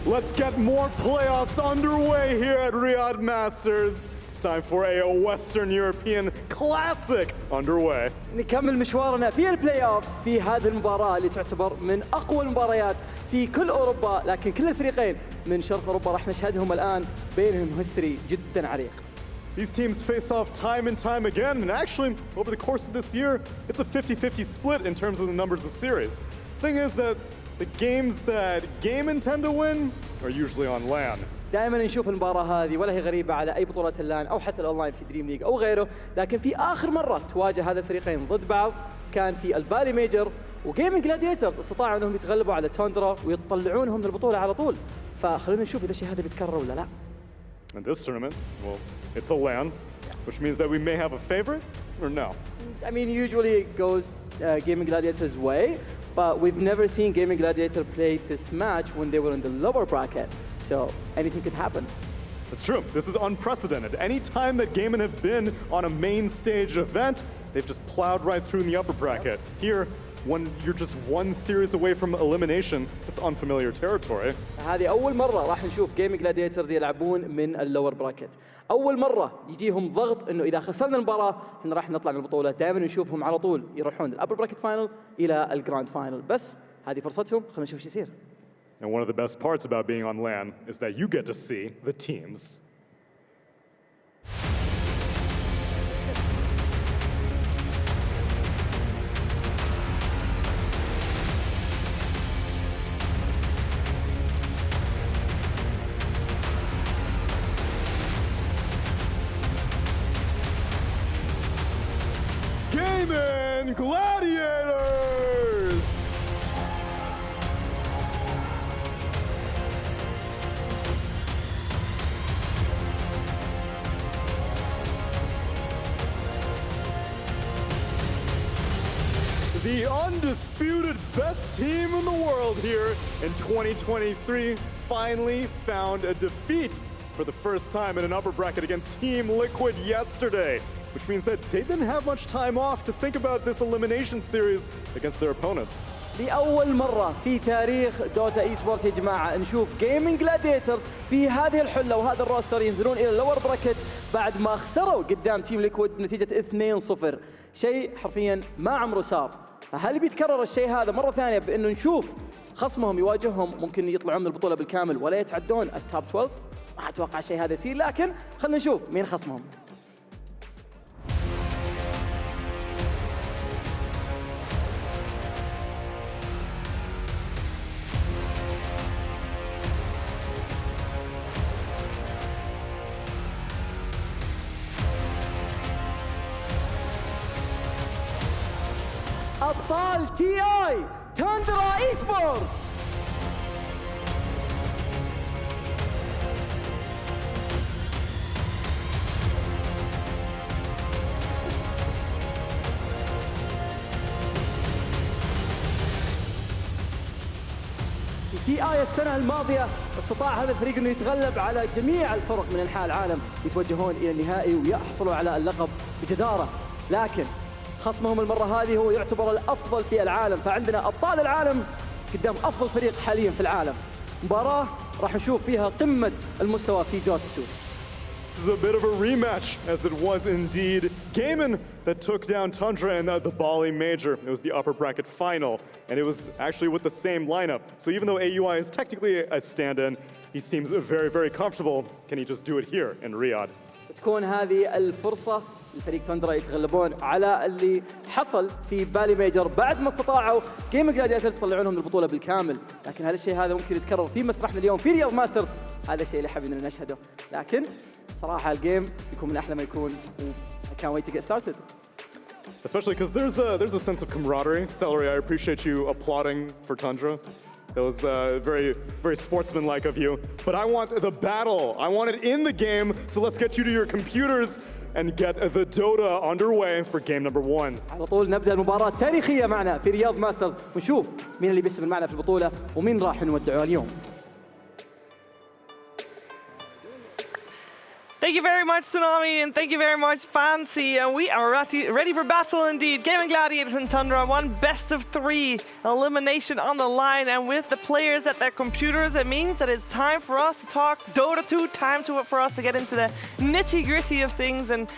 Let's get more playoffs underway here at Riyadh Masters. It's time for a Western European classic underway. نكمل مشوارنا في البلاي اوفز في هذه المباراة اللي تعتبر من أقوى المباريات في كل أوروبا، لكن كل الفريقين من شرق أوروبا راح نشهدهم الآن بينهم هيستوري جدا عريق. These teams face off time and time again, and actually, over the course of this year, it's a 50-50 split in terms of the numbers of series. Thing is that the games that Gaimin tend to win are usually on LAN. دائما نشوف المباراة هذه ولا هي غريبة على أي بطولة اللان أو حتى الأونلاين في دريم ليج أو غيره، لكن في آخر مرة تواجه هذا الفريقين ضد بعض كان في البالي ميجر، وجيمين جلاديترز استطاعوا أنهم يتغلبوا على توندرا ويطلعونهم من البطولة على طول. فخلونا نشوف إذا الشيء هذا بيتكرر ولا لا. In this tournament, well, it's a LAN, which means that we may have a favorite, or no? I mean, usually it goes Gaimin Gladiators' way, but we've never seen Gaimin Gladiator play this match when they were in the lower bracket. So anything could happen. That's true. This is unprecedented. Any time that Gaimin have been on a main stage event, they've just plowed right through in the upper bracket. Here, when you're just one series away from elimination, it's unfamiliar territory. هذه أول مرة راح نشوف Gaimin Gladiators يلعبون من اللور براكت. أول مرة يجيهم ضغط إنه إذا خسرنا المباراة إحنا راح نطلع من البطولة. دائما نشوفهم على طول يروحون الأبر براكت فاينل إلى الجراند فاينل، بس هذه فرصتهم. خلينا نشوف شو يصير. And one of the best parts about being on LAN is that you get to see the teams. Gaimin Gladiators! The undisputed best team in the world here in 2023 finally found a defeat for the first time in an upper bracket against Team Liquid yesterday, which means that they didn't have much time off to think about this elimination series against their opponents. لأول مرة في تاريخ دوتا اي سبورت يا جماعة نشوف جيمين جلاديترز في هذه الحلة وهذا الروستر ينزلون إلى اللور براكت بعد ما خسروا قدام تيم ليكويد بنتيجة 2-0، شيء حرفيا ما عمره صار. فهل بيتكرر الشيء هذا مرة ثانية بأنه نشوف خصمهم يواجههم ممكن يطلعون من البطولة بالكامل ولا يتعدون التوب 12؟ ما أتوقع الشيء هذا يصير، لكن خلينا نشوف مين خصمهم. أبطال تي اي تاندرا ايسبورتس. تي اي السنة الماضية استطاع هذا الفريق انه يتغلب على جميع الفرق من انحاء العالم يتوجهون الى النهائي ويحصلوا على اللقب بجدارة، لكن خصمهم المرة هذه هو يعتبر الأفضل في العالم، فعندنا أبطال العالم قدام أفضل فريق حاليا في العالم. مباراة راح نشوف فيها قمة المستوى في دوتا 2. This is a bit of a rematch, as it was indeed Gaimin that took down Tundra in the Bali Major. It was the upper bracket final, and it was actually with the same lineup. So even though AUI is technically a stand-in, he seems very, very comfortable. Can he just do it here in Riyadh? تكون هذه الفرصة الفريق تندرا يتغلبون على اللي حصل في بالي ميجر بعد ما استطاعوا جيمين جلاديترز يطلعونهم من البطولة بالكامل، لكن هذا الشيء هذا ممكن يتكرر في مسرحنا اليوم في رياض ماسترز. هذا الشيء اللي حابين نشهده، لكن صراحة الجيم يكون من أحلى ما يكون. I can't wait to get started. Especially because there's a sense of camaraderie. Celery, I appreciate you applauding for Tundra. That was very, very sportsmanlike of you. But I want the battle. I want it in the game. So let's get you to your computers and get the Dota underway for game number 1. على طول نبدأ المباراة التاريخية معنا في رياض ماسترز ونشوف مين اللي بيستمر معنا في البطولة ومين راح نودعه اليوم. Thank you very much, Tsunami, and thank you very much, Fancy. And we are ready for battle indeed. Gaimin Gladiators and Tundra, one best of 3 elimination on the line. And with the players at their computers, it means that it's time for us to talk Dota 2, for us to get into the nitty-gritty of things. And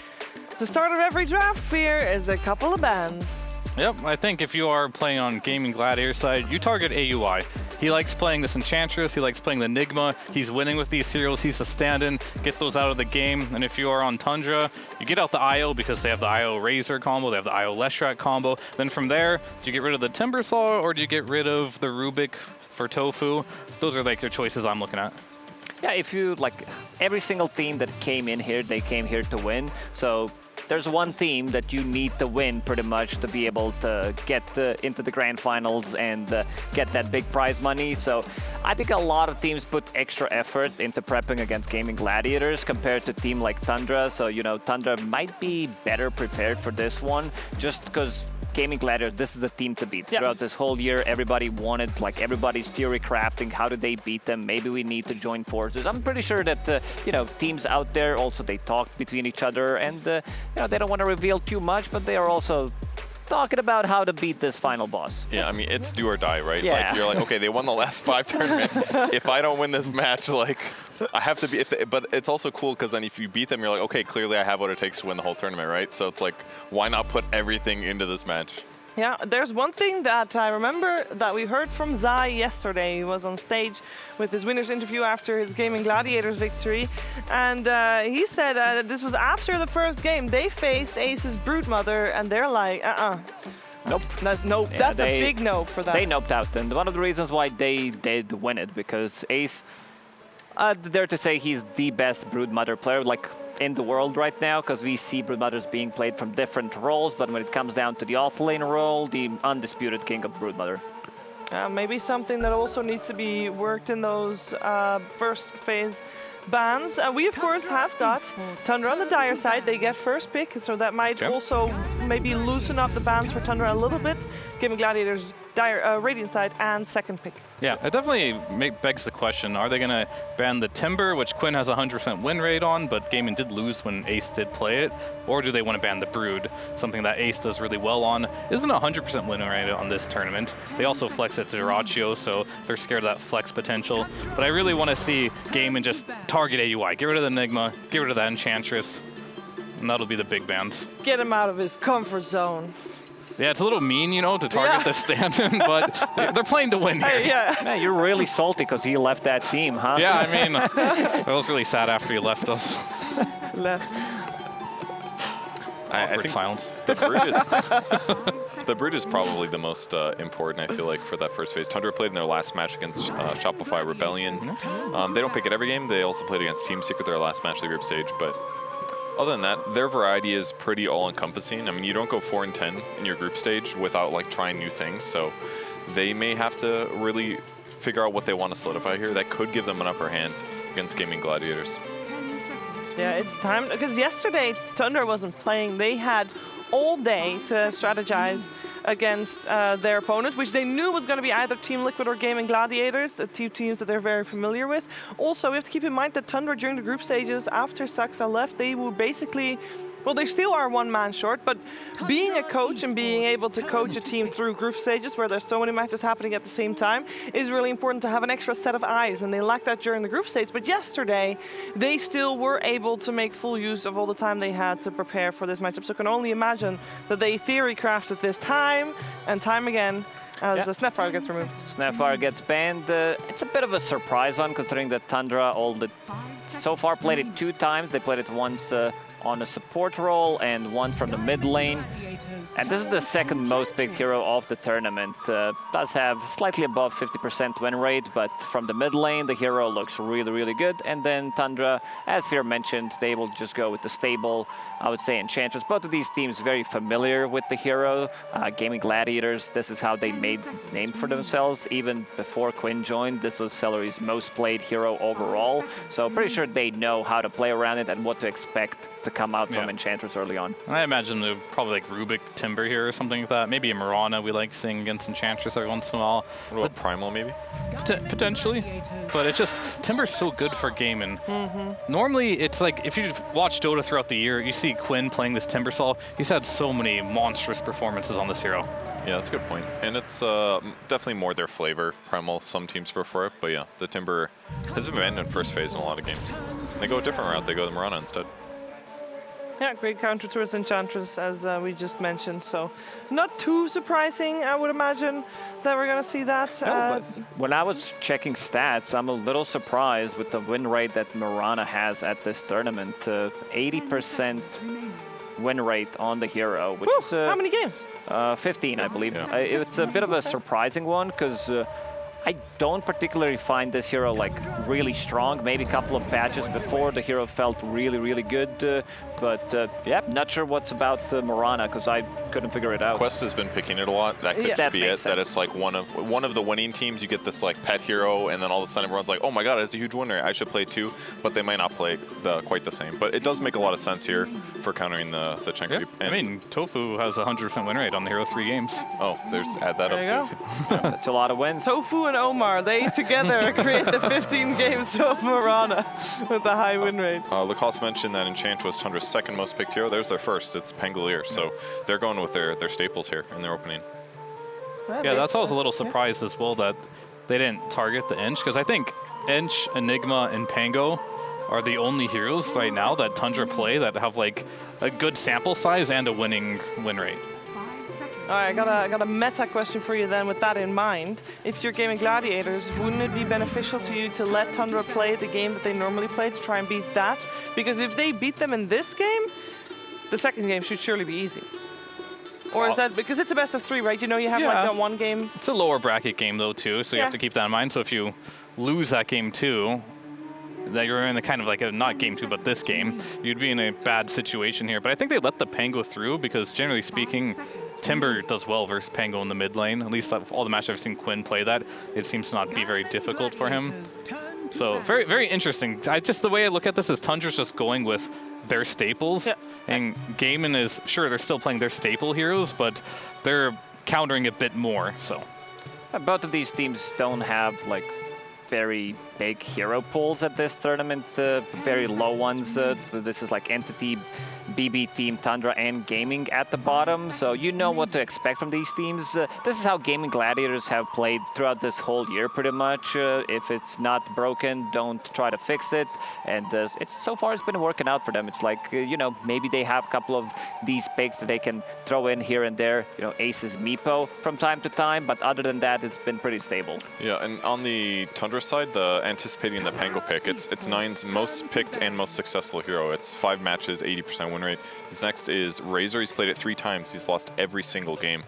the start of every draft here is a couple of bans. Yep, I think if you are playing on Gaimin Gladiator's side, you target AUI. He likes playing this Enchantress, he likes playing the Enigma, he's winning with these heroes, he's a stand-in, get those out of the game. And if you are on Tundra, you get out the IO because they have the IO Razor combo, they have the IO Leshrac combo. Then from there, do you get rid of the Timbersaw or do you get rid of the Rubik for Tofu? Those are like the choices I'm looking at. Yeah, if you, like, every single team that came in here, they came here to win. So there's one team that you need to win pretty much to be able to get into the grand finals and get that big prize money. So I think a lot of teams put extra effort into prepping against Gaimin Gladiators compared to a team like Tundra. So, you know, Tundra might be better prepared for this one just because Gaimin Gladiators, this is the team to beat. Throughout this whole year, everybody wanted, like, everybody's theory crafting. How do they beat them? Maybe we need to join forces. I'm pretty sure that, you know, teams out there also, they talk between each other and, you know, they don't want to reveal too much, but they are also talking about how to beat this final boss. Yeah, I mean, it's do or die, right? Yeah. Like, you're like, okay, they won the last 5 tournaments. If I don't win this match, like, I have to be, but it's also cool because then if you beat them, you're like, okay, clearly I have what it takes to win the whole tournament, right? So it's like, why not put everything into this match? Yeah, there's one thing that I remember that we heard from Zai yesterday. He was on stage with his winner's interview after his Gaimin Gladiators victory. And he said this was after the first game. They faced Ace's Broodmother, and they're like, Nope. Nope. Yeah, that's a big no for that. They noped out. And one of the reasons why they did win it, because Ace, dare to say he's the best Broodmother player, like, in the world right now, because we see Broodmothers being played from different roles, but when it comes down to the off-lane role, the undisputed king of Broodmother. Maybe something that also needs to be worked in those first phase bans. We, of course, have got Tundra on the Dire side. They get first pick, so that might also maybe loosen up the bans for Tundra a little bit, giving Gladiators Radiant side and second pick. Yeah, it definitely begs the question, are they going to ban the Timber, which Quinn has a 100% win rate on, but Gaimin did lose when Ace did play it, or do they want to ban the Brood, something that Ace does really well on? Isn't a 100% win rate on this tournament. They also flex it to Ratio, so they're scared of that flex potential. But I really want to see Gaimin just target AUI, get rid of the Enigma, get rid of that Enchantress, and that'll be the big bans. Get him out of his comfort zone. Yeah, it's a little mean, you know, to target the stand-in, but they're playing to win here. Yeah. Man, you're really salty because he left that team, huh? Yeah, I mean, I was really sad after he left us. Left. I think silence. The Brood is probably the most important, I feel like, for that first phase. Tundra played in their last match against Shopify Rebellion. They don't pick it every game. They also played against Team Secret their last match of the group stage, but other than that, their variety is pretty all-encompassing. I mean, you don't go 4-10 in your group stage without, like, trying new things, so they may have to really figure out what they want to solidify here. That could give them an upper hand against Gaimin Gladiators. Yeah, it's time, because yesterday Tundra wasn't playing. They had all day to strategize against their opponent, which they knew was going to be either Team Liquid or Gaimin Gladiators, two teams that they're very familiar with. Also, we have to keep in mind that Tundra, during the group stages, after Saxa left, they were basically, well, they still are one man short, but being a coach and being able to coach a team through group stages where there's so many matches happening at the same time is really important to have an extra set of eyes, and they lacked that during the group stage. But yesterday, they still were able to make full use of all the time they had to prepare for this matchup. So I can only imagine that they theory crafted this time and time again as the Snapfire gets removed. Snapfire gets banned. It's a bit of a surprise one, considering that Tundra so far played it 2 times. They played it once on a support role and one from the mid lane. And this is the second most picked hero of the tournament. Does have slightly above 50% win rate, but from the mid lane, the hero looks really, really good. And then Tundra, as Fear mentioned, they will just go with the stable, I would say, Enchantress. Both of these teams very familiar with the hero. Gaimin Gladiators, this is how they made name for themselves. Even before Quinn joined, this was Celery's most played hero overall. So pretty sure they know how to play around it and what to expect to come out from Enchantress early on. I imagine they'll probably like Rubik Timber here or something like that. Maybe a Mirana we like seeing against Enchantress every once in a while. What about Primal maybe? Potentially, but it's just Timber's so good for Gaimin. Normally, it's like if you watch Dota throughout the year, you see Quinn playing this Timber Sol. He's had so many monstrous performances on this hero. Yeah, that's a good point. And it's definitely more their flavor. Primal, some teams prefer it, but yeah, the Timber has been banned in first phase in a lot of games. They go a different route, they go the Mirana instead. Yeah, great counter towards Enchantress, as we just mentioned. So not too surprising, I would imagine, that we're going to see that. But when I was checking stats, I'm a little surprised with the win rate that Mirana has at this tournament. 80% win rate on the hero, which is... how many games? 15, I believe. It's a bit of a surprising one, because I don't particularly find this hero like really strong. Maybe a couple of patches before the hero felt really, really good. But yeah, not sure what's about the Mirana, because I couldn't figure it out. Quest has been picking it a lot. That could just be it. That it's like one of the winning teams. You get this like pet hero, and then all of a sudden everyone's like, oh my god, it's a huge winner. I should play too. But they might not play quite the same. But it does make a lot of sense here for countering the Chen creep. I mean, Tofu has a 100% win rate on the hero 3 games. Oh, add that up too. That's a lot of wins. Tofu and Omar, they together create the 15 games of Mirana with the high win rate. Lacoste mentioned that Enchant was Tundra's second most picked hero. There's their first. It's Pangolier. So they're going with their staples here in their opening. Yeah, that's always a little surprised as well that they didn't target the Ench, because I think Ench, Enigma, and Pango are the only heroes right now that Tundra play that have like a good sample size and a winning win rate. All right, I got a meta question for you then with that in mind. If you're Gaimin Gladiators, wouldn't it be beneficial to you to let Tundra play the game that they normally play to try and beat that? Because if they beat them in this game, the second game should surely be easy. Or is that, because it's a best of 3, right? You know, you have like that one game. It's a lower bracket game though too, so you have to keep that in mind. So if you lose that game too, that you're in the kind of like not game 2, but this game, you'd be in a bad situation here. But I think they let the Pango through because generally speaking, Timber does well versus Pango in the mid lane. At least all the matches I've seen Quinn play that, it seems to not be very difficult for him. So very, very interesting. The way I look at this is Tundra's just going with their staples, and Gaimin is, sure, they're still playing their staple heroes, but they're countering a bit more, so. Both of these teams don't have like very big hero pools at this tournament, very low ones. So this is like Entity, BB Team, Tundra, and Gaming at the bottom. So you know what to expect from these teams. This is how Gaimin Gladiators have played throughout this whole year, pretty much. If it's not broken, don't try to fix it. And so far it's been working out for them. It's like, you know, maybe they have a couple of these picks that they can throw in here and there. You know, Aces, Meepo from time to time. But other than that, it's been pretty stable. Yeah, and on the Tundra side, anticipating the Pango pick, it's Nine's most picked and most successful hero. It's 5 matches, 80% win rate. His next is Razor. He's played it 3 times. He's lost every single game.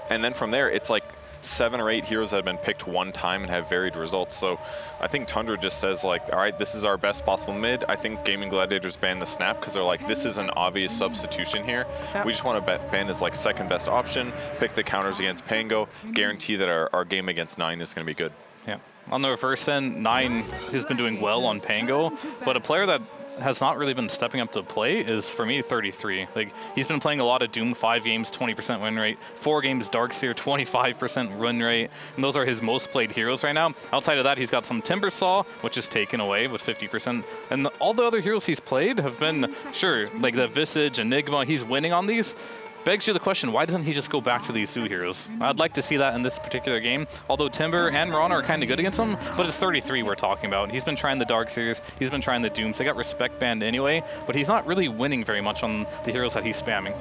And then from there, it's like 7 or 8 heroes that have been picked 1 time and have varied results. So I think Tundra just says like, all right, this is our best possible mid. I think Gaimin Gladiators banned the snap because they're like, this is an obvious substitution here. We just want to ban his like second best option, pick the counters against Pango, guarantee that our game against 9 is going to be good. Yeah. On the reverse end, 9 has been doing well on Pango, but a player that has not really been stepping up to play is, for me, 33. Like, he's been playing a lot of Doom, 5 games, 20% win rate, 4 games Darkseer, 25% win rate, and those are his most played heroes right now. Outside of that, he's got some Timbersaw, which is taken away with 50%, and all the other heroes he's played have been, sure, like the Visage, Enigma, he's winning on these. Begs you the question, why doesn't he just go back to these 2 heroes? I'd like to see that in this particular game, although Timber and Ron are kind of good against him, but it's 33 we're talking about. He's been trying the Darkseers, he's been trying the Dooms, they got respect banned anyway, but he's not really winning very much on the heroes that he's spamming.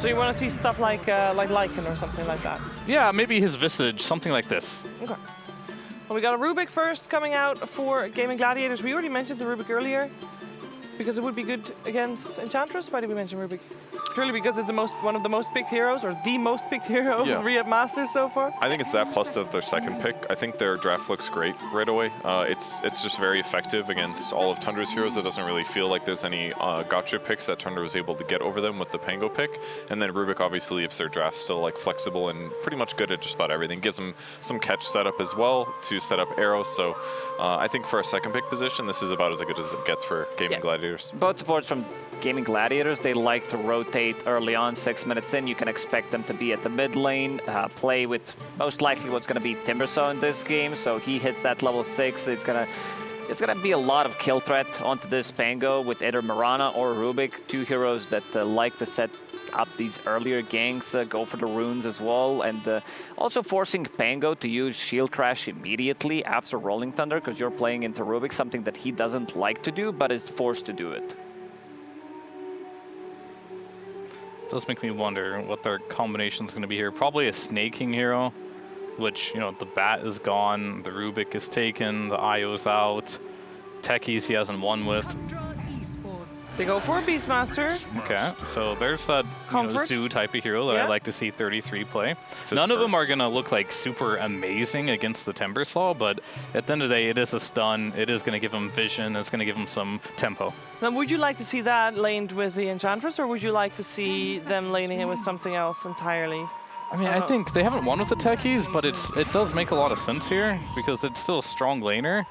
So you want to see stuff like Lycan or something like that? Yeah, maybe his Visage, something like this. Okay. Well, we got a Rubik first coming out for Gaimin Gladiators. We already mentioned the Rubik earlier, because it would be good against Enchantress. Why did we mention Rubik? Purely because it's one of the most picked heroes, or the most picked hero of Riyadh Masters so far? I think it's that plus their second pick. I think their draft looks great right away. It's just very effective against all of Tundra's heroes. It doesn't really feel like there's any gotcha picks that Tundra was able to get over them with the Pango pick. And then Rubik obviously leaves their draft still like flexible and pretty much good at just about everything. Gives them some catch setup as well to set up arrows. So I think for a second pick position, this is about as good as it gets for Gaimin Gladiators. Both supports from Gaimin Gladiators, they like to rotate rotate early on, 6 minutes in, you can expect them to be at the mid lane, play with most likely what's going to be Timbersaw in this game. So he hits that level 6. It's gonna be a lot of kill threat onto this Pango with either Mirana or Rubik, two heroes that like to set up these earlier ganks, go for the runes as well, and also forcing Pango to use Shield Crash immediately after Rolling Thunder, because you're playing into Rubik, something that he doesn't like to do, but is forced to do it. Does make me wonder what their combination is going to be here. Probably a Snaking hero, which, you know, the Bat is gone, the Rubik is taken, the Io's out, Techies he hasn't won with. Tundra Esports. They go for a Beastmaster. Okay, so there's that Zoo type of hero that I like to see 33 play. None of them are going to look like super amazing against the Timbersaw, but at the end of the day, it is a stun. It is going to give him vision. It's going to give him some tempo. Now, would you like to see that laned with the Enchantress, or would you like to see them laning it with something else entirely? I mean, I think they haven't won with the Techies, but it does make a lot of sense here because it's still a strong laner.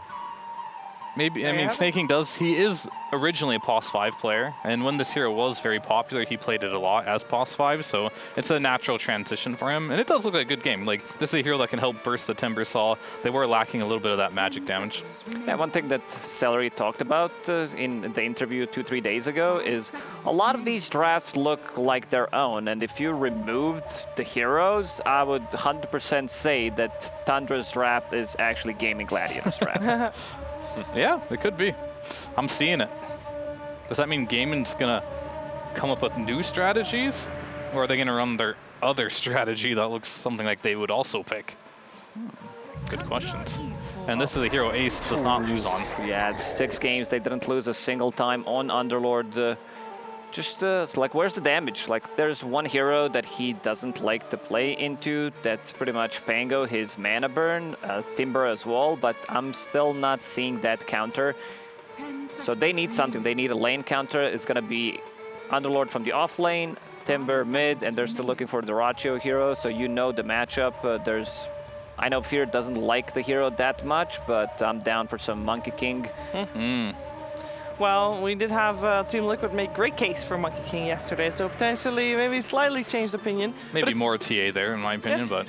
Maybe, I mean, Snaking he is originally a POS 5 player, and when this hero was very popular, he played it a lot as POS 5, so it's a natural transition for him, and it does look like a good game. Like, this is a hero that can help burst the Timbersaw. They were lacking a little bit of that magic damage. Yeah, one thing that Celery talked about in the interview 2-3 days ago is a lot of these drafts look like their own, and if you removed the heroes, I would 100% say that Tundra's draft is actually Gaimin Gladiators draft. Yeah, it could be. I'm seeing it. Does that mean Gaimin's gonna come up with new strategies? Or are they gonna run their other strategy that looks something like they would also pick? Good questions. And this is a hero Ace does not lose on. Yeah, it's 6 games, they didn't lose a single time on Underlord. Just like, where's the damage? Like, there's one hero that he doesn't like to play into. That's pretty much Pango, his mana burn, Timber as well, but I'm still not seeing that counter. So they need something. They need a lane counter. It's gonna be Underlord from the off lane, Timber mid, and they're still looking for the Ratio hero, so you know the matchup. I know Fear doesn't like the hero that much, but I'm down for some Monkey King. Well, we did have Team Liquid make great case for Monkey King yesterday, so potentially maybe slightly changed opinion. Maybe more TA there, in my opinion, but...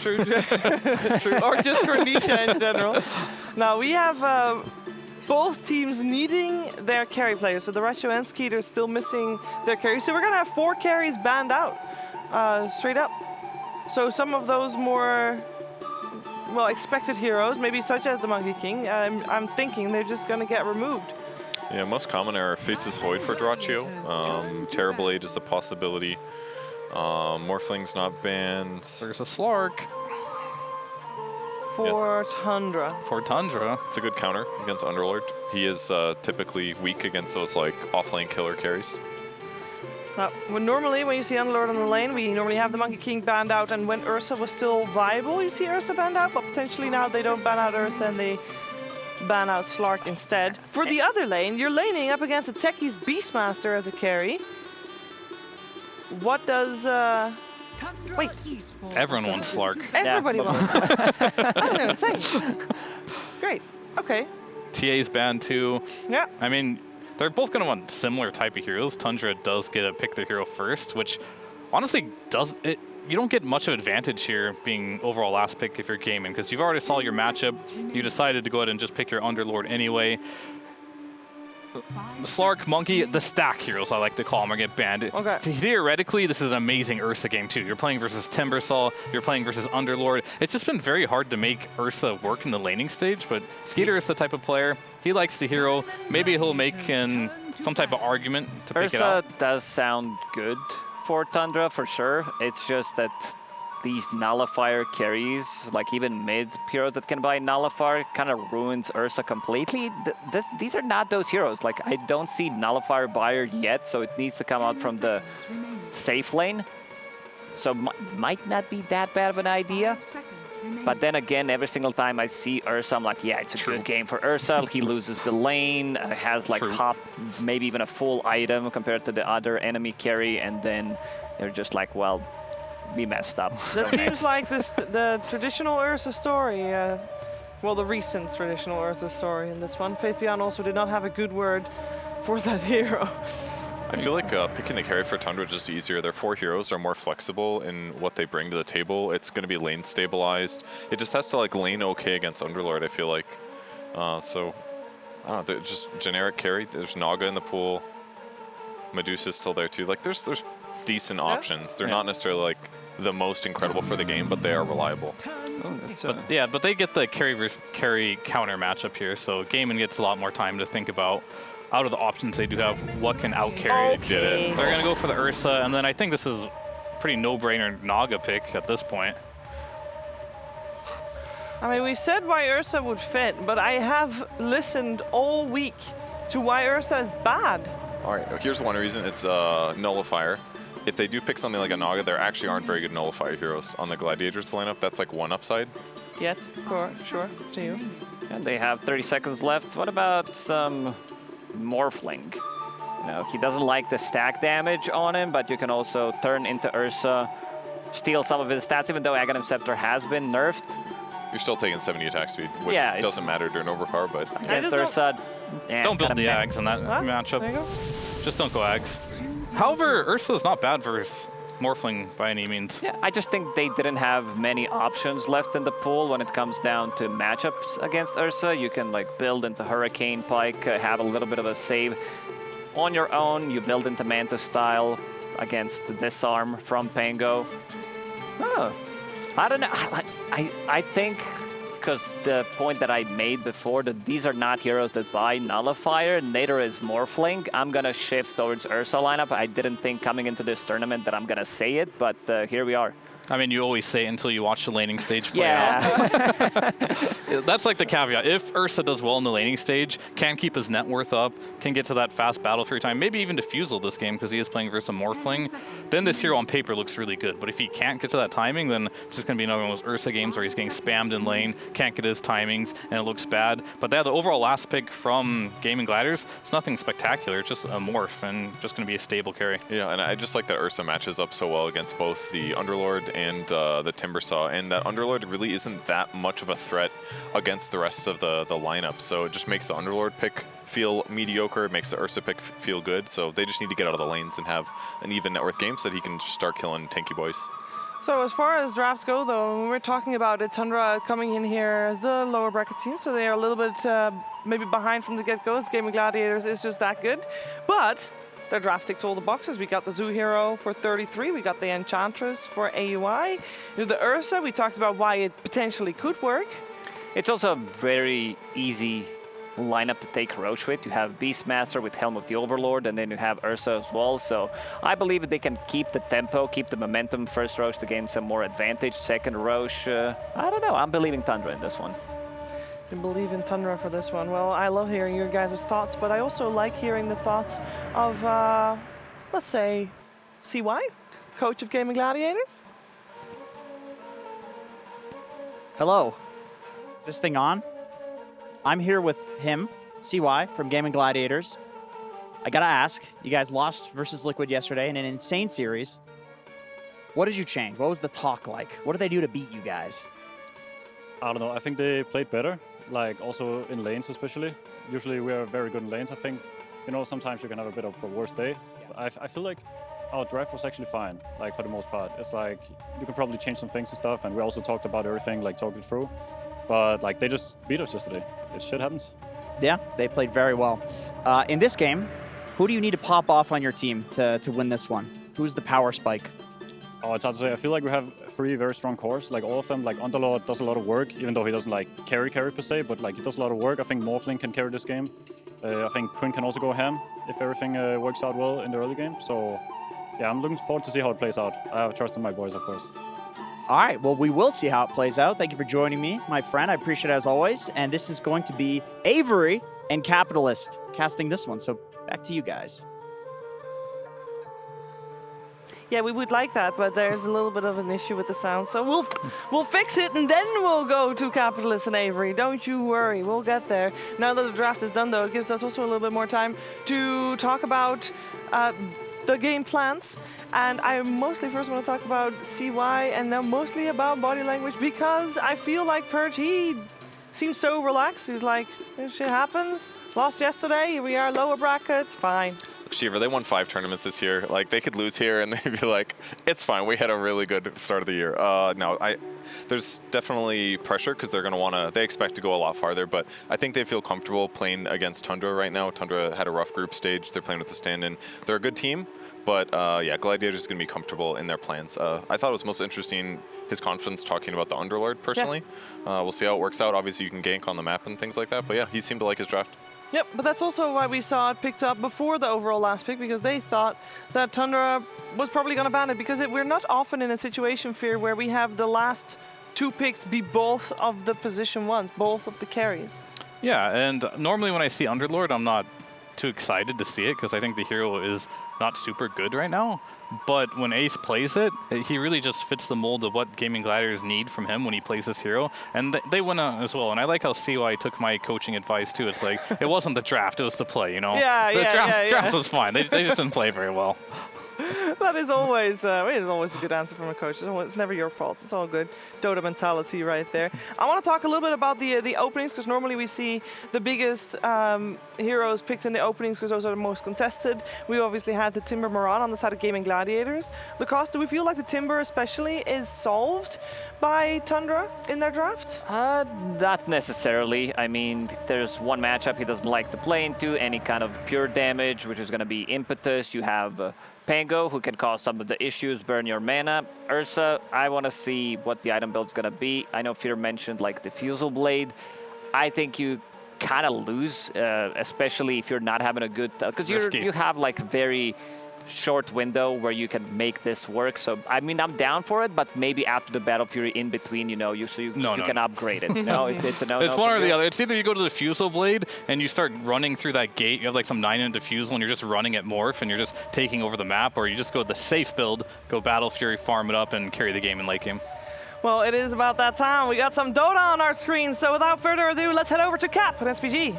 True. True. Or just for Nisha in general. Now, we have both teams needing their carry players, so the Ratio and Skeeter still missing their carry, so we're going to have 4 carries banned out, straight up. So some of those more... well, expected heroes, maybe such as the Monkey King, I'm thinking they're just going to get removed. Yeah, most common are Faceless Void for Dyrachyo. Terrible Age is a possibility. Morphling's not banned. There's a Slark. For Tundra. For Tundra. It's a good counter against Underlord. He is typically weak against those like off-lane killer carries. Well, normally, when you see Underlord on the lane, we normally have the Monkey King banned out, and when Ursa was still viable, you see Ursa banned out, but potentially now they don't ban out Ursa and they ban out Slark instead. For the other lane, you're laning up against a Techies Beastmaster as a carry. What does... wait. Everyone wants Slark. Everybody wants Slark. I was going to say. It's great. Okay. TA's banned too. Yeah. I mean, they're both going to want similar type of heroes. Tundra does get to pick their hero first, which honestly does... You don't get much of advantage here being overall last pick if you're gaming, because you've already saw your matchup. You decided to go ahead and just pick your Underlord anyway. The Slark, Monkey, the stack heroes I like to call them, are get banned. Okay. Theoretically, this is an amazing Ursa game too. You're playing versus Timbersaw, you're playing versus Underlord. It's just been very hard to make Ursa work in the laning stage, but Skeeter is the type of player. He likes the hero. Maybe he'll make some type of argument to pick it up. Ursa does sound good for Tundra, for sure. It's just that these nullifier carries, like even mid heroes that can buy nullifier, kind of ruins Ursa completely. These are not those heroes. Like, I don't see nullifier buyer yet, so it needs to come out from the safe lane. So might not be that bad of an idea. But then again, every single time I see Ursa, I'm like, yeah, it's a good game for Ursa. He loses the lane, has like half, maybe even a full item compared to the other enemy carry, and then they're just like, well, we messed up. That seems like the traditional Ursa story. Well, the recent traditional Ursa story in this one. Faith Beyond also did not have a good word for that hero. I feel like picking the carry for Tundra is just easier. Their 4 heroes are more flexible in what they bring to the table. It's going to be lane stabilized. It just has to like lane okay against Underlord, I feel like. So, I don't know, they're just generic carry. There's Naga in the pool. Medusa's still there too. Like there's decent options. They're not necessarily like the most incredible for the game, but they are reliable. But they get the carry versus carry counter matchup here, so Gaimin gets a lot more time to think about, out of the options they do have, what can out-carry. Okay. Did it. They're going to go for the Ursa, and then I think this is pretty no-brainer Naga pick at this point. I mean, we said why Ursa would fit, but I have listened all week to why Ursa is bad. All right, here's one reason. It's Nullifier. If they do pick something like a Naga, there actually aren't very good Nullifier heroes on the Gladiators lineup. That's like one upside. Yet, sure, to you. And they have 30 seconds left. What about some Morphling? You know, he doesn't like the stack damage on him, but you can also turn into Ursa, steal some of his stats, even though Aghanim Scepter has been nerfed. You're still taking 70 attack speed, which Yeah, doesn't matter during overpower, but Against Ursa, Don't build the Ags in that matchup. There you go. Just don't go Ags. However, Ursa's not bad versus Morphling by any means. Yeah, I just think they didn't have many options left in the pool when it comes down to matchups against Ursa. You can like build into Hurricane Pike, have a little bit of a save on your own. You build into Mantis style against Disarm from Pango. Oh, I don't know. I think, because the point that I made before, that these are not heroes that buy Nullifier, neither is Morphling. I'm going to shift towards Ursa lineup. I didn't think coming into this tournament that I'm going to say it, but here we are. I mean, you always say it until you watch the laning stage play Yeah. out. That's like the caveat. If Ursa does well in the laning stage, can keep his net worth up, can get to that fast battle for your time, maybe even defusal this game because he is playing versus a Morphling, then this hero on paper looks really good. But if he can't get to that timing, then it's just going to be another one of those Ursa games where he's getting spammed in lane, can't get his timings, and it looks bad. But the overall last pick from Gaimin Gladiators, it's nothing spectacular. It's just a morph and just going to be a stable carry. yeah, and I just like that Ursa matches up so well against both the Underlord and the Timbersaw, and that Underlord really isn't that much of a threat against the rest of the lineup, so it just makes the Underlord pick feel mediocre, it makes the Ursa pick feel good, so they just need to get out of the lanes and have an even net worth game so that he can just start killing tanky boys. So as far as drafts go, though, when we're talking about it, Tundra coming in here as a lower bracket team, so they are a little bit maybe behind from the get-go. Gaimin Gladiators is just that good, but their draft ticked all the boxes. We got the Zoo Hero for 33. We got the Enchantress for AUI. You know, the Ursa, we talked about why it potentially could work. It's also a very easy lineup to take Roche with. You have Beastmaster with Helm of the Overlord, and then you have Ursa as well. So I believe that they can keep the tempo, keep the momentum. First Roche to gain some more advantage. Second Roche, I don't know. I'm believing Tundra in this one. You believe in Tundra for this one. Well, I love hearing your guys' thoughts, but I also like hearing the thoughts of, let's say, CY, coach of Gaimin Gladiators. Hello. Is this thing on? I'm here with him, CY, from Gaimin Gladiators. I gotta ask, you guys lost versus Liquid yesterday in an insane series. What did you change? What was the talk like? What did they do to beat you guys? I don't know. I think they played better, like also in lanes especially. Usually we are very good in lanes, I think. You know, sometimes you can have a bit of a worse day. But I feel like our draft was actually fine, like for the most part. It's like you can probably change some things and stuff, and we also talked about everything, like talking through. But like they just beat us yesterday. It shit happens. Yeah, they played very well. In this game, who do you need to pop off on your team to win this one? Who's the power spike? Oh, it's hard to say. I feel like we have 3 very strong cores. Like all of them, like Underlord does a lot of work, even though he doesn't like carry per se, but like he does a lot of work. I think Morphling can carry this game. I think Quinn can also go ham if everything works out well in the early game. So yeah, I'm looking forward to see how it plays out. I have trust in my boys, of course. All right, well, we will see how it plays out. Thank you for joining me, my friend. I appreciate it as always. And this is going to be Avery and Capitalist casting this one. So back to you guys. Yeah, we would like that, but there's a little bit of an issue with the sound. So we'll fix it, and then we'll go to Capitalist and Avery. Don't you worry, we'll get there. Now that the draft is done, though, it gives us also a little bit more time to talk about the game plans. And I mostly first want to talk about CY, and then mostly about body language, because I feel like Purge, he seems so relaxed. He's like, shit happens. Lost yesterday, here we are, lower brackets, fine. Shiva, they won 5 tournaments this year. Like, they could lose here and they'd be like, it's fine. We had a really good start of the year. No, there's definitely pressure because they're going to want to, they expect to go a lot farther, but I think they feel comfortable playing against Tundra right now. Tundra had a rough group stage. They're playing with the stand-in. They're a good team, but yeah, Gladiators is going to be comfortable in their plans. I thought it was most interesting his confidence talking about the Underlord personally. Yeah. We'll see how it works out. Obviously, you can gank on the map and things like that, but yeah, he seemed to like his draft. Yep, but that's also why we saw it picked up before the overall last pick, because they thought that Tundra was probably going to ban it, because we're not often in a situation, Fear, where we have the last 2 picks be both of the position ones, both of the carries. Yeah, and normally when I see Underlord, I'm not too excited to see it, because I think the hero is not super good right now. But when Ace plays it, he really just fits the mold of what Gaimin Gladiators need from him when he plays this hero. And they win as well. And I like how CY took my coaching advice too. It's like, it wasn't the draft, it was the play, you know? Yeah, the yeah, draft was fine. They just didn't play very well. That is always a good answer from a coach. It's never your fault. It's all good. Dota mentality right there. I want to talk a little bit about the openings, because normally we see the biggest heroes picked in the openings because those are the most contested. We obviously had the Timber Moran on the side of Gaimin Gladiators. Lacoste, do we feel like the Timber especially is solved by Tundra in their draft? Not necessarily. I mean, there's one matchup he doesn't like to play into, any kind of pure damage, which is going to be Impetus. You have Pango, who can cause some of the issues, burn your mana. Ursa, I want to see what the item build's going to be. I know Fear mentioned like the Fusel Blade. I think you kind of lose, especially if you're not having a good... Because you have like very short window where you can make this work. So, I mean, I'm down for it, but maybe after the Battle Fury in between, you know, you can upgrade it. No, it's a no. It's one or the other. It's either you go to the Fusel Blade and you start running through that gate. You have like some 9-inch Diffusal and you're just running at Morph and you're just taking over the map, or you just go the safe build, go Battle Fury, farm it up, and carry the game in late game. Well, it is about that time. We got some Dota on our screen, so without further ado, let's head over to Cap at SPG.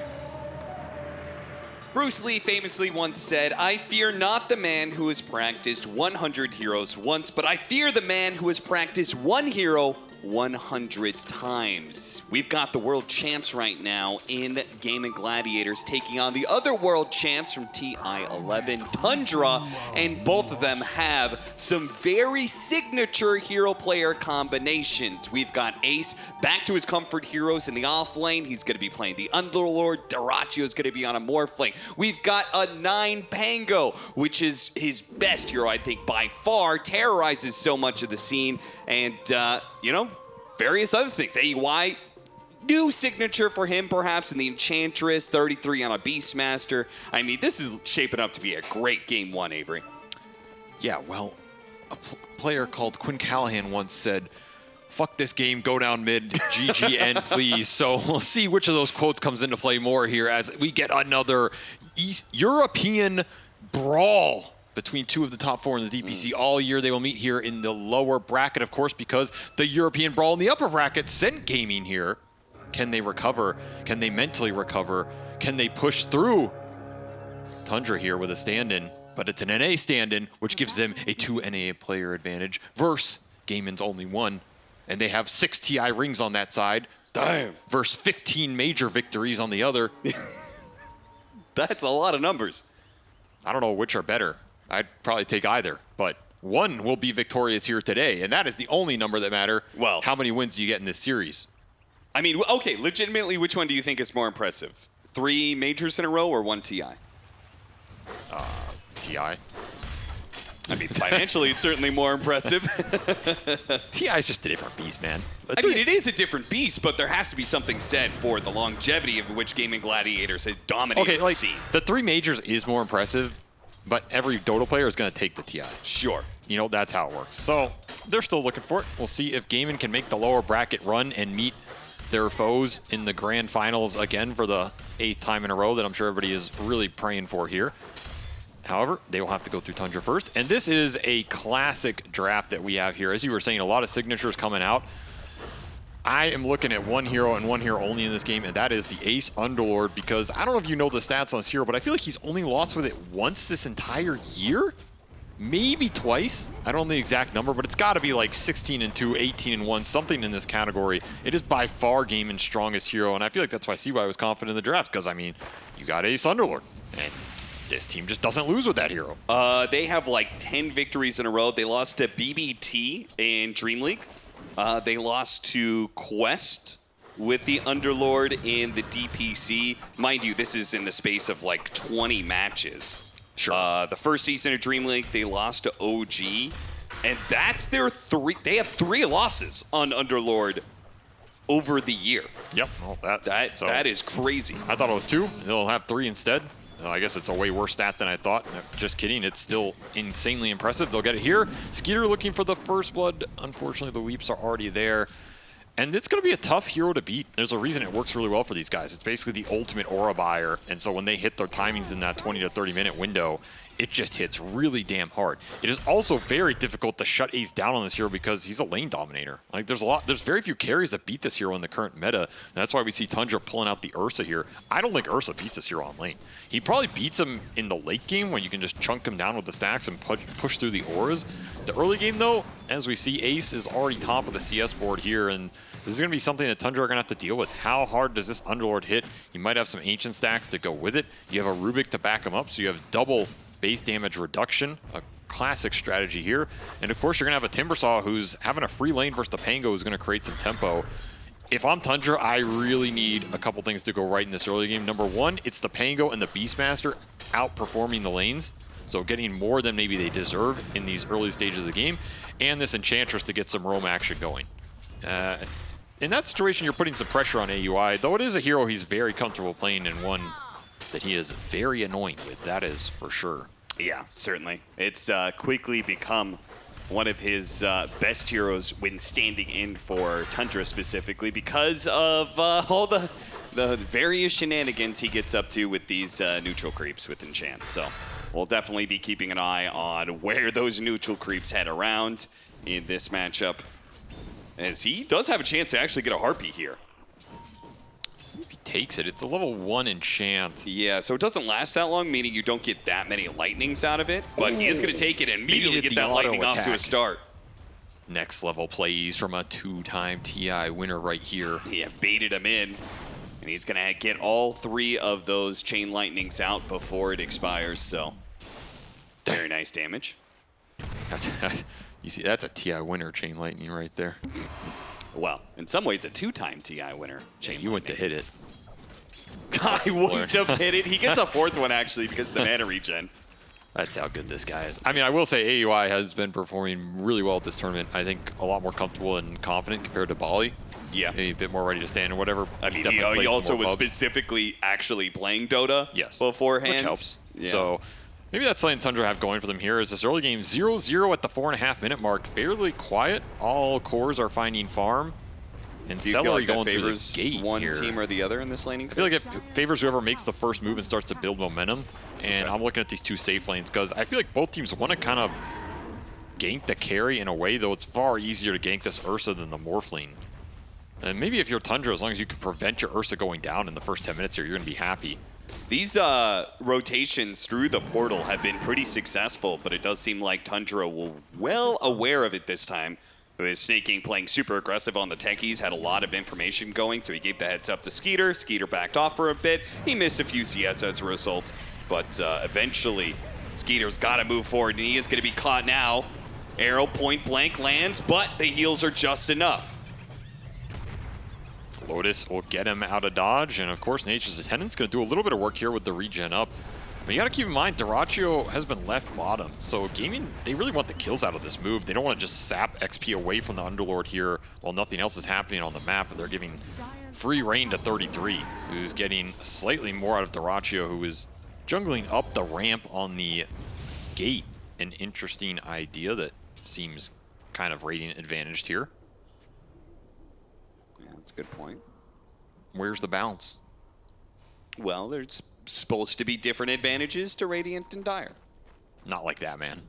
Bruce Lee famously once said, "I fear not the man who has practiced 100 heroes once, but I fear the man who has practiced one hero 100 times." We've got the world champs right now in Gaimin Gladiators taking on the other world champs from TI11, Tundra, and both of them have some very signature hero player combinations. We've got Ace back to his comfort heroes in the off lane. He's going to be playing the Underlord. Dyrachyo is going to be on a Morph lane. We've got a 9 Pango, which is his best hero, I think, by far. Terrorizes so much of the scene, and, you know, various other things. AUI, new signature for him, perhaps, in the Enchantress, 33 on a Beastmaster. I mean, this is shaping up to be a great game 1, Avery. Yeah, well, a player called Quinn Callahan once said, "Fuck this game, go down mid, GGN, please." So we'll see which of those quotes comes into play more here as we get another European brawl between 2 of the top 4 in the DPC all year. They will meet here in the lower bracket, of course, because the European brawl in the upper bracket sent Gaming here. Can they recover? Can they mentally recover? Can they push through? Tundra here with a stand-in, but it's an NA stand-in, which gives them a 2 NA player advantage versus Gaimin's only 1. And they have 6 TI rings on that side. Damn. Versus 15 major victories on the other. That's a lot of numbers. I don't know which are better. I'd probably take either, but one will be victorious here today, and that is the only number that matter. Well, how many wins do you get in this series? I mean, okay, legitimately, which one do you think is more impressive? 3 majors in a row or 1 TI? TI. I mean, financially, it's certainly more impressive. TI is just a different beast, man. I mean, it is a different beast, but there has to be something said for the longevity of which Gaimin Gladiators has dominated the scene. The 3 majors is more impressive, but every Dota player is going to take the TI. Sure. You know, that's how it works. So they're still looking for it. We'll see if Gaimin can make the lower bracket run and meet their foes in the grand finals again for the 8th time in a row that I'm sure everybody is really praying for here. However, they will have to go through Tundra first. And this is a classic draft that we have here. As you were saying, a lot of signatures coming out. I am looking at 1 hero and 1 hero only in this game, and that is the Ace Underlord, because I don't know if you know the stats on this hero, but I feel like he's only lost with it once this entire year? Maybe twice. I don't know the exact number, but it's got to be like 16-2, 18-1, something in this category. It is by far Gaimin's strongest hero, and I feel like that's why CY was confident in the draft, because, I mean, you got Ace Underlord, and This team just doesn't lose with that hero. They have like 10 victories in a row. They lost to BBT in Dream League. They lost to Quest with the Underlord in the DPC. Mind you, this is in the space of like 20 matches. Sure. The first season of Dream League, they lost to OG. And that's their they have 3 losses on Underlord over the year. Yep. Well, that is crazy. I thought it was 2. They'll have 3 instead. I guess it's a way worse stat than I thought. Just kidding. It's still insanely impressive. They'll get it here. Skeeter looking for the first blood. Unfortunately, the leaps are already there. And it's going to be a tough hero to beat. There's a reason it works really well for these guys. It's basically the ultimate aura buyer. And so when they hit their timings in that 20 to 30 minute window, it just hits really damn hard. It is also very difficult to shut Ace down on this hero because he's a lane dominator. Like there's very few carries that beat this hero in the current meta. And that's why we see Tundra pulling out the Ursa here. I don't think Ursa beats this hero on lane. He probably beats him in the late game when you can just chunk him down with the stacks and push through the auras. The early game though, as we see, Ace is already top of the CS board here, and this is going to be something that Tundra are going to have to deal with. How hard does this Underlord hit? You might have some Ancient stacks to go with it. You have a Rubik to back him up, so you have double base damage reduction, a classic strategy here. And of course, you're going to have a Timbersaw who's having a free lane versus the Pango who's going to create some tempo. If I'm Tundra, I really need a couple things to go right in this early game. Number 1, it's the Pango and the Beastmaster outperforming the lanes, so getting more than maybe they deserve in these early stages of the game, and this Enchantress to get some roam action going. In that situation, you're putting some pressure on AUI, though it is a hero he's very comfortable playing and one that he is very annoying with, that is for sure. Yeah, certainly. It's quickly become one of his best heroes when standing in for Tundra specifically because of all the various shenanigans he gets up to with these neutral creeps with Enchant. So we'll definitely be keeping an eye on where those neutral creeps head around in this matchup, as he does have a chance to actually get a Harpy here. If he takes it, it's a level 1 enchant. Yeah, so it doesn't last that long, meaning you don't get that many lightnings out of it, but he is going to take it and immediately get that lightning off to a start. Next level plays from a 2-time TI winner right here. Yeah, baited him in, and he's going to get all 3 of those chain lightnings out before it expires, so very nice damage. You see, that's a TI winner chain lightning right there. Well, in some ways, a 2-time TI winner. You went to hit it. I wouldn't have hit it. He gets a 4th one, actually, because of the mana regen. That's how good this guy is. I mean, I will say AUI has been performing really well at this tournament. I think a lot more comfortable and confident compared to Bali. Yeah. Maybe a bit more ready to stand or whatever. I mean, he also was specifically actually playing Dota beforehand. Which helps. Yeah. So maybe that's something Tundra have going for them here is this early game 0-0 at the 4.5 minute mark. Fairly quiet. All cores are finding farm. And do you feel like that going favors through the gate one here. team or the other in this laning phase? I feel like it favors whoever makes the first move and starts to build momentum. And I'm looking at these 2 safe lanes because I feel like both teams want to kind of gank the carry in a way, though it's far easier to gank this Ursa than the Morph lane. And maybe if you're Tundra, as long as you can prevent your Ursa going down in the first 10 minutes here, you're going to be happy. These rotations through the portal have been pretty successful, but it does seem like Tundra will well aware of it this time. With Snaking playing super aggressive on the techies, had a lot of information going, so he gave the heads up to Skeeter. Skeeter backed off for a bit. He missed a few CS as a result, but eventually Skeeter's got to move forward, and he is going to be caught now. Arrow point blank lands, but the heals are just enough. Lotus will get him out of dodge, and of course Nature's Attendant's going to do a little bit of work here with the regen up. But you got to keep in mind, Dyrachyo has been left bottom, so Gaimin, they really want the kills out of this move. They don't want to just sap XP away from the Underlord here while nothing else is happening on the map, but they're giving free reign to 33, who's getting slightly more out of Dyrachyo, who is jungling up the ramp on the gate. An interesting idea that seems kind of radiant advantaged here. Yeah, that's a good point. Where's the balance? Well, there's supposed to be different advantages to Radiant and Dire. Not like that, man.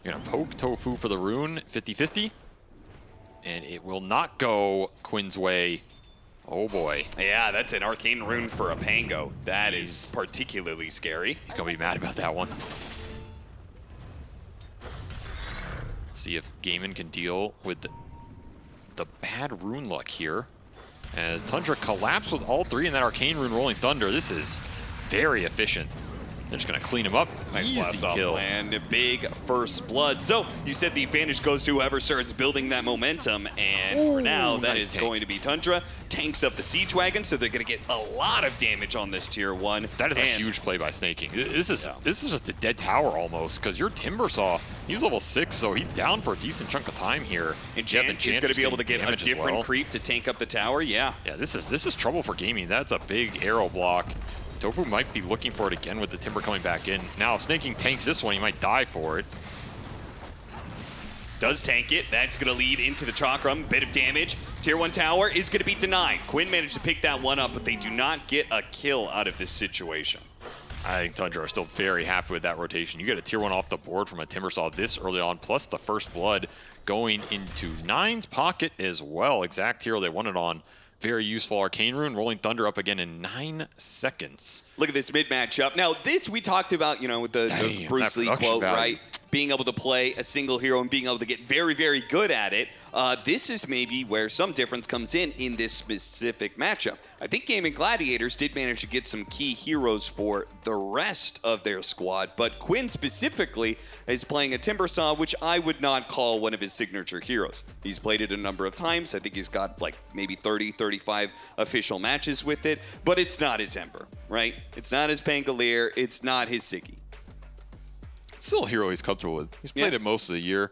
You're going to poke Tofu for the rune, 50-50. And it will not go Quinn's way. Oh, boy. Yeah, that's an arcane rune for a Pango. That is particularly scary. He's going to be mad about that one. See if Gaimin can deal with the bad rune luck here. As Tundra collapsed with all 3 in that arcane rune rolling thunder. This is very efficient. They're just going to clean him up. Nice Easy blast off kill. and a big first blood. So you said the advantage goes to whoever starts building that momentum, and for now that nice is tank. going to be Tundra. Tanks up the siege wagon, so they're going to get a lot of damage on this tier 1. That is a huge play by Snaking. This is just a dead tower almost, because your Timbersaw, he's level 6, so he's down for a decent chunk of time here. And Jan is going to be able to get a different creep to tank up the tower. Yeah, this is trouble for Gaimin. That's a big arrow block. Tofu might be looking for it again with the Timber coming back in. Now, if Snaking tanks this one, he might die for it. does tank it. That's going to lead into the Chakram. Bit of damage. Tier 1 tower is going to be denied. Quinn managed to pick that one up, but they do not get a kill out of this situation. I think Tundra are still very happy with that rotation. You get a tier 1 off the board from a Timbersaw this early on, plus the first blood going into Nine's pocket as well. Exact hero they wanted on. Very useful Arcane Rune, rolling Thunder up again in 9 seconds. Look at this mid matchup. Now, this we talked about, you know, with the Bruce Lee quote, value. right? Being able to play a single hero and being able to get very, very good at it. This is maybe where some difference comes in this specific matchup. I think Gaimin Gladiators did manage to get some key heroes for the rest of their squad, but Quinn specifically is playing a Timbersaw, which I would not call one of his signature heroes. He's played it a number of times. I think he's got like maybe 30, 35 official matches with it, but it's not his Ember, right? It's not his Pangolier. It's not his Siggy. Still a hero he's comfortable with. He's played it most of the year.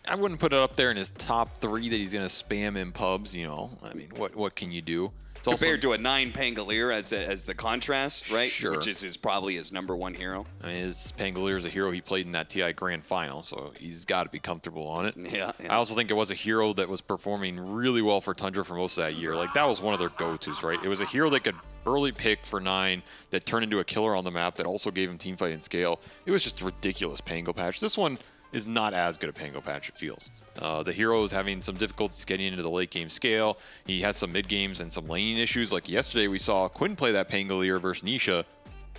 I wouldn't put it up there in his top 3 that he's going to spam in pubs, you know. I mean, what can you do? It's compared to a 9 Pangolier as the contrast, right? Sure. Which is probably his #1 hero. I mean, his Pangolier is a hero he played in that TI Grand Final, so he's got to be comfortable on it. Yeah. I also think it was a hero that was performing really well for Tundra for most of that year. Like, that was one of their go-tos, right? It was a hero they could early pick for 9 that turned into a killer on the map that also gave him teamfight and scale. It was just a ridiculous Pango patch. This one is not as good a Pango patch, it feels. The hero is having some difficulties getting into the late game scale. He has some mid games and some laning issues. Like yesterday, we saw Quinn play that Pangolier versus Nisha.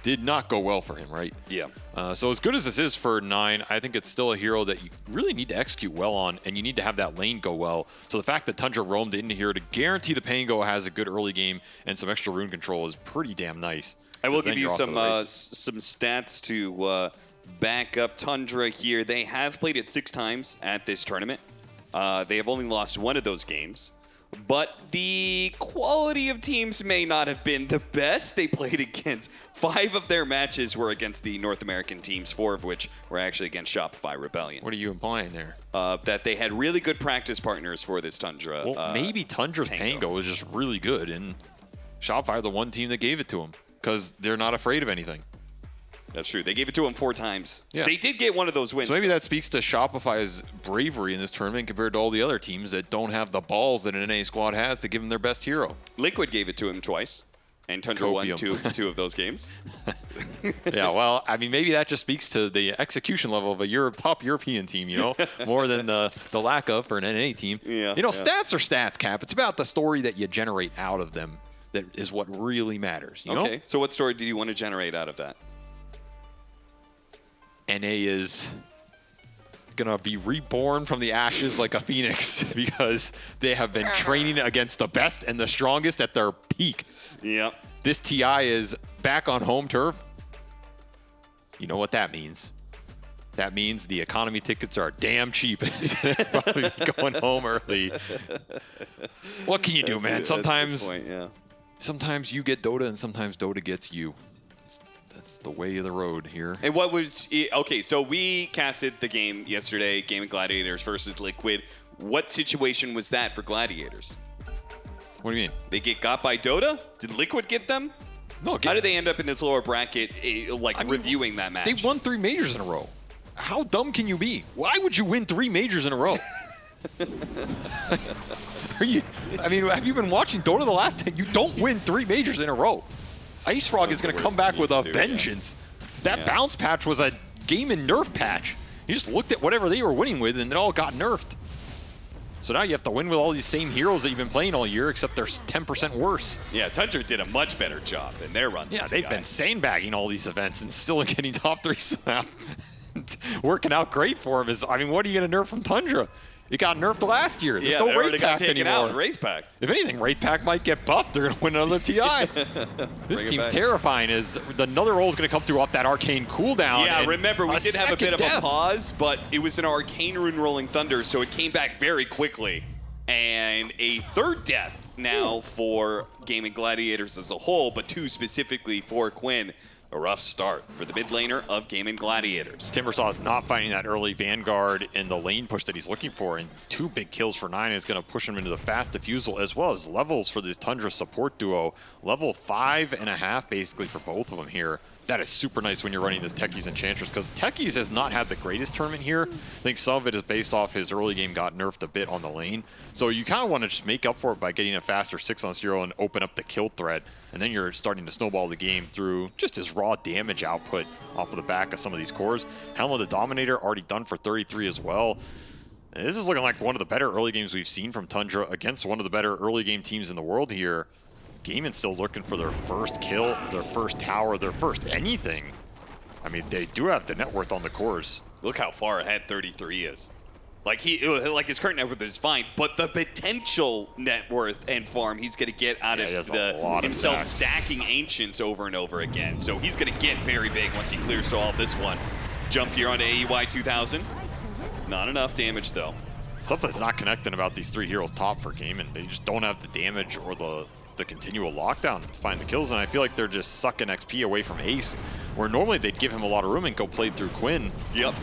Did not go well for him, right? Yeah. So as good as this is for 9, I think it's still a hero that you really need to execute well on, and you need to have that lane go well. So the fact that Tundra roamed into here to guarantee the Pango has a good early game and some extra rune control is pretty damn nice. I will give you some stats to back up Tundra here. They have played it 6 times at this tournament. They have only lost 1 of those games. But the quality of teams may not have been the best. They played against 5 of their matches were against the North American teams, 4 of which were actually against Shopify Rebellion. What are you implying there? That they had really good practice partners for this Tundra. Well, maybe Tundra's Pango is just really good, and Shopify are the one team that gave it to him because they're not afraid of anything. That's true. They gave it to him 4 times. Yeah. They did get one of those wins. So maybe that speaks to Shopify's bravery in this tournament compared to all the other teams that don't have the balls that an NA squad has to give them their best hero. Liquid gave it to him twice, and Tundra won 2 of those games. Yeah, well, I mean, maybe that just speaks to the execution level of a top European team, you know, more than the lack of for an NA team. Yeah, you know, stats are stats, Cap. It's about the story that you generate out of them that is what really matters, you know? Okay, so what story did you want to generate out of that? NA is gonna be reborn from the ashes like a phoenix because they have been training against the best and the strongest at their peak. Yep. This TI is back on home turf. You know what that means. That means the economy tickets are damn cheap. Probably going home early. What can you do, man? Sometimes, sometimes you get Dota and sometimes Dota gets you. That's the way of the road here. And what was okay? So we casted the game yesterday, Gaimin Gladiators versus Liquid. What situation was that for Gladiators? What do you mean? They got by Dota? Did Liquid get them? No. How did they end up in this lower bracket, reviewing that match? They won 3 majors in a row. How dumb can you be? Why would you win 3 majors in a row? Are you? I mean, have you been watching Dota the last 10? You don't win 3 majors in a row. Ice Frog is going to come back with a vengeance. That bounce patch was a Gaimin nerf patch. You just looked at whatever they were winning with, and it all got nerfed. So now you have to win with all these same heroes that you've been playing all year, except they're 10% worse. Yeah, Tundra did a much better job in their run. Yeah, they've been sandbagging all these events and still getting top 3 somehow. Working out great for him. I mean, what are you going to nerf from Tundra? It got nerfed last year. There's yeah, no it already Wraith got Pack taken anymore. out. Wraith Pack. If anything, Wraith Pack might get buffed. They're going to win another TI. This team's terrifying. Is another roll is going to come through off that arcane cooldown. Yeah, remember, we did have a bit of death. a pause, but it was an arcane rune rolling thunder, so it came back very quickly. And a third death now for Gaimin Gladiators as a whole, but 2 specifically for Quinn. A rough start for the mid laner of Gaimin Gladiators. Timbersaw is not finding that early Vanguard in the lane push that he's looking for, and 2 big kills for 9 is going to push him into the fast diffusal, as well as levels for this Tundra support duo. Level 5.5 basically for both of them here. That is super nice when you're running this Techies Enchantress, because Techies has not had the greatest tournament here. I think some of it is based off his early game got nerfed a bit on the lane. So you kind of want to just make up for it by getting a faster 6-on-0 and open up the kill threat. And then you're starting to snowball the game through just his raw damage output off of the back of some of these cores. Helm of the Dominator already done for 33 as well. And this is looking like one of the better early games we've seen from Tundra against one of the better early game teams in the world here. Gaimin's still looking for their first kill, their first tower, their first anything. I mean, they do have the net worth on the cores. Look how far ahead 33 is. Like his current net worth is fine, but the potential net worth and farm he's going to get out of himself stacking Ancients over and over again. So he's going to get very big once he clears through all this one. Jump here onto AEY 2000. Not enough damage though. Something's not connecting about these 3 heroes top for Gaimin. They just don't have the damage or the continual lockdown to find the kills, and I feel like they're just sucking XP away from Ace, where normally they'd give him a lot of room and go play through Quinn. Yep.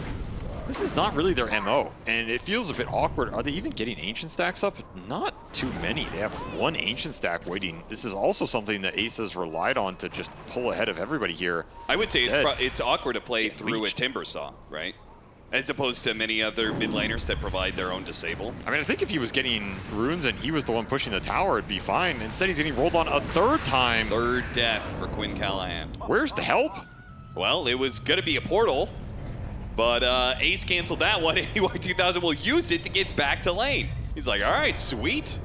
This is not really their MO, and it feels a bit awkward. Are they even getting Ancient stacks up? Not too many. They have 1 Ancient stack waiting. This is also something that Ace has relied on to just pull ahead of everybody here. I would say it's awkward to play through a Timbersaw, right? As opposed to many other mid laners that provide their own disable. I mean, I think if he was getting runes and he was the one pushing the tower, it'd be fine. Instead, he's getting rolled on a 3rd time. 3rd death for Quinn Callahan. Where's the help? Well, it was going to be a portal, but Ace canceled that one. AY 2000 will use it to get back to lane. He's like, all right, sweet.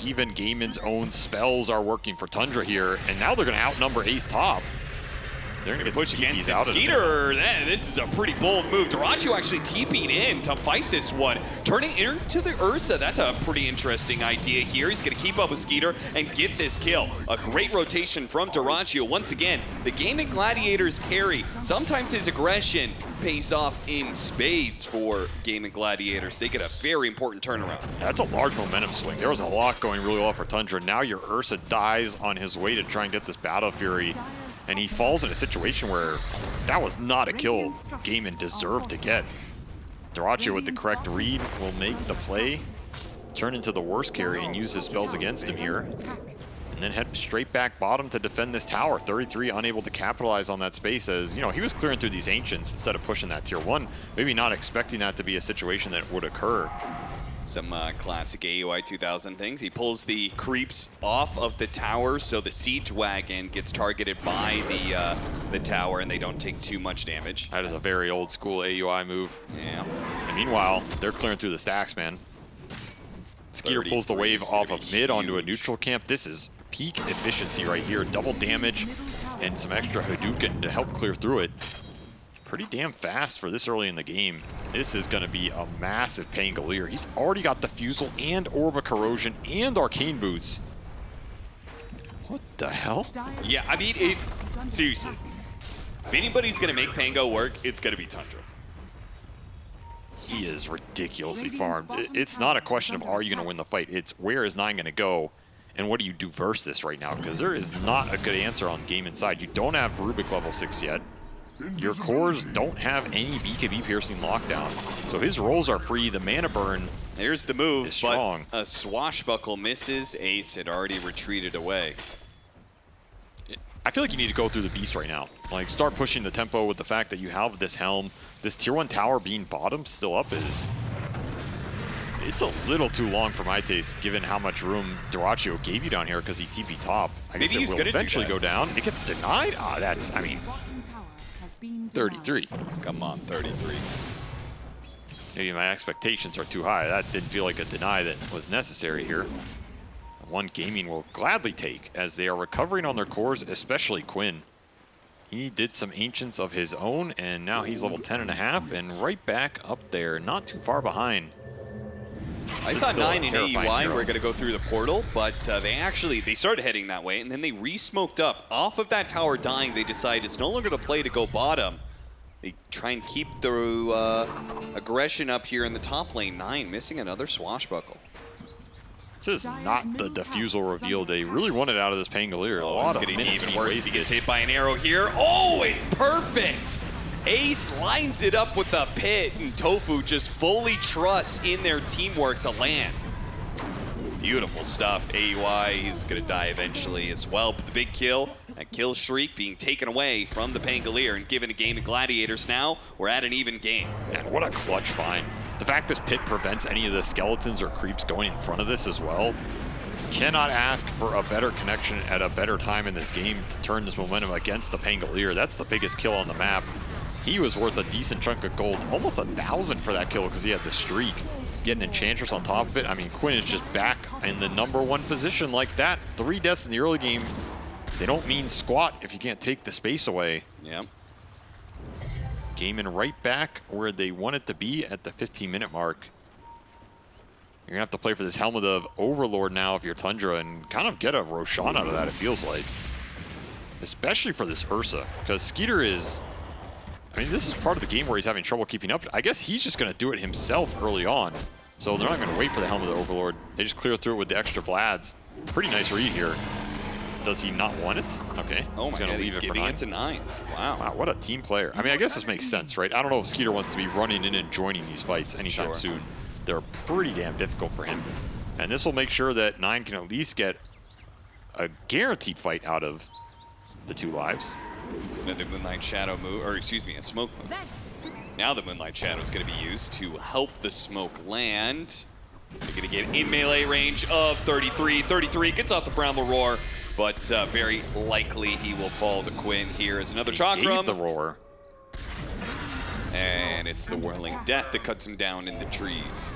Even Gaimin's own spells are working for Tundra here, and now they're going to outnumber Ace top. They're going to push against it. Skeeter, this is a pretty bold move. Dyrachyo actually TP'd in to fight this one. Turning into the Ursa, that's a pretty interesting idea here. He's going to keep up with Skeeter and get this kill. A great rotation from Dyrachyo. Once again, the Gaimin Gladiators carry. Sometimes his aggression pays off in spades for Gaimin Gladiators. They get a very important turnaround. That's a large momentum swing. There was a lot going really well for Tundra. Now your Ursa dies on his way to try and get this Battle Fury. And he falls in a situation where that was not a kill Gaimin deserved to get. Dyrachyo with the correct read will make the play, turn into the worst carry and use his spells against him here. And then head straight back bottom to defend this tower. 33 unable to capitalize on that space as, you know, he was clearing through these Ancients instead of pushing that tier 1. Maybe not expecting that to be a situation that would occur. Some classic AUI 2000 things. He pulls the creeps off of the tower, so the siege wagon gets targeted by the tower, and they don't take too much damage. That is a very old school AUI move. Yeah. And meanwhile, they're clearing through the stacks, man. Skeeter pulls the wave off of mid onto a neutral camp. This is peak efficiency right here. Double damage and some extra Hadouken to help clear through it. Pretty damn fast for this early in the game. This is going to be a massive Pangolier. He's already got Diffusal and Orb of Corrosion and Arcane Boots. What the hell? Yeah, I mean, seriously, if anybody's going to make Pango work, it's going to be Tundra. He is ridiculously farmed. It's not a question of are you going to win the fight. It's where is 9 going to go and what do you do versus this right now? Because there is not a good answer on game inside. You don't have Rubik level 6 yet. Your cores don't have any BKB piercing lockdown. So his rolls are free. The mana burn There's the move, is strong. But a swashbuckle misses. Ace had already retreated away. I feel like you need to go through the beast right now. Like, start pushing the tempo with the fact that you have this helm. This tier 1 tower being bottom still up is... It's a little too long for my taste, given how much room Dyrachyo gave you down here because he TP top. I guess it will eventually go down. It gets denied? Ah, that's, I mean... 33. Come on, 33. Maybe my expectations are too high. That didn't feel like a deny that was necessary here. One Gaimin will gladly take as they are recovering on their cores, especially Quinn. He did some Ancients of his own, and now he's level 10.5 and right back up there, not too far behind. I thought 9 and AEY were going to go through the portal, but they started heading that way, and then they re-smoked up. Off of that tower dying, they decide it's no longer the play to go bottom. They try and keep the aggression up here in the top lane. 9 missing another swashbuckle. This is not the defusal reveal they really wanted out of this Pangolier. A lot of minutes even worse. He gets hit by an arrow here. Oh, it's perfect! Ace lines it up with the pit, and Tofu just fully trusts in their teamwork to land. Beautiful stuff. AUI is going to die eventually as well, but the big kill, that kill streak being taken away from the Pangolier and given a Gaimin Gladiators. Now we're at an even game. Man, what a clutch find. The fact this pit prevents any of the skeletons or creeps going in front of this as well. Cannot ask for a better connection at a better time in this game to turn this momentum against the Pangolier. That's the biggest kill on the map. He was worth a decent chunk of gold, almost 1,000 for that kill because he had the streak. Getting Enchantress on top of it. I mean, Quinn is just back in the #1 position like that. 3 deaths in the early game. They don't mean squat if you can't take the space away. Yeah. Gaimin right back where they want it to be at the 15-minute mark. You're gonna have to play for this Helmet of Overlord now if you're Tundra and kind of get a Roshan out of that, it feels like. Especially for this Ursa, because Skeeter is, I mean, this is part of the game where he's having trouble keeping up. I guess he's just gonna do it himself early on. So they're not gonna wait for the Helmet of Overlord. They just clear through it with the extra Vlads. Pretty nice read here. Does he not want it? Okay. Oh he's my gonna God, leave he's it for giving 9. it to 9. Wow. Wow, what a team player. I mean, I guess this makes sense, right? I don't know if Skeeter wants to be running in and joining these fights anytime soon. They're pretty damn difficult for him. And this will make sure that 9 can at least get a guaranteed fight out of the 2 lives. Another Moonlight Shadow move, or excuse me, a smoke move. Now the Moonlight Shadow is going to be used to help the smoke land. They're going to get in melee range of 33. 33 gets off the Bramble Roar, but very likely he will fall to Quinn here as another Chakram. The roar. And it's the Whirling Death that cuts him down in the trees.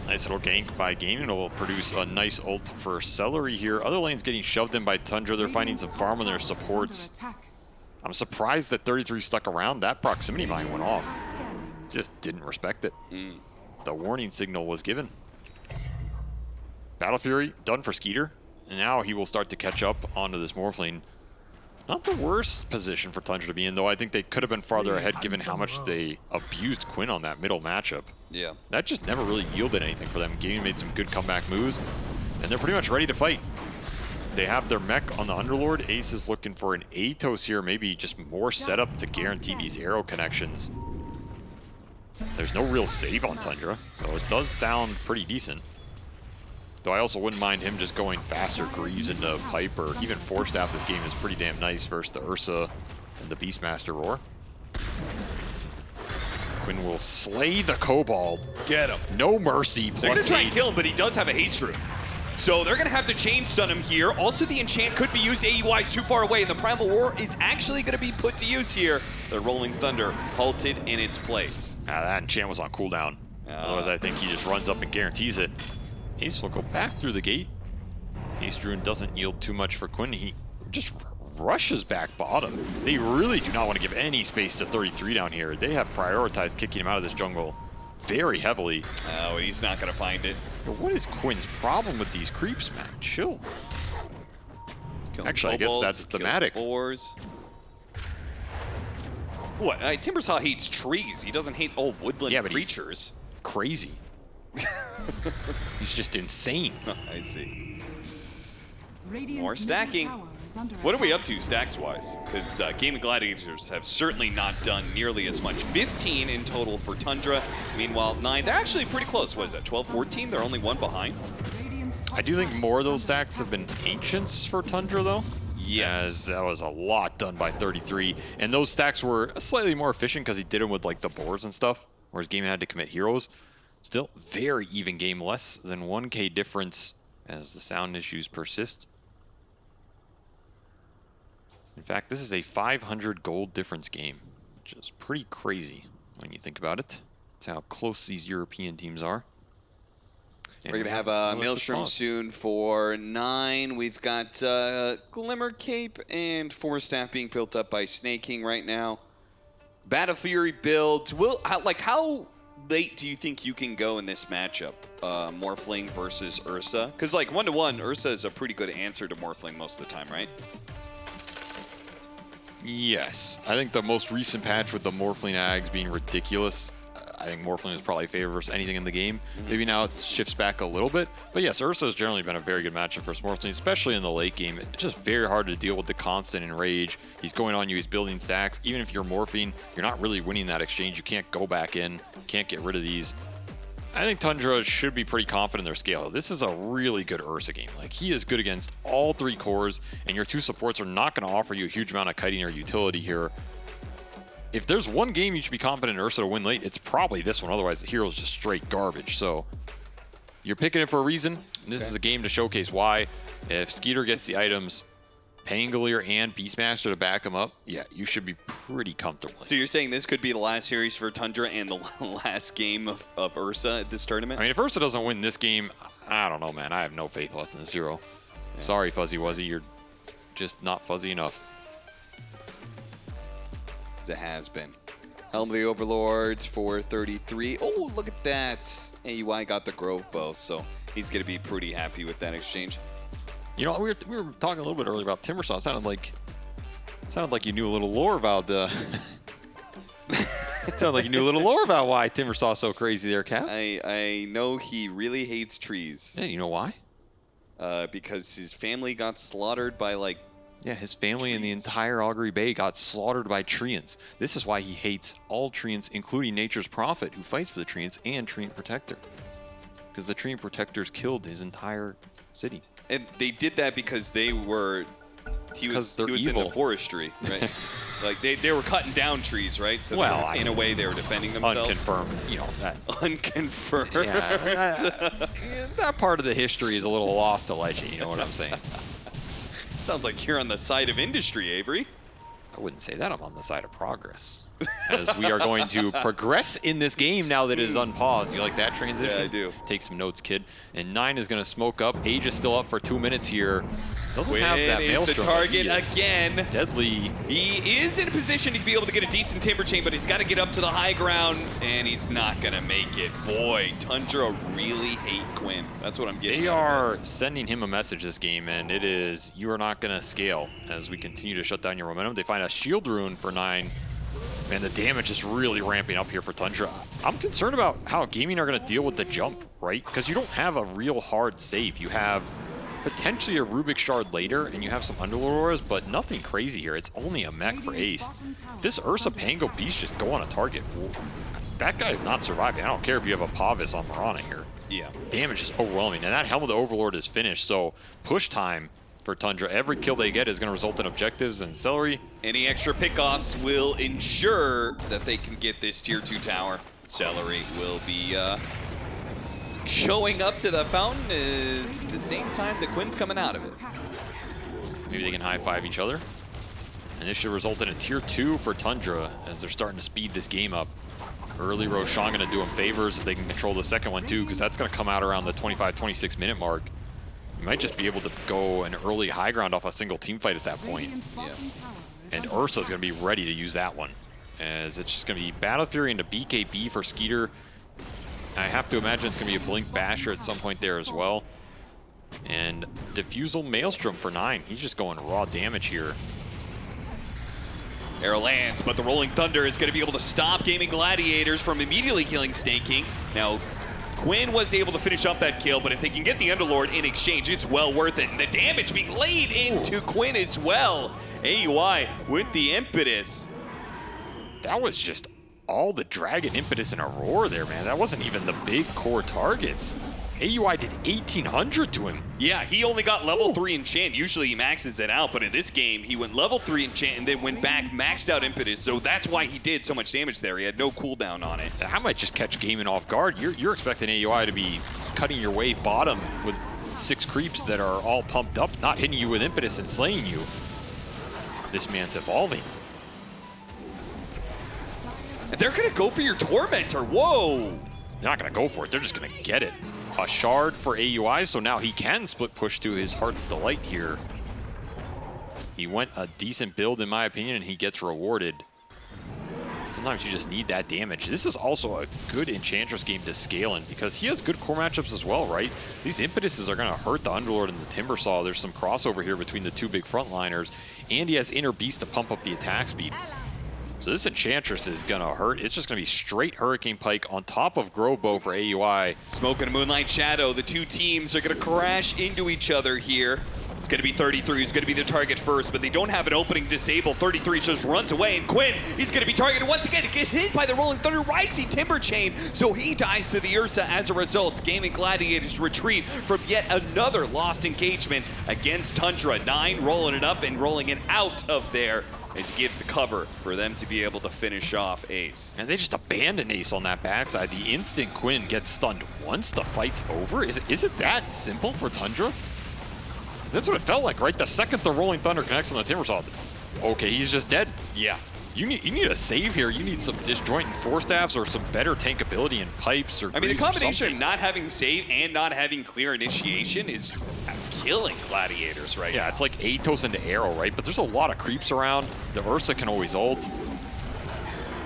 Nice little gank by Gaimin. Will produce a nice ult for Celery here. Other lanes getting shoved in by Tundra. They're finding some farm on their supports. I'm surprised that 33 stuck around. That proximity mine went off. Just didn't respect it. The warning signal was given. Battle Fury done for Skeeter. And now he will start to catch up onto this Morphling. Not the worst position for Tundra to be in, though. I think they could have been farther ahead given how much they abused Quinn on that middle matchup. Yeah. That just never really yielded anything for them. Gaimin made some good comeback moves, and they're pretty much ready to fight. They have their mech on the Underlord. Ace is looking for an Atos here, maybe just more setup to guarantee these arrow connections. There's no real save on Tundra, so it does sound pretty decent. Though I also wouldn't mind him just going faster Greaves into Pipe or even Force Staff. This game is pretty damn nice versus the Ursa and the Beastmaster Roar. Quinn will slay the Kobold. Get him. No mercy. They're going to try and kill him, but he does have a haste root. So they're going to have to chain stun him here. Also, the enchant could be used. AUI is too far away, and the Primal Roar is actually going to be put to use here. The Rolling Thunder halted in its place. That enchant was on cooldown. Otherwise, I think he just runs up and guarantees it. Ace will go back through the gate. Ace Rune doesn't yield too much for Quinn. He just rushes back bottom. They really do not want to give any space to 33 down here. They have prioritized kicking him out of this jungle very heavily. Oh, he's not going to find it. But what is Quinn's problem with these creeps, man? Chill. Actually, I guess that's thematic. Boars. What? Timbersaw hates trees. He doesn't hate old woodland creatures. He's crazy. He's just insane. I see. More stacking. What are we up to stacks-wise? Because Gaimin Gladiators have certainly not done nearly as much. 15 in total for Tundra. Meanwhile, 9. They're actually pretty close. What is that, 12, 14? They're only 1 behind. I do think more of those stacks have been Ancients for Tundra, though. Yes. As that was a lot done by 33. And those stacks were slightly more efficient because he did them with like the boars and stuff, whereas Gaimin had to commit heroes. Still very even game, less than 1K difference as the sound issues persist. In fact, this is a 500 gold difference game, which is pretty crazy when you think about it. That's how close these European teams are. We're going to have a Maelstrom soon for 9. We've got Glimmer Cape and Force Staff being built up by Snake King right now. Battle Fury builds. How late do you think you can go in this matchup? Morphling versus Ursa? Because like 1-to-1, Ursa is a pretty good answer to Morphling most of the time, right? Yes. I think the most recent patch with the Morphling Ags being ridiculous, I think Morphling is probably favored versus anything in the game. Maybe now it shifts back a little bit. But yes, Ursa has generally been a very good matchup versus Morphling, especially in the late game. It's just very hard to deal with the constant enrage. He's going on you, he's building stacks. Even if you're morphing, you're not really winning that exchange. You can't go back in, you can't get rid of these. I think Tundra should be pretty confident in their scale. This is a really good Ursa game. Like, he is good against all 3 cores, and your 2 supports are not going to offer you a huge amount of kiting or utility here. If there's one game you should be confident in Ursa to win late, it's probably this one. Otherwise, the hero's just straight garbage. So you're picking it for a reason. This is a game to showcase why. If Skeeter gets the items, Pangolier and Beastmaster to back him up, yeah, you should be pretty comfortable. So you're saying this could be the last series for Tundra and the last game of Ursa at this tournament? I mean, if Ursa doesn't win this game, I don't know, man. I have no faith left in this hero. Yeah. Sorry, Fuzzy Wuzzy, you're just not fuzzy enough. It has been. Helm of the Overlords for 33. Oh, look at that. AUI got the Grove Bow, so he's going to be pretty happy with that exchange. You know, we were talking a little bit earlier about Timbersaw. It sounded like you knew a little lore about the... sounded like you knew a little lore about why Timbersaw's so crazy there, Cap. I know he really hates trees. Yeah, you know why? Because his family got slaughtered by, like, yeah, his family and the entire Augury Bay got slaughtered by treants. This is why he hates all treants, including Nature's Prophet, who fights for the treants, and Treant Protector. Because the Treant Protectors killed his entire city. And they did that because they were... He was evil. into forestry, right? Like, they were cutting down trees, right? So well, in a way, they were defending themselves. Unconfirmed, you know. That, unconfirmed. Yeah, that part of the history is a little lost to legend, you know what I'm saying? Sounds like you're on the side of industry, Avery. I wouldn't say that. I'm on the side of progress. As we are going to progress in this game now that it is unpaused. You like that transition? Yeah, I do. Take some notes, kid. And 9 is going to smoke up. Age is still up for 2 minutes here. Doesn't Quinn have that is the target again. Deadly. He is in a position to be able to get a decent Timber Chain, but he's got to get up to the high ground, and he's not going to make it. Boy, Tundra really hate Quinn. That's what I'm getting. They are sending him a message this game, and it is, you are not going to scale as we continue to shut down your momentum. They find a Shield Rune for 9. Man, the damage is really ramping up here for Tundra. I'm concerned about how Gaimin are going to deal with the jump, right? Because you don't have a real hard save. You have potentially a Rubik Shard later, and you have some Underlord Auras, but nothing crazy here. It's only a mech for Ace. This Ursa Pango Beast just go on a target. That guy is not surviving. I don't care if you have a Pavis on Mirana here. Yeah. Damage is overwhelming, and that Helm of the Overlord is finished, so push time for Tundra. Every kill they get is going to result in objectives and Celery. Any extra pickoffs will ensure that they can get this tier 2 tower. Celery will be showing up to the fountain is the same time that Quinn's coming out of it. Maybe they can high-five each other. And this should result in a tier 2 for Tundra as they're starting to speed this game up. Early Roshan going to do them favors if they can control the second one too, because that's going to come out around the 25-26 minute mark. You might just be able to go an early high ground off a single team fight at that point. Yeah. And Ursa's going to be ready to use that one, as it's just going to be Battle Fury into BKB for Skeeter. I have to imagine it's going to be a Blink Basher at some point there as well. And Diffusal Maelstrom for 9. He's just going raw damage here. Arrow lands, but the Rolling Thunder is going to be able to stop Gaimin Gladiators from immediately killing Snake King. Now, Quinn was able to finish up that kill, but if they can get the Underlord in exchange, it's well worth it. And the damage being laid into Quinn as well. AUI with the impetus. That was just all the Dragon impetus and Aurora there, man. That wasn't even the big core targets. AUI did 1,800 to him. Yeah, he only got level 3 enchant. Usually he maxes it out, but in this game, he went level 3 enchant and then went back, maxed out impetus. So that's why he did so much damage there. He had no cooldown on it. I might just catch Gaimin off guard. You're expecting AUI to be cutting your way bottom with 6 creeps that are all pumped up, not hitting you with impetus and slaying you. This man's evolving. They're going to go for your Tormentor. Whoa. They're not going to go for it. They're just going to get it. A shard for AUI, so now he can split push to his Heart's Delight here. He went a decent build, in my opinion, and he gets rewarded. Sometimes you just need that damage. This is also a good Enchantress game to scale in because he has good core matchups as well, right? These impetuses are going to hurt the Underlord and the Timbersaw. There's some crossover here between the two big frontliners, and he has Inner Beast to pump up the attack speed. So this Enchantress is going to hurt. It's just going to be straight Hurricane Pike on top of Grove Bow for AUI. Smoke and a Moonlight Shadow. The two teams are going to crash into each other here. It's going to be 33 who's going to be the target first, but they don't have an opening disabled. 33 just runs away, and Quinn, he's going to be targeted once again. Get hit by the Rolling Thunder Rising Timber Chain, so he dies to the Ursa as a result. Gaimin Gladiators retreat from yet another lost engagement against Tundra. 9 rolling it up and rolling it out of there. It gives the cover for them to be able to finish off Ace. And they just abandon Ace on that backside. The instant Quinn gets stunned once the fight's over. Is it that simple for Tundra? That's what it felt like, right? The second the Rolling Thunder connects on the Timbersaw, okay, he's just dead. Yeah. You need a save here. You need some disjoint and force staffs or some better tankability in pipes or I mean, the greaves or combination of something. not having save and not having clear initiation is killing Gladiators right now. Yeah, it's like Atos into Arrow, right? But there's a lot of creeps around. The Ursa can always ult.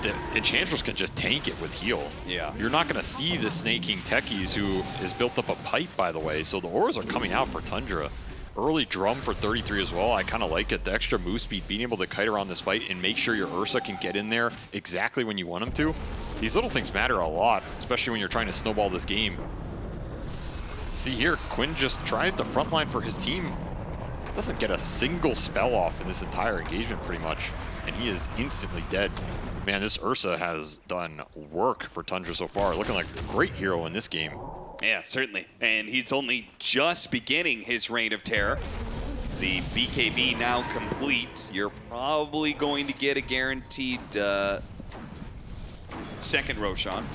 The Enchantress can just tank it with heal. Yeah. You're not going to see the Snake King Techies, who is built up a pipe, by the way. So the auras are coming out for Tundra. Early drum for 33 as well. I kind of like it. The extra move speed, being able to kite around this fight and make sure your Ursa can get in there exactly when you want him to. These little things matter a lot, especially when you're trying to snowball this game. See here, Quinn just tries to frontline for his team. Doesn't get a single spell off in this entire engagement pretty much, and he is instantly dead. Man, this Ursa has done work for Tundra so far. Looking like a great hero in this game. Yeah, certainly. And he's only just beginning his reign of terror. The BKB now complete. You're probably going to get a guaranteed second Roshan.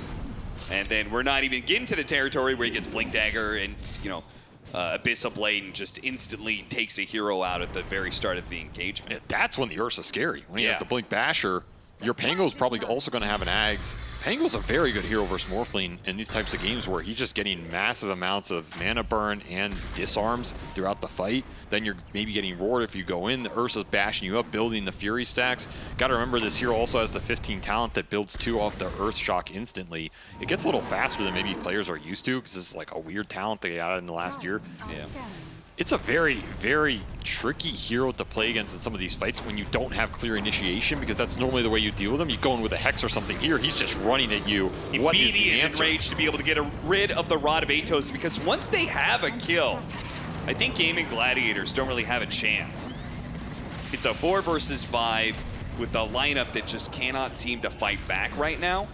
And then we're not even getting to the territory where he gets Blink Dagger and, you know, Abyss Blade and just instantly takes a hero out at the very start of the engagement. Yeah, that's when the Ursa's scary. When he has the Blink Basher, your Pango's probably also going to have an Ags. Pango's a very good hero versus Morphling in these types of games where he's just getting massive amounts of mana burn and disarms throughout the fight. Then you're maybe getting roared if you go in. The Ursa's bashing you up, building the Fury stacks. Got to remember this hero also has the 15 talent that builds 2 off the Earth Shock instantly. It gets a little faster than maybe players are used to because it's like a weird talent they got in the last year. Yeah. It's a very, very tricky hero to play against in some of these fights when you don't have clear initiation, because that's normally the way you deal with them. You go in with a Hex or something. Here, he's just running at you. What is the Immediate answer? enraged to be able to get rid of the Rod of Atos, because once they have a kill, I think Gaimin Gladiators don't really have a chance. It's a 4 versus 5 with a lineup that just cannot seem to fight back right now.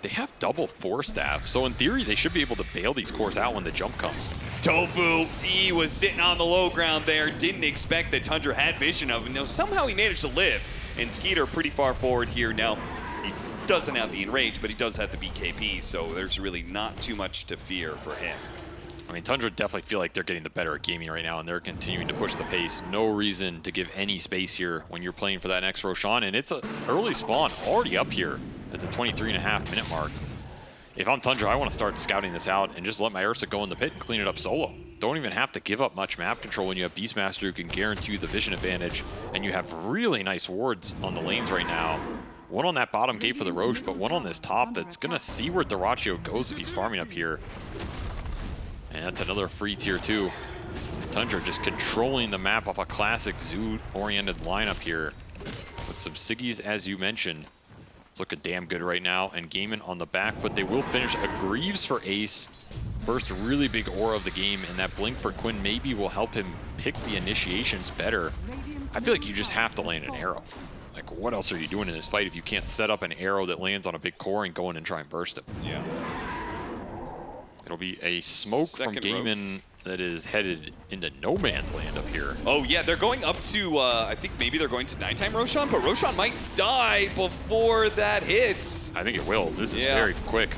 They have double Force Staff, so in theory, they should be able to bail these cores out when the jump comes. Tofu, he was sitting on the low ground there, didn't expect that Tundra had vision of him. Now, somehow he managed to live, and Skeeter pretty far forward here now. He doesn't have the Enrage, but he does have the BKB, so there's really not too much to fear for him. I mean, Tundra definitely feel like they're getting the better at gaming right now, and they're continuing to push the pace. No reason to give any space here when you're playing for that next Roshan, and it's an early spawn already up here at the 23.5-minute mark. If I'm Tundra, I want to start scouting this out and just let my Ursa go in the pit and clean it up solo. Don't even have to give up much map control when you have Beastmaster who can guarantee you the vision advantage, and you have really nice wards on the lanes right now. One on that bottom gate for the Roche, but one on this top that's going to see where Dyrachyo goes if he's farming up here. And that's another free tier 2. Tundra just controlling the map off a classic zoo-oriented lineup here. With some Siggies, as you mentioned. It's looking damn good right now. And Gaimin on the back foot. They will finish a Greaves for Ace. First really big aura of the game. And that Blink for Quinn maybe will help him pick the initiations better. I feel like you just have to land an arrow. Like, what else are you doing in this fight if you can't set up an arrow that lands on a big core and go in and try and burst it? Yeah. It'll be a smoke from Gaimin that is headed into no man's land up here. Oh yeah, they're going up to, I think maybe they're going to nighttime Roshan, but Roshan might die before that hits. I think it will. This is very quick.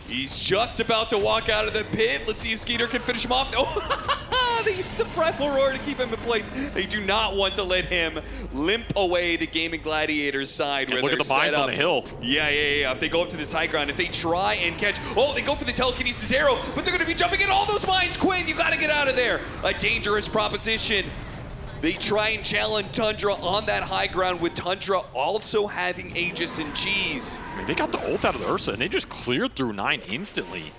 He's just about to walk out of the pit. Let's see if Skeeter can finish him off. Oh, they use the Primal Roar to keep him in place. They do not want to let him limp away to Gaimin Gladiators' side. And look at the mines on the hill. Yeah. If they go up to this high ground, if they try and catch, they go for the telekinesis arrow, but they're going to be jumping in all those mines. Quinn, you got to get out of there. A dangerous proposition. They try and challenge Tundra on that high ground with Tundra also having Aegis and Cheese. I mean, they got the ult out of the Ursa, and they just cleared through 9 instantly.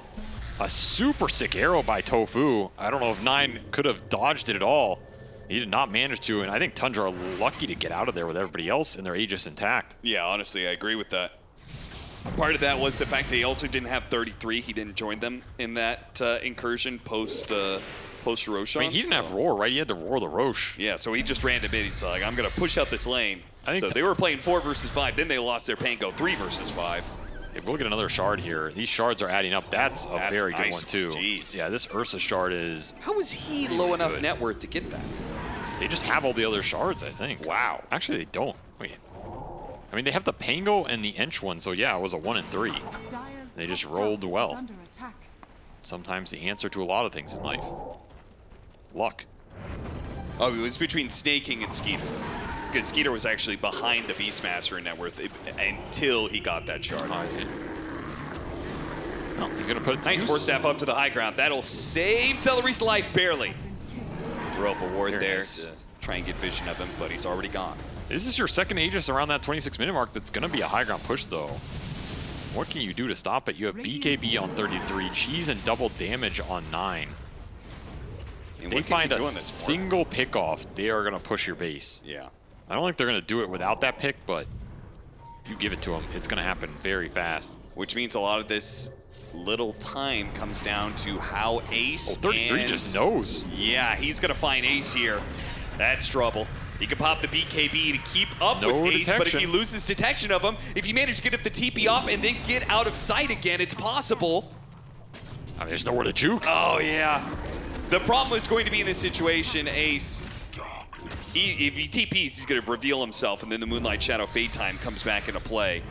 A super sick arrow by Tofu. I don't know if 9 could have dodged it at all. He did not manage to, and I think Tundra are lucky to get out of there with everybody else and their Aegis intact. Yeah, honestly, I agree with that. Part of that was the fact they also didn't have 33. He didn't join them in that incursion post Roshan. I mean, he didn't have Roar, right? He had to Roar the Roche. Yeah, so he just ran to mid. He's like, I'm going to push out this lane. I think so they were playing 4 versus 5. Then they lost their Pango 3 versus 5. If we look at another shard here, these shards are adding up. That's a very good nice. one, too. Jeez. Yeah, this Ursa shard is... How is he low enough good. net worth to get that? They just have all the other shards, I think. Wow. Actually, they don't. Wait. I mean, they have the Pango and the Ench one, so yeah, it was a 1 and 3. They just rolled well. Sometimes the answer to a lot of things in life. Luck. Oh, it was between Snaking and Skeeter. Because Skeeter was actually behind the Beastmaster in net worth until he got that shard. Oh, I see. No, he's going to put it to Nice use. force step up to the high ground. That'll save Celery's life barely. Throw up a ward Very there nice. to try and get vision of him, but he's already gone. This is your second Aegis around that 26-minute mark. That's going to be a high ground push, though. What can you do to stop it? You have BKB on 33, Cheese and double damage on 9. And They what can find you a do on this single pick off, they are going to push your base. Yeah. I don't think they're going to do it without that pick, but if you give it to them, it's going to happen very fast. Which means a lot of this little time comes down to how Ace 33 and just knows. Yeah, he's going to find Ace here. That's trouble. He can pop the BKB to keep up No with Ace, but if detection. he loses detection of him, if you manage to get up the TP off and then get out of sight again, it's possible. I mean, there's nowhere to juke. Oh, yeah. The problem is going to be in this situation, Ace. If he TPs, he's going to reveal himself, and then the Moonlight Shadow Fade time comes back into play.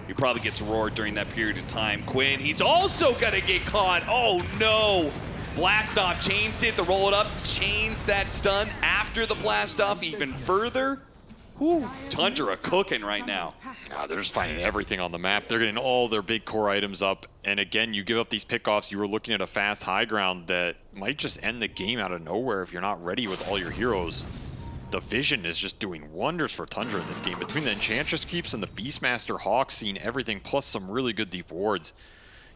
He probably gets roared during that period of time. Quinn, he's also going to get caught. Oh, no. Blast off, chains it, the roll it up, chains that stun after the blast off even further. Whew. Tundra cooking right now. God, they're just finding everything on the map. They're getting all their big core items up. And again, you give up these pickoffs, you were looking at a fast high ground that might just end the game out of nowhere if you're not ready with all your heroes. The vision is just doing wonders for Tundra in this game. Between the Enchantress keeps and the Beastmaster Hawk seeing everything, plus some really good deep wards.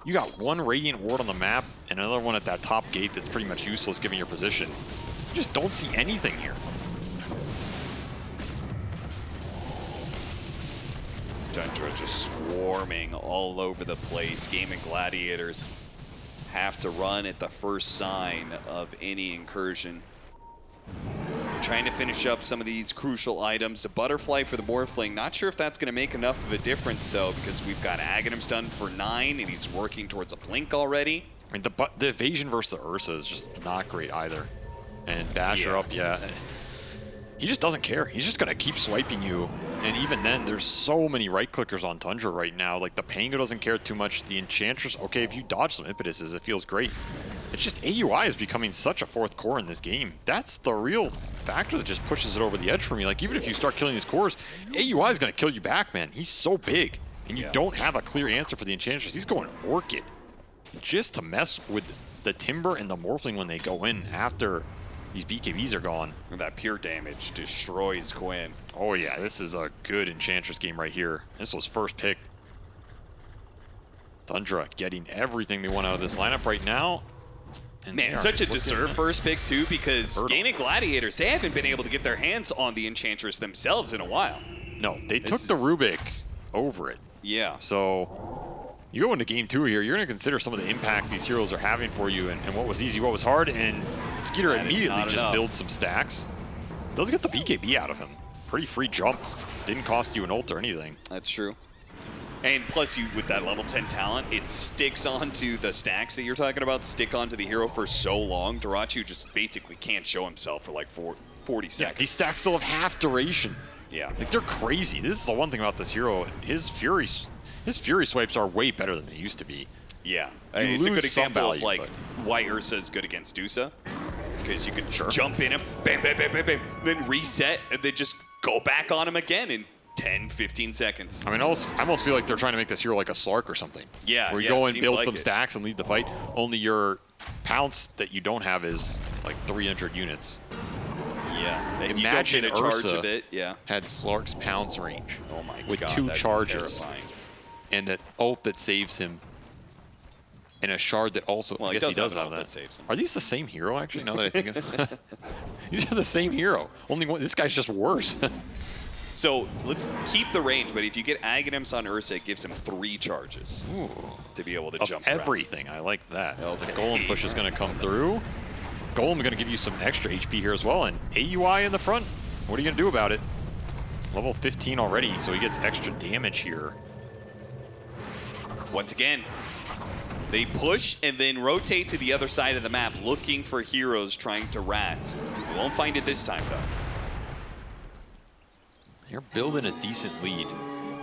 You got one Radiant ward on the map and another one at that top gate that's pretty much useless given your position. You just don't see anything here. Tundra just swarming all over the place. Gaimin Gladiators have to run at the first sign of any incursion. Trying to finish up some of these crucial items. The Butterfly for the Morphling. Not sure if that's going to make enough of a difference, though, because we've got Aghanim's done for 9, and he's working towards a Blink already. I mean, the evasion versus the Ursa is just not great either. And Basher up, yeah. He just doesn't care. He's just going to keep swiping you. And even then, there's so many right-clickers on Tundra right now. Like, the Pango doesn't care too much. The Enchantress, okay, if you dodge some impetuses, it feels great. It's just AUI is becoming such a fourth core in this game. That's the real factor that just pushes it over the edge for me. Like, even if you start killing these cores, AUI is going to kill you back, man. He's so big. And you don't have a clear answer for the Enchantress. He's going Orchid just to mess with the Timber and the Morphling when they go in after these BKBs are gone. And that pure damage destroys Quinn. Oh yeah, this is a good Enchantress game right here. This was first pick. Tundra getting everything they want out of this lineup right now. And Man, such a deserved first pick, too, because Gaimin Gladiators, they haven't been able to get their hands on the Enchantress themselves in a while. No, they took the Rubik over it. Yeah. So you go into game 2 here, you're going to consider some of the impact these heroes are having for you and what was easy, what was hard, and Skeeter That is immediately not just enough. builds some stacks. Does get the BKB out of him. Pretty free jump. Didn't cost you an ult or anything. That's true. And plus, you with that level 10 talent, it sticks onto the stacks that you're talking about, stick onto the hero for so long. Darachu just basically can't show himself for like 40 seconds. Yeah, these stacks still have half duration. Yeah. Like, they're crazy. This is the one thing about this hero. His Fury swipes are way better than they used to be. Yeah. You It's a lose good some example value, of like but- why Ursa is good against Dusa. Because you can jump in him, bam, bam, bam, bam, bam, then reset, and then just go back on him again in 10, 15 seconds. I mean, I almost feel like they're trying to make this hero like a Slark or something. Yeah, Where you yeah, go it and seems build like some it. stacks and lead the fight. Only your pounce that you don't have is like 300 units. Yeah, and Imagine you don't get a charge Ursa of it. Yeah. had Slark's pounce range Oh my with God, 2 that'd be charges terrifying. and an ult that saves him and a shard that also, Well, I guess he does an have ult that. saves him. Are these the same hero, actually, now that I think of it? These are the same hero. Only one, this guy's just worse. So let's keep the range, but if you get Aghanims on Ursa, it gives him 3 charges to be able to of jump around. everything. I like that. Okay. The Golem push is going to come through. Golem going to give you some extra HP here as well. And AUI in the front, what are you going to do about it? Level 15 already, so he gets extra damage here. Once again, they push and then rotate to the other side of the map, looking for heroes trying to rat. They won't find it this time, though. You're building a decent lead.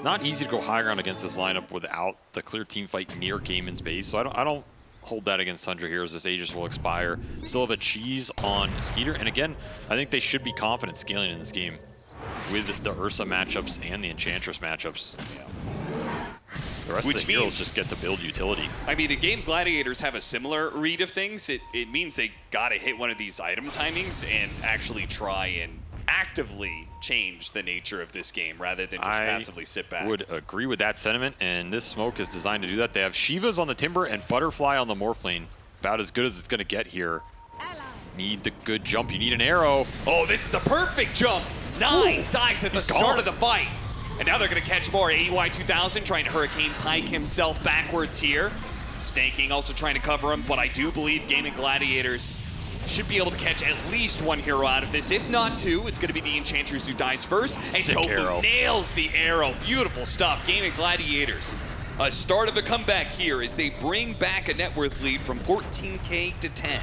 Not easy to go high ground against this lineup without the clear team fight near Gaimin's base, so I don't hold that against Tundra here as this Aegis will expire. Still have a cheese on Skeeter, and again, I think they should be confident scaling in this game with the Ursa matchups and the Enchantress matchups. The rest of the heroes just get to build utility. I mean, the Gaimin Gladiators have a similar read of things. It means they gotta hit one of these item timings and actually try and actively change the nature of this game rather than just passively sit back. I would agree with that sentiment, and this smoke is designed to do that. They have Shivas on the Timber and Butterfly on the Morph lane. About as good as it's going to get here. Need the good jump. You need an arrow. Oh, this is the perfect jump. 9 dies at the start of the fight. And now they're going to catch more. AUI 2000 trying to Hurricane Pike himself backwards here. Stanking also trying to cover him, but I do believe Gaimin Gladiators should be able to catch at least 1 hero out of this. If not 2, it's going to be the Enchantress who dies first. And Tofu nails the arrow. Beautiful stuff. Gaimin Gladiators. A start of the comeback here as they bring back a net worth lead from 14K to 10.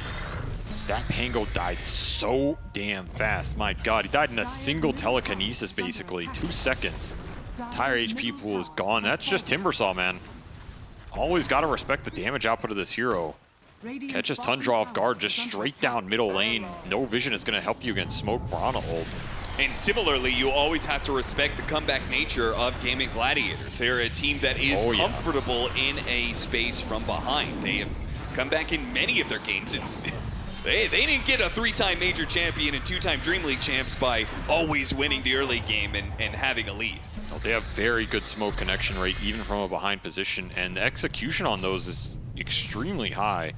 That Pango died so damn fast. My God, he died in a single telekinesis, basically. 2 seconds. Entire HP pool is gone. That's just Timbersaw, man. Always got to respect the damage output of this hero. Catches Tundra off guard, just straight down middle lane. No vision is going to help you against Smoke Piranha ult. And similarly, you always have to respect the comeback nature of Gaimin Gladiators. They're a team that is comfortable in a space from behind. They have come back in many of their games. They didn't get a 3-time major champion and 2-time Dream League champs by always winning the early game and having a lead. Well, they have very good smoke connection rate, even from a behind position, and the execution on those is extremely high.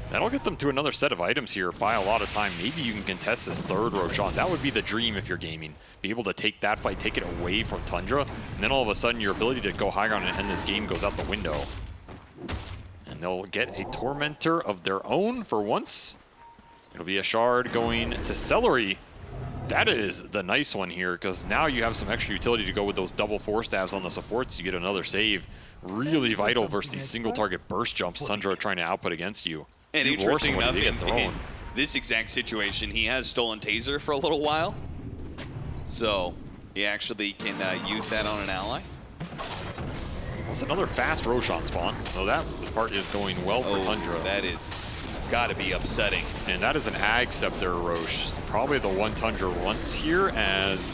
That'll get them to another set of items here by a lot of time. Maybe you can contest this 3rd Roshan. That would be the dream if you're gaming. Be able to take that fight, take it away from Tundra, and then all of a sudden your ability to go high ground and end this game goes out the window. And they'll get a Tormentor of their own for once. It'll be a shard going to Celery. That is the nice one here, because now you have some extra utility to go with those double 4-stabs on the supports. You get another save. Really vital versus these single target burst jumps Tundra are trying to output against you. And interesting enough, in this exact situation, he has stolen Taser for a little while. So he actually can use that on an ally. It's another fast Roshan spawn. So that part is going well for Tundra. That is gotta be upsetting. And that is an Ag Scepter Rosh. Probably the one Tundra wants here, as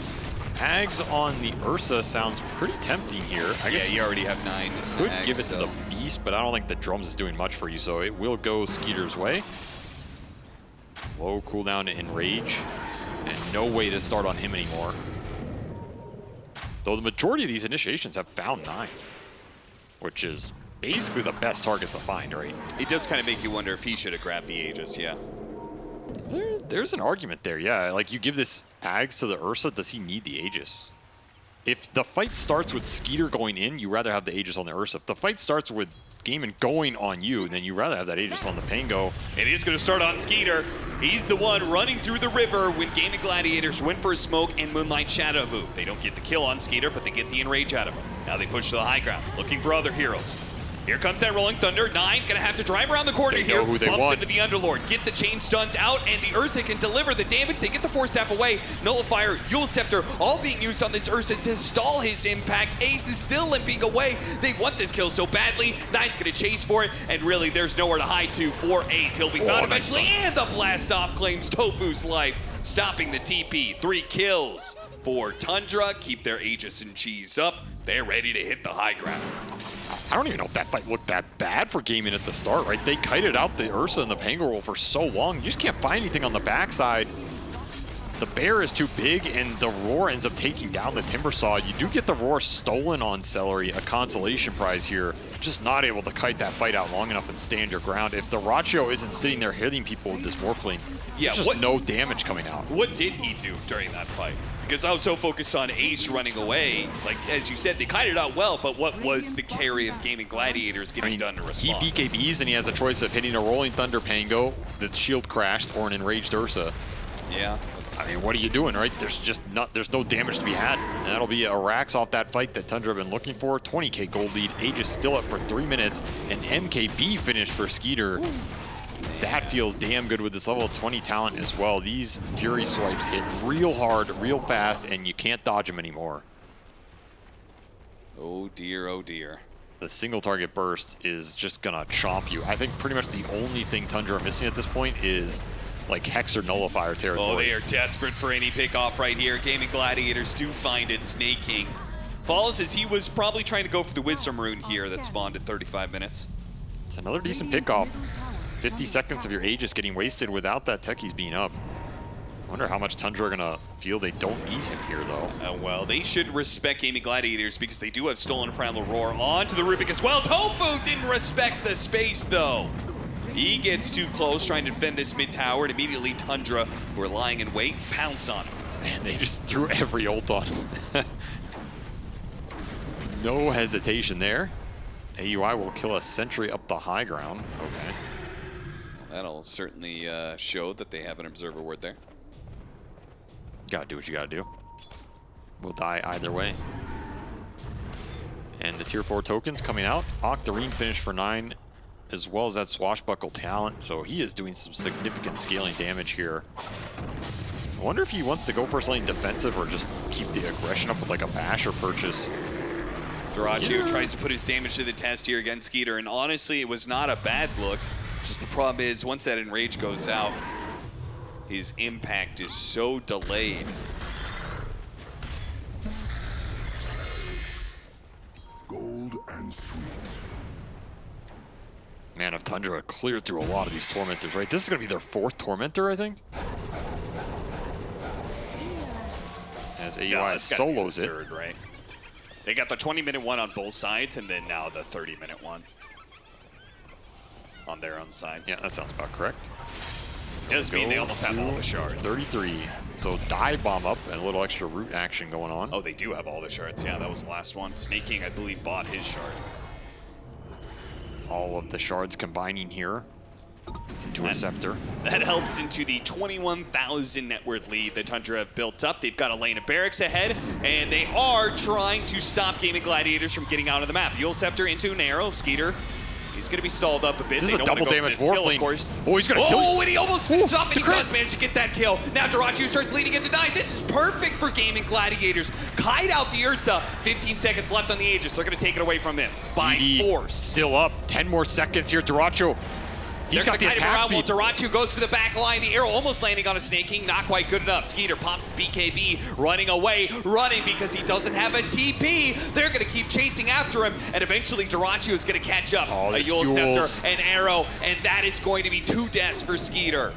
Ags on the Ursa sounds pretty tempting here. I guess you already have 9. Could give it to the Beast, but I don't think the drums is doing much for you, so it will go Skeeter's way. Low cooldown to Enrage, and no way to start on him anymore. Though the majority of these initiations have found 9, which is basically the best target to find, right? It does kind of make you wonder if he should have grabbed the Aegis, yeah. There's an argument there, yeah. Like, you give this Ags to the Ursa, does he need the Aegis? If the fight starts with Skeeter going in, you rather have the Aegis on the Ursa. If the fight starts with Gaimin going on you, then you rather have that Aegis on the Pango. It is going to start on Skeeter. He's the one running through the river when Gaimin Gladiators win for Smoke and Moonlight Shadow move. They don't get the kill on Skeeter, but they get the enrage out of him. Now they push to the high ground, looking for other heroes. Here comes that Rolling Thunder. 9 gonna have to drive around the corner here. Who they Bumps want. into the Underlord. Get the chain stuns out, and the Ursa can deliver the damage. They get the 4-staff away. Nullifier, Yule Scepter, all being used on this Ursa to stall his impact. Ace is still limping away. They want this kill so badly. 9's gonna chase for it, and really there's nowhere to hide to for Ace. He'll be found eventually, and the blast off claims Tofu's life, stopping the TP. 3 kills for Tundra. Keep their Aegis and Cheese up. They're ready to hit the high ground. I don't even know if that fight looked that bad for Gaimin at the start, right? They kited out the Ursa and the Pango roll for so long. You just can't find anything on the backside. the bear is too big and the roar ends up taking down the timber saw. You do get the roar stolen on Celery, a consolation prize here. Just not able to kite that fight out long enough and stand your ground. If Dyrachyo isn't sitting there hitting people with this Morphling, yeah, there's just no damage coming out. What did he do during that fight? Because I was so focused on Ace running away. Like, as you said, they kited out well, but what was the carry of Gaimin Gladiators getting done to respond? He BKBs and he has a choice of hitting a Rolling Thunder Pango, the shield crashed, or an Enraged Ursa. Yeah. I mean, what are you doing, right? There's no damage to be had. And that'll be a racks off that fight that Tundra have been looking for. 20k gold lead. Age is still up for 3 minutes. An MKB finish for Skeeter. That feels damn good with this level of 20 talent as well. These Fury swipes hit real hard, real fast, and you can't dodge them anymore. Oh dear, oh dear. The single target burst is just gonna chomp you. I think pretty much the only thing Tundra are missing at this point is like Hex or Nullifier territory. Oh, they are desperate for any pickoff right here. Gaimin Gladiators do find it. Snake King falls as he was probably trying to go for the Wisdom Rune here that spawned at 35 minutes. It's another decent pickoff. 50 seconds of your Aegis getting wasted without that Techies being up. Wonder how much Tundra are gonna feel they don't need him here though. Well, they should respect Gaimin Gladiators because they do have stolen Primal Roar onto the Rubik as well. Tofu didn't respect the space though. He gets too close trying to defend this mid tower, and immediately Tundra, who are lying in wait, pounce on him. Man, they just threw every ult on him. No hesitation there. AUI will kill a sentry up the high ground. Okay. That'll certainly show that they have an observer ward there. Gotta do what you gotta do. We'll die either way. And the tier 4 tokens coming out. Octarine finished for 9, as well as that swashbuckle talent. So he is doing some significant scaling damage here. I wonder if he wants to go for something defensive or just keep the aggression up with like a basher purchase. Dyrachyo tries to put his damage to the test here against Skeeter, and honestly, it was not a bad look. Just the problem is, once that Enrage goes out, his impact is so delayed. Gold and sweet. Man, if Tundra cleared through a lot of these Tormentors, right? This is going to be their 4th Tormentor, I think. As AUI solos it. Third, right? They got the 20-minute one on both sides, and then now the 30-minute one on their own side. Yeah, that sounds about correct. Does mean they almost have all the shards. 33. So dive bomb up and a little extra root action going on. Oh, they do have all the shards. Yeah, that was the last one. Snake King, I believe, bought his shard. All of the shards combining here into a scepter. That helps into the 21,000 net worth lead that Tundra have built up. They've got a lane of barracks ahead, and they are trying to stop Gaimin Gladiators from getting out of the map. Yule Scepter into an arrow. Skeeter, he's going to be stalled up a bit. This they is a double damage Morphling. Of course. Oh, he's going to kill Oh, and he almost finished off, and he does manage to get that kill. Now Dyrachyo starts bleeding into 9. This is perfect for Gaimin Gladiators. Kite out the Ursa. 15 seconds left on the Aegis. They're going to take it away from him by force. Still up. 10 more seconds here. Dyrachyo. He's got the attack speed. Dyrachyo goes for the back line. The arrow almost landing on a Snake King. Not quite good enough. Skeeter pops BKB, running away, running because he doesn't have a TP. They're going to keep chasing after him, and eventually Dyrachyo is going to catch up. Oh, a Yule Scepter, an arrow, and that is going to be 2 deaths for Skeeter.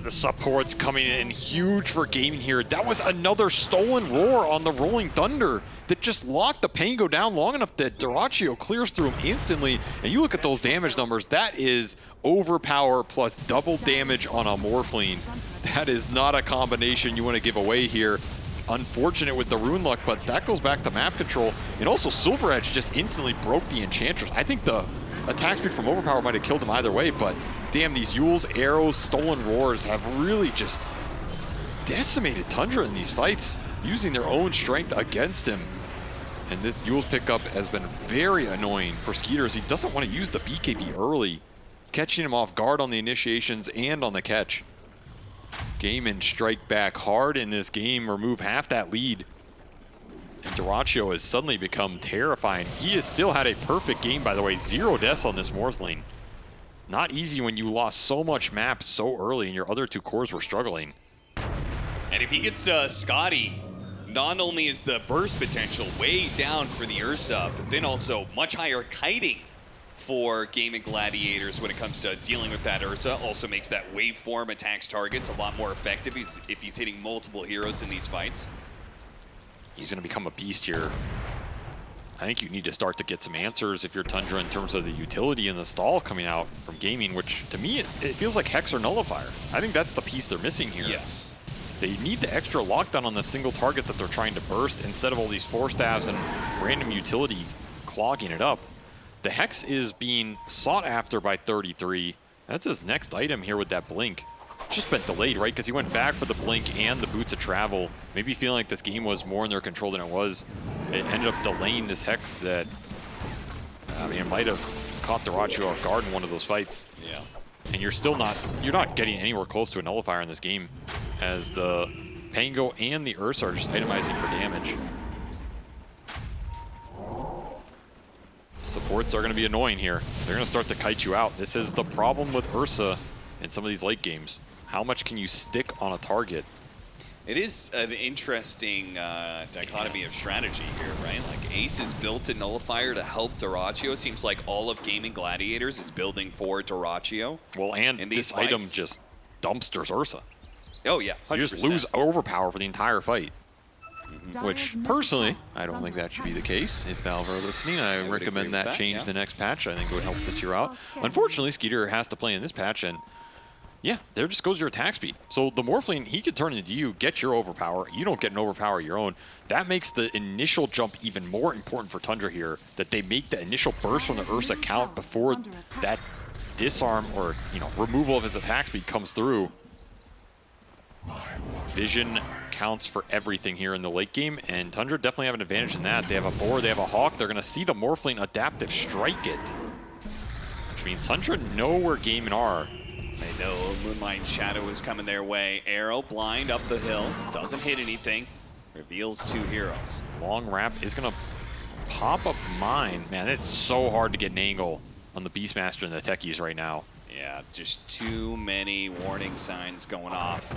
The support's coming in huge for Gaimin here. That was another stolen roar on the Rolling Thunder that just locked the Pango down long enough that Dyrachyo clears through him instantly. And you look at those damage numbers, that is overpower plus double damage on a Morphling. That is not a combination you want to give away here. Unfortunate with the rune luck, but that goes back to map control. And also Silver Edge just instantly broke the Enchantress. I think the attack speed from overpower might have killed him either way, but damn, these Yules, arrows, stolen roars have really just decimated Tundra in these fights, using their own strength against him. And this Yules pickup has been very annoying for Skeeter as he doesn't want to use the BKB early. It's catching him off guard on the initiations and on the catch. Gaimin strike back hard in this game, remove half that lead. And Dyrachyo has suddenly become terrifying. He has still had a perfect game, by the way. 0 deaths on this Morphling. Not easy when you lost so much map so early and your other 2 cores were struggling. And if he gets to Scotty, not only is the burst potential way down for the Ursa, but then also much higher kiting for Gaimin Gladiators when it comes to dealing with that Ursa. Also makes that waveform attacks targets a lot more effective if he's hitting multiple heroes in these fights. He's going to become a beast here. I think you need to start to get some answers if you're Tundra in terms of the utility and the stall coming out from Gaimin, which to me, it feels like Hex or Nullifier. I think that's the piece they're missing here. Yes. They need the extra lockdown on the single target that they're trying to burst instead of all these 4-staves and random utility clogging it up. The Hex is being sought after by 33. That's his next item here with that Blink. It's just been delayed, right? Because he went back for the Blink and the Boots of Travel. Maybe feeling like this game was more in their control than it was. It ended up delaying this Hex that, I mean, it might have caught Dyrachyo off guard in one of those fights. Yeah. And you're not getting anywhere close to a Nullifier in this game, as the Pango and the Ursa are just itemizing for damage. Supports are going to be annoying here. They're going to start to kite you out. This is the problem with Ursa in some of these late games. How much can you stick on a target? It is an interesting dichotomy of strategy here, right? Like Ace is built to Nullifier to help Dyrachyo. Seems like all of Gaimin Gladiators is building for Dyrachyo. Well, and this item just dumpsters Ursa. Oh yeah, 100%. You just lose overpower for the entire fight. Which, personally, I don't think that should be the case. If Valve are listening, I recommend that change the next patch. I think it would help this year out. Unfortunately, Skeeter has to play in this patch, and yeah, there just goes your attack speed. So the Morphling, he could turn into you, get your overpower. You don't get an overpower of your own. That makes the initial jump even more important for Tundra here, that they make the initial burst from the Ursa count before that disarm or, you know, removal of his attack speed comes through. Vision counts for everything here in the late game, and Tundra definitely have an advantage in that. They have a Boar, they have a Hawk. They're going to see the Morphling adaptive strike it, which means Tundra know where Gaimin are. They know Moonlight Shadow is coming their way. Arrow blind up the hill, doesn't hit anything, reveals 2 heroes. Long Wrap is going to pop up Mine. Man, it's so hard to get an angle on the Beastmaster and the Techies right now. Yeah, just too many warning signs going off.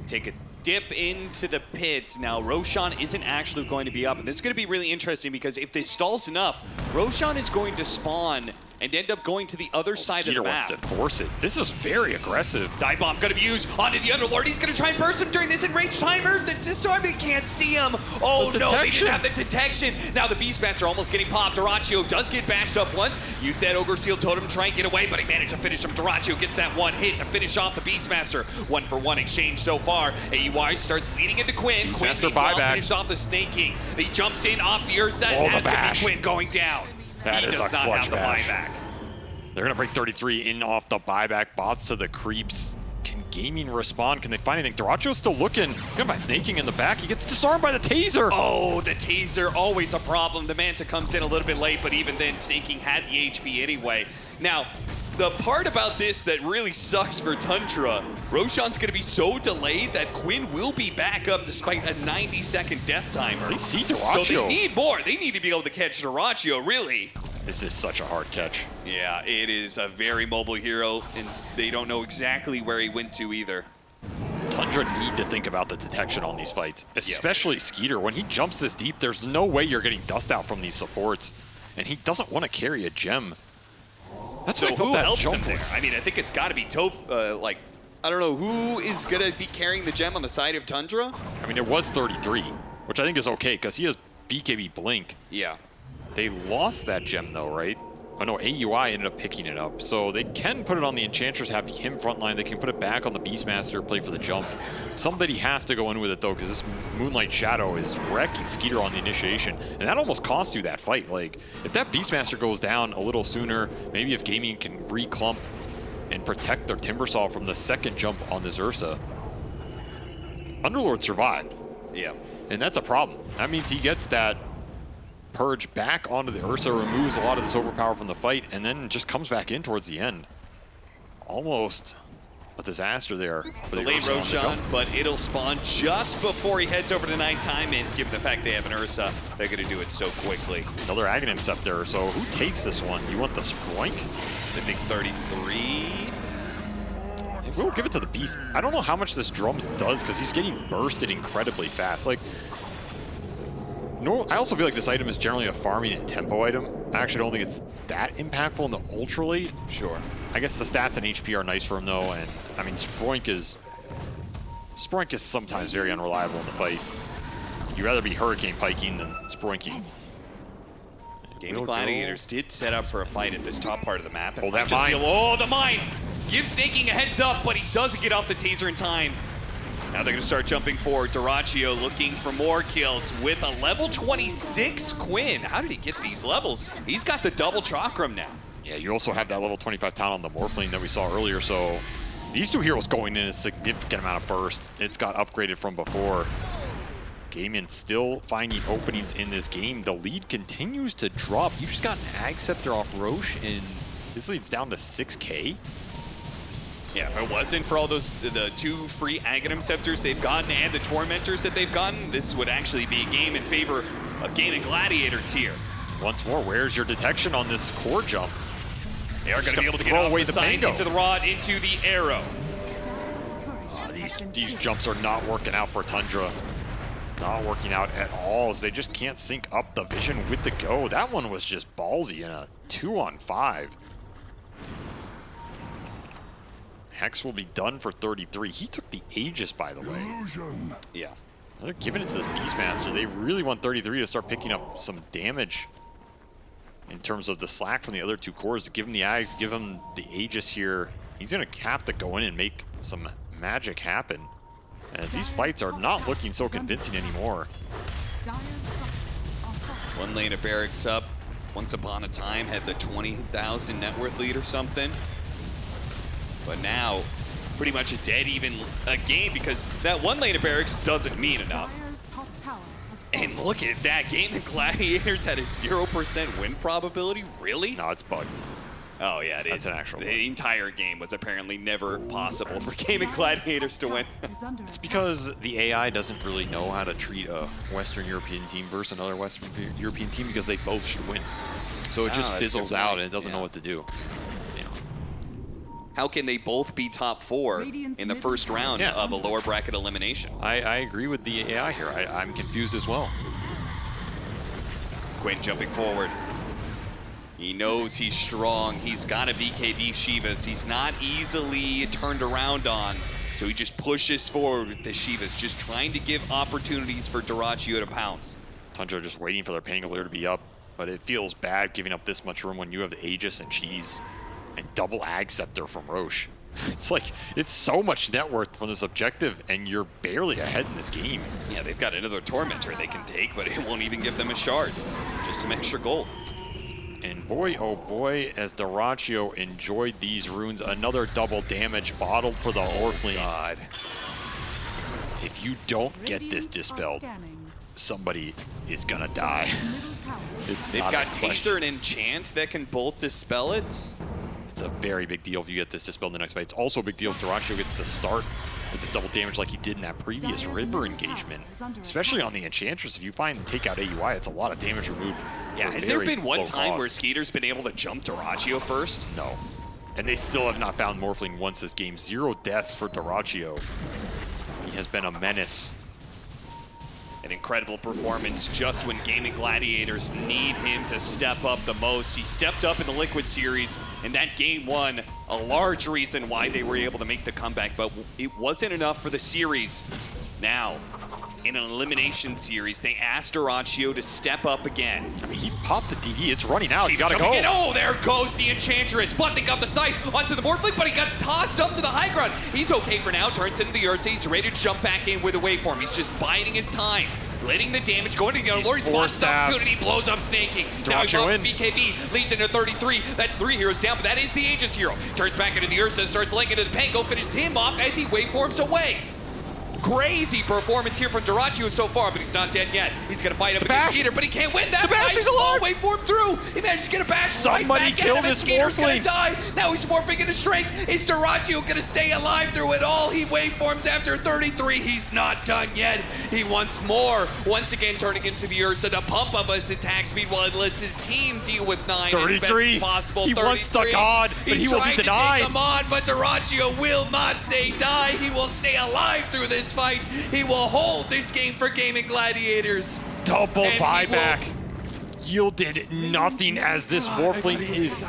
Take a dip into the pit. Now, Roshan isn't actually going to be up, and this is going to be really interesting because if this stalls enough, Roshan is going to spawn and end up going to the other side of the map. Skeeter wants to force it. This is very aggressive. Dive Bomb going to be used onto the Underlord. He's going to try and burst him during this enraged timer. The Disarming can't see him. Oh no, they didn't have the detection. Now the Beastmaster almost getting popped. Dyrachyo does get bashed up once. Use that Ogre Seal Totem to try and get away, but he managed to finish him. Dyrachyo gets that one hit to finish off the Beastmaster. 1-for-1 exchange so far. AUI starts leading into Quinn. Beastmaster Quinn buyback. finishes off the Snake King. He jumps in off the Ursa. Oh, and the that's bash. Quinn going down. That he is does a not clutch have the bash. buyback. They're going to break 33 in off the buyback. Bots to the creeps. Can Gaimin respond? Can they find anything? Dyrachyo's still looking. He's going to buy Snaking in the back. He gets disarmed by the taser. Oh, the taser, always a problem. The Manta comes in a little bit late, but even then, Snaking had the HP anyway. Now, the part about this that really sucks for Tundra, Roshan's going to be so delayed that Quinn will be back up despite a 90-second death timer. They see Dyrachyo. So they need more. They need to be able to catch Dyrachyo, really. This is such a hard catch. Yeah, it is a very mobile hero, and they don't know exactly where he went to either. Tundra need to think about the detection on these fights, especially Skeeter. When he jumps this deep, there's no way you're getting dust out from these supports, and he doesn't want to carry a gem. That's so what I felt who that helps jump him there? was. I mean, I think it's got to be Toph, like, I don't know, who is going to be carrying the gem on the side of Tundra? I mean, it was 33, which I think is okay, because he has BKB Blink. Yeah. They lost that gem though, right? Oh no, AUI ended up picking it up. So they can put it on the Enchantress, have him frontline. They can put it back on the Beastmaster, play for the jump. Somebody has to go in with it though, because this Moonlight Shadow is wrecking Skeeter on the initiation. And that almost cost you that fight. Like, if that Beastmaster goes down a little sooner, maybe if Gaimin can re-clump and protect their Timbersaw from the second jump on this Ursa. Underlord survived. Yeah. And that's a problem. That means he gets that Purge back onto the Ursa, removes a lot of this overpower from the fight, and then just comes back in towards the end. Almost a disaster there. Delayed Roshan, but it'll spawn just before he heads over to nighttime, and given the fact they have an Ursa, they're going to do it so quickly. Another Aghanim Scepter, so who takes this one? You want the Sproink? I think 33. We'll give it to the Beast. I don't know how much this Drums does, because he's getting bursted incredibly fast. Like, I also feel like this item is generally a farming and tempo item. I actually don't think it's that impactful in the ultra late. Sure. I guess the stats and HP are nice for him though, and I mean Sproink is sometimes very unreliable in the fight. You'd rather be Hurricane Piking than Sproinking. Gaimin Gladiators did set up for a fight at this top part of the map. Oh, that Just mine. oh, the mine! Gives Snaking a heads up, but he doesn't get off the taser in time. Now they're going to start jumping forward. Dyrachyo looking for more kills with a level 26 Quinn. How did he get these levels? He's got the double chakram now. Yeah, you also have that level 25 talent on the Morphling that we saw earlier, so these two heroes going in a significant amount of burst. It's got upgraded from before. Gaimin still finding openings in this game. The lead continues to drop. You just got an Ag Scepter off Roche, and this lead's down to 6K. Yeah, if it wasn't for all those, the 2 free Aghanim Scepters they've gotten and the Tormentors that they've gotten, this would actually be a game in favor of Gaimin Gladiators here. Once more, where's your detection on this core jump? They are going to be able to get off the side, into the rod, into the arrow. These jumps are not working out for Tundra. Not working out at all, as they just can't sync up the vision with the go. That one was just ballsy in a 2-on-5. Hex will be done for 33. He took the Aegis, by the way. Illusion. Yeah. They're giving it to this Beastmaster. They really want 33 to start picking up some damage in terms of the slack from the other 2 cores. To give him the Ags, give him the Aegis here. He's going to have to go in and make some magic happen, as these fights are not looking so convincing anymore. One lane of barracks up. Once upon a time had the 20,000 net worth lead or something. But now, pretty much a dead even game, because that 1 lane of barracks doesn't mean enough. And look at that, Gaimin Gladiators had a 0% win probability, really? No, it's bugged. Oh yeah, it is. That's an actual bug. The entire game was apparently never possible for Gaimin Gladiators to win. It's because the AI doesn't really know how to treat a Western European team versus another Western European team, because they both should win. So it just fizzles out and it doesn't know what to do. How can they both be top 4 in the first round of a lower bracket elimination? I agree with the AI here. I'm confused as well. Quinn jumping forward. He knows he's strong. He's got a BKB Shivas. He's not easily turned around on. So he just pushes forward with the Shivas, just trying to give opportunities for Dyrachyo to pounce. Tundra just waiting for their Pangolier to be up, but it feels bad giving up this much room when you have the Aegis and Cheese and double Ag Scepter from Roche. It's like, it's so much net worth from this objective, and you're barely ahead in this game. Yeah, they've got another Tormentor they can take, but it won't even give them a shard. Just some extra gold. And boy, oh boy, as Dyrachyo enjoyed these runes, another double damage bottled for the Orphlane. God. If you don't get this dispelled, somebody is gonna die. They've got Taser and Enchant that can both dispel it. It's a very big deal if you get this dispelled in the next fight. It's also a big deal if Dyrachyo gets to start with this double damage like he did in that previous River engagement. Especially on the Enchantress, if you find take out AUI, it's a lot of damage removed. Yeah, has there been one time where Skeeter's been able to jump Dyrachyo first? No. And they still have not found Morphling once this game. 0 deaths for Dyrachyo. He has been a menace. An incredible performance just when Gaimin Gladiators need him to step up the most. He stepped up in the Liquid Series, and that game 1, a large reason why they were able to make the comeback, but it wasn't enough for the series. Now, in an elimination series, they asked Dyrachyo to step up again. I mean, he popped the DD, it's running out, you gotta go. Again. Oh, there goes the Enchantress, butting up the side onto the Morphling, but he got tossed up to the high ground. He's okay for now, turns into the Ursa, he's ready to jump back in with a waveform. He's just biding his time, letting the damage go into the Lord. He spots the opportunity, blows up Snaking. Now he bumped BKB, leads into 33. That's 3 heroes down, but that is the Aegis hero. Turns back into the Ursa, starts laying into the Pango, finishes him off as he waveforms away. Crazy performance here from Dyrachyo so far, but he's not dead yet. He's gonna fight up against Skeeter, but he can't win that fight. He's alive! Waveform through. He managed to get a bash. Somebody right kill this Skeeter's gonna Morphling. die. Now he's morphing into strength. Is Dyrachyo gonna stay alive through it all? He waveforms after 33. He's not done yet. He wants more. Once again, turning into the Ursa to pump up his attack speed while it lets his team deal with 9 33. as best possible. He wants the God, but he will be denied. Take them on, but Dyrachyo will not say die. He will stay alive through this fight. He will hold this game for Gaimin Gladiators. double And he buyback yielded nothing as this Morphling is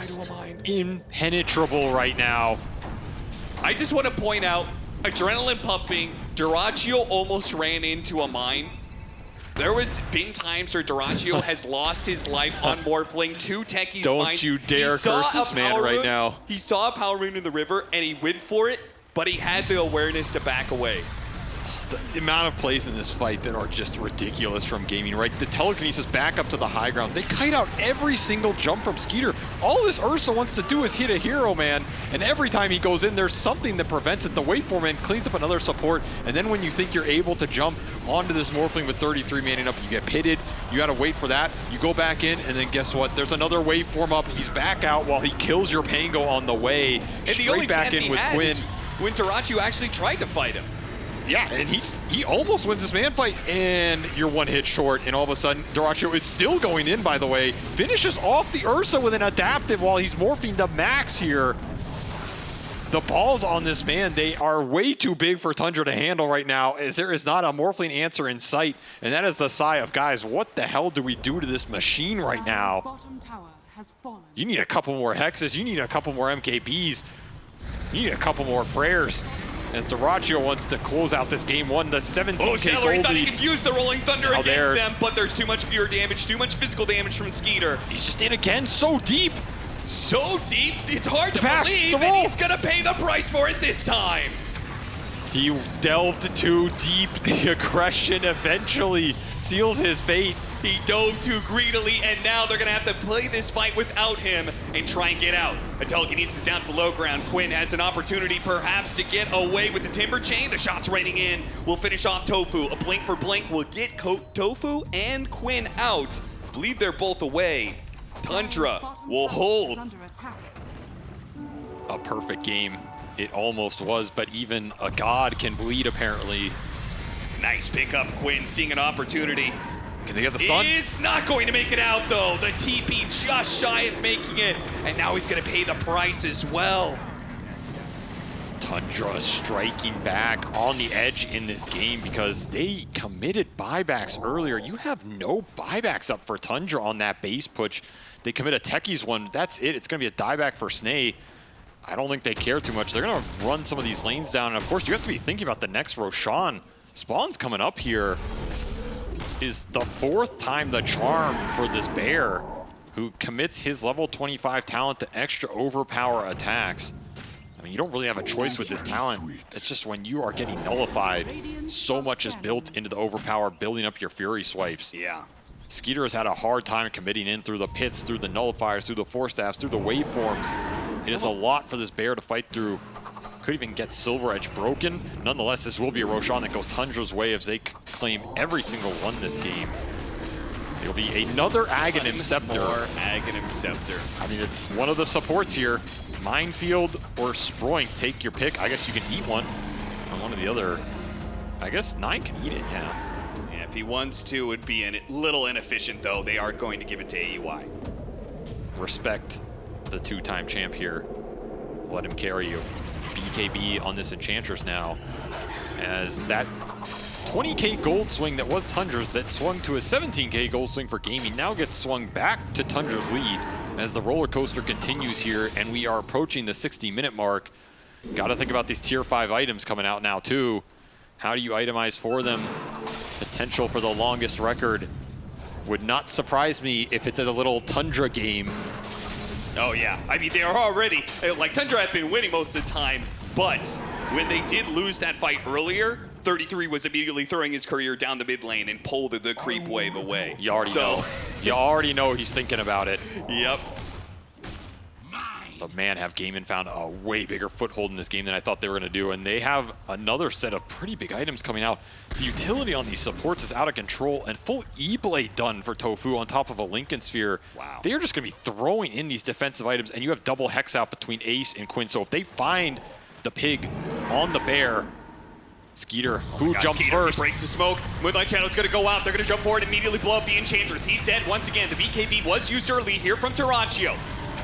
impenetrable right now. I just want to point out, adrenaline pumping, Dyrachyo almost ran into a mine. There was been times where Dyrachyo has lost his life on Morphling to Techie's Don't mine. you dare curse this man right now. He saw a power rune in the river and he went for it, but he had the awareness to back away. The amount of plays in this fight that are just ridiculous from Gaimin, right? The telekinesis back up to the high ground. They kite out every single jump from Skeeter. All this Ursa wants to do is hit a hero, man. And every time he goes in, there's something that prevents it. The waveform man cleans up another support. And then when you think you're able to jump onto this Morphling with 33 manning up, you get pitted. You got to wait for that. You go back in, and then guess what? There's another waveform up. He's back out while he kills your Pango on the way. And the only back chance in he with had Quinn. is when Dyrachyo actually tried to fight him. Yeah, and he almost wins this man fight, and you're one hit short, and all of a sudden, Dyrachyo is still going in, by the way. Finishes off the Ursa with an adaptive while he's morphing the max here. The balls on this man, they are way too big for Tundra to handle right now, as there is not a Morphling answer in sight, and that is the sigh of, guys, what the hell do we do to this machine right now? Bottom tower has fallen. You need a couple more hexes, you need a couple more MKBs, you need a couple more prayers. As Dyrachyo wants to close out this game one, the 17K Celery gold thought he lead. could use the Rolling Thunder Now against there's- them, but there's too much pure damage, too much physical damage from Skeeter. He's just in again, so deep. So deep, it's hard to pass, believe, the and roll. he's gonna pay the price for it this time. He delved too deep. The aggression eventually seals his fate. He dove too greedily, and now they're gonna have to play this fight without him and try and get out. A telekinesis down to low ground. Quinn has an opportunity perhaps to get away with the Timber Chain. The shots raining in will finish off Tofu. A blink for blink will get Tofu and Quinn out. Believe they're both away. Tundra will hold. Under attack. A perfect game. It almost was, but even a god can bleed, apparently. Nice pickup, Quinn seeing an opportunity. Can they get the stun? Is not going to make it out though. The TP just shy of making it, and now he's gonna pay the price as well. Tundra striking back on the edge in this game because they committed buybacks earlier. You have no buybacks up for Tundra on that base push. They commit a Techie's one. That's it. It's going to be a dieback for Snay. I don't think they care too much. They're going to run some of these lanes down. And of course, you have to be thinking about the next Roshan. Spawn's coming up here. Is the fourth time the charm for this bear who commits his level 25 talent to extra overpower attacks. I mean, you don't really have a choice with this talent. It's just when you are getting nullified, so much is built into the overpower, building up your Fury swipes. Yeah. Skeeter has had a hard time committing in through the pits, through the nullifiers, through the force staffs, through the waveforms. It is a lot for this bear to fight through. Could even get Silver Edge broken. Nonetheless, this will be a Roshan that goes Tundra's way as they claim every single one this game. It'll be another Aghanim Scepter. More Aghanim Scepter. I mean, it's one of the supports here. Minefield or Sproink, take your pick. I guess you can eat one on one of the other. I guess 9 can eat it, yeah. Yeah, if he wants to, it would be a little inefficient though. They are going to give it to AUI. Respect the two-time champ here. Let him carry you. BKB on this Enchantress now, as that 20K gold swing that was Tundra's that swung to a 17K gold swing for Gaimin now gets swung back to Tundra's lead as the roller coaster continues here, and we are approaching the 60-minute mark. Got to think about these tier 5 items coming out now too. How do you itemize for them? Potential for the longest record. Would not surprise me if it's a little Tundra game. Oh yeah, I mean they are already, like Tundra has been winning most of the time, but when they did lose that fight earlier, 33 was immediately throwing his career down the mid lane and pulled the creep wave away. You already know. You already know he's thinking about it. Yep. But man, have Gaimin found a way bigger foothold in this game than I thought they were going to do, and they have another set of pretty big items coming out. The utility on these supports is out of control, and full E-Blade done for Tofu on top of a Lincoln Sphere. Wow. They are just going to be throwing in these defensive items, and you have double Hex out between Ace and Quinn, so if they find the pig on the bear, Skeeter, who jumps Skeeter, first? he breaks the smoke. Moonlight Channel's gonna go out. They're gonna jump forward and immediately blow up the Enchantress. He said, once again, the BKB was used early here from Dyrachyo.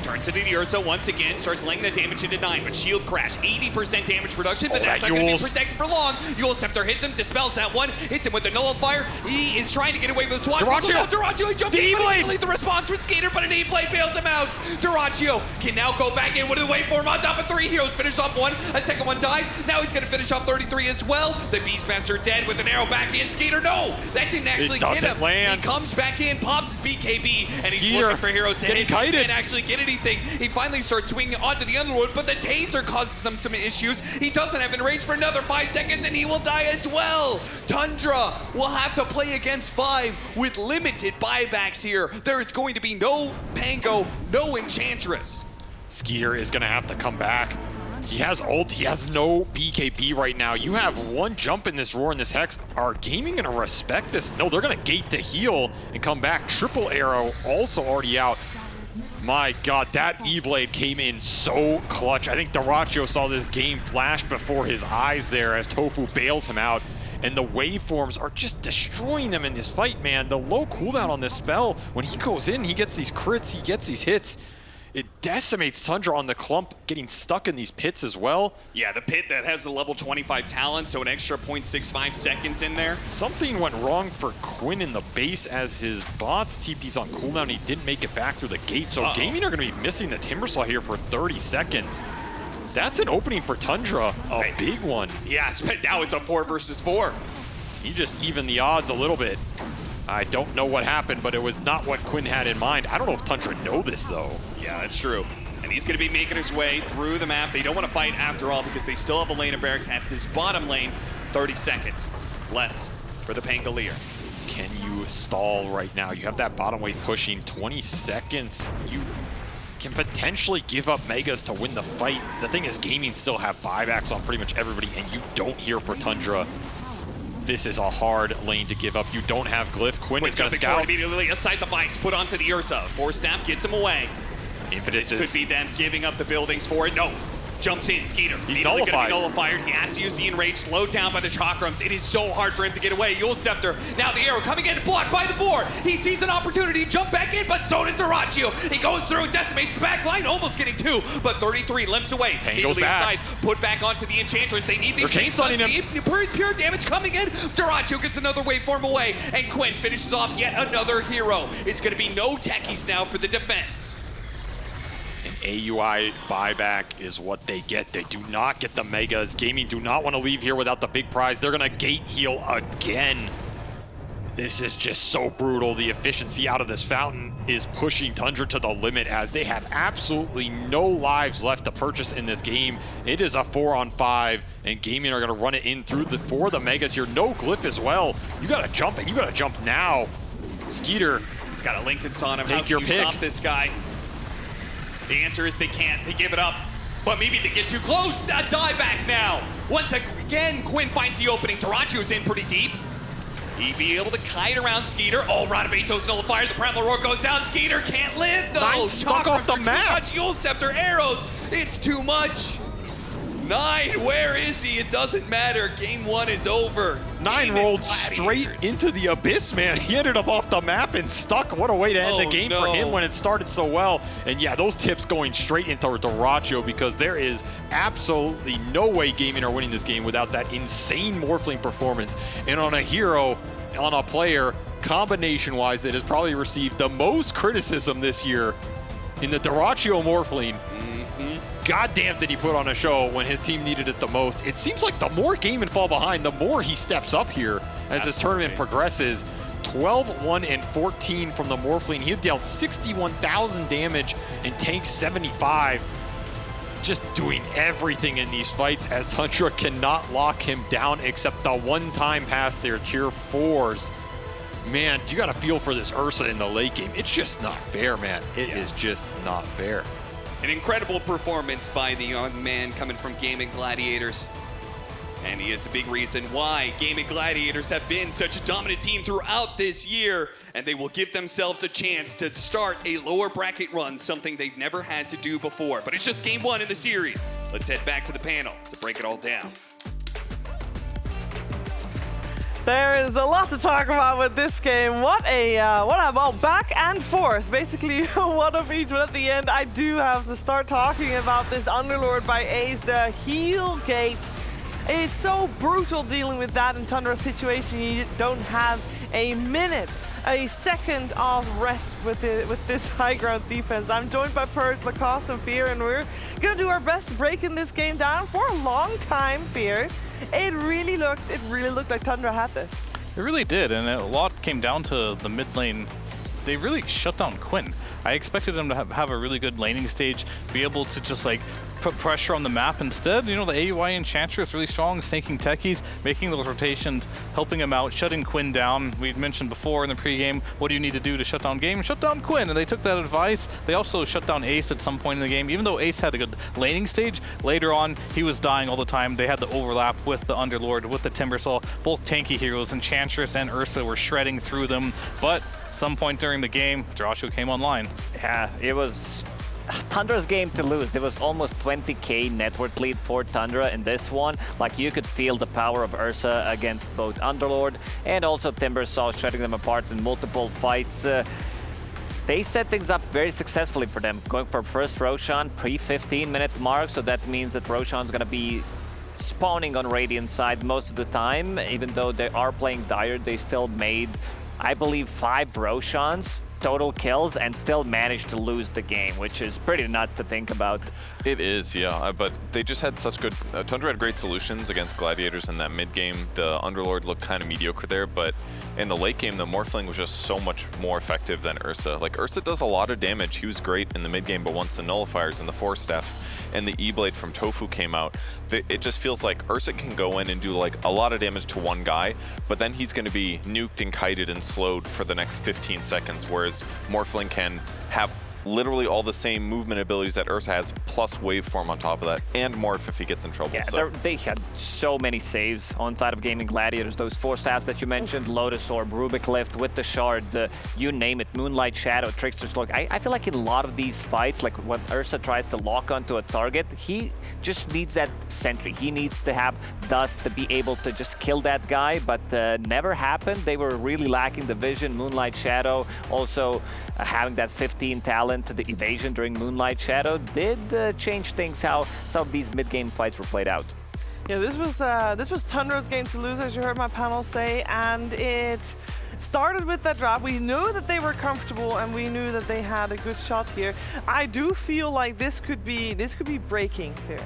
Turns into the Ursa once again, starts laying the damage into 9, but shield crash, 80% damage production, but that's not going to be protected for long. Yule Scepter hits him, dispels that one, hits him with the nullifier. He is trying to get away with the swat. Dyrachyo, he jumped in, but the response from Skater, but an E-blade bails him out. Dyrachyo can now go back in. What do they wait for him? On top of 3 heroes, finish off one, a second one dies. Now he's going to finish off 33 as well. The Beastmaster dead with an arrow back in. Skater, no, that didn't actually get him. He comes back in, pops his BKB, and he's looking for heroes to hit. He can't actually get anything. He finally starts swinging onto the Underlord, but the taser causes him some issues. He doesn't have range for another 5 seconds, and he will die as well. Tundra will have to play against 5 with limited buybacks here. There is going to be no Pango, no Enchantress. Skeeter is going to have to come back. He has ult, he has no BKB right now. You have one jump in this Roar and this Hex. Are Gaming going to respect this? No, they're going to gate to heal and come back. Triple arrow also already out. My God, that E-Blade came in so clutch. I think Dyrachyo saw this game flash before his eyes there as Tofu bails him out. And the waveforms are just destroying them in this fight, man. The low cooldown on this spell, when he goes in, he gets these crits, he gets these hits. It decimates Tundra on the clump, getting stuck in these pits as well. Yeah, the pit that has the level 25 talent, so an extra 0.65 seconds in there. Something went wrong for Quinn in the base as his bot's TP's on cooldown. He didn't make it back through the gate, so Gaming are going to be missing the Timbersaw here for 30 seconds. That's an opening for Tundra, a big one. Yeah, but now it's a 4 versus 4. He just evened the odds a little bit. I don't know what happened, but it was not what Quinn had in mind. I don't know if Tundra know this, though. Yeah, that's true. And he's going to be making his way through the map. They don't want to fight after all because they still have a lane of barracks at this bottom lane. 30 seconds left for the Pangolier. Can you stall right now? You have that bottom wave pushing 20 seconds. You can potentially give up Megas to win the fight. The thing is, Gaming still have buybacks on pretty much everybody, and you don't hear for Tundra. This is a hard lane to give up. You don't have Glyph. Quinn is going to scout. Immediately aside the vice, put onto the Ursa. Force Staff gets him away. Impetus could be them giving up the buildings for it. No. Jumps in, Skeeter. He's nullified. Nullified. He has to use the enrage, slowed down by the Chakrams. It is so hard for him to get away. Yule Scepter, now the arrow coming in, blocked by the board. He sees an opportunity to jump back in, but so does Dyrachyo. He goes through, decimates the back line, almost getting 2, but 33 limps away. Pain goes back. Put back onto the Enchantress. They need these chains. Pure damage coming in. Dyrachyo gets another waveform away, and Quinn finishes off yet another hero. It's going to be no techies now for the defense. An AUI buyback is what they get. They do not get the Megas. Gaming do not want to leave here without the big prize. They're going to gate heal again. This is just so brutal. The efficiency out of this fountain is pushing Tundra to the limit as they have absolutely no lives left to purchase in this game. It is a 4-on-5, and Gaming are going to run it in through for the Megas here. No Glyph as well. You got to jump, and you got to jump now. Skeeter. He's got a Linken's on him. Take How can your you pick. Stop this guy? The answer is they can't. They give it up. But maybe they get too close. A dieback now. Once again, Quinn finds the opening. Dyrachyo's in pretty deep. He'd be able to kite around Skeeter. Oh, Radabeto's nullifier. The Primal Roar goes down. Skeeter can't live, though. 9 stuck off the map. Too much. Yule Scepter arrows. It's too much. 9, where is he? It doesn't matter. Game 1 is over. 9 rolled straight into the abyss, man. He ended up off the map and stuck. What a way to end the game for him when it started so well. And yeah, those tips going straight into Dyrachyo because there is absolutely no way Gaming are winning this game without that insane Morphling performance. And on a hero, on a player, combination-wise, that has probably received the most criticism this year in the Dyrachyo Morphling. Goddamn did he put on a show when his team needed it the most. It seems like the more Gaming fall behind, the more he steps up here as this tournament progresses. 12-1-14 from the Morphling. He dealt 61,000 damage and tanked 75. Just doing everything in these fights as Tundra cannot lock him down except the one time past their tier 4s. Man, you got to feel for this Ursa in the late game. It's just not fair, man. It is just not fair. An incredible performance by the young man coming from Gaimin Gladiators. And he is a big reason why Gaimin Gladiators have been such a dominant team throughout this year. And they will give themselves a chance to start a lower bracket run, something they've never had to do before. But it's just game 1 in the series. Let's head back to the panel to break it all down. There is a lot to talk about with this game. What a back and forth, basically one of each. But at the end, I do have to start talking about this Underlord by Ace, the heel gate. It's so brutal dealing with that in Tundra's situation. You don't have a minute, a second of rest with this high ground defense. I'm joined by Purge, Lacoste, and Fear, and we're gonna do our best breaking this game down for a long time. Fear, it really looked like Tundra had this. It really did, and a lot came down to the mid lane. They really shut down Quinn. I expected him to have a really good laning stage, be able to just like put pressure on the map. Instead, you know, the AUI Enchantress really strong, snaking techies, making those rotations, helping him out, shutting Quinn down. We'd mentioned before in the pregame, what do you need to do to shut down game? Shut down Quinn, and they took that advice. They also shut down Ace at some point in the game. Even though Ace had a good laning stage, later on, he was dying all the time. They had the overlap with the Underlord, with the Timbersaw. Both tanky heroes, Enchantress and Ursa, were shredding through them, but some point during the game, Dyrachyo came online. Yeah, it was Tundra's game to lose. It was almost 20k net worth lead for Tundra in this one. Like, you could feel the power of Ursa against both Underlord and also Timbersaw, shredding them apart in multiple fights. They set things up very successfully for them, going for first Roshan pre-15-minute mark, so that means that Roshan's gonna be spawning on Radiant side most of the time. Even though they are playing Dire, they still made, I believe, 5 Roshans total kills and still managed to lose the game, which is pretty nuts to think about. It is, yeah, but they just had such good... Tundra had great solutions against Gladiators in that mid game. The Underlord looked kind of mediocre there, but in the late game, the Morphling was just so much more effective than Ursa. Like, Ursa does a lot of damage. He was great in the mid game, but once the Nullifiers and the Force Staffs and the E-Blade from Tofu came out, it just feels like Ursa can go in and do like a lot of damage to one guy, but then he's going to be nuked and kited and slowed for the next 15 seconds, whereas Morphling can have literally all the same movement abilities that Ursa has, plus waveform on top of that, and morph if he gets in trouble. Yeah, so they had so many saves on side of Gaimin Gladiators. Those 4 staffs that you mentioned, Lotus Orb, Rubik Lift with the Shard, you name it, Moonlight Shadow, Trickster's Cloak. I feel like in a lot of these fights, like when Ursa tries to lock onto a target, he just needs that sentry. He needs to have Dust to be able to just kill that guy, but never happened. They were really lacking the vision. Moonlight Shadow also having that 15 talent to the evasion during Moonlight Shadow did change things how some of these mid-game fights were played out. Yeah, this was Tundra's game to lose, as you heard my panel say, and it started with that drop. We knew that they were comfortable, and we knew that they had a good shot here. I do feel like this could be breaking here.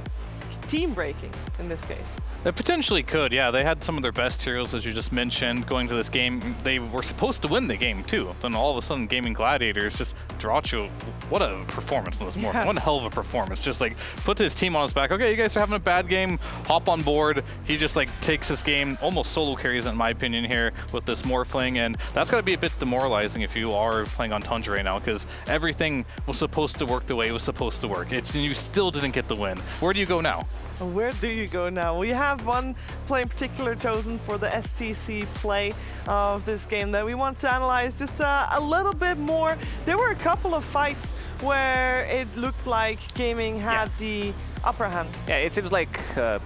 Team breaking in this case. They potentially could, yeah. They had some of their best heroes, as you just mentioned, going to this game. They were supposed to win the game, too. Then all of a sudden, Gaimin Gladiators just Dyrachyo, what a performance on this Morph. Yeah. What a hell of a performance. Just like put his team on his back. Okay, you guys are having a bad game. Hop on board. He just like takes this game, almost solo carries it, in my opinion, here with this Morphling. And that's got to be a bit demoralizing if you are playing on Tundra right now, because everything was supposed to work the way it was supposed to work. You still didn't get the win. Where do you go now? Where do you go now? We have one play in particular chosen for the STC play of this game that we want to analyze just a little bit more. There were a couple of fights where it looked like Gaimin had the upper hand. Yeah, it seems like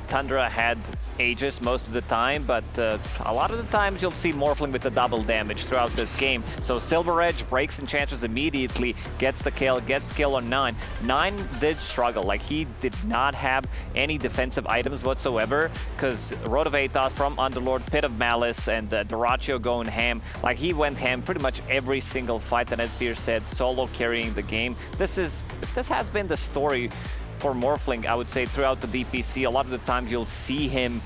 Tundra had Aegis most of the time, but a lot of the times you'll see Morphling with the double damage throughout this game. So Silver Edge breaks Enchantress immediately, gets the kill on 9. 9 did struggle, like he did not have any defensive items whatsoever, because Road of Aethos from Underlord, Pit of Malice, and Dyrachyo going ham. Like, he went ham pretty much every single fight, and as Fear said, solo carrying the game. This has been the story for Morphling, I would say, throughout the DPC. A lot of the times you'll see him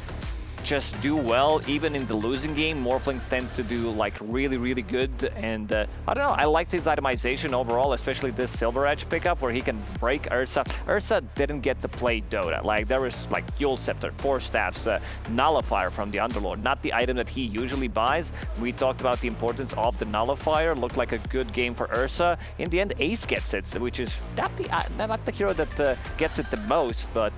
just do well, even in the losing game. Morphling tends to do like really, really good, and I don't know, I liked his itemization overall, especially this Silver Edge pickup where he can break Ursa. Ursa didn't get to play Dota. Like, there was like Dual Scepter, 4 staffs, Nullifier from the Underlord, not the item that he usually buys. We talked about the importance of the Nullifier. Looked like a good game for Ursa. In the end, Ace gets it, which is not the hero that gets it the most, but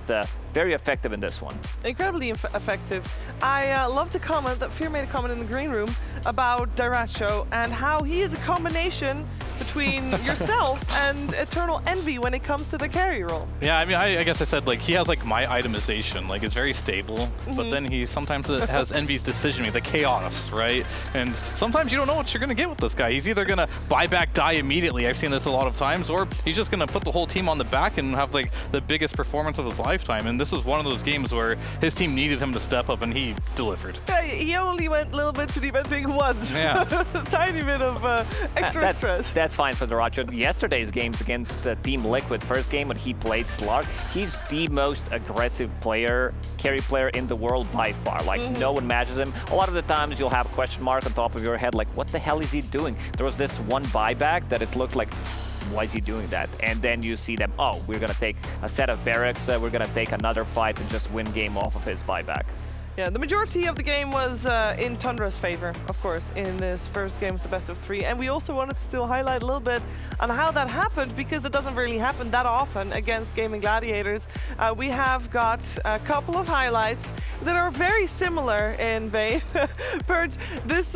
very effective in this one. Incredibly effective. I love the comment that Fear made a comment in the green room about Dyrachyo and how he is a combination between yourself and Eternal Envy when it comes to the carry role. Yeah, I mean, I guess I said, like, he has, like, my itemization. Like, it's very stable, but then he sometimes has Envy's decision-making, the chaos, right? And sometimes you don't know what you're going to get with this guy. He's either going to buy back, die immediately. I've seen this a lot of times, or he's just going to put the whole team on the back and have, like, the biggest performance of his lifetime. And this is one of those games where his team needed him to step up, and he delivered. Yeah, he only went a little bit too deep, I think, once. Yeah. A tiny bit of extra stress. That's fine for Daracho. Yesterday's games against Team Liquid, first game when he played Slark, he's the most aggressive player, carry player in the world by far. Like, no one matches him. A lot of the times you'll have a question mark on top of your head, like, what the hell is he doing? There was this one buyback that it looked like, why is he doing that? And then you see them, oh, we're going to take a set of barracks, we're going to take another fight and just win game off of his buyback. Yeah, the majority of the game was in Tundra's favor, of course, in this first game of the best of 3. And we also wanted to still highlight a little bit on how that happened, because it doesn't really happen that often against Gaimin Gladiators. We have got a couple of highlights that are very similar in vein. Bert, this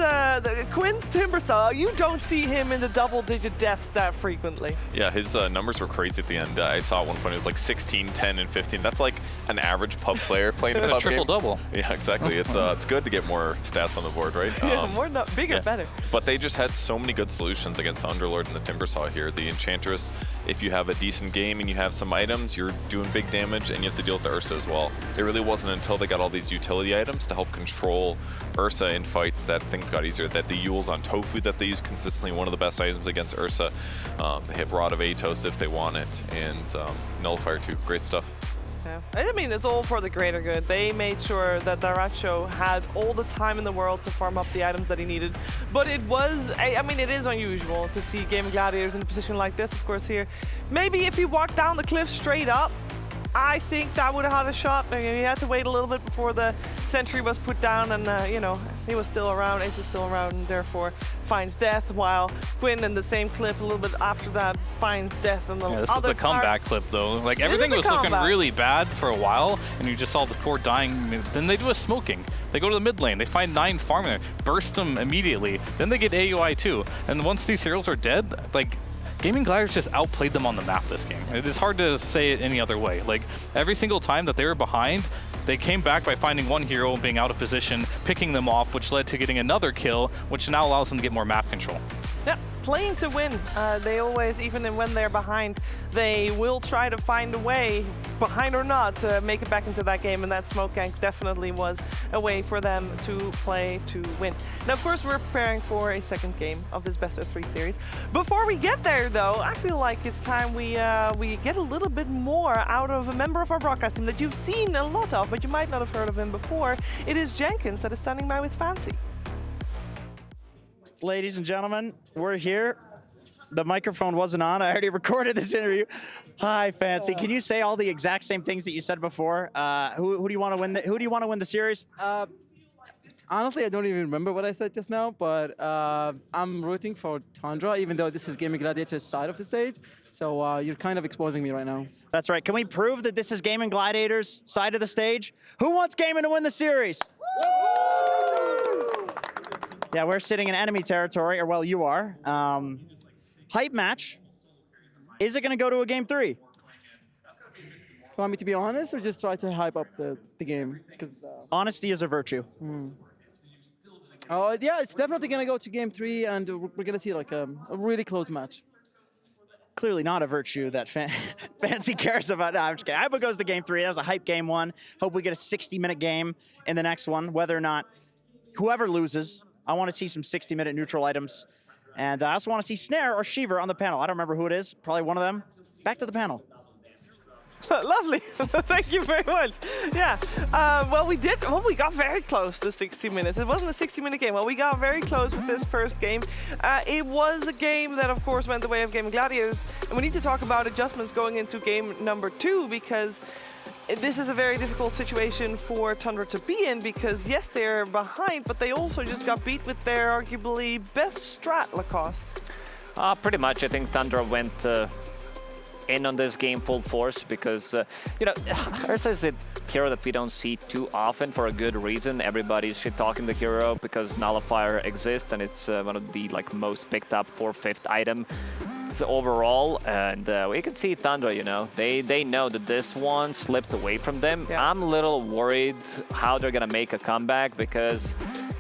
Quinn's Timbersaw, you don't see him in the double-digit deaths that frequently. Yeah, his numbers were crazy at the end. I saw at one point it was like 16, 10, and 15. That's like an average pub player playing a pub triple-double. Yeah, exactly. It's good to get more stats on the board, right? Yeah, bigger, better. But they just had so many good solutions against the Underlord and the Timbersaw here. The Enchantress, if you have a decent game and you have some items, you're doing big damage, and you have to deal with the Ursa as well. It really wasn't until they got all these utility items to help control Ursa in fights that things got easier. That the Yules on Tofu that they use consistently, one of the best items against Ursa. They have Rod of Atos if they want it, and Nullifier too. Great stuff. Yeah. I mean, it's all for the greater good. They made sure that Daracho had all the time in the world to farm up the items that he needed. But it was, I mean, it is unusual to see Gaimin Gladiators in a position like this, of course, here. Maybe if he walked down the cliff straight up, I think that would have had a shot. I mean, he had to wait a little bit before the sentry was put down, and you know, he was still around, Ace is still around, and therefore finds death, while Quinn in the same clip a little bit after that finds death in the other this is the comeback clip, though. Like, everything was looking really bad for a while, and you just saw the poor dying. Then they do a smoking. They go to the mid lane. They find 9 farming there, burst them immediately. Then they get AUI too. And once these heroes are dead, like, Gaimin Gladiators just outplayed them on the map this game. It is hard to say it any other way. Like, every single time that they were behind, they came back by finding one hero, being out of position, picking them off, which led to getting another kill, which now allows them to get more map control. Yeah, playing to win. They always, even when they're behind, they will try to find a way, behind or not, to make it back into that game, and that smoke gank definitely was a way for them to play to win. Now, of course, we're preparing for a second game of this best of 3 series. Before we get there, though, I feel like it's time we get a little bit more out of a member of our broadcast team that you've seen a lot of, but you might not have heard of him before. It is Jenkins that is standing by with Fancy. Ladies and gentlemen, we're here. The microphone wasn't on. I already recorded this interview. Hi, Fancy. Can you say all the exact same things that you said before? Who do you want to win? Who do you want to win the series? Honestly, I don't even remember what I said just now, but I'm rooting for Tundra, even though this is Gaimin Gladiators' side of the stage. So you're kind of exposing me right now. That's right. Can we prove that this is Gaimin Gladiators' side of the stage? Who wants Gaimin to win the series? Yeah, we're sitting in enemy territory, or well, you are. Hype match. Is it going to go to a game 3? You want me to be honest, or just try to hype up the game? Because honesty is a virtue. Oh yeah, it's definitely going to go to game 3, and we're going to see like a really close match. Clearly not a virtue that Fancy cares about. No, I'm just kidding. I hope it goes to game 3. That was a hype game 1. Hope we get a 60-minute game in the next one, whether or not whoever loses. I want to see some 60-minute neutral items. And I also want to see Snare or Shiver on the panel. I don't remember who it is. Probably one of them. Back to the panel. Lovely. Thank you very much. Yeah. Well, we got very close to 60 minutes. It wasn't a 60-minute game. Well, we got very close with this first game. It was a game that, of course, went the way of Gaimin Gladiators. And we need to talk about adjustments going into game number 2, because this is a very difficult situation for Tundra to be in, because yes, they're behind, but they also just got beat with their arguably best strat, Lacoste. Pretty much. I think Tundra went in on this game full force because, you know, Ursa is hero that we don't see too often for a good reason. Everybody's shit-talking the hero because Nullifier exists, and it's one of the most picked up 4/5 item overall. And we can see Tundra, you know, they know that this one slipped away from them. Yeah. I'm a little worried how they're gonna make a comeback because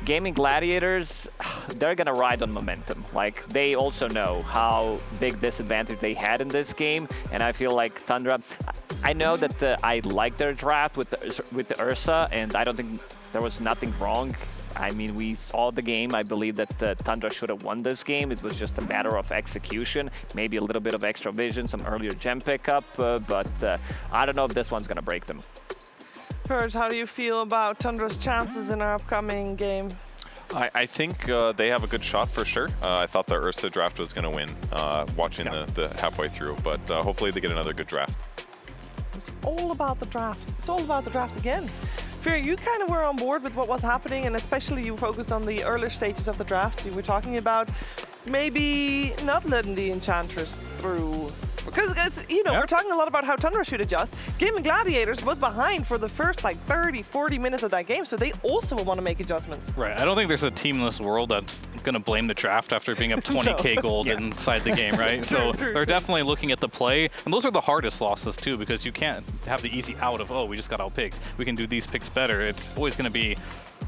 Gaimin Gladiators, they're gonna ride on momentum. Like, they also know how big disadvantage they had in this game, and I feel like Tundra, I know that I like their draft with the Ursa, and I don't think there was nothing wrong. I mean, we saw the game. I believe that Tundra should have won this game. It was just a matter of execution, maybe a little bit of extra vision, some earlier gem pickup, but I don't know if this one's gonna break them. Purge, how do you feel about Tundra's chances in our upcoming game? I think they have a good shot for sure. I thought the Ursa draft was going to win, watching the halfway through, but hopefully they get another good draft. It's all about the draft. It's all about the draft again. Fear, you kind of were on board with what was happening, and especially you focused on the earlier stages of the draft. You were talking about maybe not letting the Enchantress through. Because, you know, we're talking a lot about how Tundra should adjust. Gaimin Gladiators was behind for the first, like, 30, 40 minutes of that game, so they also will want to make adjustments. Right. I don't think there's a team in this world that's going to blame the draft after being up 20k gold inside the game, right? So they're definitely looking at the play. And those are the hardest losses, too, because you can't have the easy out of, oh, we just got outpicked. We can do these picks better. It's always going to be,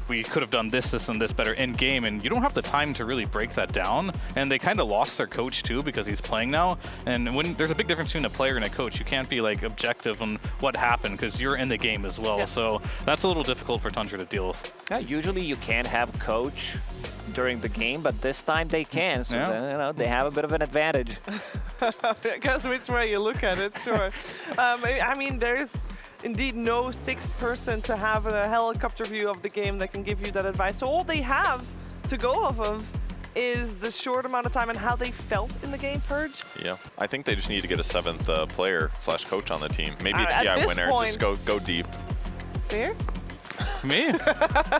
we could have done this, and this better in game, and you don't have the time to really break that down. And they kind of lost their coach too because he's playing now. And when there's a big difference between a player and a coach, you can't be like objective on what happened because you're in the game as well. So that's a little difficult for Tundra to deal with. Yeah, usually you can't have coach during the game, but this time they can. So then, you know, they have a bit of an advantage. I guess which way you look at it, sure. I mean, there's indeed no sixth person to have a helicopter view of the game that can give you that advice. So all they have to go off of is the short amount of time and how they felt in the game, Purge. Yeah, I think they just need to get a 7th player/coach on the team. Maybe a TI winner, point, just go deep. Fair? Me?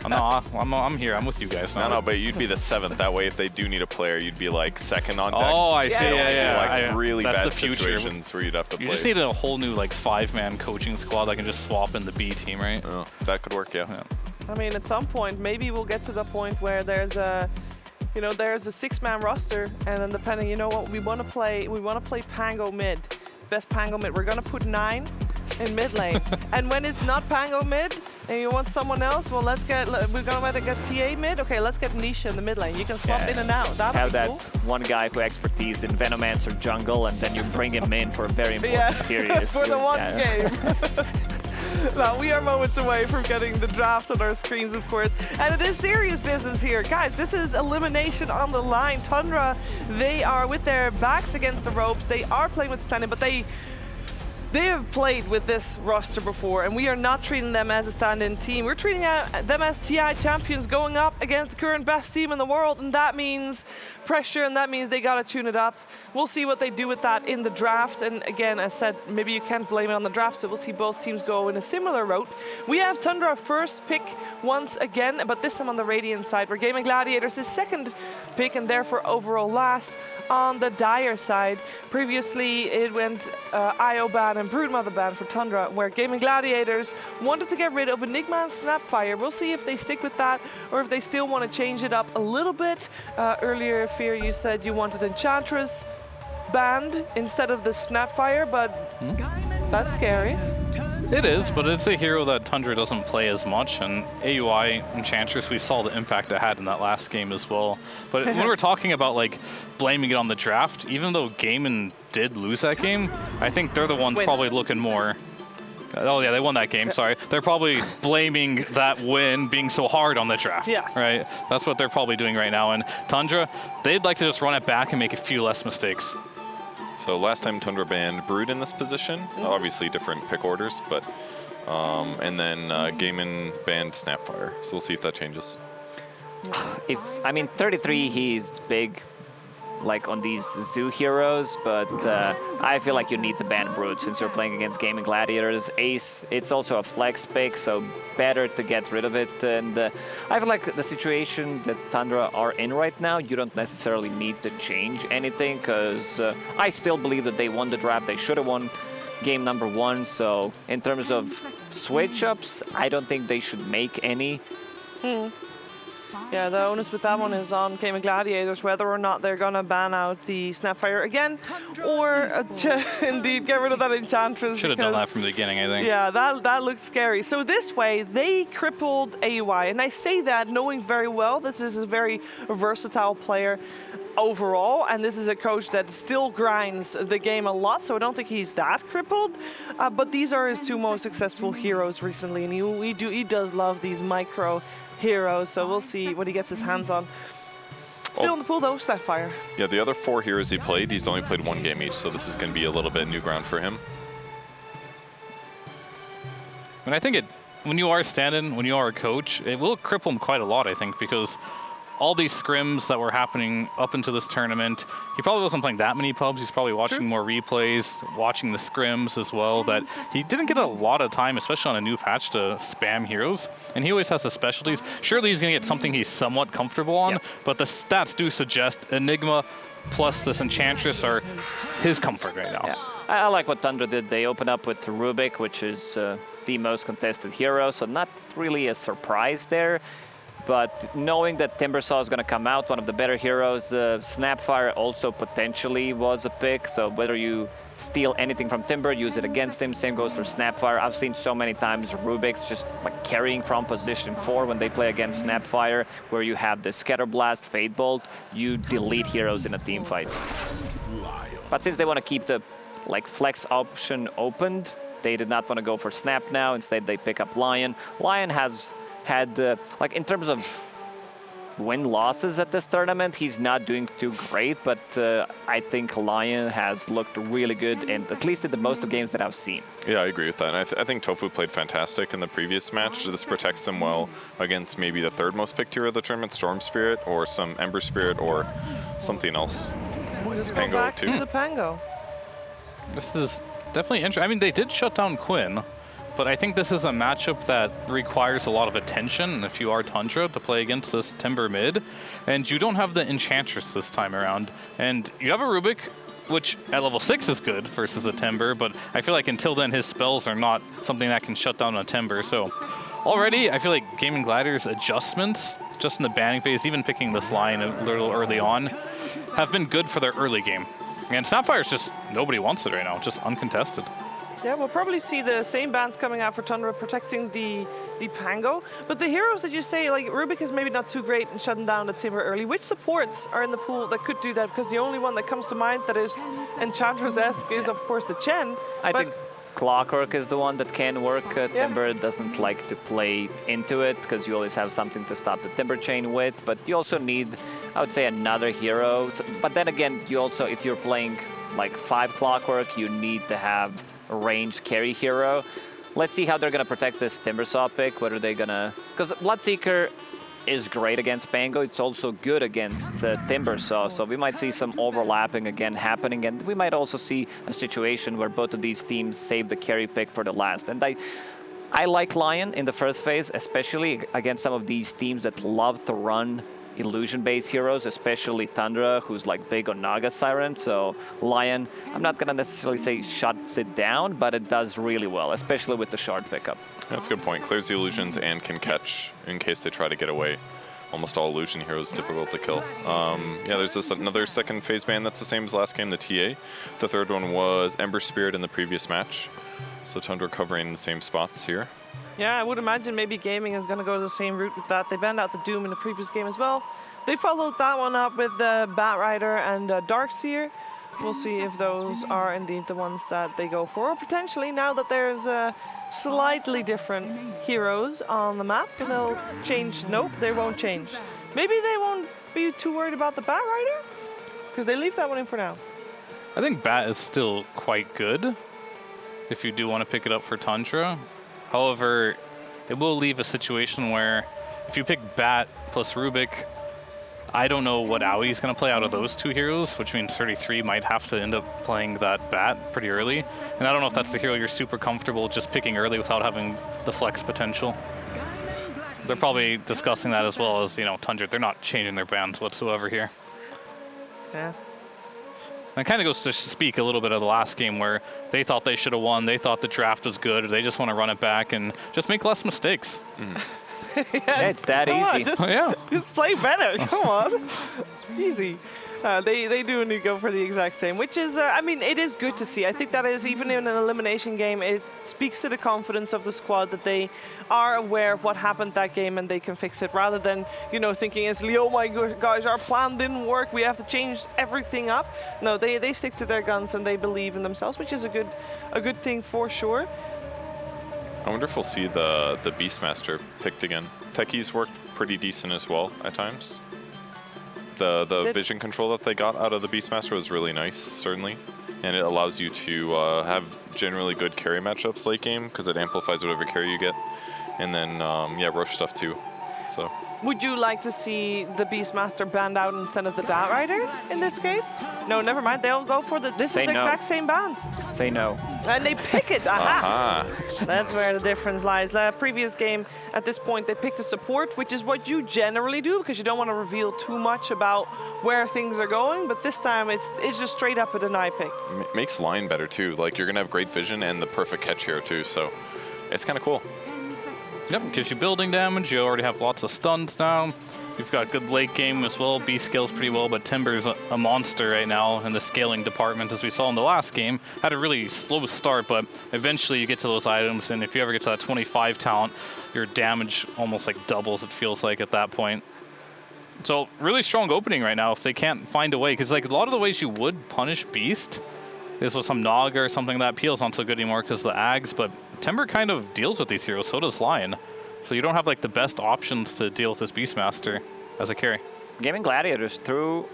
No, I'm here. I'm with you guys. No, but you'd be the 7th. That way, if they do need a player, you'd be like 2nd on deck. Oh, I see. Yeah. Like really that's bad the future. situations where you'd have to play. You just need a whole new like 5-man coaching squad that can just swap in the B team, right? Oh, that could work, yeah. I mean, at some point, maybe we'll get to the point where there's a, you know, there's a 6-man roster, and then depending, you know what, we want to play Pango mid, best Pango mid. We're gonna put 9 in mid lane, and when it's not Pango mid, and you want someone else, well, we're gonna let it get TA mid. Okay, let's get Nisha in the mid lane. You can swap in and out. That'd have be that cool. one guy who expertise in Venomancer jungle, and then you bring him in for a very important series. For the one game. Well, we are moments away from getting the draft on our screens, of course. And it is serious business here. Guys, this is elimination on the line. Tundra, they are with their backs against the ropes. They are playing with standing, but they have played with this roster before, and we are not treating them as a stand-in team. We're treating them as TI champions going up against the current best team in the world, and that means pressure, and that means they gotta tune it up. We'll see what they do with that in the draft, and again, as said, maybe you can't blame it on the draft, so we'll see both teams go in a similar route. We have Tundra first pick once again, but this time on the Radiant side, where Gaimin Gladiators is second pick, and therefore overall last. On the Dire side, previously it went IO ban and Broodmother ban for Tundra, where Gaimin Gladiators wanted to get rid of Enigma and Snapfire. We'll see if they stick with that or if they still want to change it up a little bit. Earlier, Fear, you said you wanted Enchantress banned instead of the Snapfire, but that's scary. It is, but it's a hero that Tundra doesn't play as much, and AUI Enchantress, we saw the impact it had in that last game as well. But when we're talking about like blaming it on the draft, even though Gaimin did lose that game, I think they're the ones probably looking more. Oh yeah, they won that game, sorry. They're probably blaming that win being so hard on the draft, right? That's what they're probably doing right now. And Tundra, they'd like to just run it back and make a few less mistakes. So last time Tundra banned Brood in this position, obviously different pick orders, but and then Gaimin banned Snapfire. So we'll see if that changes. I mean, 33, he's big, like on these zoo heroes, but I feel like you need to ban Brood since you're playing against Gaimin Gladiators. Ace, it's also a flex pick, so better to get rid of it. And I feel like the situation that Tundra are in right now, you don't necessarily need to change anything, because I still believe that they won the draft. They should have won game number 1. So in terms of switch-ups, I don't think they should make any. Yeah, the onus with that one is on Gaimin Gladiators, whether or not they're going to ban out the Snapfire again, or indeed get rid of that Enchantress. Should have done that from the beginning, I think. Yeah, that looks scary. So this way, they crippled AUI, and I say that knowing very well this is a very versatile player overall, and this is a coach that still grinds the game a lot, so I don't think he's that crippled. But these are his 2 most successful heroes recently, and he does love these micro heroes, so we'll see what he gets his hands on. Still in the pool though, Snapfire. Yeah, the other 4 heroes he played, he's only played 1 game each, so this is going to be a little bit new ground for him. And I think when you are stand-in, when you are a coach, it will cripple him quite a lot, I think, because all these scrims that were happening up into this tournament, he probably wasn't playing that many pubs. He's probably watching more replays, watching the scrims as well, that he didn't get a lot of time, especially on a new patch, to spam heroes. And he always has the specialties. Surely he's going to get something he's somewhat comfortable on, but the stats do suggest Enigma plus this Enchantress are his comfort right now. Yeah. I like what Tundra did. They open up with Rubik, which is the most contested hero, so not really a surprise there. But knowing that Timbersaw is going to come out, one of the better heroes, Snapfire also potentially was a pick. So whether you steal anything from Timber, use it against him. Same goes for Snapfire. I've seen so many times Rubik's just like carrying from position 4 when they play against Snapfire, where you have the Scatter Blast, Fade Bolt, you delete heroes in a team fight. But since they want to keep the flex option opened, they did not want to go for Snap now. Instead, they pick up Lion. Lion has had, in terms of win-losses at this tournament, he's not doing too great, but I think Lion has looked really good, and at least in the most of games that I've seen. Yeah, I agree with that. And I think Tofu played fantastic in the previous match. This protects him well against maybe the 3rd most picked hero of the tournament, Storm Spirit, or some Ember Spirit, or something else. Pango back too. To the Pango. This is definitely interesting. I mean, they did shut down Quinn, but I think this is a matchup that requires a lot of attention if you are Tundra to play against this Timber mid. And you don't have the Enchantress this time around. And you have a Rubik, which at level 6 is good versus a Timber, but I feel like until then his spells are not something that can shut down a Timber. So already I feel like Gaimin Gladiators' adjustments just in the banning phase, even picking this line a little early on, have been good for their early game. And Snapfire's just, nobody wants it right now, just uncontested. Yeah, we'll probably see the same bans coming out for Tundra protecting the Pango. But the heroes that you say, like Rubik is maybe not too great in shutting down the Timber early. Which supports are in the pool that could do that? Because the only one that comes to mind that is Enchantress-esque is, of course, the Chen. I think Clockwork is the one that can work. Timber doesn't like to play into it because you always have something to stop the Timber chain with. But you also need, I would say, another hero. But then again, you also, if you're playing like 5 Clockwork, you need to have a ranged carry hero. Let's see how they're going to protect this Timbersaw pick, whether they're going to... Because Bloodseeker is great against Pango. It's also good against Timbersaw, so we might see some overlapping again happening, and we might also see a situation where both of these teams save the carry pick for the last. And I like Lion in the first phase, especially against some of these teams that love to run illusion-based heroes, especially Tundra, who's like big on Naga Siren. So Lion, I'm not gonna necessarily say shuts it down, but it does really well, especially with the shard pickup. That's a good point. Clears the illusions and can catch in case they try to get away. Almost all illusion heroes difficult to kill. Yeah, there's another second phase ban that's the same as last game, the TA. The 3rd one was Ember Spirit in the previous match. So Tundra covering the same spots here. Yeah, I would imagine maybe Gaming is going to go the same route with that. They banned out the Doom in the previous game as well. They followed that one up with the Batrider and Darkseer. We'll see if those are indeed the ones that they go for. Or potentially, now that there's slightly different heroes on the map, and they'll change. Nope, they won't change. Maybe they won't be too worried about the Batrider, because they leave that one in for now. I think Bat is still quite good if you do want to pick it up for Tundra. However, it will leave a situation where if you pick Bat plus Rubik, I don't know what Aui's going to play out of those 2 heroes, which means 33 might have to end up playing that Bat pretty early. And I don't know if that's the hero you're super comfortable just picking early without having the flex potential. They're probably discussing that as well as, you know, Tundra. They're not changing their bans whatsoever here. Yeah. And it kind of goes to speak a little bit of the last game where they thought they should have won, they thought the draft was good, they just want to run it back and just make less mistakes. Yeah, it's that easy. Just play better. Come on. Easy. They do need to go for the exact same, which is, I mean, it is good to see. I think that is, even in an elimination game, it speaks to the confidence of the squad that they are aware of what happened that game and they can fix it, rather than, you know, thinking instantly, oh my gosh, our plan didn't work, we have to change everything up. No, they stick to their guns and they believe in themselves, which is a good thing for sure. I wonder if we'll see the Beastmaster picked again. Techies worked pretty decent as well at times. The vision control that they got out of the Beastmaster was really nice, certainly. And it allows you to have generally good carry matchups late game because it amplifies whatever carry you get. And then, yeah, Roche stuff too. So. Would you like to see the Beastmaster banned out instead of the Bat Rider in this case? No, never mind. They'll go for this is the exact same bans. Say no. And they pick it. Aha! That's where the difference lies. The previous game, at this point, they picked a support, which is what you generally do because you don't want to reveal too much about where things are going. But this time, it's just straight up a deny pick. Makes line better too. Like you're gonna have great vision and the perfect catch here too. So it's kind of cool. Yep, gives you building damage. You already have lots of stuns now. You've got good late game as well. B scales pretty well, but Timber's a monster right now in the scaling department, as we saw in the last game. Had a really slow start, but eventually you get to those items, and if you ever get to that 25 talent, your damage almost like doubles, it feels like, at that point. So really strong opening right now if they can't find a way, because like a lot of the ways you would punish Beast is with some Naga or something. That peel's not so good anymore because of the Ags, but Timber kind of deals with these heroes, so does Lion. So you don't have like the best options to deal with this Beastmaster as a carry. Gaimin Gladiators threw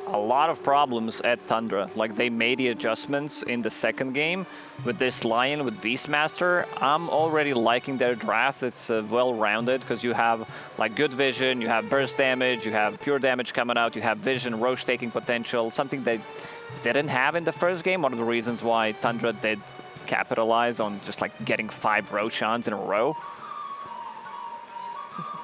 a lot of problems at Tundra. Like they made the adjustments in the second game with this Lion with Beastmaster. I'm already liking their draft. It's well-rounded because you have like good vision, you have burst damage, you have pure damage coming out, you have vision, Roche taking potential, something they didn't have in the first game. One of the reasons why Tundra did capitalize on just like getting 5 Roshans in a row.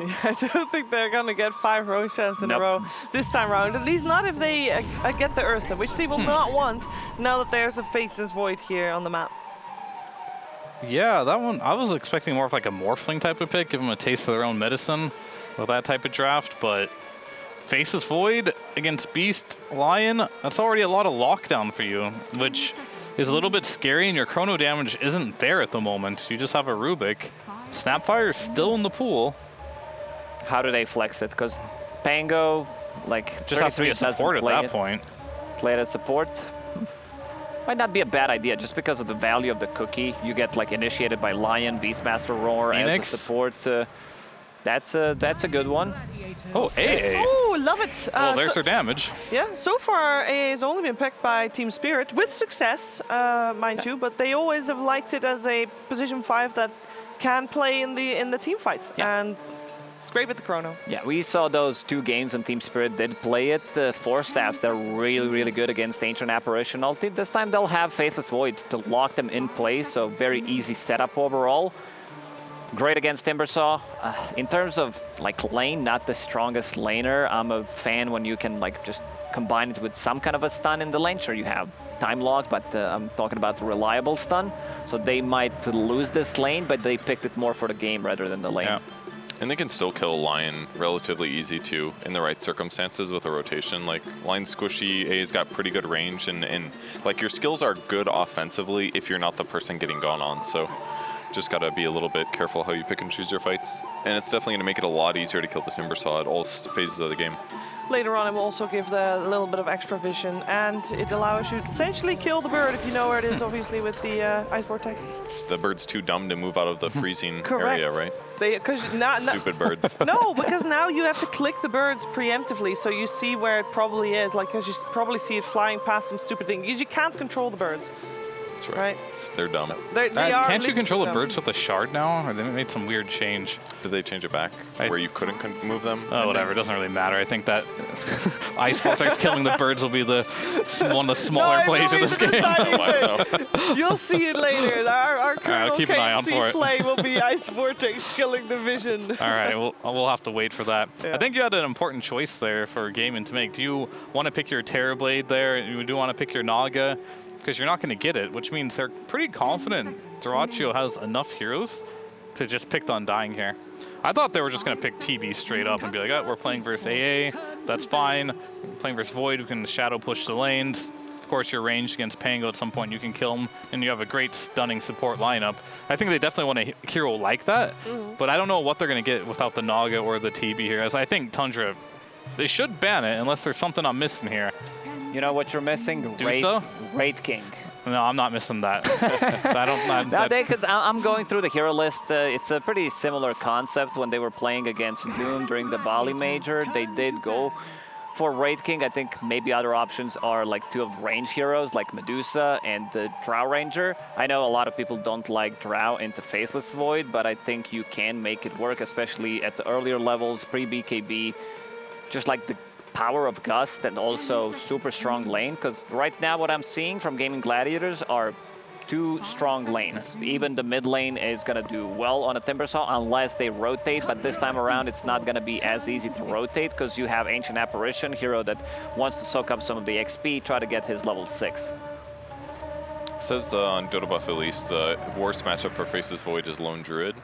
Yeah, I don't think they're going to get 5 Roshans in a row this time around. At least not if they get the Ursa, which they will not want now that there's a Faceless Void here on the map. Yeah, that one, I was expecting more of like a Morphling type of pick, give them a taste of their own medicine with that type of draft, but Faceless Void against Beast, Lion, that's already a lot of lockdown for you, which is a little bit scary, and your chrono damage isn't there at the moment. You just have a Rubik. Snapfire is still in the pool. How do they flex it? Because Pango, like, just has to be a support at that point. Play it as support. Might not be a bad idea, just because of the value of the cookie. You get like initiated by Lion, Beastmaster Roar Phoenix. as a support. That's a good one. Oh, AA. Oh, love it. Well, there's their damage. Yeah, so far AA has only been picked by Team Spirit, with success, mind you, but they always have liked it as a position 5 that can play in the team fights. Yeah. And it's great with the chrono. Yeah, we saw those 2 games and Team Spirit did play it. The 4 staffs, they're really, really good against Ancient Apparition ulti. This time they'll have Faceless Void to lock them in place, so very easy setup overall. Great against Timbersaw. In terms of like lane, not the strongest laner. I'm a fan when you can like just combine it with some kind of a stun in the lane. Sure, you have time lock, but I'm talking about the reliable stun. So they might lose this lane, but they picked it more for the game rather than the lane. Yeah. And they can still kill a Lion relatively easy too, in the right circumstances with a rotation. Like, Lion's squishy, A's got pretty good range, and like your skills are good offensively if you're not the person getting gone on. So just gotta be a little bit careful how you pick and choose your fights. And it's definitely gonna make it a lot easier to kill the Timbersaw at all phases of the game. Later on, it will also give the little bit of extra vision, and it allows you to potentially kill the bird if you know where it is, obviously, with the Ice Vortex. The bird's too dumb to move out of the freezing Correct. area, right? Stupid birds. No, because now you have to click the birds preemptively, so you see where it probably is, like, because you probably see it flying past some stupid thing, because you can't control the birds. That's right. They're dumb. They Can't you control the dumb. birds with the shard now? Or they made some weird change. Did they change it back? Where you couldn't move them? Oh, whatever. It doesn't really matter. I think that Ice Vortex killing the birds will be one of the smaller plays of this game. You'll see it later. Our Colonel keep an eye on for it. play will be Ice Vortex killing the vision. All right, we'll have to wait for that. Yeah. I think you had an important choice there for Gaimin to make. Do you want to pick your Terrorblade there? You do want to pick your Naga? Because you're not going to get it, which means they're pretty confident Dyrachyo has enough heroes to just pick the Undying here. I thought they were just going to pick TB straight up and be like, oh, we're playing versus AA, that's fine. Playing versus Void, we can shadow push the lanes. Of course, you're ranged against Pango at some point, you can kill him, and you have a great stunning support lineup. I think they definitely want a hero like that, but I don't know what they're going to get without the Naga or the TB here, as I think Tundra, they should ban it unless there's something I'm missing here. You know what you're missing? Raid King. No, I'm not missing that. Because I'm going through the hero list. It's a pretty similar concept when they were playing against Doom during the Bali Major. They did go for Raid King. I think maybe other options are like 2 of range heroes like Medusa and the Drow Ranger. I know a lot of people don't like Drow into Faceless Void, but I think you can make it work, especially at the earlier levels, pre-BKB. Just like the power of Gust and also super strong lane, because right now what I'm seeing from Gaimin Gladiators are 2 strong lanes. Even the mid lane is going to do well on a Timbersaw unless they rotate, but this time around it's not going to be as easy to rotate because you have Ancient Apparition, hero that wants to soak up some of the XP, try to get his level 6. It says on Dota Buff at least, the worst matchup for Faceless Void is Lone Druid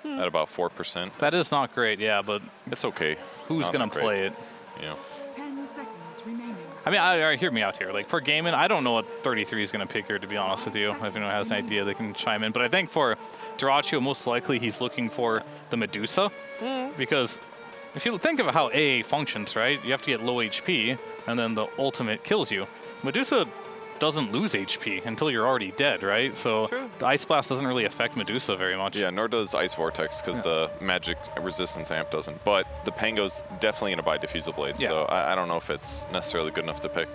at about 4%. That is not great, yeah, but it's okay. Who's going to play it? Yeah. 10 seconds remaining. I mean, hear me out here. Like for Gaimin, I don't know what 33 is going to pick here, to be honest with you. If anyone has an idea, they can chime in. But I think for Dyrachyo, most likely he's looking for the Medusa, because if you think of how AA functions, right? You have to get low HP, and then the ultimate kills you. Medusa doesn't lose HP until you're already dead, right? So the Ice Blast doesn't really affect Medusa very much. Yeah, nor does Ice Vortex, because the magic resistance amp doesn't. But the Pango's definitely going to buy Diffusal Blade, so I don't know if it's necessarily good enough to pick.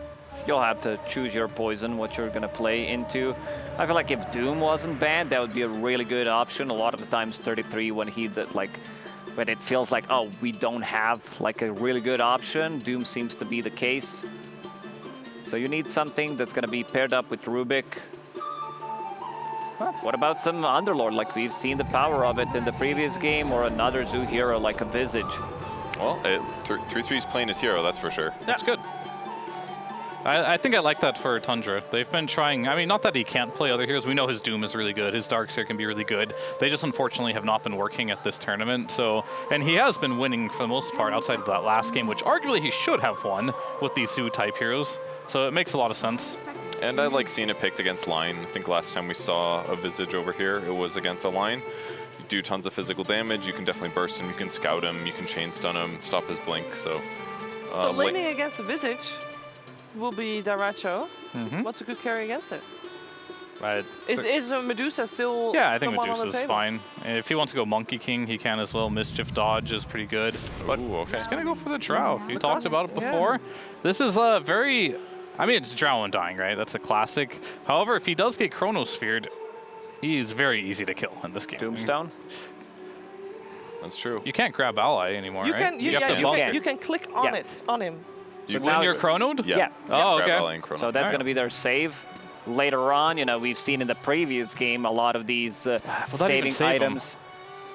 You'll have to choose your poison, what you're going to play into. I feel like if Doom wasn't banned, that would be a really good option. A lot of the times 33 when when it feels like, oh, we don't have like a really good option, Doom seems to be the case. So you need something that's going to be paired up with Rubik. What about some Underlord? Like we've seen the power of it in the previous game, or another Zoo hero like a Visage. Well, 3-3's playing his hero, that's for sure. That's good. I think I like that for Tundra. They've been trying, I mean, not that he can't play other heroes. We know his Doom is really good. His Darkseer can be really good. They just unfortunately have not been working at this tournament. So, and he has been winning for the most part outside of that last game, which arguably he should have won with these Zoo type heroes. So it makes a lot of sense. And I like seeing it picked against line. I think last time we saw a Visage over here, it was against a line. You do tons of physical damage. You can definitely burst him. You can scout him. You can chain stun him, stop his blink. So laning against the Visage will be Dyrachyo. What's a good carry against it? Is Medusa still? Yeah, I think Medusa's fine. If he wants to go Monkey King, he can as well. Mischief Dodge is pretty good. But he's going to go for the Drow. You talked about it before. This is a very... I mean, it's Drow Undying, right? That's a classic. However, if he does get Chronosphered, he's very easy to kill in this game. Tombstone? That's true. You can't grab ally anymore, You right? can, you can click on it, on him. So when you're chronoed? Yeah. Oh, okay. So that's going to be their save. Later on, you know, we've seen in the previous game a lot of these saving items.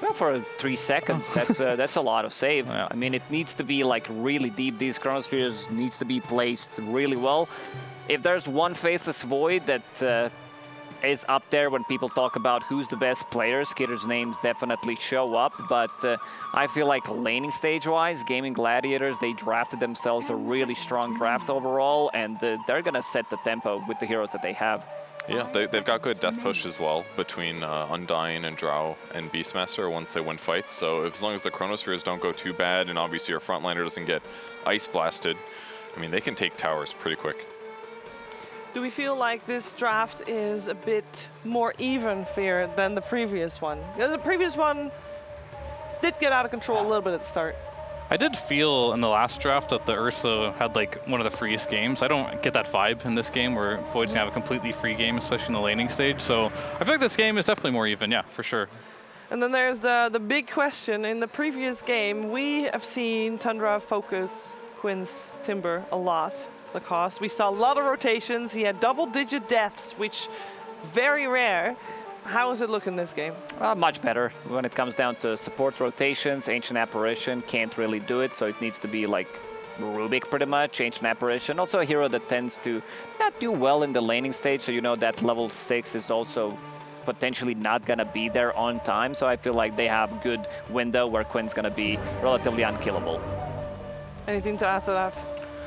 Well, for 3 seconds, that's a lot of save. I mean, it needs to be like really deep. These Chronospheres needs to be placed really well. If there's one Faceless Void that is up there when people talk about who's the best player, Skitter's names definitely show up. But I feel like laning stage-wise, Gaimin Gladiators, they drafted themselves a really strong draft overall, and they're going to set the tempo with the heroes that they have. Yeah, they've got good death push as well between Undying and Drow and Beastmaster once they win fights. So as long as the Chronospheres don't go too bad and obviously your frontliner doesn't get ice blasted, I mean, they can take towers pretty quick. Do we feel like this draft is a bit more even fair than the previous one? Because the previous one did get out of control a little bit at the start. I did feel in the last draft that the Ursa had like one of the freest games. I don't get that vibe in this game where Void's gonna have a completely free game, especially in the laning stage. So I feel like this game is definitely more even, yeah, for sure. And then there's the big question. In the previous game, we have seen Tundra focus Quinn's Timber a lot, the cost. We saw a lot of rotations. He had double-digit deaths, which very rare. How is it looking this game? Much better. When it comes down to support rotations, Ancient Apparition can't really do it, so it needs to be like Rubik pretty much, Ancient Apparition. Also a hero that tends to not do well in the laning stage, so you know that level 6 is also potentially not gonna be there on time, so I feel like they have a good window where Quinn's gonna be relatively unkillable. Anything to add to that,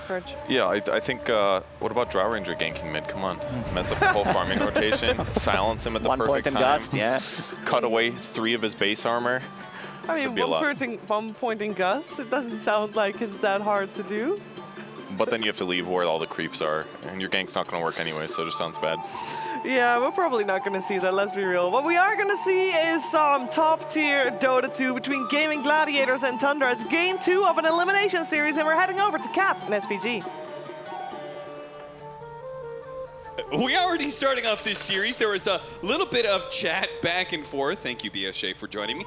Courage? Yeah, I think, what about Drow Ranger ganking mid? Come on, mess up the whole farming rotation, silence him at the perfect time. 1 point in Gust, yeah. Cut away 3 of his base armor. I mean, one point in Gust, it doesn't sound like it's that hard to do. But then you have to leave where all the creeps are, and your gank's not going to work anyway, so it just sounds bad. Yeah, we're probably not going to see that, let's be real. What we are going to see is some top-tier Dota 2 between Gaimin Gladiators and Tundra. It's game 2 of an elimination series, and we're heading over to Cap and SVG. We already starting off this series. There was a little bit of chat back and forth. Thank you, BSJ, for joining me.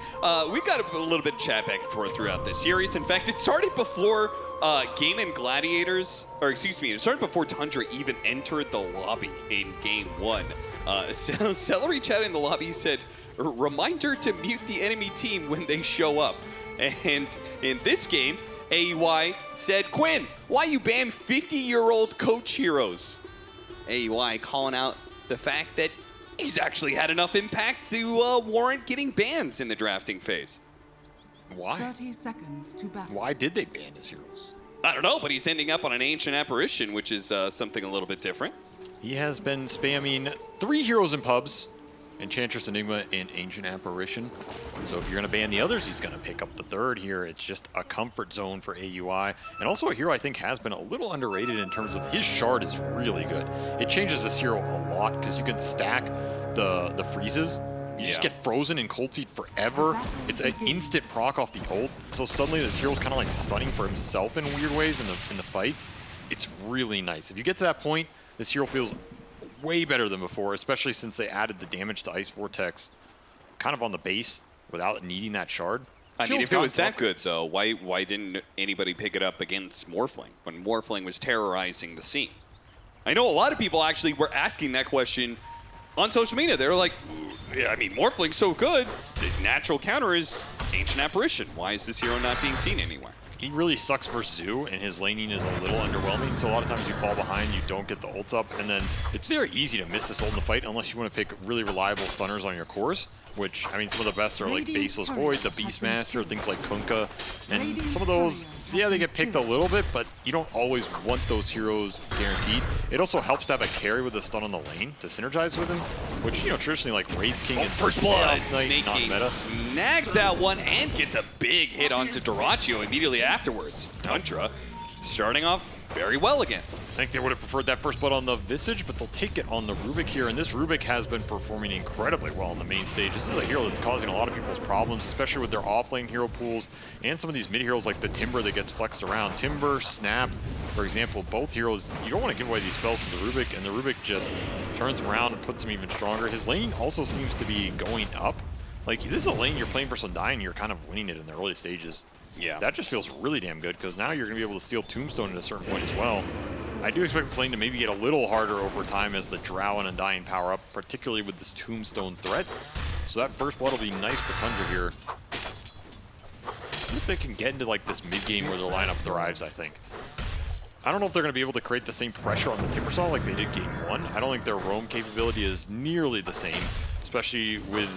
We've got a little bit of chat back and forth throughout this series. In fact, it started before Gaimin Gladiators, or excuse me, it started before Tundra even entered the lobby in game 1. Celery chat in the lobby said, reminder to mute the enemy team when they show up. And in this game, AUI said, Quinn, why you ban 50-year-old coach heroes? AUI calling out the fact that he's actually had enough impact to warrant getting bans in the drafting phase. Why? 30 seconds to battle. Why did they ban his heroes? I don't know, but he's ending up on an Ancient Apparition, which is something a little bit different. He has been spamming 3 heroes in pubs, Enchantress Enigma and Ancient Apparition. So if you're going to ban the others, he's going to pick up the 3rd here. It's just a comfort zone for AUI. And also a hero I think has been a little underrated in terms of his shard is really good. It changes this hero a lot because you can stack the freezes. You just get frozen in Cold Feet forever. It's an instant proc off the ult. So suddenly this hero's kind of like stunning for himself in weird ways in the fights. It's really nice. If you get to that point, this hero feels way better than before, especially since they added the damage to Ice Vortex kind of on the base without needing that shard. I mean, if it was that good, though, why didn't anybody pick it up against Morphling when Morphling was terrorizing the scene? I know a lot of people actually were asking that question on social media. They were like, yeah, I mean, Morphling's so good. The natural counter is Ancient Apparition. Why is this hero not being seen anywhere? He really sucks versus Zoo, and his laning is a little underwhelming, so a lot of times you fall behind, you don't get the ult up, and then it's very easy to miss this ult in the fight unless you want to pick really reliable stunners on your cores, which, I mean, some of the best are like Faceless Void, the Beastmaster, things like Kunkka, and some of those, yeah, they get picked a little bit, but you don't always want those heroes guaranteed. It also helps to have a carry with a stun on the lane to synergize with him, which, you know, traditionally like Wraith King and First Blood, Snake not meta. Snags that one and gets a big hit onto Dyrachyo immediately afterwards. Tundra starting off very well again. I think they would have preferred that First Blood on the Visage, but they'll take it on the Rubik here, and this Rubik has been performing incredibly well on the main stage. This is a hero that's causing a lot of people's problems, especially with their offlane hero pools, and some of these mid heroes like the Timber that gets flexed around. Timber, Snap, for example, both heroes, you don't want to give away these spells to the Rubik, and the Rubik just turns them around and puts them even stronger. His lane also seems to be going up. Like, this is a lane you're playing for some dying, you're kind of winning it in the early stages. Yeah. That just feels really damn good, because now you're going to be able to steal Tombstone at a certain point as well. I do expect this lane to maybe get a little harder over time as the Drow and Undying power up, particularly with this Tombstone threat. So that First Blood will be nice for Tundra here. See if they can get into like this mid-game where their lineup thrives, I think. I don't know if they're going to be able to create the same pressure on the Timbersaw like they did game 1. I don't think their roam capability is nearly the same, especially with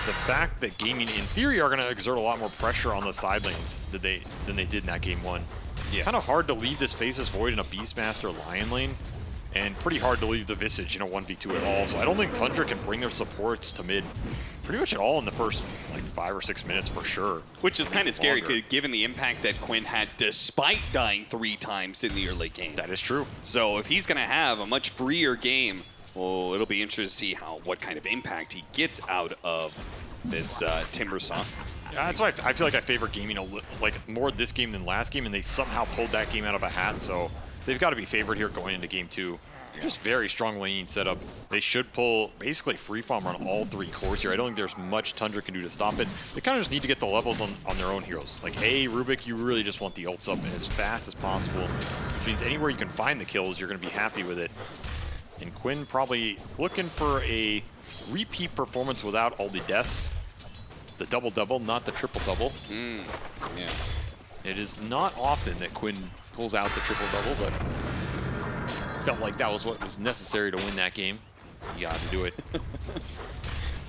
the fact that Gaimin, in theory, are going to exert a lot more pressure on the side lanes than they did in that game 1. Yeah. Kind of hard to leave this Faceless Void in a Beastmaster Lion lane, and pretty hard to leave the Visage in a 1v2 at all. So I don't think Tundra can bring their supports to mid pretty much at all in the first like 5 or 6 minutes for sure. Which is kind of scary given the impact that Quinn had despite dying 3 times in the early game. That is true. So if he's going to have a much freer game, well, it'll be interesting to see what kind of impact he gets out of this Timbersaw. That's why I feel like I favor Gaimin like more this game than last game, and they somehow pulled that game out of a hat. So they've got to be favored here going into game 2. Just very strong laning setup. They should pull basically free farm on all 3 cores here. I don't think there's much Tundra can do to stop it. They kind of just need to get the levels on their own heroes. Like, Rubik, you really just want the ults up as fast as possible, which means anywhere you can find the kills, you're going to be happy with it. And Quinn probably looking for a repeat performance without all the deaths. The double-double, not the triple-double. Yes. It is not often that Quinn pulls out the triple-double, but felt like that was what was necessary to win that game. You got to do it.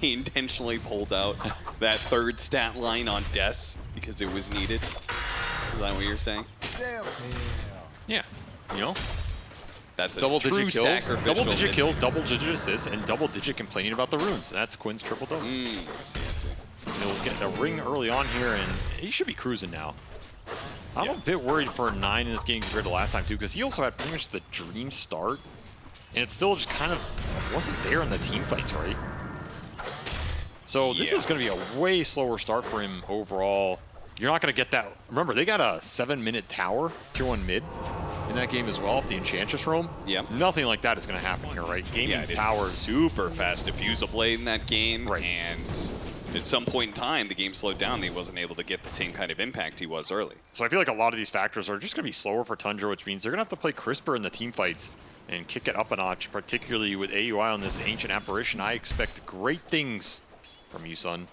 He intentionally pulled out that 3rd stat line on deaths because it was needed. Is that what you're saying? Yeah. You know? That's a double-digit true kills, sacrificial. double-digit kills, double-digit assists, and double-digit complaining about the runes. That's Quinn's triple-double. I see. He'll get a ring early on here, and he should be cruising now. I'm a bit worried for a 9 in this game compared to last time, too, because he also had pretty much the dream start, and it still just kind of wasn't there in the team fights, right? So this is going to be a way slower start for him overall. You're not going to get that. Remember, they got a 7-minute tower, tier 1 mid, in that game as well, if the Enchantress roam. Yep. Nothing like that is going to happen here, right? Gaming towers. Super fast diffusal blade in that game, and at some point in time, the game slowed down. He wasn't able to get the same kind of impact he was early. So I feel like a lot of these factors are just going to be slower for Tundra, which means they're going to have to play crisper in the team fights and kick it up a notch, particularly with AUI on this Ancient Apparition. I expect great things from you, son.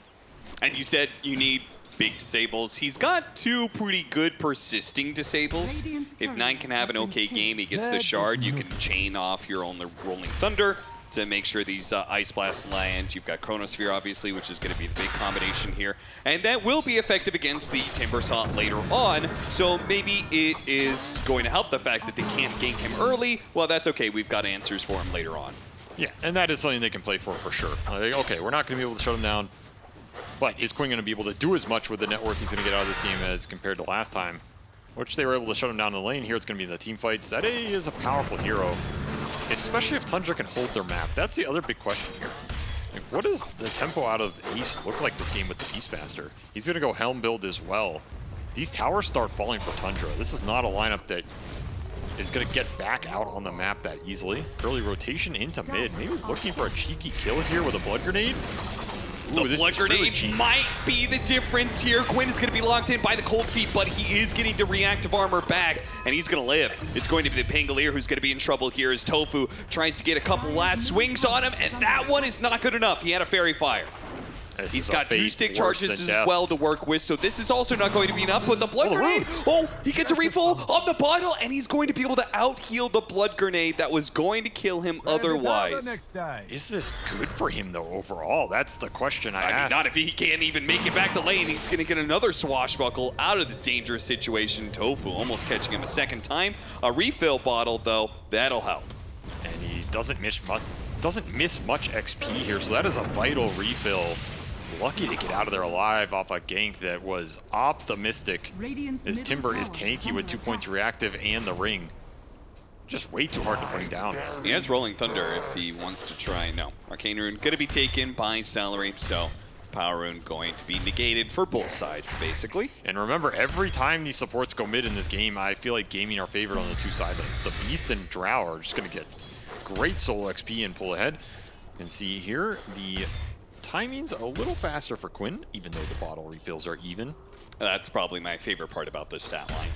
And you said you need big disables. He's got 2 pretty good persisting disables. If 9 can have an okay game, he gets the shard. You can chain off your own Rolling Thunder to make sure these Ice Blasts land. You've got Chronosphere, obviously, which is going to be the big combination here. And that will be effective against the Timbersaw later on. So maybe it is going to help the fact that they can't gank him early. Well, that's okay. We've got answers for him later on. Yeah, and that is something they can play for sure. Like, okay, we're not going to be able to shut him down, but is Quinn going to be able to do as much with the network he's going to get out of this game as compared to last time, which they were able to shut him down in the lane. Here it's going to be in the team fights. That is a powerful hero, especially if Tundra can hold their map. That's the other big question here. Like, what does the tempo out of Ace look like this game with the Beastmaster? He's going to go Helm build as well. These towers start falling for Tundra. This is not a lineup that is going to get back out on the map that easily. Early rotation into mid. Maybe looking for a cheeky kill here with a blood grenade. Ooh, the blood grenade might be the difference here. Quinn is going to be locked in by the cold feet, but he is getting the reactive armor back, and he's going to live. It's going to be the Pangolier who's going to be in trouble here as Tofu tries to get a couple last swings on him, and that one is not good enough. He had a Fairy Fire. He's got 2 stick charges as well to work with, so this is also not going to be enough. But the blood grenade, he gets a refill on the bottle, and he's going to be able to out-heal the blood grenade that was going to kill him otherwise. Is this good for him, though, overall? That's the question I ask. Mean, not if he can't even make it back to lane. He's going to get another swashbuckle out of the dangerous situation. Tofu almost catching him a 2nd time. A refill bottle, though, that'll help. And he doesn't miss much XP here, so that is a vital refill. Lucky to get out of there alive off a gank that was optimistic. As Timber is tanky with 2 points reactive and the ring. Just way too hard to bring down. He has Rolling Thunder if he wants to try. No, Arcane Rune going to be taken by Salary, so Power Rune going to be negated for both sides, basically. And remember, every time these supports go mid in this game, I feel like Gaimin are favored on the 2 side lanes. The Beast and Drow are just going to get great solo XP and pull ahead. You can see here, the timing's a little faster for Quinn, even though the bottle refills are even. That's probably my favorite part about this stat line.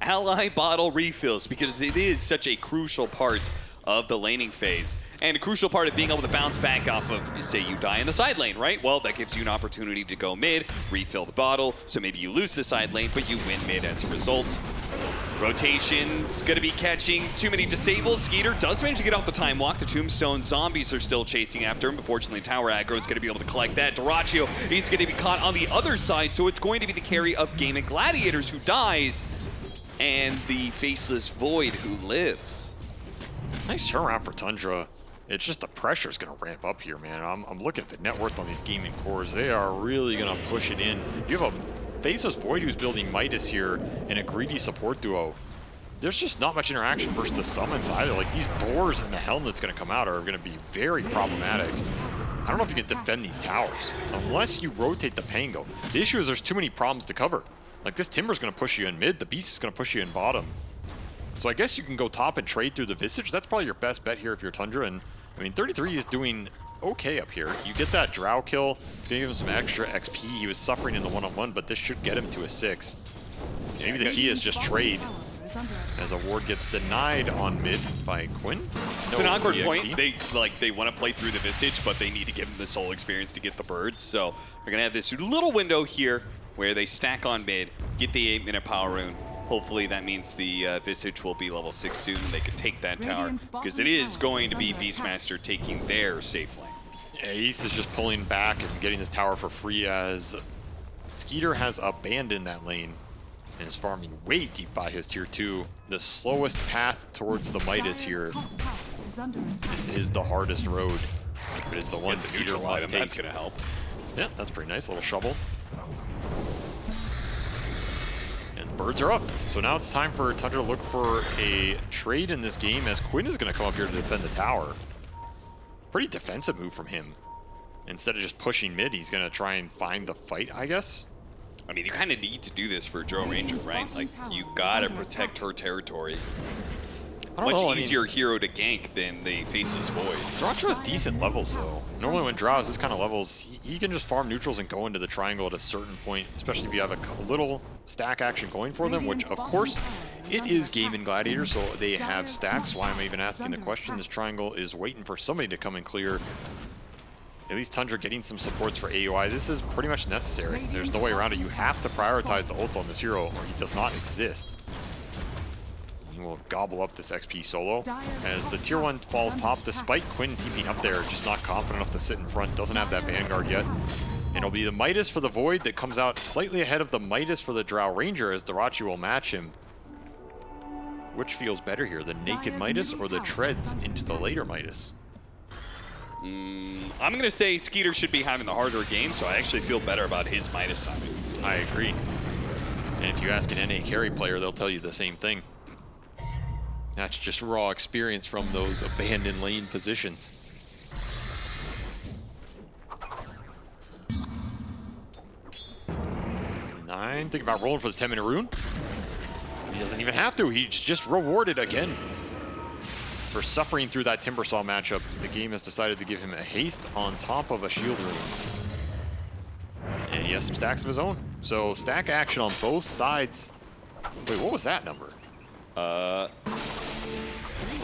Ally bottle refills, because it is such a crucial part of the laning phase. And a crucial part of being able to bounce back off of, say you die in the side lane, right? Well, that gives you an opportunity to go mid, refill the bottle, so maybe you lose the side lane, but you win mid as a result. Rotation's gonna be catching too many disables. Skeeter does manage to get off the time walk. The Tombstone zombies are still chasing after him. Unfortunately, Tower Aggro is gonna be able to collect that. Duraccio, he's gonna be caught on the other side, so it's going to be the carry of Gaimin Gladiators who dies, and the Faceless Void who lives. Nice turnaround for Tundra. It's just the pressure's going to ramp up here, man. I'm looking at the net worth on these gaming cores. They are really going to push it in. You have a Faceless Void who's building Midas here and a greedy support duo. There's just not much interaction versus the summons either. Like, these boars and the helm that's going to come out are going to be very problematic. I don't know if you can defend these towers unless you rotate the Pango. The issue is there's too many problems to cover. Like this Timber's going to push you in mid, the Beast is going to push you in bottom. So I guess you can go top and trade through the Visage. That's probably your best bet here if you're Tundra. And I mean, 33 is doing okay up here. You get that Drow kill, it's going to give him some extra XP. He was suffering in the one-on-one, but this should get him to a 6. Maybe the key is just trade. As a ward gets denied on mid by Quinn. It's an awkward point. They want to play through the Visage, but they need to give him the soul experience to get the birds. So they're gonna have this little window here where they stack on mid, get the 8-minute power rune. Hopefully that means the Visage will be level 6 soon and they can take that tower, because it is going to be Beastmaster taking their safe lane. Yeah, Ace is just pulling back and getting this tower for free as Skeeter has abandoned that lane and is farming way deep by his tier 2. The slowest path towards the Midas here. This is the hardest road. It is the one Skeeter must take. That's gonna help. Yeah, that's pretty nice. Little shovel. And birds are up. So now it's time for Tundra to look for a trade in this game as Quinn is gonna come up here to defend the tower. Pretty defensive move from him. Instead of just pushing mid, he's gonna try and find the fight, I guess. I mean, you kind of need to do this for Drow Ranger, right? Like, you gotta protect her territory. Much easier hero to gank than the Faceless Void. Drow has decent levels, though. Normally when Drow has this kind of levels, he can just farm neutrals and go into the triangle at a certain point, especially if you have a little stack action going for them, which, of course, it is Gaimin Gladiators, so they have stacks. Why am I even asking the question? This triangle is waiting for somebody to come and clear. At least Tundra getting some supports for AUI. This is pretty much necessary. There's no way around it. You have to prioritize the ult on this hero or he does not exist. He will gobble up this XP solo as the tier 1 falls top despite Quinn TPing up there, just not confident enough to sit in front, doesn't have that Vanguard yet. And it'll be the Midas for the Void that comes out slightly ahead of the Midas for the Drow Ranger as Darachi will match him. Which feels better here, the naked Midas or the treads into the later Midas? I'm going to say Skeeter should be having the harder game, so I actually feel better about his Midas timing. I agree. And if you ask an NA carry player, they'll tell you the same thing. That's just raw experience from those abandoned lane positions. Nine, think about rolling for this 10-minute rune. He doesn't even have to, he's just rewarded again. For suffering through that Timbersaw matchup, the game has decided to give him a haste on top of a shield rune. And he has some stacks of his own. So stack action on both sides. Wait, what was that number? Was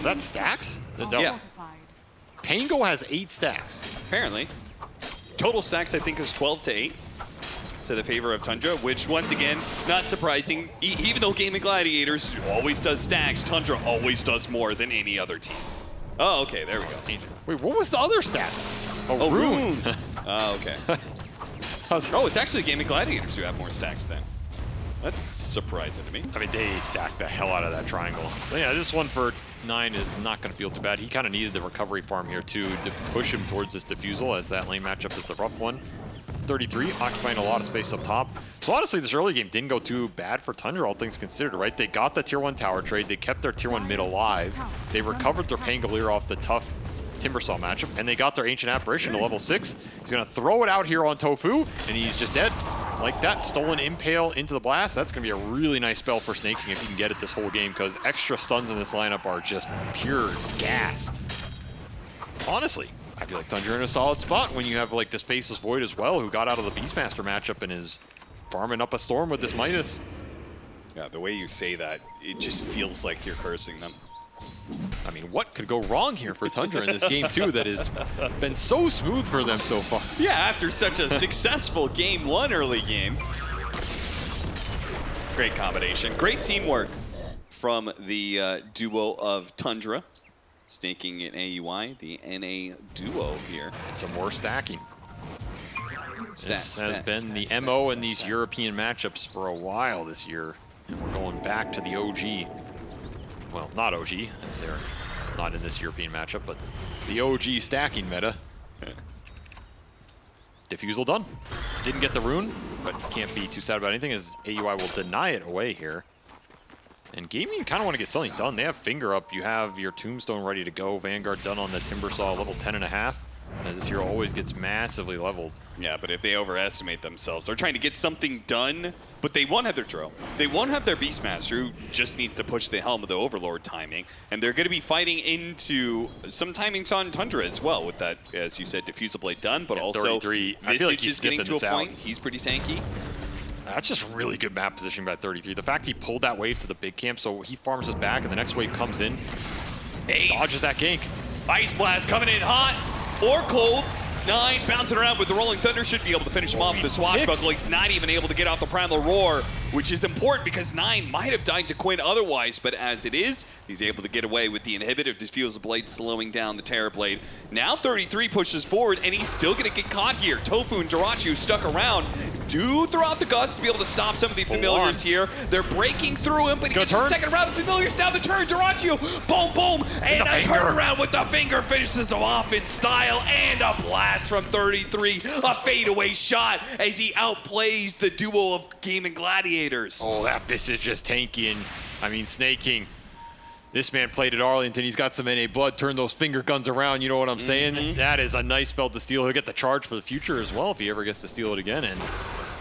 that stacks? No. Yeah. Pango has 8 stacks. Apparently. Total stacks, I think, is 12 to 8 to the favor of Tundra, which, once again, not surprising. Even though Gaimin Gladiators always does stacks, Tundra always does more than any other team. Oh, okay, there we go. Wait, what was the other stat? Oh, runes. Oh, okay. Oh, it's actually Gaimin Gladiators who have more stacks then. That's surprising to me. I mean, they stacked the hell out of that triangle. But yeah, this one for 9 is not going to feel too bad. He kind of needed the recovery farm here, too, to push him towards this diffusal, as that lane matchup is the rough one. 33, occupying a lot of space up top. So honestly, this early game didn't go too bad for Tundra, all things considered, right? They got the tier 1 tower trade, they kept their tier 1 mid alive, they recovered their Pangolier off the tough Timbersaw matchup, and they got their Ancient Apparition to level 6. He's gonna throw it out here on Tofu, and he's just dead. Like that, stolen Impale into the blast. That's gonna be a really nice spell for snaking if you can get it this whole game, because extra stuns in this lineup are just pure gas. Honestly, I feel like Tundra in a solid spot when you have like this Faceless Void as well, who got out of the Beastmaster matchup and is farming up a storm with this Midas. Yeah, the way you say that, it just feels like you're cursing them. I mean, what could go wrong here for Tundra in this game too that has been so smooth for them so far? Yeah, after such a successful game 1 early game. Great combination. Great teamwork from the duo of Tundra. Snaking in AUI, the NA duo here. And some more stacking. This has been the MO in these European matchups for a while this year. And we're going back to the OG. Well, not OG, as they're not in this European matchup, but the OG stacking meta. Diffusal done. Didn't get the rune, but can't be too sad about anything as AUI will deny it away here. And Gaimin kind of want to get something done. They have Finger up. You have your Tombstone ready to go. Vanguard done on the Timbersaw, level 10.5. As this hero always gets massively leveled. Yeah, but if they overestimate themselves, they're trying to get something done, but they won't have their Drow. They won't have their Beastmaster, who just needs to push the helm of the Overlord timing, and they're going to be fighting into some timings on Tundra as well, with that, as you said, Diffusal Blade done, but also 33. I feel like Visage he's is getting to a sniffing point. this He's pretty tanky. That's just really good map positioning by 33. The fact he pulled that wave to the big camp, so he farms us back, and the next wave comes in, dodges that gank. Ice Blast coming in hot or cold. 9 bouncing around with the Rolling Thunder, should be able to finish him off with the Swashbuckle. He's not even able to get out the Primal Roar, which is important because 9 might have died to Quinn otherwise, but as it is, he's able to get away with the inhibit of Diffusal Blade, slowing down the Terror Blade. Now 33 pushes forward, and he's still going to get caught here. Tofu and Jirachu stuck around. Do throughout the Gust to be able to stop some of the familiars here. They're breaking through him, but he gets the second round of familiars. Now the turn, Jirachu, boom, boom, and a turnaround with the finger finishes him off in style, and a blast from 33. A fadeaway shot as he outplays the duo of Gaimin Gladiators. Oh, that Visage is tanky, and I mean, Snake King. This man played at Arlington. He's got some NA blood. Turn those finger guns around. You know what I'm saying? That is a nice spell to steal. He'll get the charge for the future as well if he ever gets to steal it again. And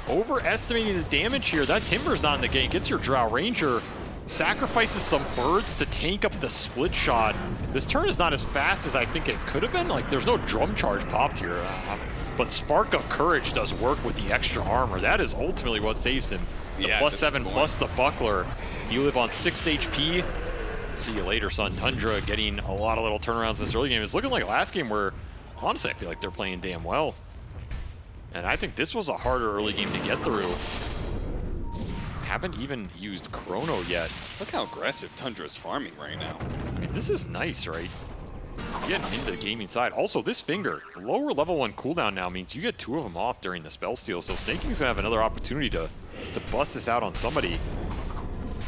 overestimating the damage here. That Timber's not in the gank. It's your Drow Ranger. Sacrifices some birds to tank up the split shot. This turn is not as fast as I think it could have been. Like, there's no drum charge popped here. But Spark of Courage does work with the extra armor. That is ultimately what saves him. The +7 plus the Buckler. You live on 6 HP. See you later, son. Tundra getting a lot of little turnarounds this early game. It's looking like last game where, honestly, I feel like they're playing damn well. And I think this was a harder early game to get through. Haven't even used Chrono yet. Look how aggressive Tundra's farming right now. I mean, this is nice, right? Getting into the gaming side. Also, this finger, lower level 1 cooldown now means you get 2 of them off during the spell steal. So Snake King's gonna have another opportunity to bust this out on somebody.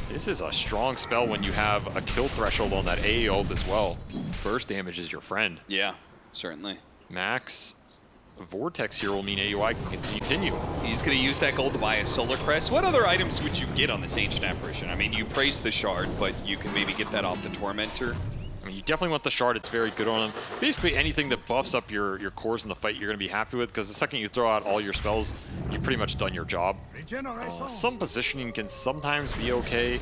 This is a strong spell when you have a kill threshold on that AA ult as well. Burst damage is your friend. Yeah, certainly. Max Vortex here will mean AUI can continue. He's going to use that gold to buy a Solar Crest. What other items would you get on this Ancient Apparition? I mean, you praise the Shard, but you can maybe get that off the Tormentor. I mean, you definitely want the Shard. It's very good on him. Basically, anything that buffs up your cores in the fight, you're going to be happy with, because the second you throw out all your spells, you've pretty much done your job. Some positioning can sometimes be okay.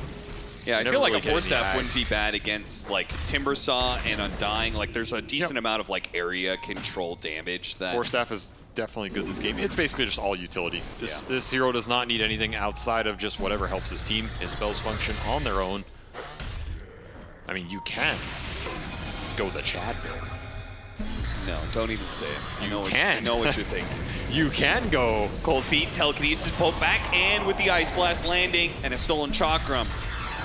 Yeah, I feel like a Force Staff wouldn't be bad against like Timbersaw and Undying. Like, there's a decent amount of like area control damage that Force Staff is definitely good this game. It's basically just all utility. This hero does not need anything outside of just whatever helps his team. His spells function on their own. I mean, you can go the Chad build. No, don't even say it. I know what you're thinking. You can go Cold Feet, Telekinesis pulled back, and with the Ice Blast landing and a stolen Chakram,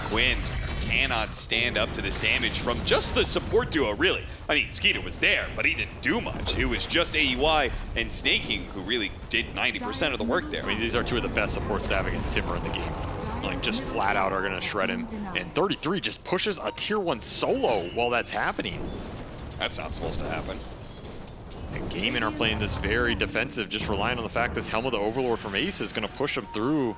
Quinn cannot stand up to this damage from just the support duo, really. I mean, Skeeter was there, but he didn't do much. It was just AUI and Snake King who really did 90% of the work there. I mean, these are 2 of the best supports to have against Timber in the game. Like, just flat out are going to shred him. And 33 just pushes a tier 1 solo while that's happening. That's not supposed to happen. And Gaimin are playing this very defensive, just relying on the fact this Helm of the Overlord from Ace is going to push them through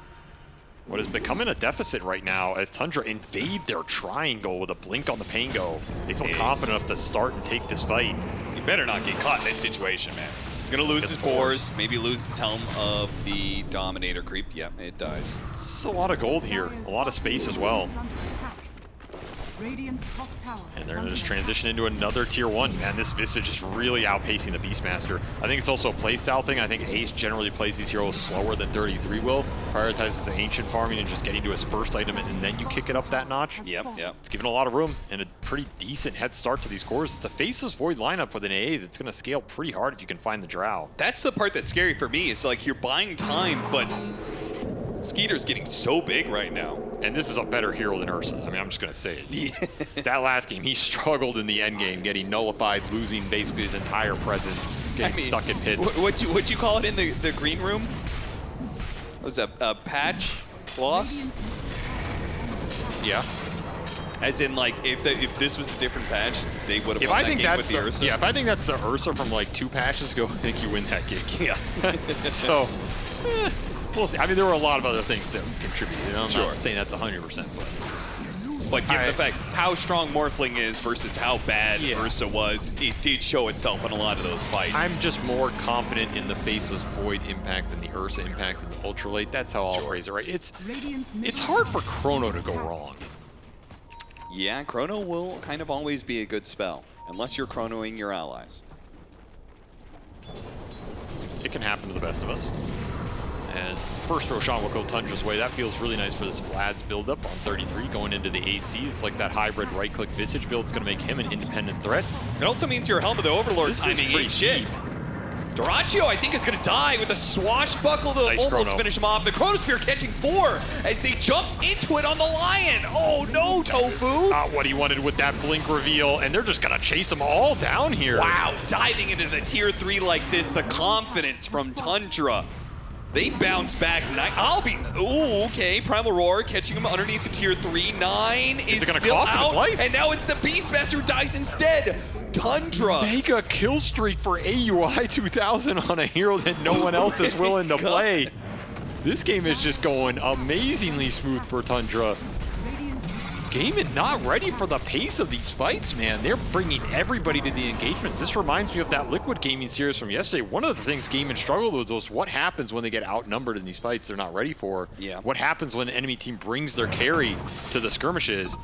what is becoming a deficit right now as Tundra invade their triangle with a blink on the Pango. They feel confident enough to start and take this fight. You better not get caught in this situation, man. He's going to lose his boars, maybe lose his Helm of the Dominator creep. Yeah, it dies. It's a lot of gold here, a lot of space as well. And they're going to just transition into another tier 1. Man, this Visage is really outpacing the Beastmaster. I think it's also a playstyle thing. I think Ace generally plays these heroes slower than 33 will. Prioritizes the ancient farming and just getting to his first item, and then you kick it up that notch. Yep. It's given a lot of room and a pretty decent head start to these cores. It's a Faceless Void lineup with an AA that's going to scale pretty hard if you can find the Drow. That's the part that's scary for me. Is like you're buying time, but Skeeter's getting so big right now. And this is a better hero than Ursa. I mean, I'm just going to say it. That last game, he struggled in the end game, getting nullified, losing basically his entire presence, getting stuck in pits. What'd you call it in the green room? Was a patch loss? Yeah. As in, like, if this was a different patch, they would have won that game with the Ursa. Yeah, if I think that's the Ursa from like 2 patches ago, I think you win that gig. Yeah. So, we'll see. I mean, there were a lot of other things that contributed. I'm not saying that's 100%, but But given the fact how strong Morphling is versus how bad Ursa was, it did show itself in a lot of those fights. I'm just more confident in the Faceless Void impact than the Ursa impact in the Ultralight. That's how I'll phrase it, right? It's hard for Chrono to go wrong. Yeah, Chrono will kind of always be a good spell, unless you're chronoing your allies. It can happen to the best of us. As first Roshan will go Tundra's way. That feels really nice for this Vlad's build-up on 33 going into the AC. It's like that hybrid right-click Visage build. It's going to make him an independent threat. It also means your Helm of the Overlord timing ain't shit. Doracio, I think, is going to die with a swashbuckle to almost finish him off. The Chronosphere catching 4 as they jumped into it on the Lion. Oh no, Tofu! Not what he wanted with that blink reveal, and they're just going to chase them all down here. Wow, diving into the tier 3 like this, the confidence from Tundra. They bounce back. Ooh, okay. Primal Roar catching him underneath the tier 3. 9 is it gonna still cost him his out, life? and now it's the Beastmaster who dies instead. Tundra. Mega kill streak for AUI 2000 on a hero that no one else is willing to play. This game is just going amazingly smooth for Tundra. Gaimin not ready for the pace of these fights, man. They're bringing everybody to the engagements. This reminds me of that Liquid Gaming series from yesterday. One of the things Gaimin struggled with was what happens when they get outnumbered in these fights they're not ready for. Yeah. What happens when the enemy team brings their carry to the skirmishes.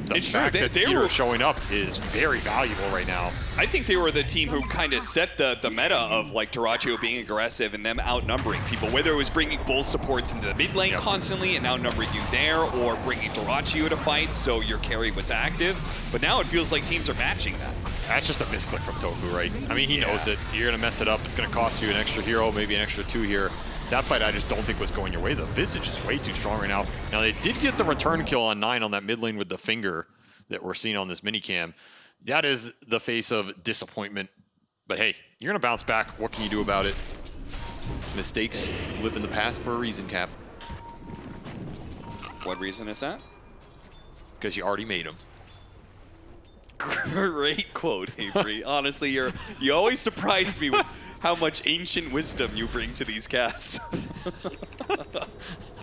The It's fact true. that Skeeter showing up is very valuable right now. I think they were the team who kind of set the meta of like Doracio being aggressive and them outnumbering people, whether it was bringing both supports into the mid lane constantly and outnumbering you there, or bringing Doracio to fight so your carry was active. But now it feels like teams are matching that. That's just a misclick from Tofu, right? I mean, he knows it. You're going to mess it up. It's going to cost you an extra hero, maybe an extra 2 here. That fight I just don't think was going your way. The Visage is way too strong right now. Now, they did get the return kill on 9 on that mid lane with the finger that we're seeing on this minicam. That is the face of disappointment. But hey, you're going to bounce back. What can you do about it? Mistakes live in the past for a reason, Cap. What reason is that? Because you already made them. Great quote, Avery. Honestly, you always surprise me with how much ancient wisdom you bring to these casts.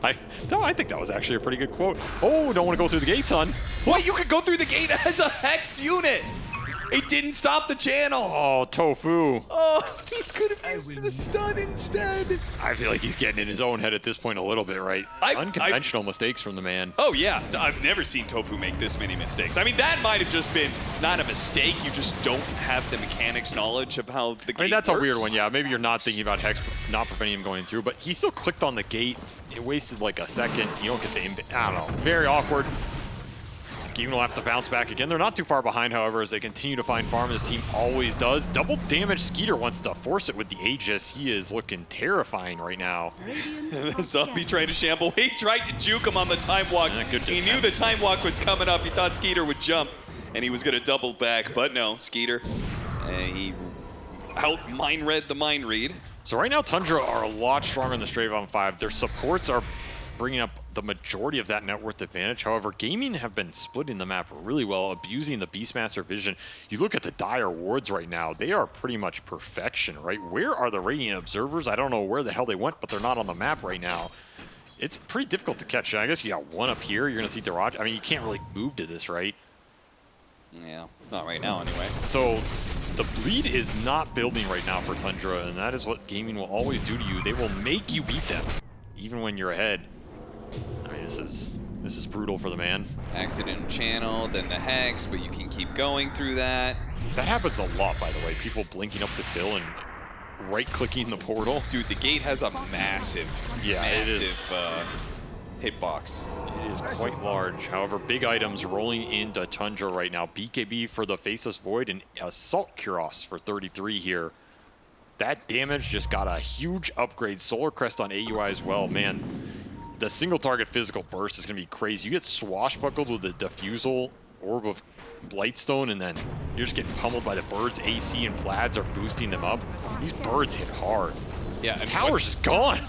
I think that was actually a pretty good quote. Oh, don't want to go through the gate, son. What? You could go through the gate as a Hex unit. It didn't stop the channel. Oh, Tofu. Oh, he could have used the stun instead. I feel like he's getting in his own head at this point a little bit, right? Unconventional mistakes from the man. Oh, yeah. I've never seen Tofu make this many mistakes. I mean, that might have just been not a mistake. You just don't have the mechanics knowledge of how the gate That's works. a weird one, yeah. Maybe you're not thinking about Hex not preventing him going through, but he still clicked on the gate. It wasted like a second. You don't get the I don't know. Very awkward. Gaimin will have to bounce back again. They're not too far behind, however, as they continue to find farm. This team always does. Double damage. Skeeter wants to force it with the Aegis. He is looking terrifying right now. The zombie trying to shamble. He tried to juke him on the time walk. He knew the time walk was coming up. He thought Skeeter would jump, and he was going to double back. But no, Skeeter, he out mind read the mind read. So right now, Tundra are a lot stronger in the Straven 5. Their supports are bringing up the majority of that net worth advantage. However, Gaimin have been splitting the map really well, abusing the Beastmaster vision. You look at the Dire wards right now, they are pretty much perfection, right? Where are the Radiant Observers? I don't know where the hell they went, but they're not on the map right now. It's pretty difficult to catch. I guess you got one up here. You're going to see Doracio. I mean, you can't really move to this, right? Yeah, not right now anyway. So the bleed is not building right now for Tundra, and that is what Gaimin will always do to you. They will make you beat them, even when you're ahead. I mean, this is brutal for the man. Accident channel, then the Hex, but you can keep going through that. That happens a lot, by the way. People blinking up this hill and right-clicking the portal. Dude, the gate has a massive hitbox. It is quite large. However, big items rolling into Tundra right now. BKB for the Faceless Void and Assault Kuros for 33 here. That damage just got a huge upgrade. Solar Crest on AUI as well. Man, the single target physical burst is going to be crazy. You get swashbuckled with the Diffusal Orb of Blightstone, and then you're just getting pummeled by the birds. AC and Vlads are boosting them up. These birds hit hard. Yeah, this tower's just gone.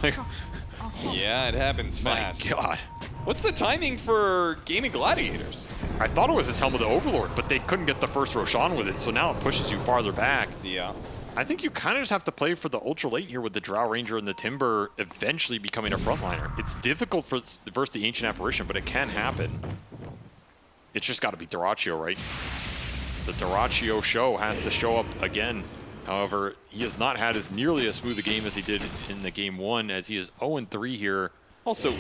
Yeah, it happens fast. My God. What's the timing for Gaimin Gladiators? I thought it was his Helm of the Overlord, but they couldn't get the first Roshan with it, so now it pushes you farther back. Yeah. I think you kind of just have to play for the ultra late here with the Drow Ranger and the Timber eventually becoming a frontliner. It's difficult versus the Ancient Apparition, but it can happen. it's just got to be Dyrachyo, right? The Dyrachyo show has to show up again. However, he has not had as nearly as smooth a game as he did in the game 1, as he is 0-3 here. Also,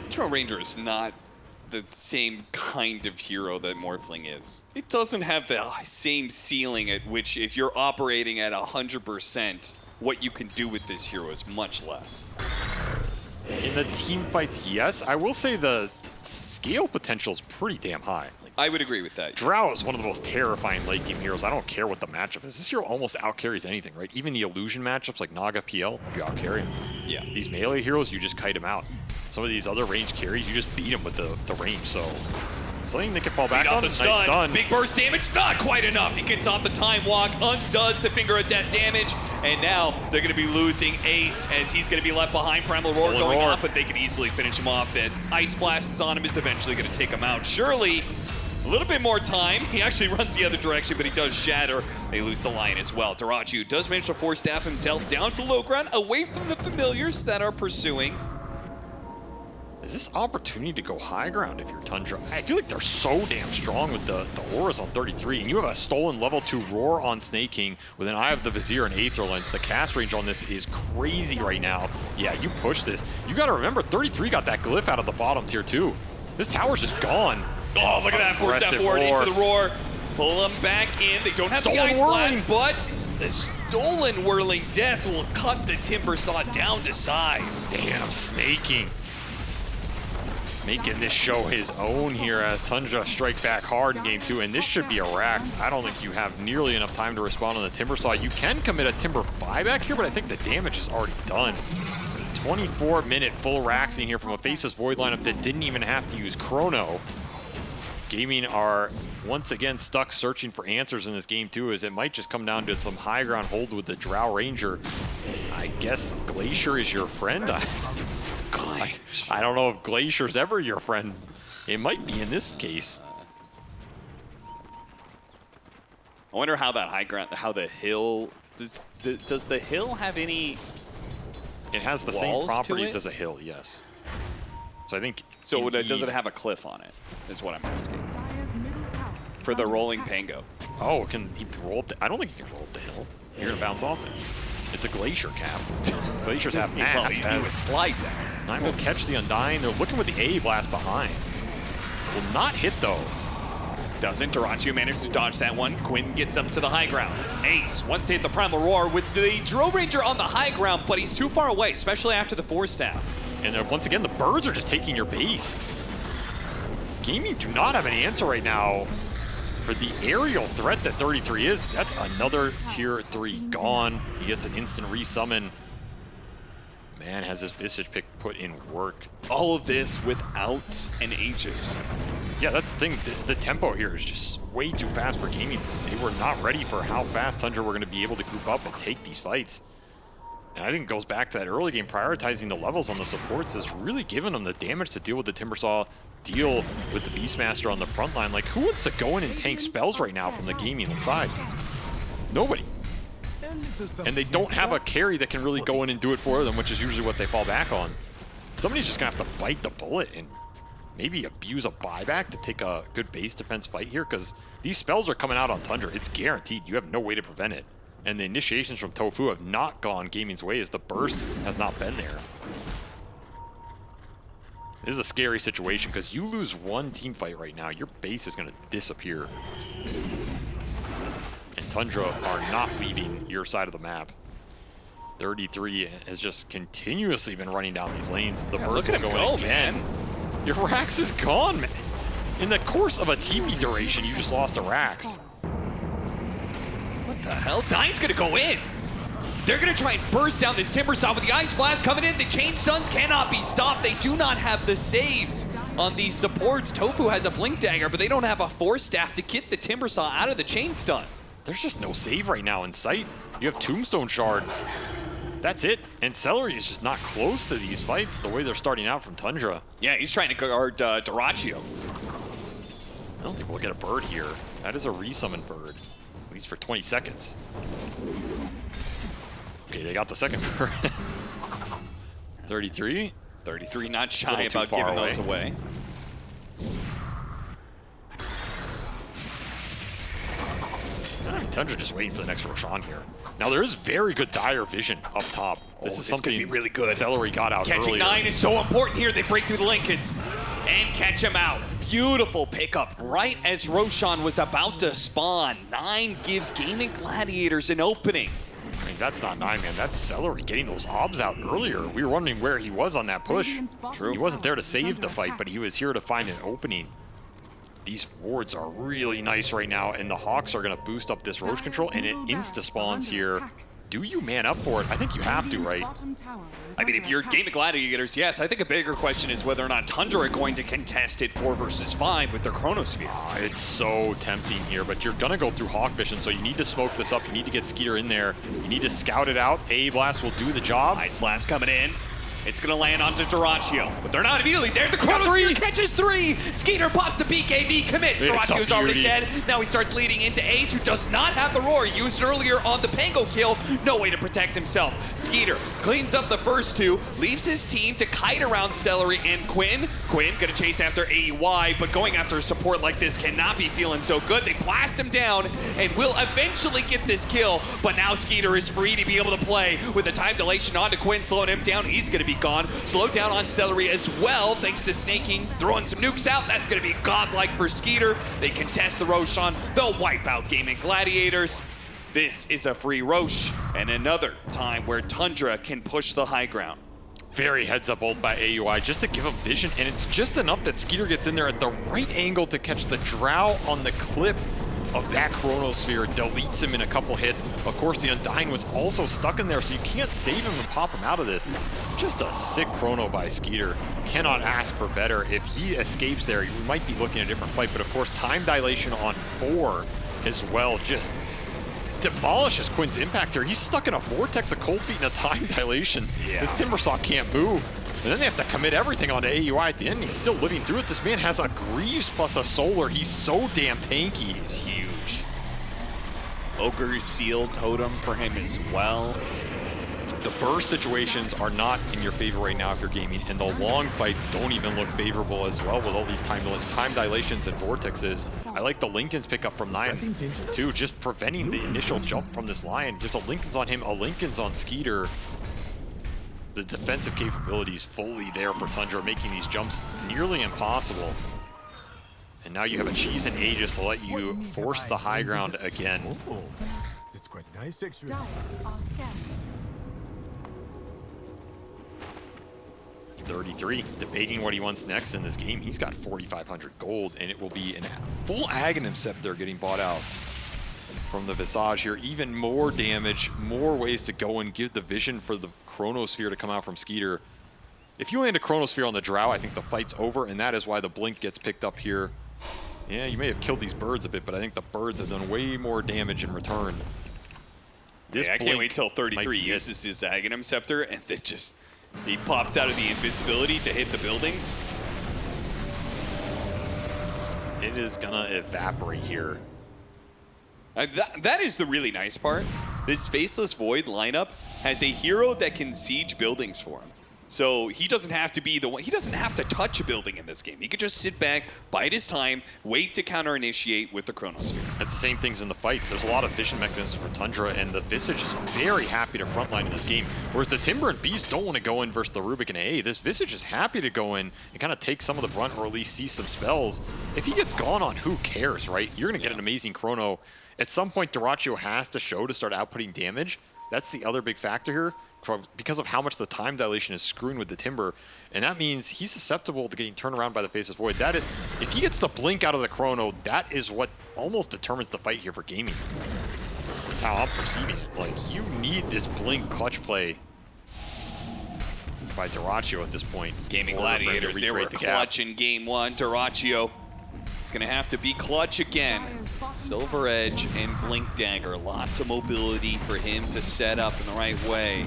Trail Ranger is not the same kind of hero that Morphling is. It doesn't have the same ceiling at which, if you're operating at 100%, what you can do with this hero is much less. In the team fights, yes. I will say the scale potential is pretty damn high. I would agree with that. Drow is one of the most terrifying late game heroes. I don't care what the matchup is. This hero almost outcarries anything, right? Even the illusion matchups like Naga PL, you outcarry him. Yeah. These melee heroes, you just kite them out. Some of these other range carries, you just beat them with the range. So something they can fall back on. The Nice stun. stun. Big burst damage, not quite enough. He gets off the time walk, undoes the finger of death damage, and now they're going to be losing Ace as he's going to be left behind. Primal Roar going off, but they can easily finish him off. That Ice Blast is on him is eventually going to take him out. Surely, a little bit more time. He actually runs the other direction, but he does shatter. They lose the line as well. Dyrachyo does manage to force staff himself down to low ground, away from the familiars that are pursuing. Is this opportunity to go high ground if you're Tundra? I feel like they're so damn strong with the auras on 33, and you have a stolen level 2 Roar on Snake King with an Eye of the Vizier and Aether Lens. The cast range on this is crazy right now. Yeah, you push this. You got to remember, 33 got that glyph out of the bottom tier too. This tower's just gone. Oh, look at that. Force step forward into the Roar. Pull them back in. They don't have the Ice Blast, but the stolen Whirling Death will cut the Timber Saw down to size. Damn, Snake King. Making this show his own here as Tundra strike back hard in game 2, and this should be a Rax. I don't think you have nearly enough time to respond on the Timber Saw. You can commit a Timber buyback here, but I think the damage is already done. 24-minute full Raxing here from a Faceless Void lineup that didn't even have to use Chrono. Gaming are once again stuck searching for answers in this game 2, as it might just come down to some high ground hold with the Drow Ranger. I guess Glacier is your friend? I don't know if Glacier's ever your friend. It might be in this case. I wonder how that high ground, how the hill, does the hill have any It has the same properties as a hill, yes. So I think... So does it have a cliff on it, is what I'm asking. For the rolling Pango. Oh, can he roll up I don't think he can roll up the hill. You're going to bounce off it. It's a Glacier cap. Glaciers have mass. He would slide down. Nine will catch the Undying. They're looking with the A blast behind. Will not hit though. Doesn't. Dyrachyo managed to dodge that one. Quinn gets up to the high ground. Ace wants to hit the Primal Roar with the Drill Ranger on the high ground, but he's too far away, especially after the Force Staff. And once again, the birds are just taking your base. Gaming do not have an answer right now for the aerial threat that 33 is. That's another tier 3 gone. He gets an instant resummon. Man, has his Visage pick put in work. All of this without an Aegis. Yeah, that's the thing. The tempo here is just way too fast for Gaming. They were not ready for how fast Tundra were going to be able to group up and take these fights. And I think it goes back to that early game, prioritizing the levels on the supports has really given them the damage to deal with the Timbersaw, deal with the Beastmaster on the front line. Like, who wants to go in and tank spells right now from the Gaming side? Nobody. And they don't have a carry that can really go in and do it for them, which is usually what they fall back on. Somebody's just going to have to bite the bullet and maybe abuse a buyback to take a good base defense fight here, because these spells are coming out on Tundra. It's guaranteed. You have no way to prevent it. And the initiations from Tofu have not gone Gaming's way, as the burst has not been there. This is a scary situation, because you lose one team fight right now, your base is going to disappear. And Tundra are not leaving your side of the map. 33 has just continuously been running down these lanes. The birds will go in again. Your Rax is gone, man. In the course of a TP duration, you just lost a Rax. What the hell? Dying's gonna go in. They're gonna try and burst down this Timbersaw with the Ice Blast coming in. The chain stuns cannot be stopped. They do not have the saves on these supports. Tofu has a Blink Dagger, but they don't have a Force Staff to get the Timbersaw out of the chain stun. There's just no save right now in sight. You have Tombstone Shard. That's it. And Celery is just not close to these fights the way they're starting out from Tundra. Yeah, he's trying to guard Dyrachyo. I don't think we'll get a bird here. That is a resummon bird, at least for 20 seconds. Okay, they got the second bird. 33. 33 not shy about giving those away. Tundra just waiting for the next Roshan here. Now there is very good dire vision up top. This is something could be really good. Celery got out Catching earlier. 9 is so important here. They break through the Lincolns and catch him out. Beautiful pickup right as Roshan was about to spawn. 9 gives Gaimin Gladiators an opening. I mean, that's not 9, man. That's Celery getting those obs out earlier. We were wondering where he was on that push. True. He wasn't there to save the fight, but he was here to find an opening. These wards are really nice right now, and the Hawks are going to boost up this Roche control, and it insta-spawns here. Do you man up for it? I think you have to, right? I mean, if you're Gaimin Gladiators, yes. I think a bigger question is whether or not Tundra are going to contest it 4 versus 5 with their Chronosphere. It's so tempting here, but you're going to go through Hawk Vision, so you need to smoke this up. You need to get Skeeter in there. You need to scout it out. A Blast will do the job. Ice Blast coming in. It's going to land onto Duraccio, but they're not immediately there. The Chronosphere catches 3. Skeeter pops the BKB commit. Duracio's already dead. Now he starts leading into Ace, who does not have the roar. He used it earlier on the Pango kill. No way to protect himself. Skeeter cleans up the first 2, leaves his team to kite around Celery and Quinn. Quinn going to chase after AUI, but going after a support like this cannot be feeling so good. They blast him down and will eventually get this kill, but now Skeeter is free to be able to play with the time dilation onto Quinn, slowing him down. He's going to be gone. Slowed down on Celery as well, thanks to snaking, throwing some nukes out. That's going to be godlike for Skeeter. They contest the Roshan. They'll wipe out Gaimin Gladiators. This is a free Roche, and another time where Tundra can push the high ground. Very heads-up ult by AUI just to give him vision, and it's just enough that Skeeter gets in there at the right angle to catch the Drow on the clip of that Chronosphere, deletes him in a couple hits. Of course, the Undying was also stuck in there, so you can't save him and pop him out of this. Just a sick Chrono by Skeeter. Cannot ask for better. If he escapes there, we might be looking at a different fight, but of course, time dilation on 4 as well just demolishes Quinn's impact here. He's stuck in a vortex of cold feet and a time dilation. This Timbersaw can't move. And then they have to commit everything onto AUI at the end. He's still living through it. This man has a Greaves plus a Solar. He's so damn tanky. He's huge. Ogre Seal Totem for him as well. The burst situations are not in your favor right now if you're gaming, and the long fights don't even look favorable as well with all these time dilations and vortexes. I like the Lincoln's pickup from 9 too, just preventing the initial jump from this Lion. Just a Lincoln's on him, a Lincoln's on Skeeter. The defensive capabilities fully there for Tundra, making these jumps nearly impossible. And now you have a Cheese and Aegis to let you force the high ground again. It's quite nice, actually. 33, debating what he wants next in this game. He's got 4,500 gold, and it will be a full Aghanim Scepter getting bought out from the Visage here. Even more damage, more ways to go and give the vision for the Chronosphere to come out from Skeeter. If you land a Chronosphere on the Drow, I think the fight's over, and that is why the Blink gets picked up here. Yeah, you may have killed these birds a bit, but I think the birds have done way more damage in return. This I can't wait till 33 uses his Aghanim Scepter, and then just he pops out of the invisibility to hit the buildings. It is gonna evaporate here. That is the really nice part. This Faceless Void lineup has a hero that can siege buildings for him. So he doesn't have to be the one, he doesn't have to touch a building in this game. He could just sit back, bide his time, wait to counter-initiate with the Chronosphere. That's the same things in the fights. There's a lot of vision mechanisms for Tundra, and the Visage is very happy to frontline in this game. Whereas the Timber and Beast don't want to go in versus the Rubik and AA. This Visage is happy to go in and kind of take some of the brunt, or at least see some spells. If he gets gone on, who cares, right? You're going to get an amazing Chrono. At some point, Duraccio has to show to start outputting damage. That's the other big factor here, because of how much the time dilation is screwing with the Timber. And that means he's susceptible to getting turned around by the Faceless Void. That is, if he gets the Blink out of the Chrono, that is what almost determines the fight here for gaming. That's how I'm perceiving it. Like, you need this Blink clutch play by Duraccio at this point. Gaimin Gladiators, they were clutch in game 1. Duraccio is going to have to be clutch again. Silver Edge and Blink Dagger. Lots of mobility for him to set up in the right way.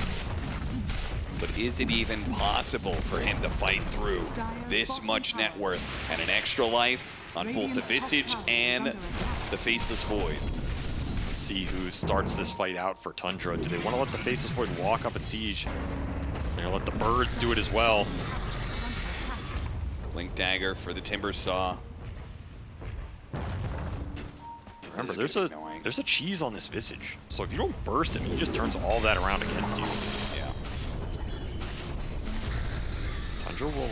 But is it even possible for him to fight through this much net worth and an extra life on both the Visage and the Faceless Void? Let's see who starts this fight out for Tundra. Do they want to let the Faceless Void walk up and siege? They're going to let the birds do it as well. Blink Dagger for the Timber Saw. Remember, there's a considering. There's a cheese on this Visage, so if you don't burst him, he just turns all that around against you. Yeah. Tundra will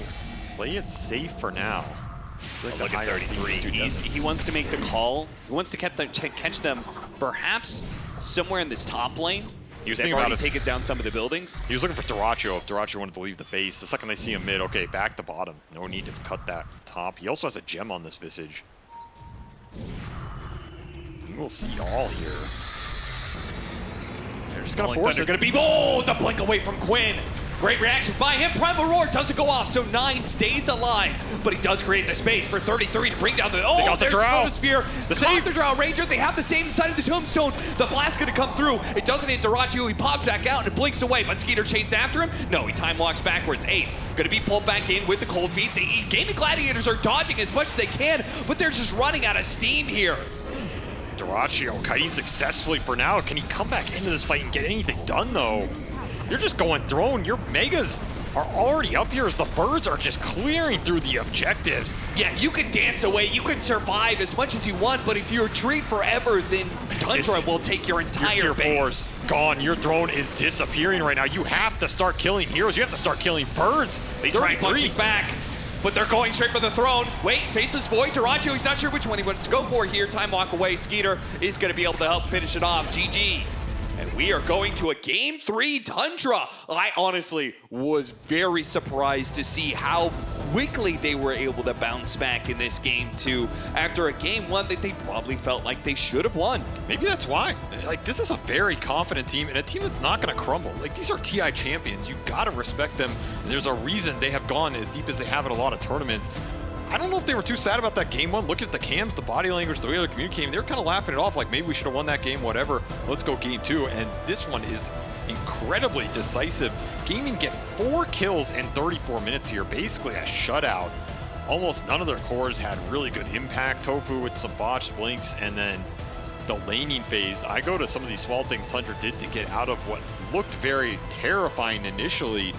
play it safe for now. Like Look at 33. He wants to make the call. He wants to catch them perhaps somewhere in this top lane. He was They've thinking about already it. taken down some of the buildings. He was looking for Dyrachyo if Dyrachyo wanted to leave the base. The second they see him mid, okay, back to bottom. No need to cut that top. He also has a gem on this Visage. We'll see all here. They're just gonna force it. Gonna be the blink away from Quinn. Great reaction by him. Primal Roar doesn't go off, so 9 stays alive. But he does create the space for 33 to bring down the... Oh, got the there's Drow. Chronosphere. The Caught save. the Drow Ranger. They have the same side of the Tombstone. The blast gonna come through. It doesn't hit Dyrachyo. He pops back out and it blinks away. But Skeeter chases after him. No, he time walks backwards. Ace gonna be pulled back in with the cold feet. The Gaimin Gladiators are dodging as much as they can, but they're just running out of steam here. Dyrachyo kiting successfully for now. Can he come back into this fight and get anything done, though? You're just going throne. Your Megas are already up here as the birds are just clearing through the objectives. Yeah, you can dance away, you can survive as much as you want, but if you retreat forever, then Tundra will take your entire Your tier base. 4's gone. Your throne is disappearing right now. You have to start killing heroes. You have to start killing birds. They try punching back, but they're going straight for the throne. Wait, Faceless Void, Dyrachyo, he's not sure which one he wants to go for here. Time walk away, Skeeter is gonna be able to help finish it off. GG. And we are going to a Game 3 Tundra. I honestly was very surprised to see how quickly they were able to bounce back in this Game 2 after a Game 1 that they probably felt like they should have won. Maybe that's why. Like, this is a very confident team and a team that's not going to crumble. Like, these are TI champions. You got to respect them. And there's a reason they have gone as deep as they have in a lot of tournaments. I don't know if they were too sad about that Game 1. Looking at the cams, the body language, the way they're communicating, they were kind of laughing it off like maybe we should have won that game, whatever. Let's go Game 2. And this one is incredibly decisive. Gaimin get 4 kills in 34 minutes here, basically a shutout. Almost none of their cores had really good impact. Tofu with some botched blinks, and then the laning phase. I go to some of these small things Tundra did to get out of what looked very terrifying initially.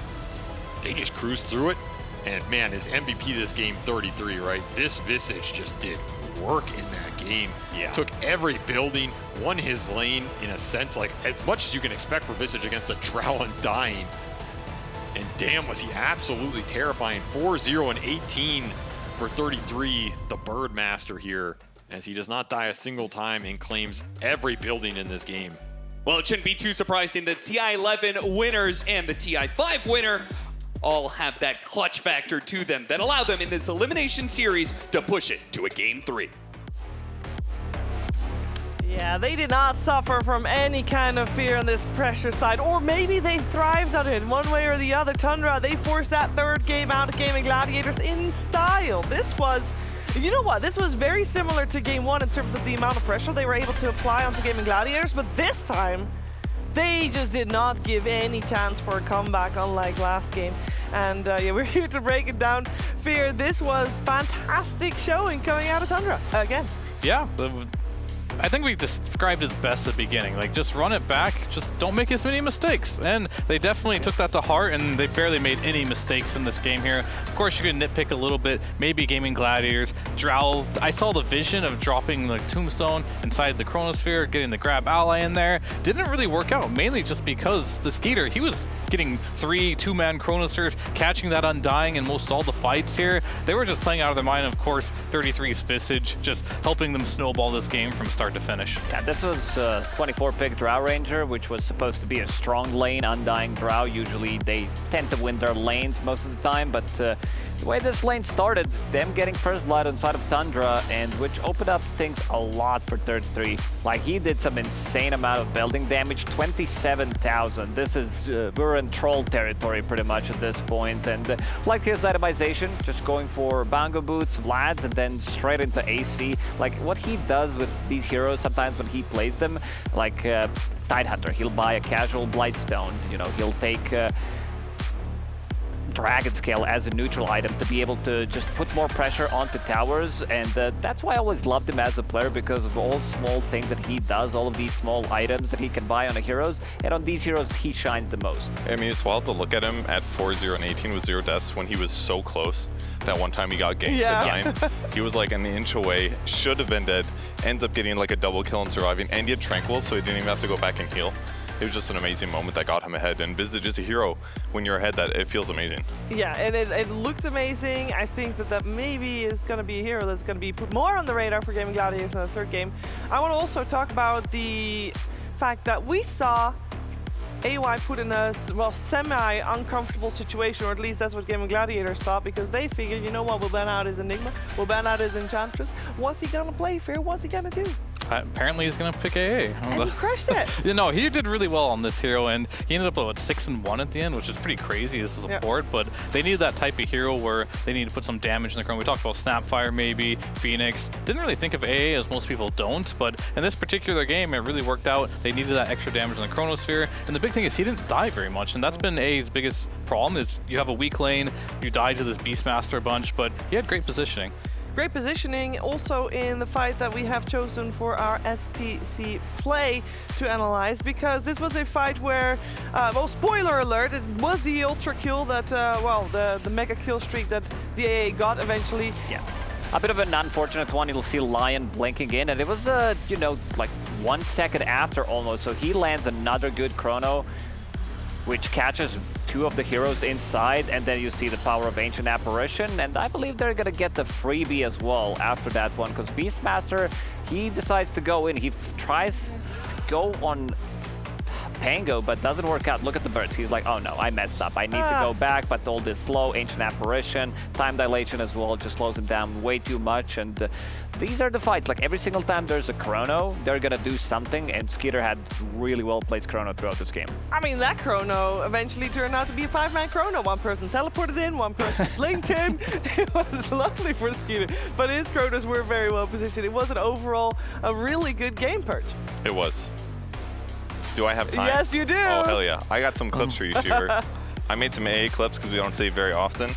They just cruised through it. And man, his MVP this game, 33, right? This Visage just did work in that game. Yeah. Took every building, won his lane in a sense, like as much as you can expect for Visage against a Drow Undying. And damn, was he absolutely terrifying. 4-0 and 18 for 33, the Bird Master here, as he does not die a single time and claims every building in this game. Well, it shouldn't be too surprising. The TI-11 winners and the TI-5 winner all have that clutch factor to them that allow them in this elimination series to push it to a Game 3. Yeah, they did not suffer from any kind of fear on this pressure side, or maybe they thrived on it one way or the other. Tundra, they forced that third game out of Gaimin Gladiators in style. This was, you know what, this was very similar to Game 1 in terms of the amount of pressure they were able to apply onto Gaimin Gladiators, but this time, they just did not give any chance for a comeback, unlike last game. And yeah, we're here to break it down. Fear, this was fantastic showing coming out of Tundra again. Yeah, I think we described it best at the beginning. Like, just run it back, just don't make as many mistakes. And they definitely took that to heart, and they barely made any mistakes in this game here. Of course, you can nitpick a little bit. Maybe Gaimin Gladiators, Drow. I saw the vision of dropping the Tombstone inside the Chronosphere, getting the grab ally in there. Didn't really work out, mainly just because the Skeeter, he was getting 3 2-man Chronospheres, catching that Undying in most all the fights here. They were just playing out of their mind. Of course, 33's Visage, just helping them snowball this game from start to finish. Yeah, this was 24-pick Drow Ranger, which was supposed to be a strong lane, Undying Drow. Usually they tend to win their lanes most of the time, but the way this lane started, them getting first blood on side of Tundra, and which opened up things a lot for 33. Like, he did some insane amount of building damage, 27,000. This is, we're in troll territory pretty much at this point, and like his itemization, just going for Bongo Boots, Vlads, and then straight into AC. Like, what he does with these heroes sometimes when he plays them, like Tidehunter, he'll buy a casual Blightstone, you know, he'll take Dragon Scale as a neutral item to be able to just put more pressure onto towers, and that's why I always loved him as a player, because of all small things that he does, all of these small items that he can buy on the heroes, and on these heroes he shines the most. I mean, it's wild to look at him at 4-0 and 18 with 0 deaths when he was so close. That one time he got ganked at 9. He was like an inch away, should have been dead, ends up getting like a double kill and surviving, and he had Tranquil, so he didn't even have to go back and heal. It was just an amazing moment that got him ahead, and Visage is a hero when you're ahead, that it feels amazing. Yeah, and it looked amazing. I think that maybe is going to be a hero that's going to be put more on the radar for Gaimin Gladiators in the third game. I want to also talk about the fact that we saw AY put in a, well, semi-uncomfortable situation, or at least that's what Gaimin Gladiators thought, because they figured, you know what, we'll ban out his Enigma, we'll ban out his Enchantress. What's he going to play fair? What's he going to do? Apparently he's going to pick AA. And he crushed it. No, he did really well on this hero, and he ended up with 6-1 at the end, which is pretty crazy as a support, but they need that type of hero where they need to put some damage in the Chrono. We talked about Snapfire maybe, Phoenix. Didn't really think of AA, as most people don't, but in this particular game, it really worked out. They needed that extra damage in the Chronosphere, and the big thing is he didn't die very much, and that's been AA's biggest problem, is you have a weak lane, you die to this Beastmaster a bunch, but he had great positioning. Great positioning also in the fight that we have chosen for our STC play to analyze, because this was a fight where, well, spoiler alert, it was the ultra kill that, well, the mega kill streak that the AA got eventually. Yeah. A bit of an unfortunate one. You'll see Lion blinking in, and it was, you know, like 1 second after almost, so he lands another good chrono, which catches two of the heroes inside, and then you see the power of Ancient Apparition, and I believe they're gonna get the freebie as well after that one, because Beastmaster, he decides to go in, he tries to go on Pango, but doesn't work out. Look at the birds. He's like, oh no, I messed up. I need to go back, but all this slow, Ancient Apparition, time dilation as well, just slows him down way too much, and these are the fights. Like every single time there's a chrono, they're gonna do something, and Skeeter had really well-placed chrono throughout this game. I mean, that chrono eventually turned out to be a 5-man chrono. One person teleported in, one person blinked in. It was lovely for Skeeter, but his chronos were very well positioned. It was an overall a really good game, Perch. It was. Do I have time? Yes, you do. Oh, hell yeah. I got some clips for you, Cheever. I made some AA clips because we don't see it very often.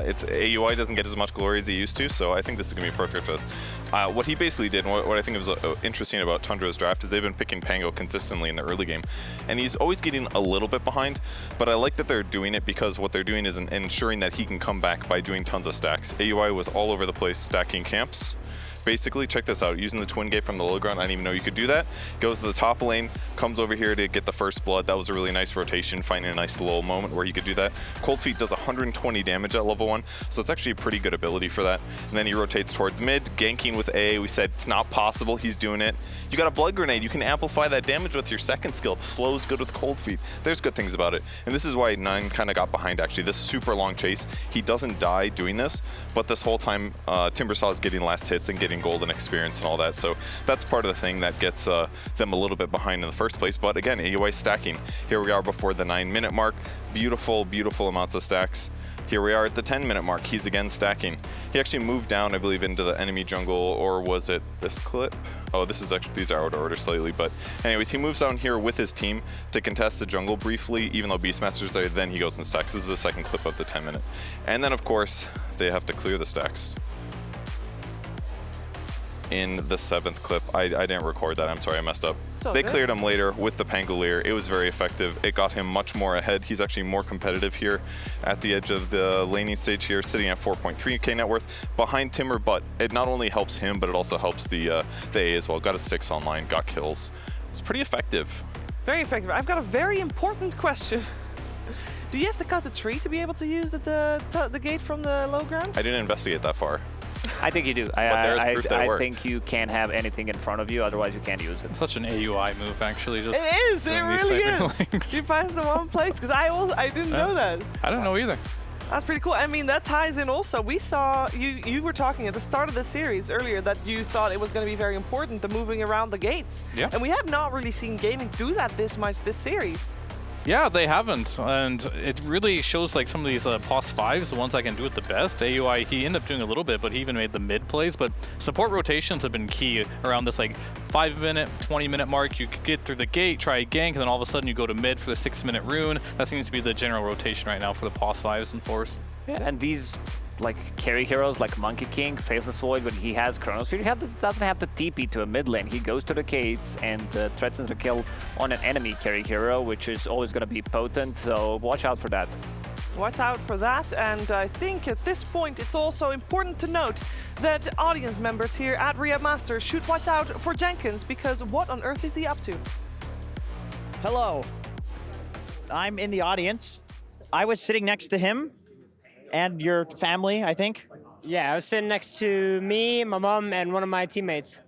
It's AUI doesn't get as much glory as he used to, so I think this is going to be perfect for us. What he basically did, and what I think was interesting about Tundra's draft, is they've been picking Pango consistently in the early game. And he's always getting a little bit behind, but I like that they're doing it because what they're doing is ensuring that he can come back by doing tons of stacks. AUI was all over the place stacking camps. Basically, check this out, using the twin gate from the low ground, I didn't even know you could do that. Goes to the top lane, comes over here to get the first blood. That was a really nice rotation, finding a nice little moment where he could do that. Cold Feet does 120 damage at level 1, so it's actually a pretty good ability for that. And then he rotates towards mid, ganking with A. We said it's not possible, he's doing it. You got a Blood Grenade, you can amplify that damage with your second skill. The slow is good with Cold Feet. There's good things about it. And this is why 9 kind of got behind, actually. This super long chase, he doesn't die doing this, but this whole time, Timbersaw is getting last hits and getting golden experience and all that, so that's part of the thing that gets them a little bit behind in the first place. But again, AUI stacking. Here we are before the 9-minute mark. Beautiful, beautiful amounts of stacks. Here we are at the 10-minute mark. He's again stacking. He actually moved down, I believe, into the enemy jungle, or was it this clip? Oh, this is actually, these are out of order slightly, but anyways, he moves down here with his team to contest the jungle briefly, even though Beastmaster's there, then he goes and stacks. This is the second clip of the 10-minute. And then, of course, they have to clear the stacks. In the 7th clip, I didn't record that, I'm sorry, I messed up. They cleared him later with the Pangolier. It was very effective. It got him much more ahead. He's actually more competitive here at the edge of the laning stage here, sitting at 4.3k net worth behind Timber, but it not only helps him, but it also helps the A as well. Got a 6 online, got kills. It's pretty effective. Very effective. I've got a very important question. Do you have to cut the tree to be able to use the gate from the low ground? I didn't investigate that far. I think you do. I think you can't have anything in front of you, otherwise you can't use it. Such an AUI move, actually. Just it is. It really is. You find the one place, because I didn't know that. I didn't know either. That's pretty cool. I mean, that ties in also. We saw, you were talking at the start of the series earlier that you thought it was going to be very important, the moving around the gates. Yeah. And we have not really seen gaming do that this much this series. Yeah, they haven't, and it really shows like some of these POS 5s, the ones that can do it the best. AUI, he ended up doing a little bit, but he even made the mid plays, but support rotations have been key around this like 5-minute, 20-minute mark. You could get through the gate, try a gank, and then all of a sudden you go to mid for the 6-minute rune. That seems to be the general rotation right now for the POS 5s and 4s. Yeah, and these like carry heroes like Monkey King, Faceless Void, when he has Chronosphere, he doesn't have to TP to a mid lane. He goes to the gates and threatens the kill on an enemy carry hero, which is always going to be potent, so watch out for that. Watch out for that, and I think at this point it's also important to note that audience members here at Riyadh Masters should watch out for Jenkins, because what on earth is he up to? Hello. I'm in the audience. I was sitting next to him and your family, I think. Yeah, I was sitting next to me, my mom, and one of my teammates.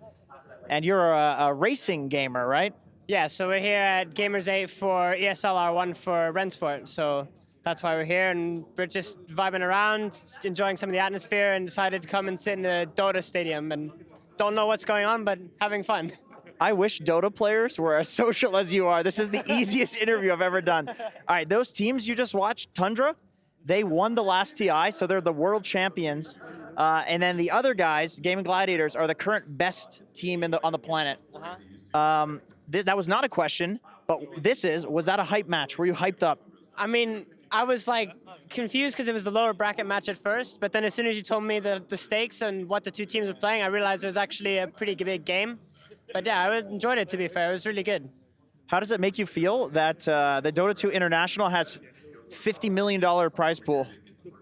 And you're a racing gamer, right? Yeah, so we're here at Gamers 8 for ESL R1 for Rensport. So that's why we're here, and we're just vibing around, enjoying some of the atmosphere, and decided to come and sit in the Dota stadium and don't know what's going on, but having fun. I wish Dota players were as social as you are. This is the easiest interview I've ever done. All right, those teams you just watched, Tundra, they won the last TI, so they're the world champions. And then the other guys, Gaimin Gladiators, are the current best team on the planet. That was not a question, but was that a hype match? Were you hyped up? I mean, I was like confused because it was the lower bracket match at first, but then as soon as you told me the stakes and what the two teams were playing, I realized it was actually a pretty big game. But yeah, I enjoyed it, to be fair. It was really good. How does it make you feel that the Dota 2 International has $50 million prize pool?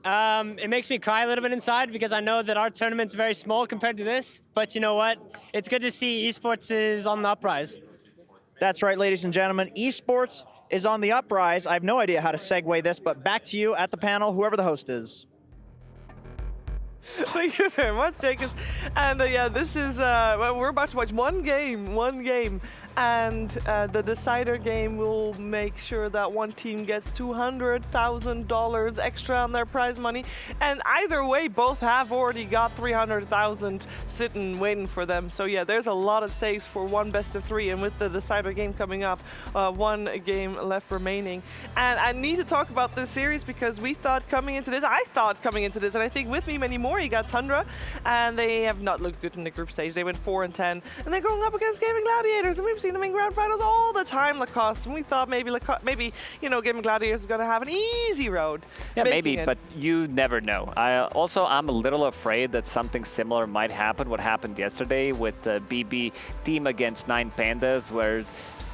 It makes me cry a little bit inside because I know that our tournament's very small compared to this. But you know what? It's good to see esports is on the uprise. That's right, ladies and gentlemen. Esports is on the uprise. I have no idea how to segue this, but back to you at the panel, whoever the host is. Thank you very much, Jenkins. And yeah, this is, well, we're about to watch one game. And the decider game will make sure that one team gets $200,000 extra on their prize money. And either way, both have already got $300,000 sitting waiting for them. So yeah, there's a lot of stakes for one best of three. And with the decider game coming up, one game left remaining. And I need to talk about this series because I thought coming into this, and I think with me many more, you got Tundra, and they have not looked good in the group stage. They went 4-10, and they're going up against Gaimin Gladiators, and we've seen them in grand finals all the time, Lacoste, and we thought maybe Gaimin Gladiators is going to have an easy road. Yeah, maybe, but you never know. I'm a little afraid that something similar might happen. What happened yesterday with the BB team against 9 Pandas, where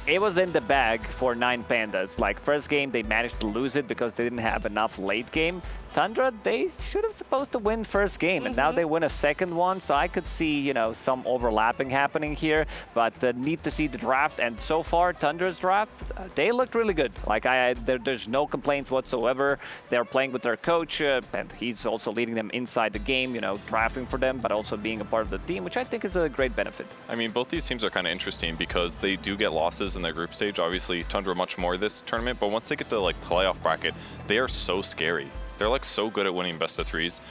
it was in the bag for 9 Pandas. Like, first game, they managed to lose it because they didn't have enough late game. Tundra, they should have supposed to win first game, and now they win a second one, so I could see, some overlapping happening here, but need to see the draft, and so far, Tundra's draft, they looked really good. Like, there's no complaints whatsoever. They're playing with their coach, and he's also leading them inside the game, drafting for them, but also being a part of the team, which I think is a great benefit. I mean, both these teams are kind of interesting because they do get losses in their group stage. Obviously, Tundra much more this tournament, but once they get to, playoff bracket, they are so scary. They're so good at winning best of threes.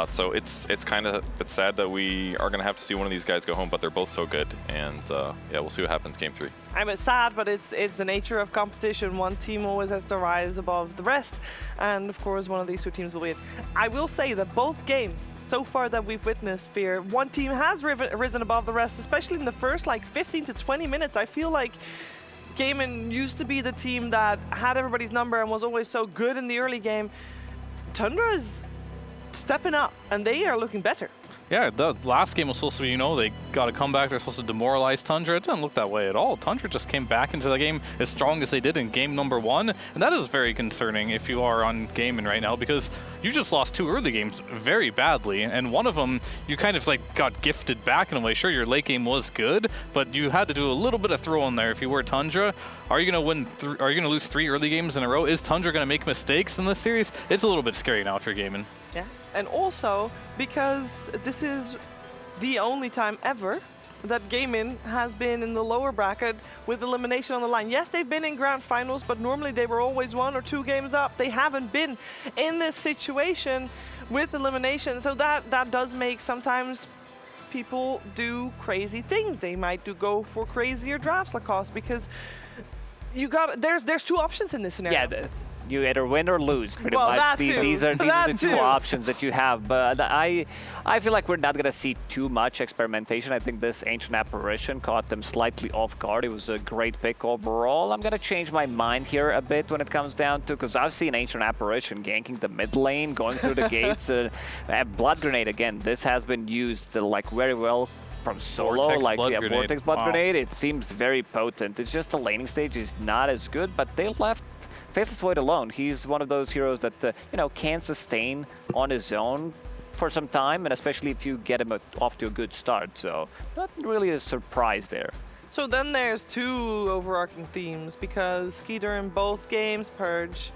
So it's sad that we are gonna have to see one of these guys go home, but they're both so good, and yeah, we'll see what happens game 3. I'm sad, but it's the nature of competition. One team always has to rise above the rest, and of course one of these two teams will win. I will say that both games so far that we've witnessed, Fear, one team has risen above the rest, especially in the first 15 to 20 minutes. I feel like Gaimin used to be the team that had everybody's number and was always so good in the early game. Tundra is stepping up, and they are looking better. Yeah, the last game was supposed to be, they got a comeback. They're supposed to demoralize Tundra. It didn't look that way at all. Tundra just came back into the game as strong as they did in game number 1. And that is very concerning if you are on Gaimin right now, because you just lost 2 early games very badly. And one of them, you kind of got gifted back in a way. Sure, your late game was good, but you had to do a little bit of throw in there if you were Tundra. Are you going to are you going to lose 3 early games in a row? Is Tundra going to make mistakes in this series? It's a little bit scary now if you're Gaimin. Yeah, and also because this is the only time ever that Gaimin has been in the lower bracket with elimination on the line. Yes, they've been in grand finals, but normally they were always 1 or 2 games up. They haven't been in this situation with elimination, so that does make sometimes people do crazy things. They might go for crazier drafts, Lacoste, because there's 2 options in this scenario. Yeah, you either win or lose, pretty well, much. These are the 2 too. options that you have. But I feel like we're not going to see too much experimentation. I think this Ancient Apparition caught them slightly off guard. It was a great pick overall. I'm going to change my mind here a bit when it comes down to, because I've seen Ancient Apparition ganking the mid lane, going through the gates. Blood Grenade, again, this has been used very well from solo, Vortex like Blood Grenade. Vortex Blood Wow. Grenade, it seems very potent. It's just the laning stage is not as good, but they left Faceless Void alone. He's one of those heroes that, you know, can sustain on his own for some time, and especially if you get him off to a good start. So not really a surprise there. So then there's two overarching themes, because Skeeter in both games, Purge,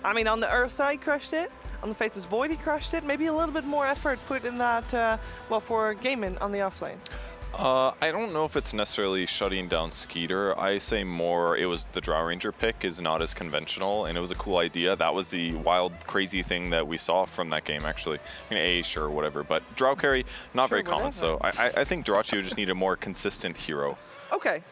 I mean, on the Earth side, crushed it. On the Faceless Void, he crushed it. Maybe a little bit more effort put in that, well, for Gaimin on the offlane. I don't know if it's necessarily shutting down Skeeter. I say more it was the Drow Ranger pick is not as conventional, and it was a cool idea. That was the wild, crazy thing that we saw from that game, actually. I mean, sure, whatever, but Drow carry, not very common, so I think Dyrachyo just need a more consistent hero. Okay.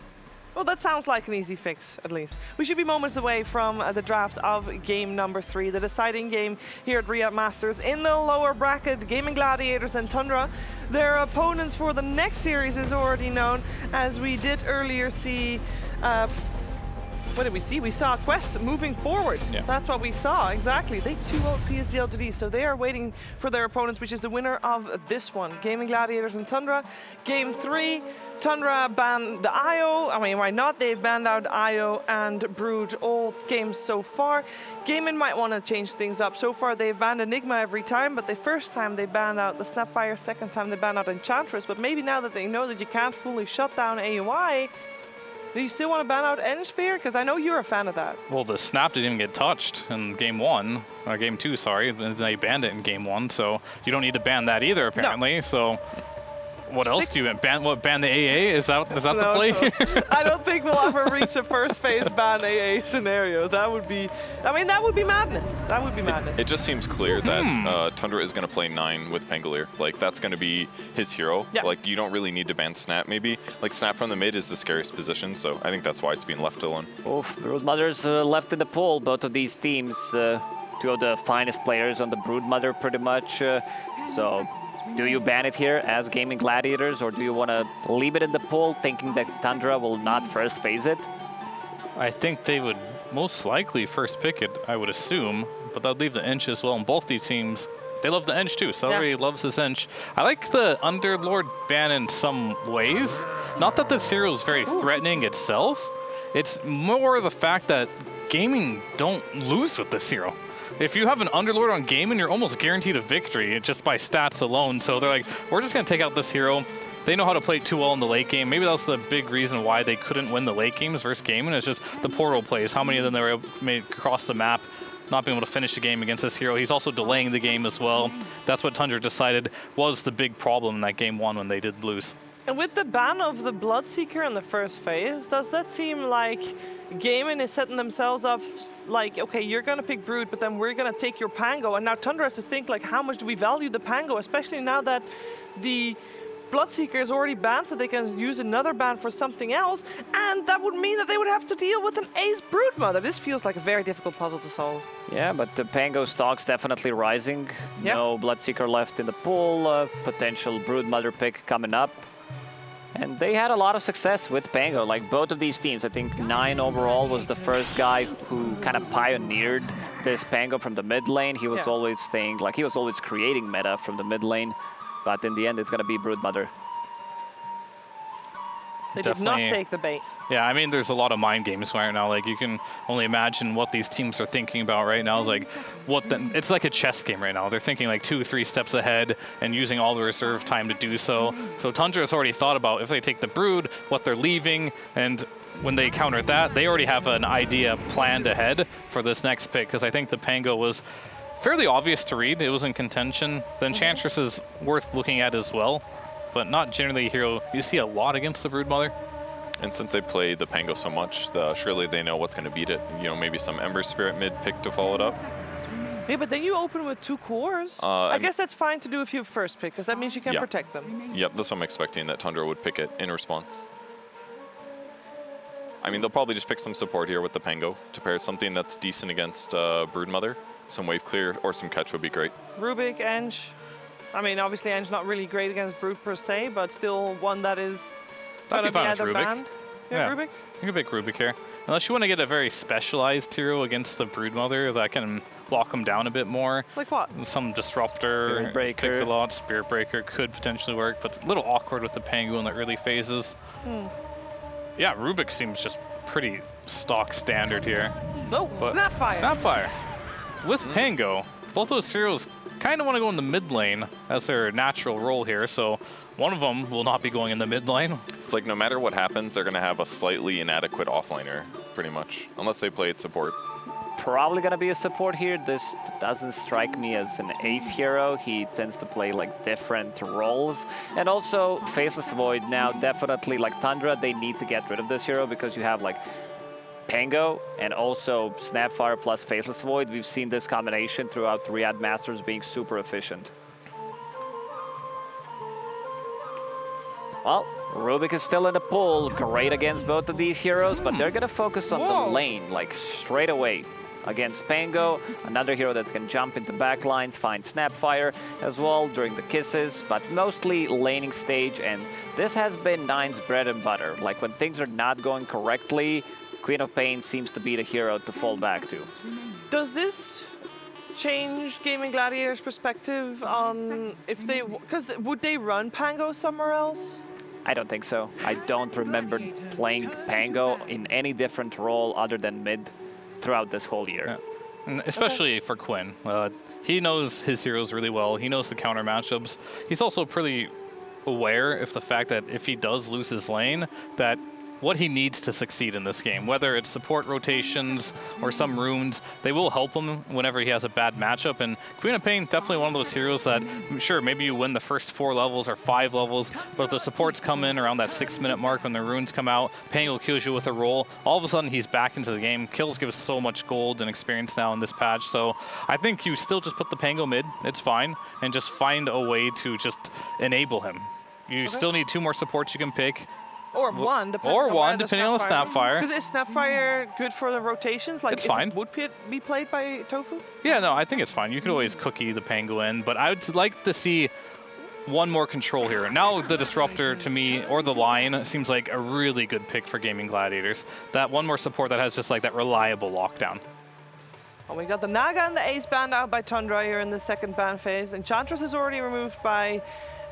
Well, that sounds like an easy fix, at least. We should be moments away from the draft of game number 3, the deciding game here at Riyadh Masters. In the lower bracket, Gaimin Gladiators and Tundra. Their opponents for the next series is already known, as we did earlier see... what did we see? We saw Quest moving forward. Yeah. That's what we saw, exactly. They 2-0 PSG LTD, so they are waiting for their opponents, which is the winner of this one. Gaimin Gladiators and Tundra. Game 3, Tundra banned the IO. I mean, why not? They've banned out IO and Brood all games so far. Gaimin might want to change things up. So far, they've banned Enigma every time, but the first time they banned out the Snapfire, second time they banned out Enchantress. But maybe now that they know that you can't fully shut down AOI, do you still want to ban out Ensphere? Because I know you're a fan of that. Well, the snap didn't even get touched in game 1, or game 2, sorry. They banned it in game 1, so you don't need to ban that either, apparently. No. So what else do you ban? What, ban the AA? Is that the play? No. I don't think we'll ever reach a first phase ban AA scenario. That would be, I mean, that would be madness. That would be madness. It just seems clear that Tundra is going to play 9 with Pangolier. Like, that's going to be his hero. Yeah. Like, you don't really need to ban Snap, maybe. Like, Snap from the mid is the scariest position, so I think that's why it's being left alone. Oof, Broodmother's left in the pool. Both of these teams, two of the finest players on the Broodmother, pretty much. So, do you ban it here as Gaimin Gladiators, or do you want to leave it in the pool, thinking that Tundra will not first phase it? I think they would most likely first pick it, I would assume, but they'll leave the Inch as well. And both these teams, they love the Inch too. Celery loves his Inch. I like the Underlord ban in some ways. Not that this hero is very threatening itself. It's more the fact that Gaimin don't lose with this hero. If you have an Underlord on Gaimin, you're almost guaranteed a victory just by stats alone. So they're like, we're just going to take out this hero. They know how to play too well in the late game. Maybe that's the big reason why they couldn't win the late games versus Gaimin. It's just the portal plays. How many of them they were made across the map, not being able to finish the game against this hero. He's also delaying the game as well. That's what Tundra decided was the big problem in that game 1 when they did lose. And with the ban of the Bloodseeker in the first phase, does that seem like Gaimin is setting themselves up like, okay, you're going to pick Brood, but then we're going to take your Pango. And now Tundra has to think, like, how much do we value the Pango, especially now that the Bloodseeker is already banned, so they can use another ban for something else. And that would mean that they would have to deal with an Ace Broodmother. This feels like a very difficult puzzle to solve. Yeah, but the Pango stock's definitely rising. Yep. No Bloodseeker left in the pool, potential Broodmother pick coming up. And they had a lot of success with Pango, like both of these teams. I think 9 overall was the first guy who kind of pioneered this Pango from the mid lane. He was always staying, like he was always creating meta from the mid lane. But in the end, it's going to be Broodmother. They did not take the bait. Yeah, I mean, there's a lot of mind games right now. Like, you can only imagine what these teams are thinking about right now. It's like, it's like a chess game right now. They're thinking like 2 or 3 steps ahead and using all the reserve time to do so. So Tundra's already thought about if they take the Brood, what they're leaving, and when they counter that, they already have an idea planned ahead for this next pick, because I think the Pango was fairly obvious to read. It was in contention. The Enchantress is worth looking at as well, but not generally a hero you see a lot against the Broodmother. And since they play the Pango so much, surely they know what's going to beat it. You know, maybe some Ember Spirit mid pick to follow it up. Yeah, but then you open with 2 cores. I guess that's fine to do if you have first pick, because that means you can protect them. Yep, that's what I'm expecting, that Tundra would pick it in response. I mean, they'll probably just pick some support here with the Pango to pair something that's decent against Broodmother. Some wave clear or some catch would be great. Rubik, Eng. I mean, obviously Eng's not really great against Brood per se, but still one that is going to be either banned. Yeah, Rubik? You can pick Rubik here. unless you want to get a very specialized hero against the Broodmother that can lock him down a bit more. Like what? Some Disruptor, Spirit Breaker. a lot. Spirit Breaker could potentially work, but a little awkward with the Pango in the early phases. Yeah, Rubik seems just pretty stock standard here. No, Snapfire. Snapfire. With Pango, both those heroes kind of want to go in the mid lane as their natural role here, so one of them will not be going in the mid lane. It's like no matter what happens, they're going to have a slightly inadequate offlaner, pretty much, unless they play it support. Probably gonna be a support here. This doesn't strike me as an ace hero. He tends to play like different roles. And also Faceless Void now definitely, like Tundra, they need to get rid of this hero because you have like Pango and also Snapfire plus Faceless Void. We've seen this combination throughout the Riyadh Masters being super efficient. Well, Rubik is still in the pool. Great against both of these heroes, but they're gonna focus on the lane like straight away. Against Pango, another hero that can jump into backlines, find Snapfire as well during the kisses, but mostly laning stage, and this has been Nine's bread and butter. Like when things are not going correctly, Queen of Pain seems to be the hero to fall back to. Does this change Gaimin Gladiators' perspective on if they, because would they run Pango somewhere else? I don't think so. I don't remember playing Pango in any different role other than mid throughout this whole year. Yeah. And especially for Quinn. He knows his heroes really well. He knows the counter matchups. He's also pretty aware of the fact that if he does lose his lane, that what he needs to succeed in this game, whether it's support rotations or some runes, they will help him whenever he has a bad matchup. And Queen of Pain, definitely one of those heroes that, sure, maybe you win the first 4 levels or 5 levels, but if the supports come in around that 6-minute mark when the runes come out, Pango kills you with a roll, all of a sudden he's back into the game. Kills give us so much gold and experience now in this patch, so I think you still just put the Pango mid, it's fine, and just find a way to just enable him. You still need 2 more supports you can pick. Or one, depending on the Snapfire. Because is Snapfire good for the rotations? Like, it's fine. It would be played by Tofu? Yeah, no, I think it's fine. You could always cookie the Pango in, but I would like to see one more control here. Now the Disruptor, to me, or the Lion, seems like a really good pick for Gaimin Gladiators. That one more support that has just like that reliable lockdown. Oh, we got the Naga and the Ace banned out by Tundra here in the second ban phase. Enchantress is already removed by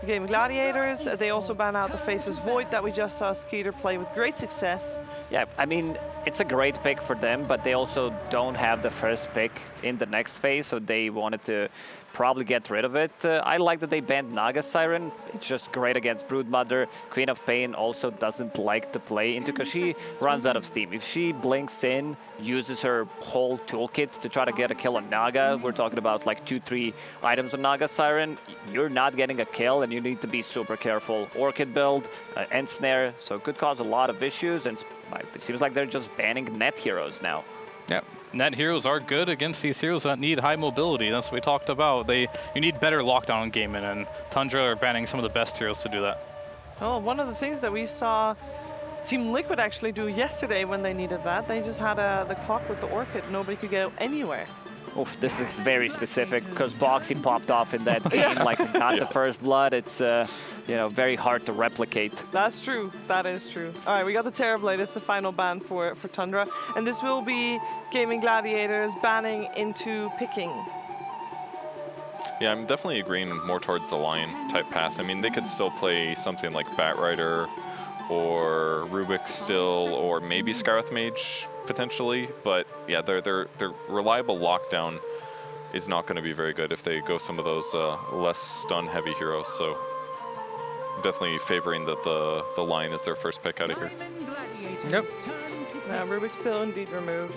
Gaimin Gladiators. They also ban out the Faceless Void that we just saw Skeeter play with great success. Yeah, I mean, it's a great pick for them, but they also don't have the first pick in the next phase, so they wanted to probably get rid of it. I like that they banned Naga Siren. It's just great against Broodmother. Queen of Pain also doesn't like to play into because she runs out of steam. If she blinks in, uses her whole toolkit to try to get a kill on Naga, we're talking about like 2-3 items on Naga Siren, you're not getting a kill and you need to be super careful. Orchid build, End Snare, so it could cause a lot of issues, and it seems like they're just banning net heroes now. Yeah, net heroes are good against these heroes that need high mobility. That's what we talked about. You need better lockdown on Gaimin, and Tundra are banning some of the best heroes to do that. Oh, one of the things that we saw Team Liquid actually do yesterday when they needed that, they just had the clock with the Orchid. Nobody could go anywhere. Oof, this is very specific because Boxy popped off in that game, like not the first blood. It's you know, very hard to replicate. That's true. That is true. All right, we got the Terrorblade. It's the final ban for Tundra, and this will be Gaimin Gladiators banning into picking. Yeah, I'm definitely agreeing more towards the Lion type path. I mean, they could still play something like Batrider or Rubik still, or maybe Scarith Mage potentially, but yeah, their reliable lockdown is not going to be very good if they go some of those less stun heavy heroes. So definitely favoring that the Lion is their first pick out of here. Yep. Now Rubik's still indeed removed.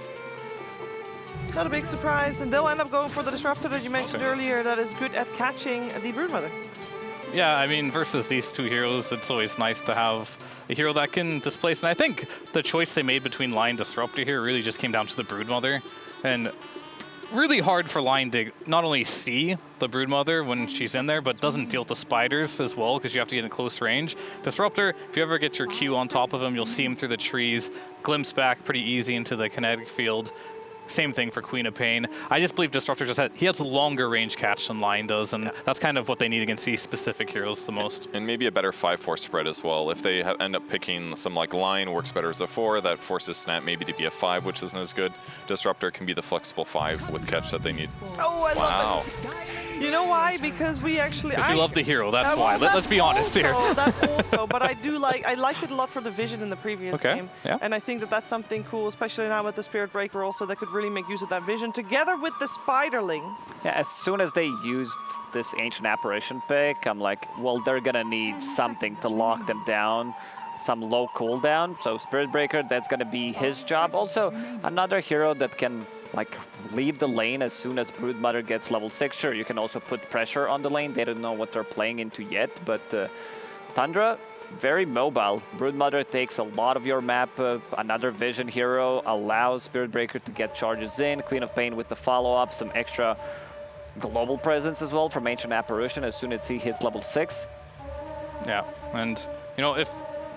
Not a big surprise, and they'll end up going for the Disruptor that you mentioned earlier that is good at catching the Broodmother. Yeah, I mean, versus these 2 heroes, it's always nice to have a hero that can displace. And I think the choice they made between Lion and Disruptor here really just came down to the Broodmother. And really hard for Lion to not only see the Broodmother when she's in there, but doesn't deal with the spiders as well because you have to get in close range. Disruptor, if you ever get your Q on top of him, you'll see him through the trees, glimpse back pretty easy into the kinetic field. Same thing for Queen of Pain. I just believe Disruptor he has longer range catch than Lion does, and that's kind of what they need against these specific heroes the most. And maybe a better 5-4 spread as well. If they end up picking some like Lion works better as a 4, that forces Snap maybe to be a 5, which isn't as good. Disruptor can be the flexible 5 with catch that they need. Oh, I love it. You know why? Because we actually... Because you love the hero, that's why. Let's be honest here. That also, but I liked it a lot for the vision in the previous game. Yeah. And I think that that's something cool, especially now with the Spirit Breaker also, that could really make use of that vision together with the Spiderlings. Yeah, as soon as they used this Ancient Apparition pick, I'm like, well, they're gonna need something to lock them down, some low cooldown. So Spirit Breaker, that's gonna be his job. Also, another hero that can like leave the lane as soon as Broodmother gets level 6. Sure, you can also put pressure on the lane. They don't know what they're playing into yet, but Tundra, very mobile. Broodmother takes a lot of your map. Another vision hero allows Spirit Breaker to get charges in. Queen of Pain with the follow-up, some extra global presence as well from Ancient Apparition as soon as he hits level 6. Yeah, and you know, if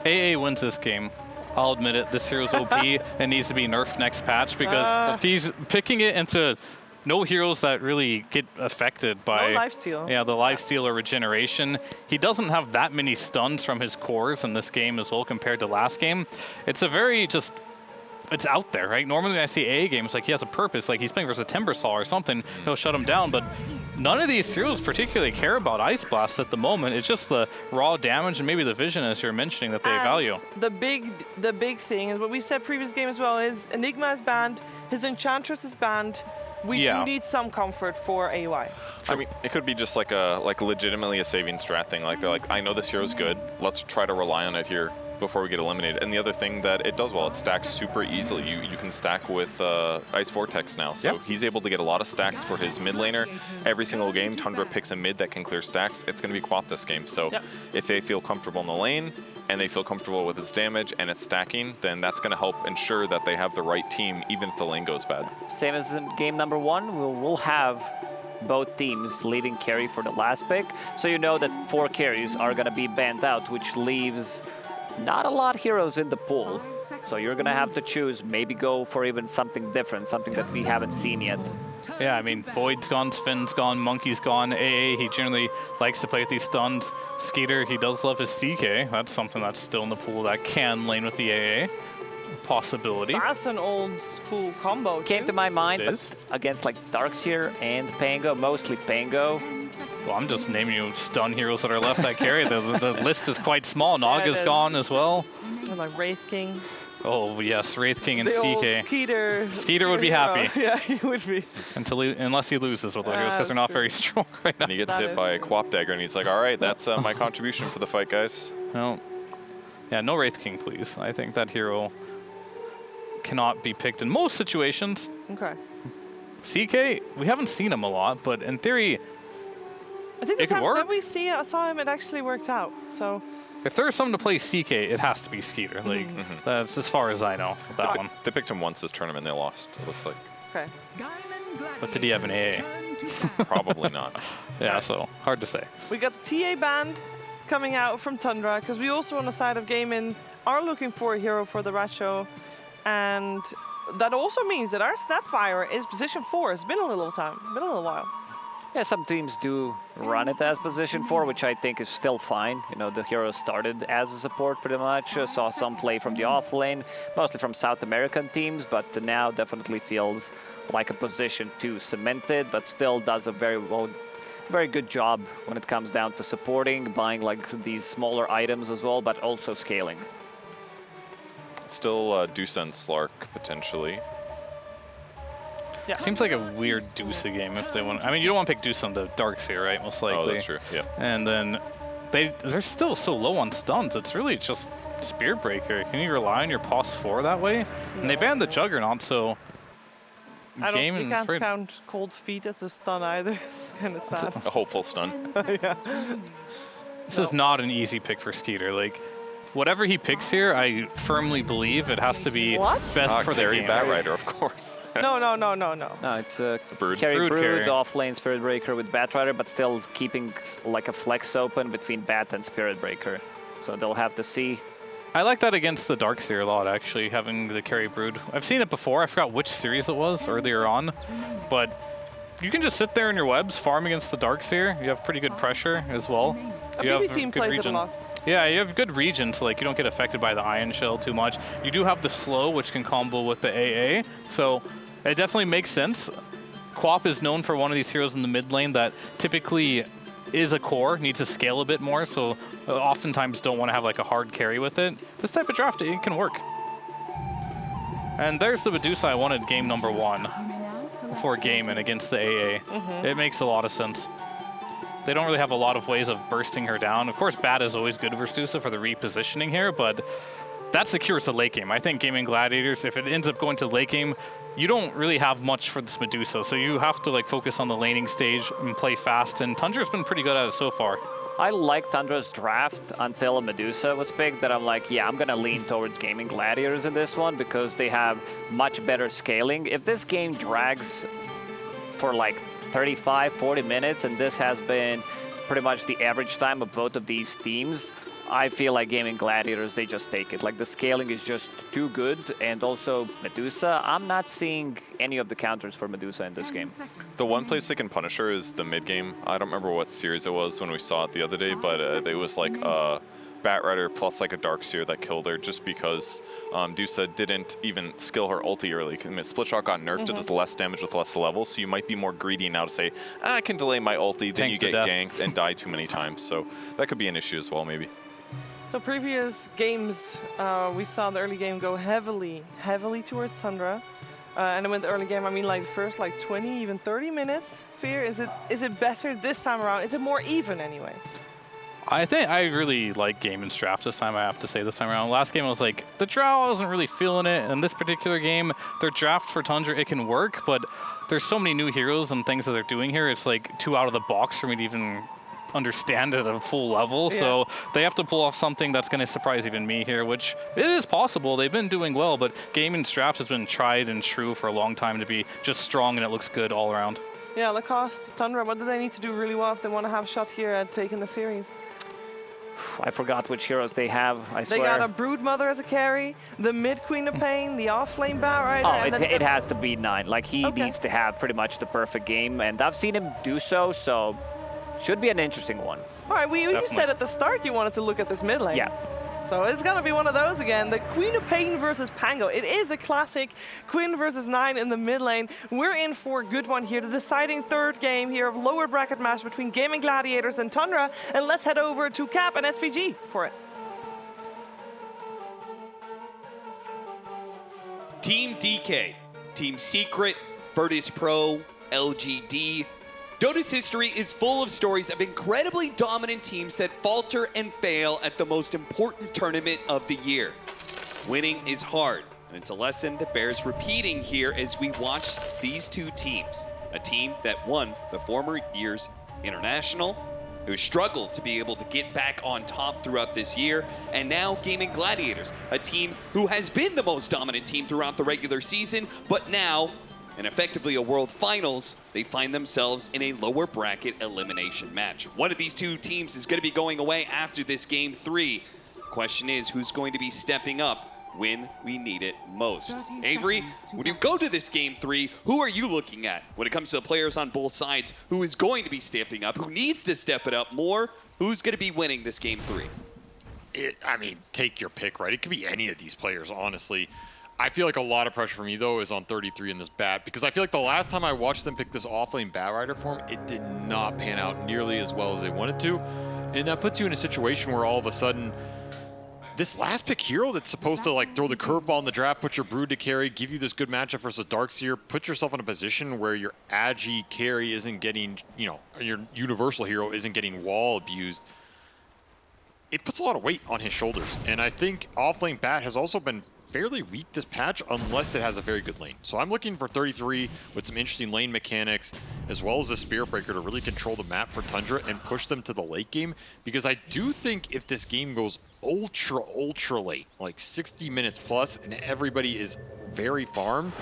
AA wins this game, I'll admit it, this hero's OP and needs to be nerfed next patch because he's picking it into no heroes that really get affected by no lifesteal. Yeah, the lifesteal or regeneration. He doesn't have that many stuns from his cores in this game as well compared to last game. It's a very it's out there, right? Normally when I see AA games, like he has a purpose, like he's playing versus a Timbersaw or something, he'll shut him down, but none of these heroes particularly care about Ice Blast at the moment. It's just the raw damage and maybe the vision, as you're mentioning, that they value. The big thing is what we said previous game as well is Enigma is banned, his Enchantress is banned. We do need some comfort for AY. I mean, it could be just like legitimately a saving strat thing. Like they're like, I know this hero's good. Let's try to rely on it here before we get eliminated. And the other thing that it does well, it stacks super easily. You can stack with Ice Vortex now. So he's able to get a lot of stacks for his mid laner. Every single game, Tundra picks a mid that can clear stacks. It's going to be Quap this game. So if they feel comfortable in the lane and they feel comfortable with its damage and its stacking, then that's going to help ensure that they have the right team even if the lane goes bad. Same as in game number 1, we'll have both teams leading carry for the last pick. So you know that 4 carries are going to be banned out, which leaves not a lot of heroes in the pool. So you're going to have to choose, maybe go for even something different, something that we haven't seen yet. Yeah, I mean, Void's gone, Sven's gone, Monkey's gone, AA, he generally likes to play with these stuns. Skeeter, he does love his CK. That's something that's still in the pool that can lane with the AA. Possibility. That's an old school combo. Came to my mind, but against like Darkseer and Pango, mostly Pango. Well, I'm just naming you stun heroes that are left that carry. The list is quite small. Naga's gone as well. Like Wraith King. Oh yes, Wraith King and the CK. Old Skeeter. Skeeter would be happy. Yeah, he would be. Unless he loses with the heroes, because they're not very strong right now. And he gets hit by a Quap Dagger, and he's like, all right, that's my contribution for the fight, guys. No. Yeah, no Wraith King, please. I think that hero cannot be picked in most situations. Okay. CK, we haven't seen him a lot, but in theory, I think the it could time work. that we saw him, it actually worked out. So if there's someone to play CK, it has to be Skeeter. Like that's as far as I know with that one. They picked him once this tournament, they lost. It looks like. Okay. But did he have an AA? Probably not. Yeah, so hard to say. We got the TA band coming out from Tundra because we also on the side of Gaimin are looking for a hero for the Rat Show, and that also means that our Snapfire is position 4. It's been a little time, been a little while. Yeah, some teams do run it as position 4, which I think is still fine. You know, the hero started as a support pretty much. Saw some play from the off lane, mostly from South American teams, but now definitely feels like a position 2 cemented, but still does a very good job when it comes down to supporting, buying like these smaller items as well, but also scaling. Still Deuce and Slark potentially. Yeah. Seems like a weird Deuce game if they want. I mean, you don't want to pick Deuce on the Darkseer, right? Most likely. Oh, that's true. Yeah. And then they're still so low on stuns. It's really just Spirit Breaker. Can you rely on your POS 4 that way? And they banned the Juggernaut, so. You can't count Cold Feet as a stun either. It's kind of sad. A hopeful stun. Yeah. This is not an easy pick for Skeeter. Like, whatever he picks here, I firmly believe it has to be best for the game. Batrider, of course. No. No, it's a Brood. Brood off lane Spirit Breaker with Batrider, but still keeping like a flex open between Bat and Spirit Breaker. So they'll have to see I like that against the Darkseer a lot, actually, having the carry brood. I've seen it before. I forgot which series it was earlier on, but you can just sit there in your webs, farm against the Darkseer. You have pretty good pressure as well. A You have BB team good plays it a region. lot. Yeah, you have good region, so like you don't get affected by the Ion Shell too much. You do have the slow, which can combo with the AA, so it definitely makes sense. Quap is known for one of these heroes in the mid lane that typically is a core, needs to scale a bit more, so oftentimes don't want to have like a hard carry with it. This type of draft, it can work. And there's the Medusa I wanted game number 1 for Gaimin against the AA. It makes a lot of sense. They don't really have a lot of ways of bursting her down. Of course, Bat is always good versus Medusa for the repositioning here, but that secures the late game. I think Gaimin Gladiators, if it ends up going to late game, you don't really have much for this Medusa, so you have to like focus on the laning stage and play fast, and Tundra's been pretty good at it so far. I like Tundra's draft until Medusa was picked, that I'm like, yeah, I'm going to lean towards Gaimin Gladiators in this one because they have much better scaling. If this game drags for like 35, 40 minutes, and this has been pretty much the average time of both of these teams, I feel like Gaimin Gladiators, they just take it. Like the scaling is just too good, and also Medusa, I'm not seeing any of the counters for Medusa in this game. The one place they can punish her is the mid game. I don't remember what series it was when we saw it the other day, but it was like Bat Rider plus like a Darkseer that killed her just because Dusa didn't even skill her ulti early. Split Shot got nerfed, it does less damage with less levels, so you might be more greedy now to say, I can delay my ulti, then you get ganked and die too many times. So that could be an issue as well, maybe. So previous games, we saw the early game go heavily towards Tundra. And then with the early game, I mean like the first like 20, even 30 minutes. Fear, is it better this time around? Is it more even anyway? I think I really like Gaimin's draft this time, I have to say, this time around. Last game I was like, the draw, I wasn't really feeling it. And this particular game, their draft for Tundra, it can work, but there's so many new heroes and things that they're doing here. It's like too out of the box for me to even understand it at a full level, so they have to pull off something that's going to surprise even me here, which it is possible. They've been doing well, but Gaimin's draft has been tried and true for a long time to be just strong, and it looks good all around. Yeah, Lacoste, Tundra, what do they need to do really well if they want to have a shot here at taking the series? I forgot which heroes they have, I swear. They got a Broodmother as a carry, the mid Queen of Pain, the off-lane Bat Rider. Oh, it has to be 9. Like, he needs to have pretty much the perfect game, and I've seen him do so, so should be an interesting one. All right, you said at the start you wanted to look at this mid lane. Yeah. So it's going to be one of those again. The Queen of Pain versus Pango. It is a classic Queen versus 9 in the mid lane. We're in for a good one here. The deciding third game here of lower bracket match between Gaimin Gladiators and Tundra. And let's head over to Cap and SVG for it. Team DK, Team Secret, Virtus Pro, LGD. Dota's history is full of stories of incredibly dominant teams that falter and fail at the most important tournament of the year. Winning is hard, and it's a lesson that bears repeating here as we watch these two teams. A team that won the former year's International, who struggled to be able to get back on top throughout this year, and now Gaimin Gladiators, a team who has been the most dominant team throughout the regular season, but now, and effectively a World Finals, they find themselves in a lower bracket elimination match. One of these two teams is going to be going away after this Game 3. Question is, who's going to be stepping up when we need it most? Avery, when you go to this Game 3, who are you looking at when it comes to the players on both sides? Who is going to be stepping up? Who needs to step it up more? Who's going to be winning this Game 3? I mean, take your pick, right? It could be any of these players, honestly. I feel like a lot of pressure for me, though, is on 33 in this Bat, because I feel like the last time I watched them pick this off-lane Bat Rider form, it did not pan out nearly as well as they wanted to. And that puts you in a situation where all of a sudden, this last pick hero that's supposed to like throw the curveball in the draft, put your Brood to carry, give you this good matchup versus Darkseer, put yourself in a position where your Agi carry isn't getting, your universal hero isn't getting wall abused. It puts a lot of weight on his shoulders. And I think off-lane Bat has also been fairly weak this patch unless it has a very good lane. So I'm looking for 33 with some interesting lane mechanics as well as a Spirit Breaker to really control the map for Tundra and push them to the late game, because I do think if this game goes ultra late, like 60 minutes plus, and everybody is very farmed,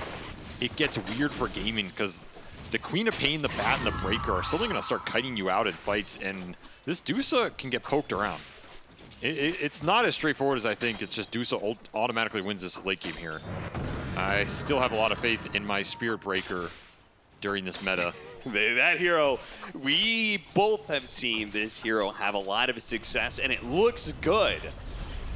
it gets weird for Gaimin, because the Queen of Pain, the Bat, and the Breaker are suddenly going to start kiting you out in fights, and this Dusa can get poked around. It's not as straightforward as I think. It's just Dusa automatically wins this late game here. I still have a lot of faith in my Spirit Breaker during this meta. That hero, we both have seen this hero have a lot of success, and it looks good.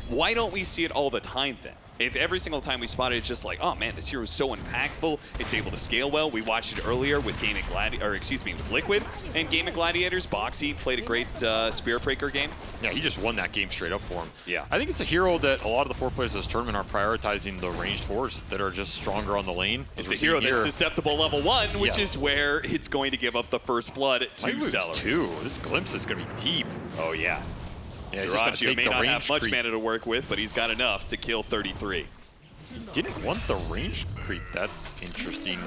Why don't we see it all the time then? If every single time we spot it, it's just like, oh man, this hero is so impactful. It's able to scale well. We watched it earlier with with Liquid and Gaimin Gladiators. Boxy played a great Spirit Breaker game. Yeah, he just won that game straight up for him. Yeah. I think it's a hero that a lot of the 4 players of this tournament are prioritizing the ranged 4s that are just stronger on the lane. It's a hero that's susceptible level 1, which Yes. is where it's going to give up the first blood to Celery. 2. This glimpse is going to be deep. Oh yeah. Yeah, he's just gonna Dyrachyo take may the not range have much creep. mana to work with, but he's got enough to kill 33. He didn't want the range creep. That's interesting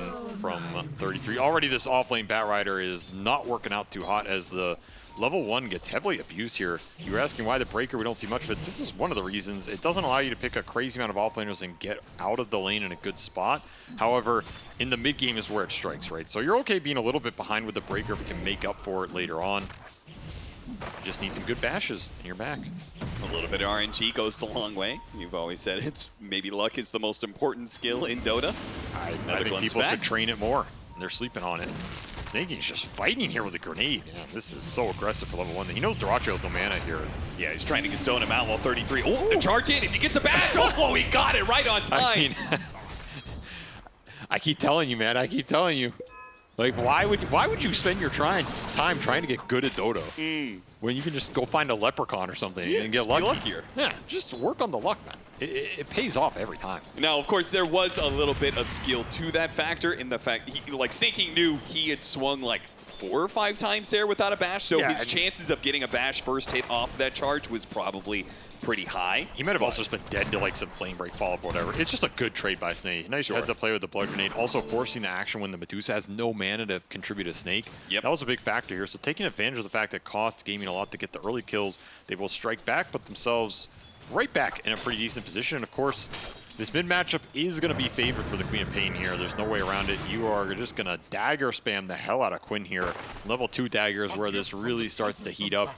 from 33. Already this offlane Batrider is not working out too hot as the level 1 gets heavily abused here. You were asking why the Breaker, we don't see much of it. This is one of the reasons. It doesn't allow you to pick a crazy amount of offlaners and get out of the lane in a good spot. However, in the mid game is where it strikes, right? So you're okay being a little bit behind with the Breaker if you can make up for it later on. You just need some good bashes and you're back. A little bit of RNG goes a long way. You've always said it's maybe luck is the most important skill in Dota. I think people should train it more. They're sleeping on it. Snaking's just fighting here with a grenade. Yeah, this is so aggressive for level 1. He knows Dyrachyo has no mana here. Yeah, he's trying to zone him out while 33. Oh, the charge in. If he gets a bash, oh, he got it right on time. I mean, I keep telling you, man. I keep telling you. Like, why would you spend your time trying to get good at Dota when you can just go find a leprechaun or something and get lucky? Luckier. Yeah, just work on the luck, man. It pays off every time. Now, of course, there was a little bit of skill to that factor in the fact, Snaking knew he had swung like 4 or 5 times there without a bash, so his chances of getting a bash first hit off of that charge was probably pretty high. He might have also just been dead to like some flame break follow-up or whatever. It's just a good trade by Snake. Nice heads up play with the blood grenade. Also forcing the action when the Medusa has no mana to contribute to Snake. That was a big factor here. So taking advantage of the fact that it cost Gaimin a lot to get the early kills, they will strike back, put themselves right back in a pretty decent position. And of course, this mid matchup is going to be favored for the Queen of Pain here. There's no way around it. You are just going to dagger spam the hell out of Quinn here. Level 2 dagger is where this really starts to heat up.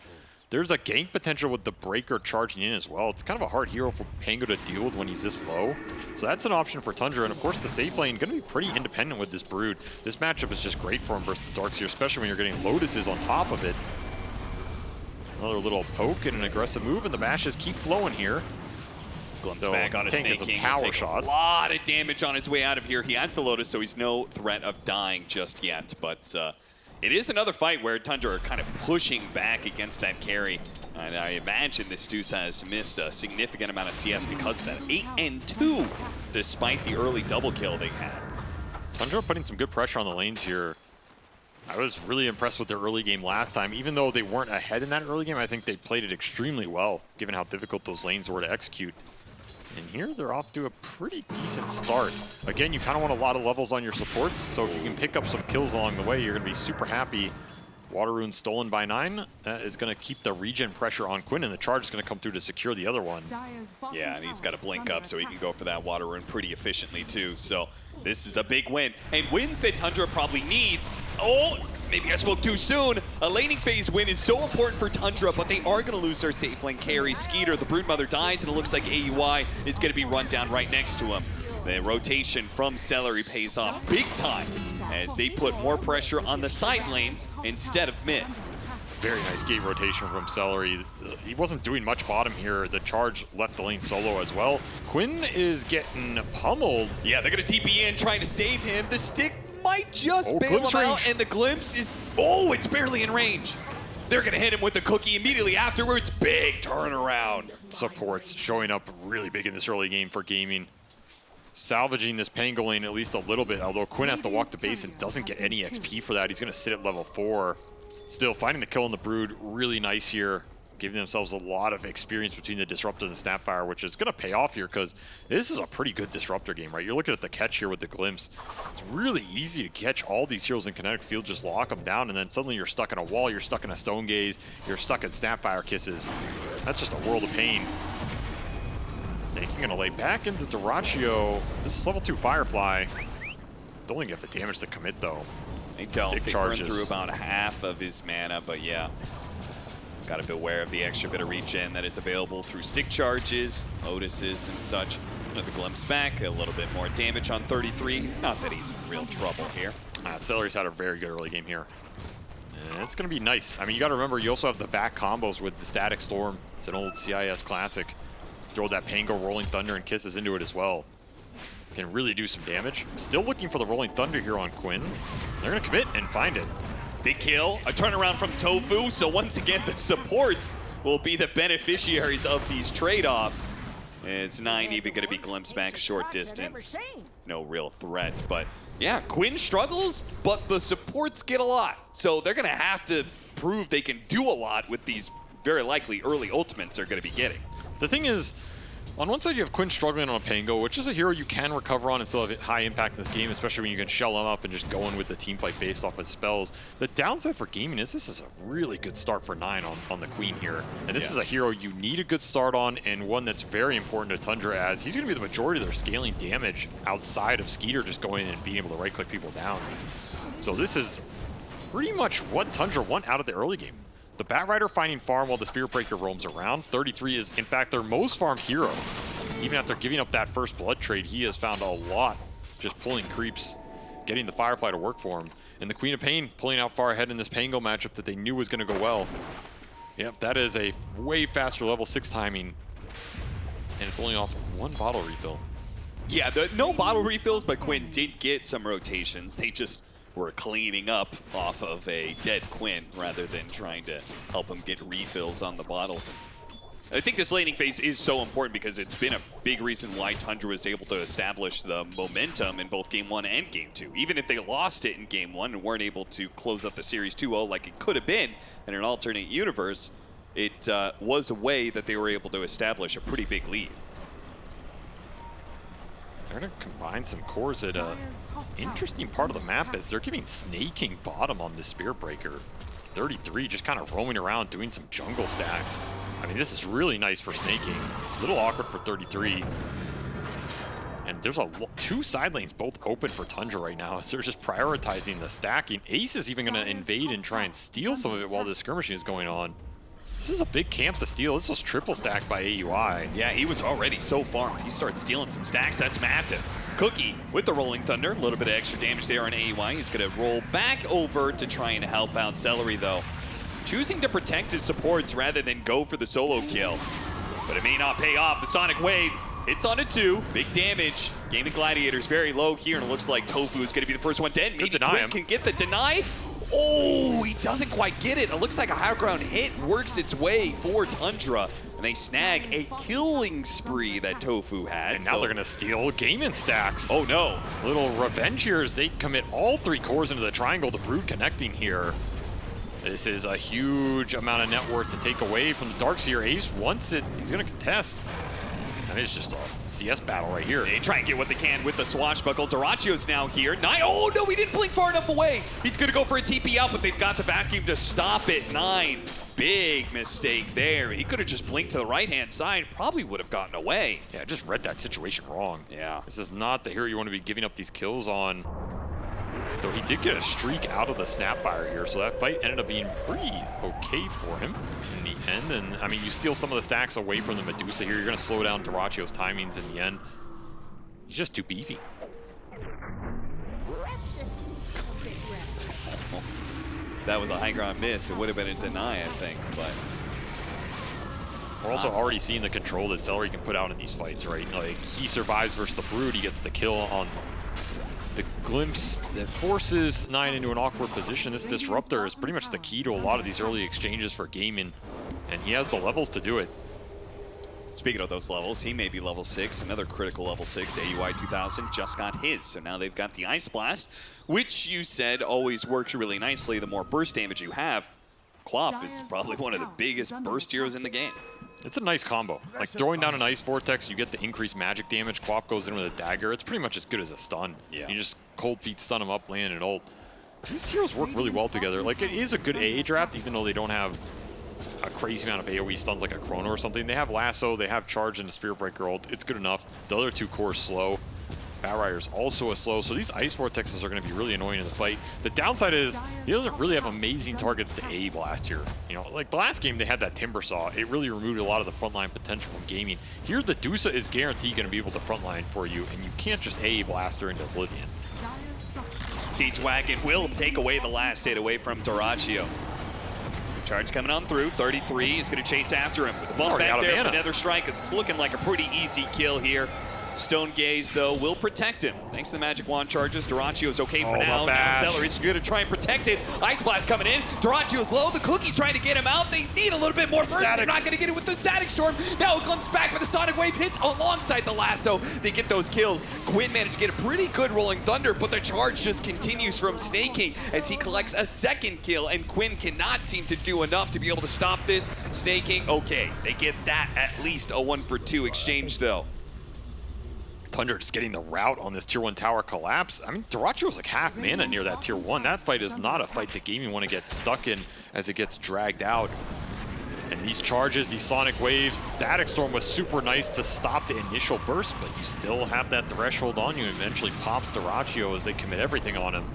There's a gank potential with the Breaker charging in as well. It's kind of a hard hero for Pango to deal with when he's this low. So that's an option for Tundra. And of course, the safe lane going to be pretty independent with this Brood. This matchup is just great for him versus the Darkseer, especially when you're getting Lotuses on top of it. Another little poke and an aggressive move, and the bashes keep flowing here. So back on his Snake King. Tower shots. A lot of damage on his way out of here. He has the Lotus, so he's no threat of dying just yet. But it is another fight where Tundra are kind of pushing back against that carry. And I imagine this Deuce has missed a significant amount of CS because of that. 8-2, despite the early double kill they had. Tundra putting some good pressure on the lanes here. I was really impressed with their early game last time. Even though they weren't ahead in that early game, I think they played it extremely well, given how difficult those lanes were to execute. And here they're off to a pretty decent start. Again, you kind of want a lot of levels on your supports, so if you can pick up some kills along the way, you're going to be super happy. Water Rune stolen by 9 is going to keep the regen pressure on Quinn, and the charge is going to come through to secure the other one. Yeah, and he's got to blink up so he can go for that Water Rune pretty efficiently too. So this is a big win. And wins that Tundra probably needs. Oh, maybe I spoke too soon. A laning phase win is so important for Tundra, but they are going to lose their safe lane carry. Skeeter, the Broodmother dies, and it looks like AUI is going to be run down right next to him. The rotation from Celery pays off big time as they put more pressure on the side lanes instead of mid. Very nice gate rotation from Celery. He wasn't doing much bottom here. The charge left the lane solo as well. Quinn is getting pummeled. Yeah, they're going to TP in, trying to save him. The stick might just bail him out, and the glimpse is... Oh, it's barely in range. They're going to hit him with the cookie immediately afterwards. Big turnaround. Supports showing up really big in this early game for Gaimin. Salvaging this Pango lane at least a little bit, although Quinn has to walk the base and doesn't get any XP for that. He's going to sit at level 4. Still finding the kill on the Brood, really nice here. Giving themselves a lot of experience between the Disruptor and the Snapfire, which is going to pay off here because this is a pretty good Disruptor game, right? You're looking at the catch here with the Glimpse. It's really easy to catch all these heroes in kinetic field, just lock them down, and then suddenly you're stuck in a wall, you're stuck in a Stone Gaze, you're stuck in Snapfire Kisses. That's just a world of pain. Snaking going to lay back into Dyrachyo. This is level 2 Firefly. Don't think you have the damage to commit, though. They don't. They burn through about half of his mana, but yeah. Got to be aware of the extra bit of regen that is available through stick charges, Lotuses, and such. Another glimpse back, a little bit more damage on 33. Not that he's in real trouble here. Celery's had a very good early game here. And it's going to be nice. I mean, you got to remember, you also have the back combos with the Static Storm. It's an old CIS classic. Throw that Pango, Rolling Thunder, and Kisses into it as well. Can really do some damage. Still looking for the Rolling Thunder here on Quinn. They're going to commit and find it. Big kill, a turnaround from Tofu. So once again, the supports will be the beneficiaries of these trade-offs. It's 9 even going to be glimpsed back short distance. No real threat, but yeah, Quinn struggles, but the supports get a lot. So they're going to have to prove they can do a lot with these very likely early ultimates they're going to be getting. The thing is, on one side you have Quinn struggling on a Pango, which is a hero you can recover on and still have high impact in this game, especially when you can shell him up and just go in with the team fight based off of spells. The downside for Gaimin is this is a really good start for 9 on the Queen here. And this is a hero you need a good start on, and one that's very important to Tundra, as he's going to be the majority of their scaling damage outside of Skeeter just going in and being able to right-click people down. So this is pretty much what Tundra want out of the early game. The Bat Rider finding farm while the Spirit Breaker roams around. 33 is, in fact, their most farmed hero. Even after giving up that first blood trade, he has found a lot just pulling creeps, getting the Firefly to work for him. And the Queen of Pain pulling out far ahead in this Pango matchup that they knew was going to go well. Yep, that is a way faster level 6 timing. And it's only off 1 bottle refill. Yeah, no bottle refills, but Quinn did get some rotations. They just were cleaning up off of a dead Quinn rather than trying to help him get refills on the bottles. I think this laning phase is so important because it's been a big reason why Tundra was able to establish the momentum in both Game 1 and Game 2. Even if they lost it in Game 1 and weren't able to close up the series 2-0 like it could have been in an alternate universe, it was a way that they were able to establish a pretty big lead. They're going to combine some cores at an interesting part of the map as they're giving Snaking bottom on this Spirit Breaker. 33 just kind of roaming around doing some jungle stacks. I mean, this is really nice for Snaking. A little awkward for 33. And there's 2 side lanes both open for Tundra right now, so they're just prioritizing the stacking. Ace is even going to invade and try and steal some of it while this skirmishing is going on. This is a big camp to steal. This was triple stacked by AUI. Yeah, he was already so farmed. He started stealing some stacks. That's massive. Cookie with the Rolling Thunder. A little bit of extra damage there on AUI. He's going to roll back over to try and help out Celery, though. Choosing to protect his supports rather than go for the solo kill. But it may not pay off. The Sonic Wave hits on a 2. Big damage. Gaimin Gladiators very low here, and it looks like Tofu is going to be the first one dead. Maybe Quinn can get the deny. Oh, he doesn't quite get it. It looks like a high ground hit works its way for Tundra, and they snag a killing spree that Tofu had. And now they're going to steal Gaimin stacks. Oh, no. Little revenge here as they commit all 3 cores into the triangle. The Brood connecting here. This is a huge amount of net worth to take away from the Darkseer. Ace wants it. He's going to contest. And it's just a CS battle right here. They try and get what they can with the swashbuckle. Duracio's now here. Oh, no, he didn't blink far enough away. He's going to go for a TP out, but they've got the vacuum to stop it. 9. Big mistake there. He could have just blinked to the right-hand side. Probably would have gotten away. Yeah, I just read that situation wrong. Yeah. This is not the hero you want to be giving up these kills on. Though he did get a streak out of the Snapfire here, so that fight ended up being pretty okay for him in the end. And, I mean, you steal some of the stacks away from the Medusa here. You're going to slow down Duracio's timings in the end. He's just too beefy. That was a high ground miss. It would have been a deny, I think, but... We're also already seeing the control that Celery can put out in these fights, right? Like, he survives versus the Brood. He gets the kill on the glimpse that forces 9 into an awkward position. This disruptor is pretty much the key to a lot of these early exchanges for Gaimin, and he has the levels to do it. Speaking of those levels, he may be level 6, another critical level 6. AUI 2000 just got his, so now they've got the Ice Blast, which you said always works really nicely. The more burst damage you have, Quap is probably one of the biggest burst heroes in the game. It's a nice combo. Like throwing down an Ice Vortex, you get the increased magic damage. Quap goes in with a dagger. It's pretty much as good as a stun. Yeah. You just cold feet stun him up, land an ult. These heroes work really well together. Like, it is a good AA draft, even though they don't have a crazy amount of AoE stuns like a Chrono or something. They have Lasso, they have Charge and a Spirit Breaker ult. It's good enough. The other 2 cores slow. Batrider's also a slow, so these Ice Vortexes are going to be really annoying in the fight. The downside is he doesn't really have amazing targets to A blast here. You know, like the last game they had that Timber Saw. It really removed a lot of the frontline potential from Gaimin. Here the Dusa is guaranteed going to be able to frontline for you, and you can't just A blaster into Oblivion. Siege Wagon will take away the last hit away from Doraccio. Charge coming on through. 33 is going to chase after him with the bump back there. Another strike. It's looking like a pretty easy kill here. Stone Gaze, though, will protect him. Thanks to the Magic Wand charges, Doraccio's okay for now. Now Celery's going to try and protect it. Ice Blast coming in. Doraccio's low. The Cookie's trying to get him out. They need a little bit more first. They're not going to get it with the Static Storm. Now it comes back with the Sonic Wave hits alongside the lasso. They get those kills. Quinn managed to get a pretty good Rolling Thunder, but the charge just continues from Snake King as he collects a second kill, and Quinn cannot seem to do enough to be able to stop this. Snake King, okay. They get that at least a 1-for-2 exchange, though. Tundra just getting the route on this Tier 1 tower collapse. I mean, Doraccio was like half mana near that Tier 1. That fight is not a fight that Gaimin want to get stuck in as it gets dragged out. And these charges, these Sonic Waves, Static Storm was super nice to stop the initial burst, but you still have that threshold on you. Eventually pops Doraccio as they commit everything on him.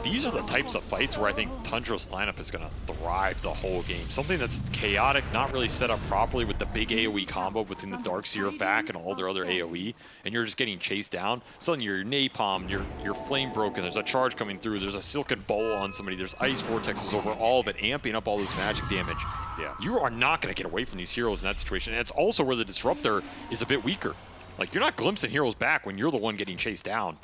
These are the types of fights where I think Tundra's lineup is going to thrive the whole game. Something that's chaotic, not really set up properly with the big AoE combo between the Darkseer back and all their other AoE, and you're just getting chased down. Suddenly you're napalmed, you're flame broken, there's a charge coming through, there's a Silken Bowl on somebody, there's Ice Vortexes over all of it, amping up all this magic damage. Yeah. You are not going to get away from these heroes in that situation, and it's also where the Disruptor is a bit weaker. Like, you're not glimpsing heroes back when you're the one getting chased down.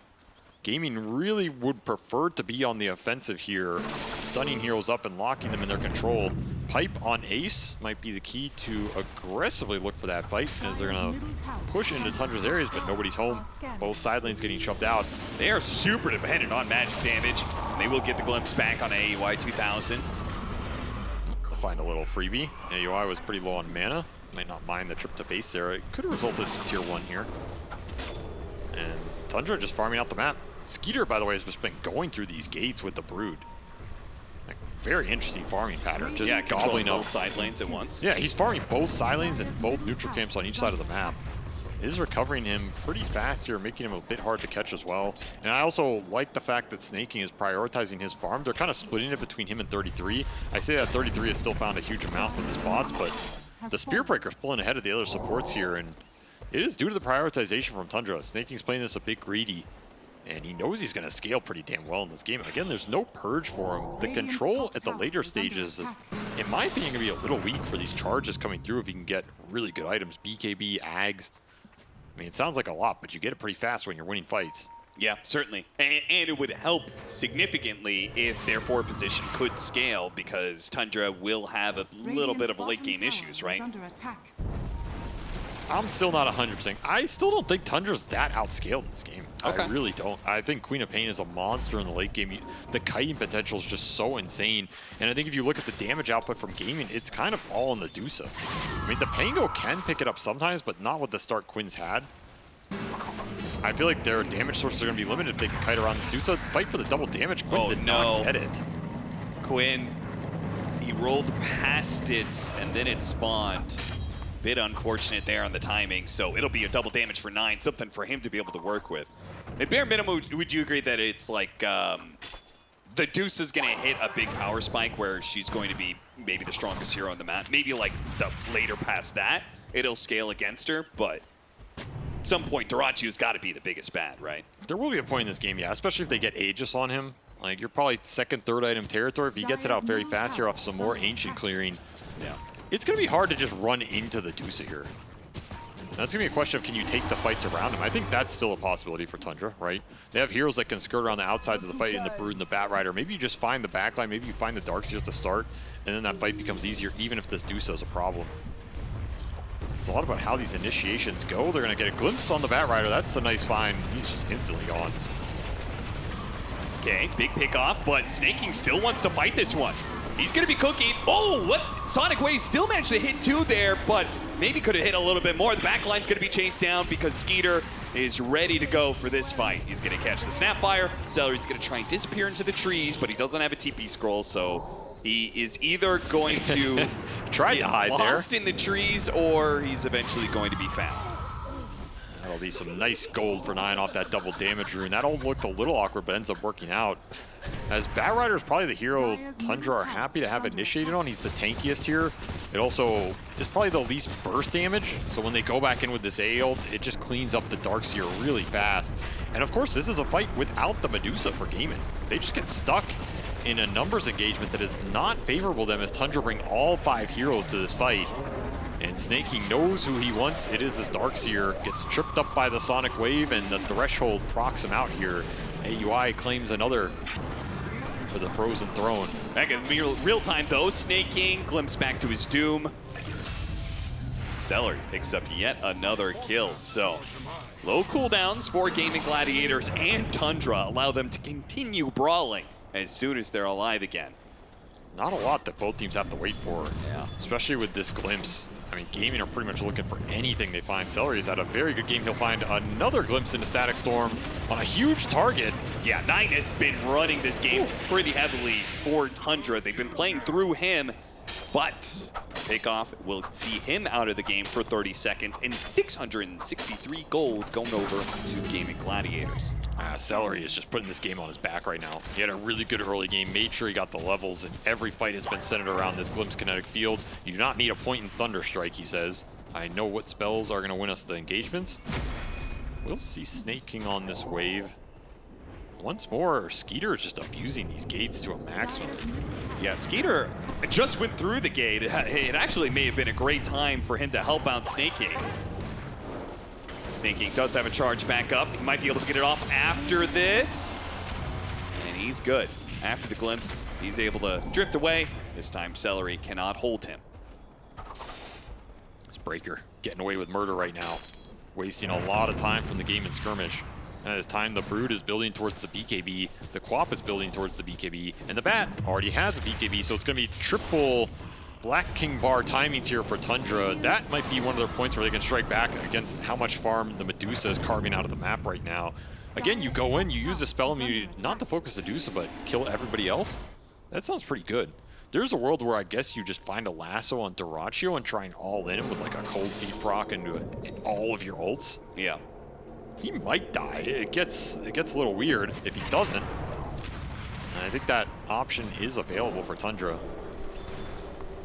Gaimin really would prefer to be on the offensive here, stunning heroes up and locking them in their control. Pipe on Ace might be the key to aggressively look for that fight, as they're going to push into Tundra's areas, but nobody's home. Both side lanes getting shoved out. They are super dependent on magic damage. They will get the glimpse back on AUI 2000. They'll find a little freebie. AUI was pretty low on mana. Might not mind the trip to base there. It could have resulted in some Tier 1 here. And Tundra just farming out the map. Skeeter, by the way, has just been going through these gates with the Brood. Like, very interesting farming pattern. Just gobbling up both side lanes at once. Yeah, he's farming both side lanes and both neutral camps on each side of the map. It is recovering him pretty fast here, making him a bit hard to catch as well. And I also like the fact that Snake King is prioritizing his farm. They're kind of splitting it between him and 33. I say that 33 has still found a huge amount with his bots, but the Spearbreaker's pulling ahead of the other supports here, and it is due to the prioritization from Tundra. Snake King's playing this a bit greedy, and he knows he's going to scale pretty damn well in this game. Again, there's no purge for him. The control at the later stages is, in my opinion, going to be a little weak for these charges coming through if he can get really good items. BKB, Ags. I mean, it sounds like a lot, but you get it pretty fast when you're winning fights. Yeah, certainly. And it would help significantly if their forward position could scale, because Tundra will have a little bit of late game issues, right? I'm still not 100%. I still don't think Tundra's that outscaled in this game. Okay. I really don't. I think Queen of Pain is a monster in the late game. The kiting potential is just so insane. And I think if you look at the damage output from Gaimin, it's kind of all in the Dusa. I mean, the Pango can pick it up sometimes, but not with the start Quinn's had. I feel like their damage sources are going to be limited if they can kite around this Dusa. Fight for the double damage. Quinn did not get it. Quinn, he rolled past it, and then it spawned. Bit unfortunate there on the timing, so it'll be a double damage for 9, something for him to be able to work with. At bare minimum, would you agree that it's like the Deuce is going to hit a big power spike where she's going to be maybe the strongest hero on the map? Maybe like the later past that, it'll scale against her, but at some point, Doraccio's got to be the biggest bad, right? There will be a point in this game, yeah, especially if they get Aegis on him. Like, you're probably second, third item territory. If he gets it out very fast here off some more Ancient clearing, yeah, it's going to be hard to just run into the Dusa here. That's going to be a question of, can you take the fights around him? I think that's still a possibility for Tundra, right? They have heroes that can skirt around the outsides of the fight in the Brood and the Batrider. Maybe you just find the backline, maybe you find the Darkseer at the start, and then that fight becomes easier, even if this Dusa is a problem. It's a lot about how these initiations go. They're going to get a glimpse on the Batrider. That's a nice find. He's just instantly gone. Okay, big pick off, but Snake King still wants to fight this one. He's going to be cooking. Oh, what? Sonic Wave still managed to hit 2 there, but maybe could have hit a little bit more. The backline's going to be chased down because Skeeter is ready to go for this fight. He's going to catch the Snapfire. Celery's going to try and disappear into the trees, but he doesn't have a TP scroll, so he is either going to try to hide lost in the trees, or he's eventually going to be found. That'll be some nice gold for 9 off that double damage rune. That all looked a little awkward, but ends up working out. As Batrider is probably the hero Tundra are happy to have initiated on. He's the tankiest here. It also is probably the least burst damage. So when they go back in with this A ult, it just cleans up the Darkseer really fast. And of course, this is a fight without the Medusa for Gaimin. They just get stuck in a numbers engagement that is not favorable to them as Tundra bring all 5 heroes to this fight. And Snake King knows who he wants. It is his Darkseer. Gets tripped up by the Sonic Wave, and the Threshold procs him out here. AUI claims another for the Frozen Throne. Back in real time, though, Snake King glimpse back to his doom. Celery picks up yet another kill. So, low cooldowns for Gaimin Gladiators and Tundra allow them to continue brawling as soon as they're alive again. Not a lot that both teams have to wait for, especially with this glimpse. I mean, Gaimin are pretty much looking for anything they find. Celery's had a very good game. He'll find another glimpse into Static Storm on a huge target. Yeah, Nine has been running this game pretty heavily for Tundra. They've been playing through him, but Takeoff will see him out of the game for 30 seconds and 663 gold going over to Gaimin Gladiators. Celery is just putting this game on his back right now. He had a really good early game, made sure he got the levels, and every fight has been centered around this Glimpse kinetic field. You do not need a point in Thunderstrike, he says. I know what spells are going to win us the engagements. We'll see Snake King on this wave. Once more, Skeeter is just abusing these gates to a maximum. Yeah, Skeeter just went through the gate. It actually may have been a great time for him to help out Snake King. Snake King does have a charge back up. He might be able to get it off after this. And he's good. After the glimpse, he's able to drift away. This time, Celery cannot hold him. This Breaker getting away with murder right now. Wasting a lot of time from the game in skirmish. And as time, the Brood is building towards the BKB, the Quap is building towards the BKB, and the Bat already has a BKB, so it's going to be triple Black King Bar timings here for Tundra. That might be one of their points where they can strike back against how much farm the Medusa is carving out of the map right now. Again, you go in, you use the spell immunity not to focus Medusa, but kill everybody else. That sounds pretty good. There's a world where I guess you just find a lasso on Duraccio and try and all in with like a cold feet proc into all of your ults. Yeah. He might die. It gets a little weird if he doesn't. And I think that option is available for Tundra.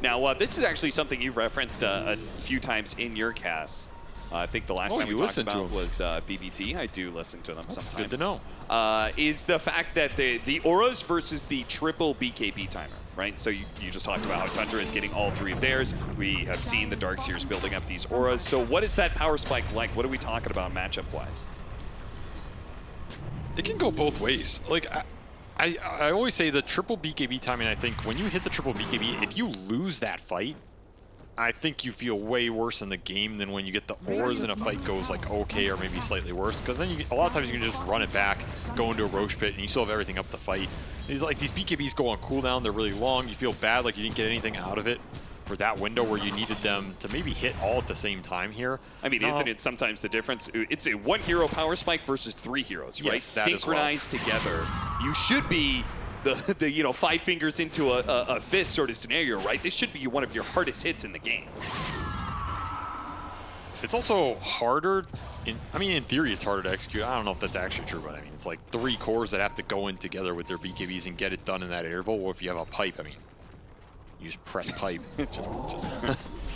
Now, this is actually something you've referenced a few times in your casts. I think the last time we talked about was BBT. I do listen to them sometimes. Good to know. Is the fact that the auras versus the triple BKB timer, right? So you just talked about how Tundra is getting all 3 of theirs. We have seen the Darkseers building up these auras. So what is that power spike like? What are we talking about matchup-wise? It can go both ways. Like, I always say the triple BKB timing, I think when you hit the triple BKB, if you lose that fight, I think you feel way worse in the game than when you get the auras and a fight goes like okay or maybe slightly worse. Because then a lot of times you can just run it back, go into a Roche pit, and you still have everything up the fight. These BKBs go on cooldown, they're really long. You feel bad like you didn't get anything out of it for that window where you needed them to maybe hit all at the same time here. I mean, isn't it sometimes the difference? It's a 1 hero power spike versus 3 heroes, right? Yes, that synchronized together. You should be the 5 fingers into a fist sort of scenario, right? This should be one of your hardest hits in the game. It's also harder, in theory it's harder to execute. I don't know if that's actually true, but I mean, it's like 3 cores that have to go in together with their BKBs and get it done in that interval. Or if you have a pipe, I mean, you just press pipe. just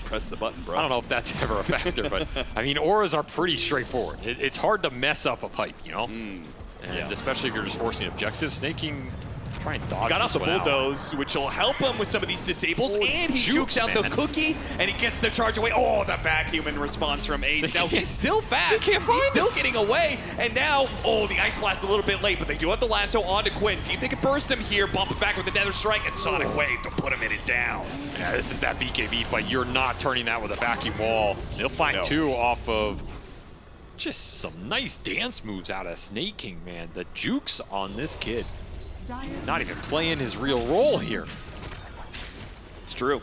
press the button, bro. I don't know if that's ever a factor, but I mean, auras are pretty straightforward. It's hard to mess up a pipe, you know? And especially if you're just forcing objectives. Snake King try and dodge. Got off the this one bulldoze, which will help him with some of these disables, Oh, and he jukes out the cookie, and he gets the charge away. Oh, the vacuum in response from Ace. Now he's still fast. He's still getting away, and now, the Ice Blast a little bit late, but they do have the lasso onto Quinn. See if they can burst him here, bump it back with the Nether Strike, and Sonic Wave to put him in it down. Yeah, this is that BKB fight. You're not turning that with a vacuum wall. They'll find 2 off of just some nice dance moves out of Snake King, man. The jukes on this kid. Not even playing his real role here. It's true.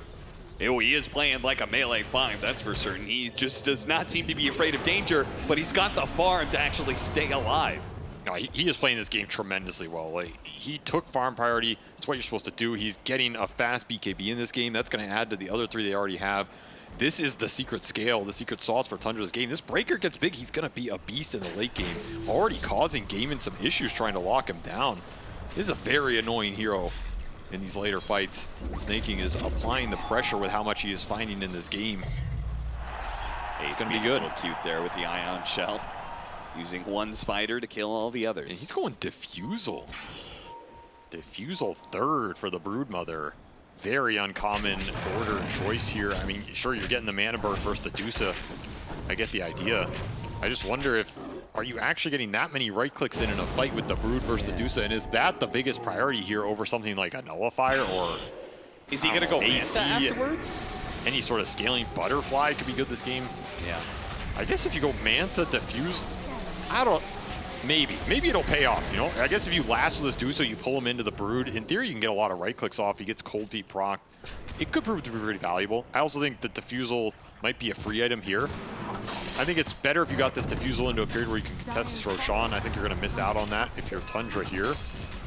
He is playing like a melee 5, that's for certain. He just does not seem to be afraid of danger, but he's got the farm to actually stay alive. No, he is playing this game tremendously well. Like, he took farm priority. That's what you're supposed to do. He's getting a fast BKB in this game. That's going to add to the other 3 they already have. this is the secret scale, the secret sauce for Tundra's game. This breaker gets big, he's going to be a beast in the late game, already causing Gaimin some issues trying to lock him down. This is a very annoying hero in these later fights. Snaking is applying the pressure with how much he is finding in this game. Ace It's going to be good. A little cute there with the ion shell, using one spider to kill all the others. And he's going Diffusal. Diffusal third for the Broodmother. Very uncommon order choice here. I mean, sure, you're getting the Mana Burst versus the Dusa. I get the idea. I just wonder if, are you actually getting that many right clicks in a fight with the Brood versus the Dusa? And is that the biggest priority here over something like a Nullifier or is he going to go AC Manta afterwards? Any sort of scaling Butterfly could be good this game. Yeah. I guess if you go Manta, Diffuse, I don't. Maybe it'll pay off, you know? I guess if you last with this Dusa, you pull him into the Brood. In theory, you can get a lot of right clicks off. He gets Cold Feet proc. It could prove to be pretty valuable. I also think the Diffusal might be a free item here. I think it's better if you got this Diffusal into a period where you can contest this Roshan. I think you're going to miss out on that if you're Tundra here.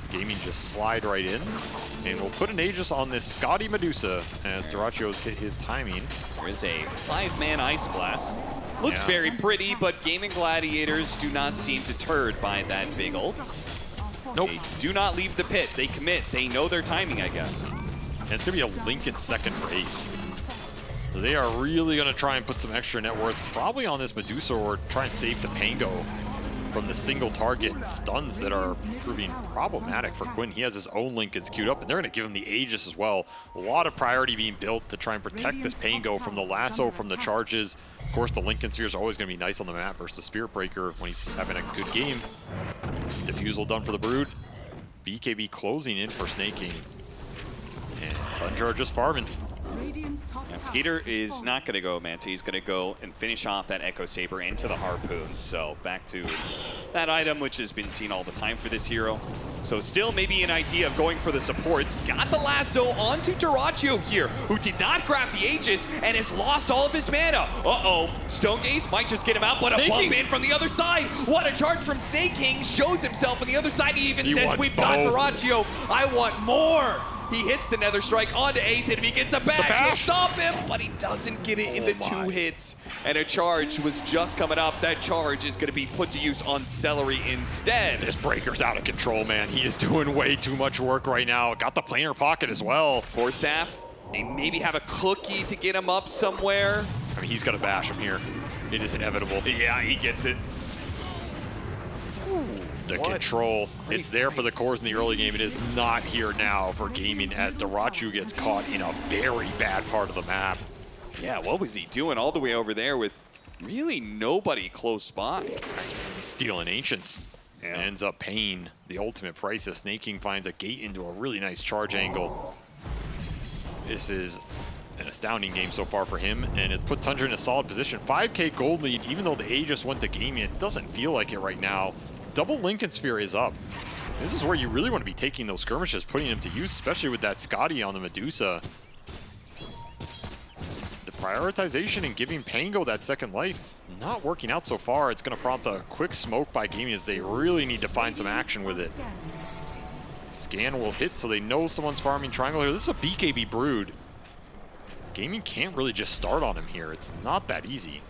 Gaimin just slide right in. And we'll put an Aegis on this Scotty Medusa as Duracio's hit his timing. There is a 5-man Ice Blast. Looks very pretty, but Gaimin Gladiators do not seem deterred by that big ult. Nope. They do not leave the pit. They commit. They know their timing, I guess. And it's going to be a Lincoln second for Ace. So they are really going to try and put some extra net worth probably on this Medusa or try and save the Pango from the single target stuns that are proving problematic for Quinn. He has his own Lincolns queued up, and they're going to give him the Aegis as well. A lot of priority being built to try and protect this Pango from the lasso, from the charges. Of course, the Lincoln Spheres are always going to be nice on the map versus the Spirit Breaker when he's having a good game. Diffusal done for the Brood. BKB closing in for Snaking. And Tundra are just farming. And Skeeter is not going to go Manta. He's going to go and finish off that Echo Saber into the Harpoon. So back to that item, which has been seen all the time for this hero. So still maybe an idea of going for the supports. Got the lasso onto Duraccio here, who did not grab the Aegis and has lost all of his mana. Uh-oh, Stone Gaze might just get him out, but a bump in from the other side. What a charge from Snake King. Shows himself on the other side. He even says, we've got Duraccio. I want more. He hits the Nether Strike onto Ace, and if he gets a bash, he'll stop him, but he doesn't get it in the 2 hits. And a charge was just coming up. That charge is going to be put to use on Celery instead. This Breaker's out of control, man. He is doing way too much work right now. Got the planar pocket as well. Force Staff, they maybe have a cookie to get him up somewhere. I mean, he's going to bash him here. It is inevitable. Yeah, he gets it. The control, it's there for the cores in the early game. It is not here now for Gaimin as Duraccio gets caught in a very bad part of the map. Yeah, what was he doing all the way over there with really nobody close by? He's stealing Ancients. And ends up paying the ultimate price as Snaking finds a gate into a really nice charge angle. This is an astounding game so far for him, and it's put Tundra in a solid position. 5K gold lead, even though the Aegis went to Gaimin, it doesn't feel like it right now. Double Lincoln Sphere is up. This is where you really want to be taking those skirmishes, putting them to use, especially with that Scotty on the Medusa. The prioritization and giving Pango that second life, not working out so far. It's going to prompt a quick smoke by Gaimin as they really need to find some action with it. Scan will hit, so they know someone's farming triangle here. This is a BKB Brood. Gaimin can't really just start on him here. It's not that easy.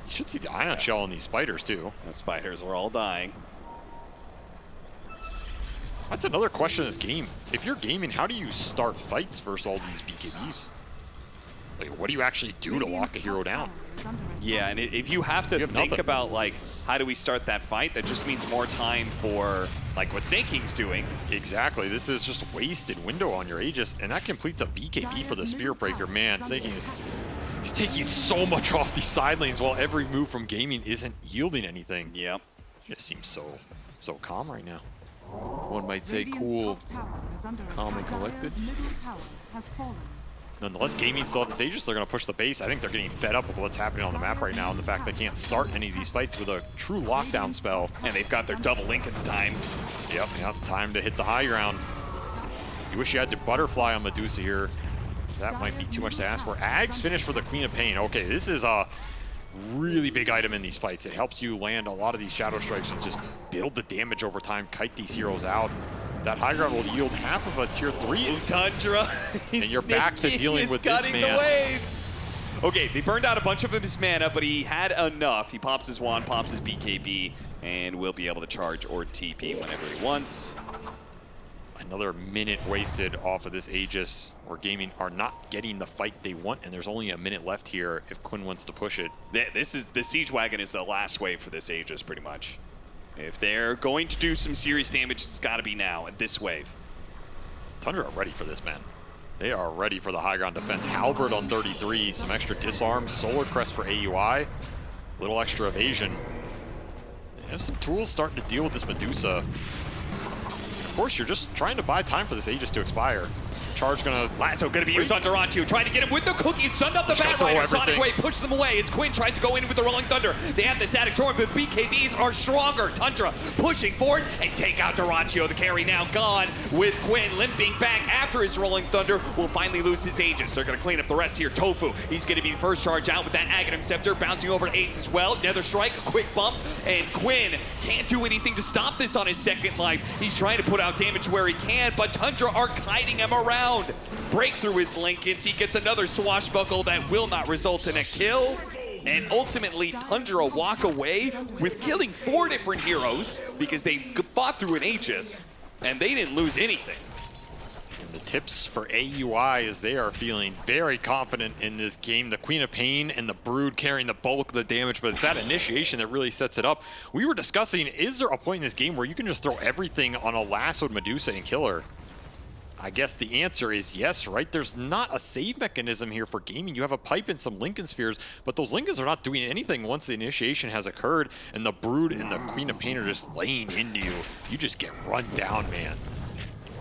You should see the Ion Shell on these spiders, too. The spiders are all dying. That's another question in this game. If you're Gaimin, how do you start fights versus all these BKBs? Like, what do you actually do to lock a hero down? Yeah, and if you have to think about, like, how do we start that fight, that just means more time for, like, what Snake King's doing. Exactly. This is just wasted window on your Aegis, and that completes a BKB for the Spirit Breaker. Man, Snake King is... He's taking so much off these side lanes while every move from Gaimin isn't yielding anything. Yep. Just seems so calm right now. One might say cool, calm and collected. Nonetheless, Gaimin still have the Aegis. They're going to push the base. I think they're getting fed up with what's happening on the map right now and the fact they can't start any of these fights with a true lockdown spell. And they've got their double Lincoln's time. Yep, time to hit the high ground. You wish you had the Butterfly on Medusa here. That might be too much to ask for. Ags finished for the Queen of Pain. Okay, this is a really big item in these fights. It helps you land a lot of these Shadow Strikes and just build the damage over time, kite these heroes out. That high ground will yield half of a tier 3. Tundra. And you're back to dealing with this man. The waves. Okay, they burned out a bunch of his mana, but he had enough. He pops his wand, pops his BKB, and will be able to charge or TP whenever he wants. Another minute wasted off of this Aegis, where Gaimin are not getting the fight they want, and there's only a minute left here if Quinn wants to push it. The Siege Wagon is the last wave for this Aegis, pretty much. If they're going to do some serious damage, it's got to be now, at this wave. Tundra are ready for this, man. They are ready for the high ground defense. Halberd on 33, some extra disarms, Solar Crest for AUI, little extra evasion. They have some tools starting to deal with this Medusa. Of course, you're just trying to buy time for this Aegis to expire. Charge gonna... Lasso gonna be used on Durantiu, trying to get him with the cookie. Stunned up the Batrider. Sonic Wave pushes them away as Quinn tries to go in with the Rolling Thunder. They have the Static Storm, but BKBs are stronger. Tundra pushing forward and take out Durantiu. The carry now gone with Quinn limping back after his Rolling Thunder. Will finally lose his Aegis. They're gonna clean up the rest here. Tofu, he's gonna be the first charge out with that Aghanim Scepter, bouncing over to Ace as well. Nether Strike, a quick bump, and Quinn can't do anything to stop this on his second life. He's trying to put out damage where he can, but Tundra are kiting him around. Break through his Lincolns. He gets another swashbuckle that will not result in a kill. And ultimately, Tundra walk away with killing 4 different heroes because they fought through an Aegis, and they didn't lose anything. And the tips for AUI is they are feeling very confident in this game. The Queen of Pain and the Brood carrying the bulk of the damage, but it's that initiation that really sets it up. We were discussing, is there a point in this game where you can just throw everything on a lassoed Medusa and kill her? I guess the answer is yes, right? There's not a save mechanism here for Gaimin. You have a pipe and some Lincoln Spheres, but those Lincolns are not doing anything once the initiation has occurred, and the Brood and the Queen of Pain are just laying into you. You just get run down, man.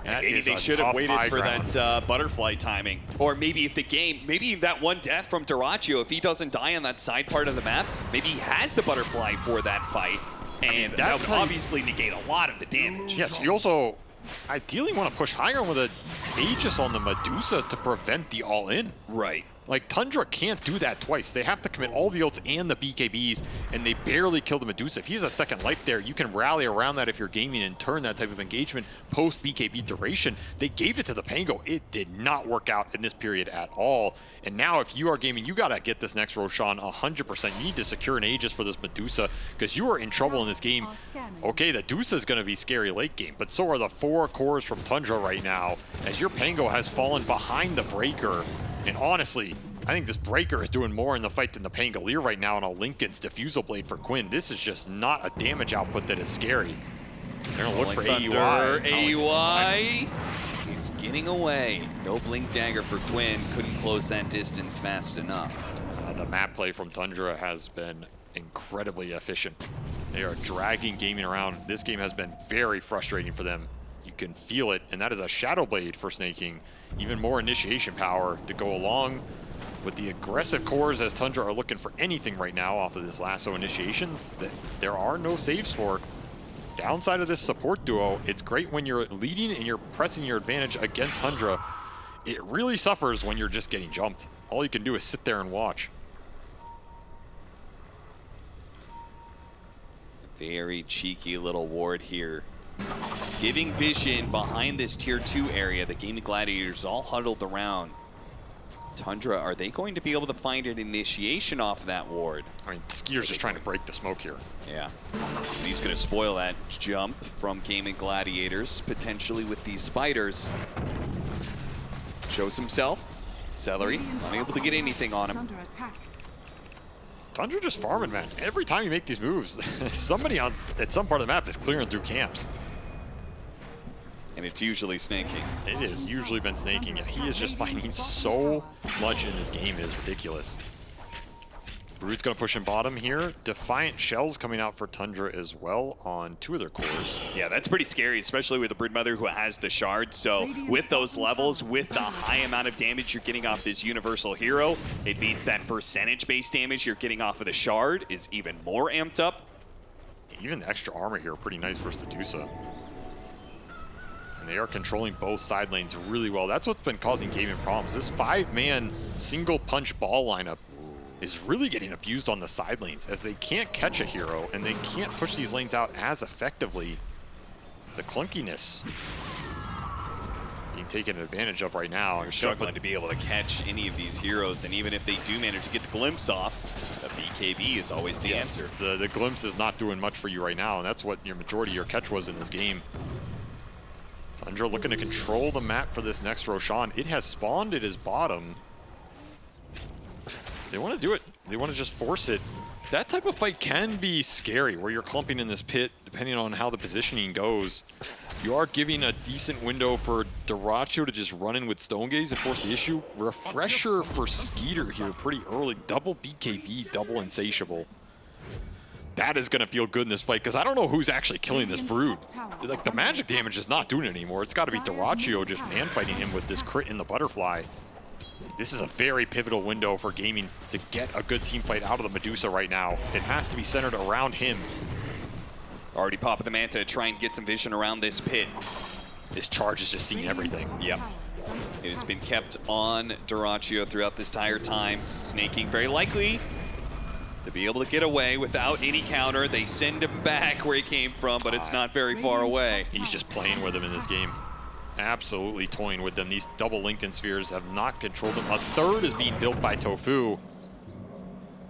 Maybe they should have waited for that butterfly timing. Or maybe if the game, maybe that one death from Durantiu, if he doesn't die on that side part of the map, maybe he has the butterfly for that fight. And that would obviously negate a lot of the damage. Yes, you also ideally want to push higher with an Aegis on the Medusa to prevent the all-in. Right. Like, Tundra can't do that twice. They have to commit all the ults and the BKBs, and they barely kill the Medusa. If he has a second life there, you can rally around that if you're gaming and turn that type of engagement post-BKB duration. They gave it to the Pango. It did not work out in this period at all. And now if you are gaming, you got to get this next Roshan 100%. You need to secure an Aegis for this Medusa because you are in trouble in this game. Okay, the Medusa is going to be scary late game, but so are the 4 cores from Tundra right now as your Pango has fallen behind the Breaker. And honestly, I think this Breaker is doing more in the fight than the Pangolier right now on a Lincoln's Diffusal Blade for Quinn. This is just not a damage output that is scary. They're gonna look for AUI. AUI, he's getting away. No Blink Dagger for Quinn. Couldn't close that distance fast enough. The map play from Tundra has been incredibly efficient. They are dragging Gaimin around. This game has been very frustrating for them. You can feel it, and that is a Shadow Blade for Snaking. Even more initiation power to go along with the aggressive cores as Tundra are looking for anything right now off of this lasso initiation that there are no saves for. Downside of this support duo, it's great when you're leading and you're pressing your advantage against Tundra. It really suffers when you're just getting jumped. All you can do is sit there and watch. Very cheeky little ward here. It's giving vision behind this tier 2 area. The Gaimin Gladiators all huddled around. Tundra, are they going to be able to find an initiation off of that ward? I mean, Skier's just trying to break the smoke here. Yeah. And he's going to spoil that jump from Gaimin Gladiators, potentially with these spiders. Shows himself. Celery, unable to get anything on him. Tundra just farming, man. Every time you make these moves, somebody at some part of the map is clearing through camps. And it's usually snaking. It has usually been snaking. He is just finding so much in this game. It is ridiculous. Brood's going to push in bottom here. Defiant Shells coming out for Tundra as well on 2 of their cores. Yeah, that's pretty scary, especially with the Broodmother who has the shard. So with those levels, with the high amount of damage you're getting off this universal hero, it means that percentage-based damage you're getting off of the shard is even more amped up. Even the extra armor here, pretty nice for Sedusa. And they are controlling both side lanes really well. That's what's been causing Gaimin problems. This 5-man single punch ball lineup is really getting abused on the side lanes as they can't catch a hero and they can't push these lanes out as effectively. The clunkiness being taken advantage of right now. They're struggling to be able to catch any of these heroes, and even if they do manage to get the glimpse off, the BKB is always the answer. The glimpse is not doing much for you right now, and that's what your majority of your catch was in this game. Tundra looking to control the map for this next Roshan. It has spawned at his bottom. They want to do it. They want to just force it. That type of fight can be scary, where you're clumping in this pit, depending on how the positioning goes. You are giving a decent window for Dyrachyo to just run in with Stone Gaze and force the issue. Refresher for Skeeter here pretty early. Double BKB, double Insatiable. That is going to feel good in this fight, because I don't know who's actually killing this Brood. Like, the magic damage is not doing it anymore. It's got to be Dyrachyo just man-fighting him with this crit in the Butterfly. This is a very pivotal window for Gaimin to get a good team fight out of the Medusa right now. It has to be centered around him. Already popping the Manta to try and get some vision around this pit. This charge is just seeing everything. Yep. It has been kept on Dyrachyo throughout this entire time. Snaking very likely to be able to get away without any counter. They send him back where he came from, but it's not very far away. He's just playing with him in this game. Absolutely toying with them. These double Lincoln Spheres have not controlled them. A third is being built by Tofu.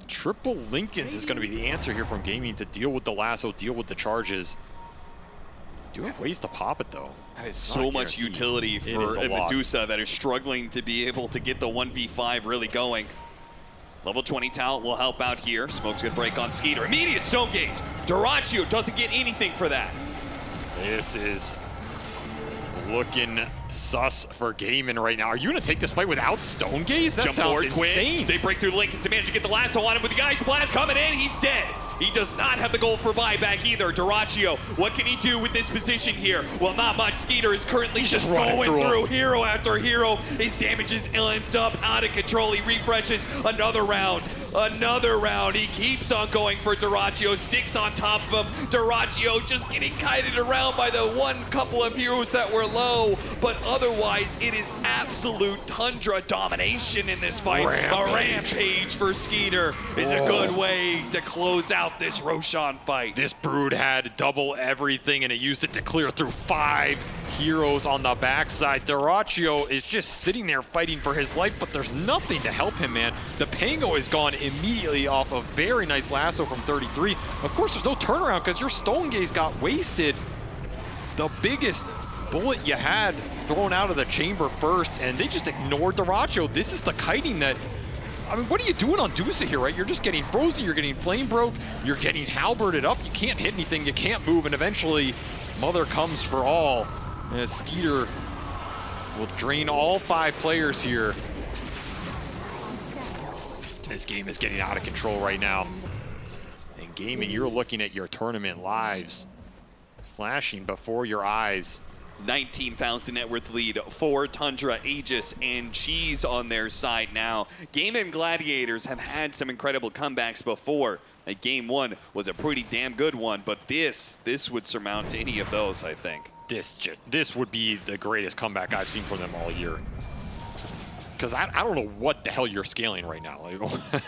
Triple Lincolns is going to be the answer here from Gaimin to deal with the lasso, deal with the charges. Do have ways to pop it, though. That is so much utility for a Medusa that is struggling to be able to get the 1v5 really going. Level 20 talent will help out here. Smoke's gonna break on Skeeter. Immediate Stone Gaze. Dyrachyo doesn't get anything for that. This is looking sus for Gaimin right now. Are you going to take this fight without Stone Gaze? That Jump sounds forward, insane. Quinn. They break through Lincoln to manage to get the lasso on him with the Guy's Blast coming in. He's dead. He does not have the gold for buyback either. Dyrachyo, what can he do with this position here? Well, not much. Skeeter is currently just going through hero after hero. His damage is amped up, out of control. He refreshes another round. Another round. He keeps on going for Dyrachyo, sticks on top of him. Dyrachyo just getting kited around by the couple of heroes that were low. But otherwise, it is absolute Tundra domination in this fight. A rampage for Skeeter is a good way to close out this Roshan fight. This Brood had double everything, and it used it to clear through 5 heroes on the backside. Dyrachyo is just sitting there fighting for his life, but there's nothing to help him, man. The Pango is gone immediately off a very nice lasso from 33. Of course, there's no turnaround because your Stone Gaze got wasted. The biggest bullet you had thrown out of the chamber first, and they just ignored Dyrachyo. This is the kiting that, I mean, what are you doing on Dusa here, right? You're just getting frozen, you're getting flame broke, you're getting halberded up, you can't hit anything, you can't move, and eventually Mother comes for all. And Skeeter will drain all 5 players here. This game is getting out of control right now. And Gaimin, you're looking at your tournament lives flashing before your eyes. 19,000 net worth lead for Tundra, Aegis, and Cheese on their side now. Gaimin Gladiators have had some incredible comebacks before. Game 1 was a pretty damn good one, but this would surmount any of those, I think. This would be the greatest comeback I've seen from them all year. Because I don't know what the hell you're scaling right now. Like,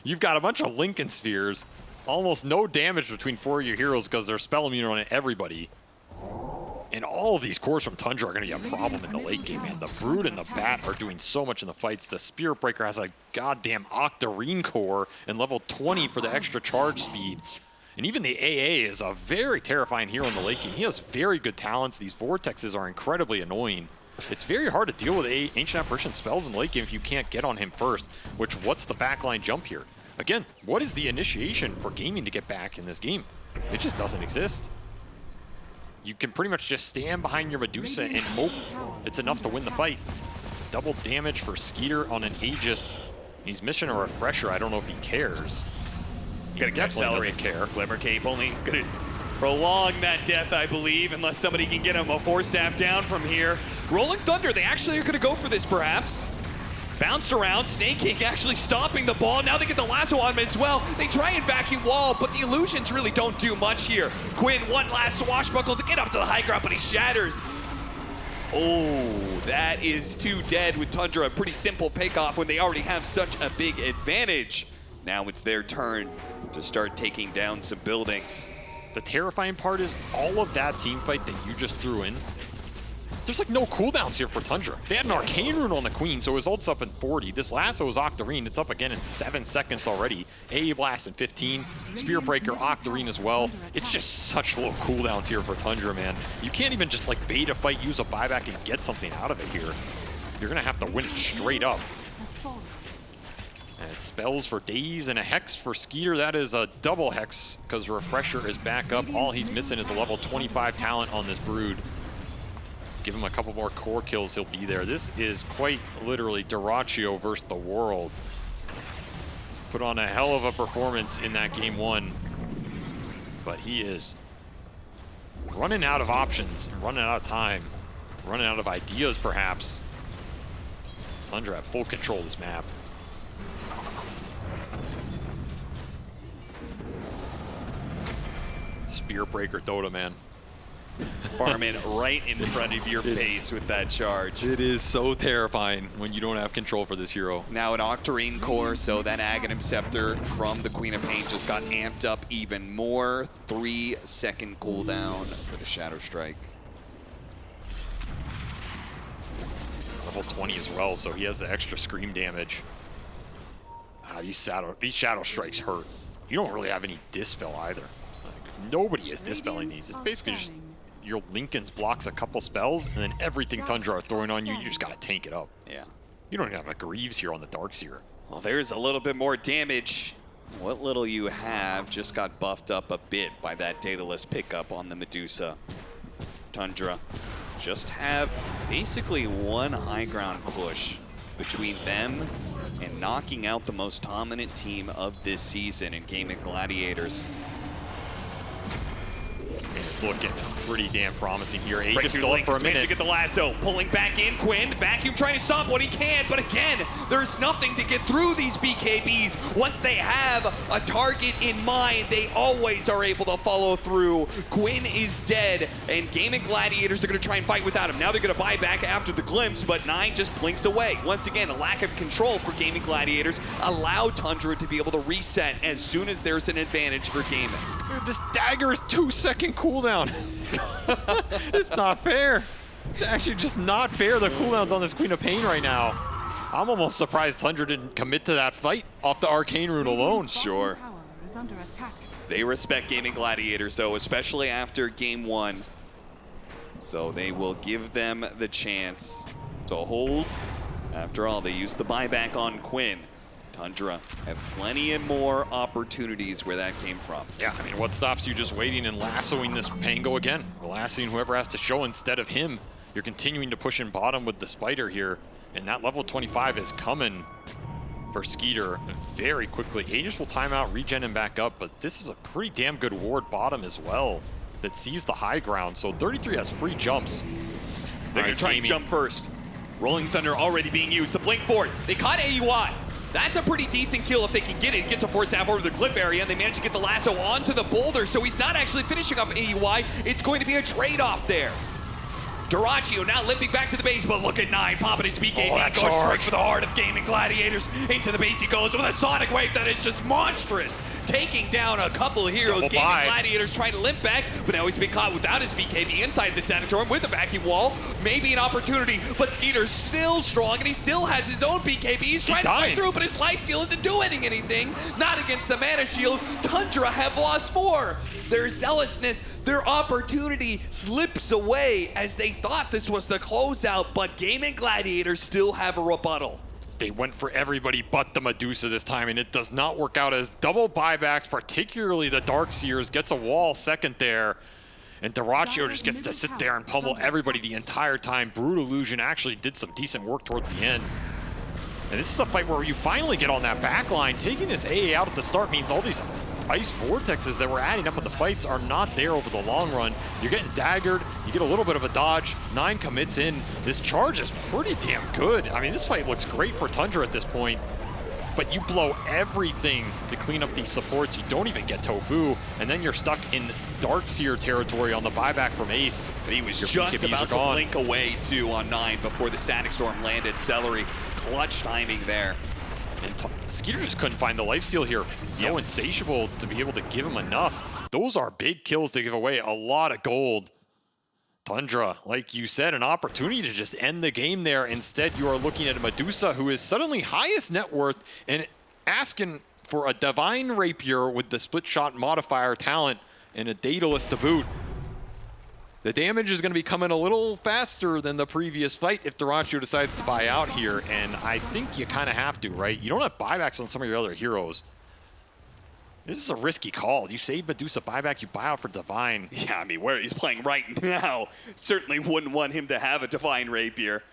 you've got a bunch of Lincoln Spheres, almost no damage between 4 of your heroes because they're spell immune on everybody. And all of these cores from Tundra are going to be a problem in the late game, man. The Brood and the Bat are doing so much in the fights. The Spirit Breaker has a goddamn Octarine core and level 20 for the extra charge speed. And even the AA is a very terrifying hero in the late game. He has very good talents. These Vortexes are incredibly annoying. It's very hard to deal with Ancient Apparition spells in the late game if you can't get on him first, which what's the backline jump here? Again, what is the initiation for Gaimin to get back in this game? It just doesn't exist. You can pretty much just stand behind your Medusa and hope it's enough to win the fight. Double damage for Skeeter on an Aegis. He's missing a refresher. I don't know if he cares. He definitely doesn't care. Glimmer Cape only gonna prolong that death, I believe, unless somebody can get him a 4-staff down from here. Rolling Thunder, they actually are gonna go for this perhaps. Bounced around, Snake King actually stopping the ball. Now they get the lasso on him as well. They try and vacuum wall, but the illusions really don't do much here. Quinn, one last swashbuckle to get up to the high ground, but he shatters. Oh, that is too dead with Tundra. A pretty simple pick-off when they already have such a big advantage. Now it's their turn to start taking down some buildings. The terrifying part is all of that team fight that you just threw in, there's like no cooldowns here for Tundra. They had an Arcane Rune on the Queen, so his ult's up in 40. This lasso is Octarine. It's up again in 7 seconds already. AE Blast in 15. Spear Breaker, Octarine as well. It's just such low cooldowns here for Tundra, man. You can't even just like bait a fight, use a buyback, and get something out of it here. You're gonna have to win it straight up. And spells for Daze and a Hex for Skeeter. That is a double Hex because Refresher is back up. All he's missing is a level 25 talent on this Brood. Give him a couple more core kills, he'll be there. This is quite literally Dyrachyo versus the world. Put on a hell of a performance in that game 1. But he is running out of options, running out of time, running out of ideas perhaps. Tundra have full control of this map. Spear Breaker Dota, man. Farming right in front of your face with that charge. It is so terrifying when you don't have control for this hero. Now an Octarine core, so that Aghanim Scepter from the Queen of Pain just got amped up even more. 3-second cooldown for the Shadow Strike. Level 20 as well, so he has the extra scream damage. These Shadow Strikes hurt. You don't really have any Dispel either. Like, nobody is dispelling these. It's basically just your Linken's blocks a couple spells, and then everything Tundra are throwing on you, you just gotta tank it up. Yeah. You don't even have a Greaves here on the Darkseer. Well, there's a little bit more damage. What little you have just got buffed up a bit by that Daedalus pickup on the Medusa. Tundra just have basically one high ground push between them and knocking out the most dominant team of this season in Gaimin Gladiators. And it's looking pretty damn promising here. Right Aegis still up for a minute. To get the lasso, pulling back in Quinn. Vacuum trying to stop what he can, but again, there's nothing to get through these BKBs. Once they have a target in mind, they always are able to follow through. Quinn is dead, and Gaimin Gladiators are going to try and fight without him. Now they're going to buy back after the glimpse, but 9 just blinks away. Once again, a lack of control for Gaimin Gladiators allow Tundra to be able to reset as soon as there's an advantage for Gaimin. Dude, this dagger is 2-second cooldown. It's not fair. It's actually just not fair, the cooldowns on this Queen of Pain right now. I'm almost surprised Tundra didn't commit to that fight off the Arcane Rune alone. Sure. They respect Gaimin Gladiators, though, especially after game 1. So they will give them the chance to hold. After all, they used the buyback on Quinn. Tundra have plenty of more opportunities where that came from. Yeah, I mean, what stops you just waiting and lassoing this Pango again? Or lassoing whoever has to show instead of him. You're continuing to push in bottom with the Spider here, and that level 25 is coming for Skeeter very quickly. Aegis will time out, regen him back up, but this is a pretty damn good ward bottom as well that sees the high ground. So 33 has free jumps. They're going to try and jump first. Rolling Thunder already being used. The blink forward. They caught AUI. That's a pretty decent kill if they can get it. Get to force half over the cliff area, and they manage to get the lasso onto the boulder, so he's not actually finishing off AUI. It's going to be a trade-off there. Dyrachyo now limping back to the base, but look at 9 popping his BKB. Goes straight for the heart of Gaimin Gladiators. Into the base he goes with a Sonic Wave that is just monstrous. Taking down a couple of heroes. Gaimin Gladiators trying to limp back, but now he's been caught without his BKB inside the Sanatorium with a vacuum wall. Maybe an opportunity, but Skeeter's still strong, and he still has his own BKB. He's trying to fight through, but his lifesteal isn't doing anything. Not against the Mana Shield. Tundra have lost 4. Their zealousness, their opportunity slips away as they thought this was the closeout, but Gaimin Gladiators still have a rebuttal. They went for everybody but the Medusa this time, and it does not work out as double buybacks, particularly the Darkseers, gets a wall second there. And Dyrachyo just gets to sit there and pummel everybody the entire time. Brood Illusion actually did some decent work towards the end. And this is a fight where you finally get on that back line. Taking this AA out at the start means all these ice vortexes that we're adding up in the fights are not there over the long run. You're getting daggered, you get a little bit of a dodge, 9 commits in. This charge is pretty damn good. I mean, this fight looks great for Tundra at this point, but you blow everything to clean up these supports. You don't even get Tofu, and then you're stuck in Darkseer territory on the buyback from Ace. But he was just about to blink away too on 9 before the Static Storm landed. Celery, clutch timing there. And Skeeter just couldn't find the lifesteal here. No Insatiable to be able to give him enough. Those are big kills to give away. A lot of gold Tundra, like you said, an opportunity to just end the game there. Instead, you are looking at a Medusa who is suddenly highest net worth and asking for a Divine Rapier with the split shot modifier talent and a Daedalus to boot. The damage is going to be coming a little faster than the previous fight if Dyrachyo decides to buy out here, and I think you kind of have to, right? You don't have buybacks on some of your other heroes. This is a risky call. You save Medusa buyback, you buy out for Divine. Yeah, I mean, where he's playing right now, certainly wouldn't want him to have a Divine Rapier.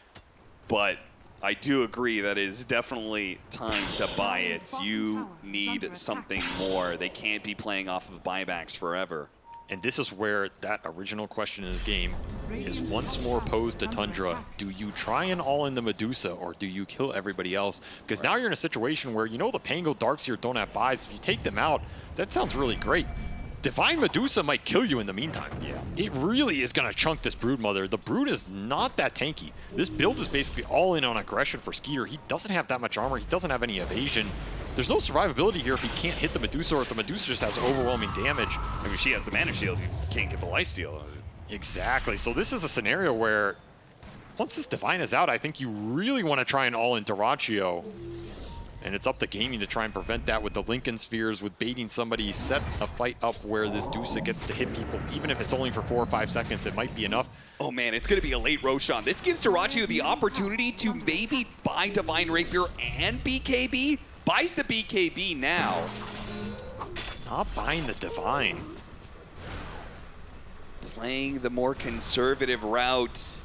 But I do agree that it is definitely time to buy it. You need something more. They can't be playing off of buybacks forever. And this is where that original question in this game is once more posed to Tundra. Do you try and all in the Medusa, or do you kill everybody else? Because now you're in a situation where, you know, the Pango Darkseer don't have buys. If you take them out, that sounds really great. Divine Medusa might kill you in the meantime. Yeah. It really is going to chunk this Broodmother. The Brood is not that tanky. This build is basically all in on aggression for Skeeter. He doesn't have that much armor. He doesn't have any evasion. There's no survivability here if he can't hit the Medusa, or if the Medusa just has overwhelming damage. I mean, she has the mana shield. You can't get the lifesteal. Exactly. So this is a scenario where once this Divine is out, I think you really want to try and all in Dyrachyo. And it's up to Gaimin to try and prevent that with the Lincoln Spheres, with baiting somebody, set a fight up where this Dusa gets to hit people. Even if it's only for 4 or 5 seconds, it might be enough. Oh man, it's going to be a late Roshan. This gives Dyrachyo the opportunity to maybe buy Divine Rapier and BKB. Buys the BKB now. Not buying the Divine. Playing the more conservative route.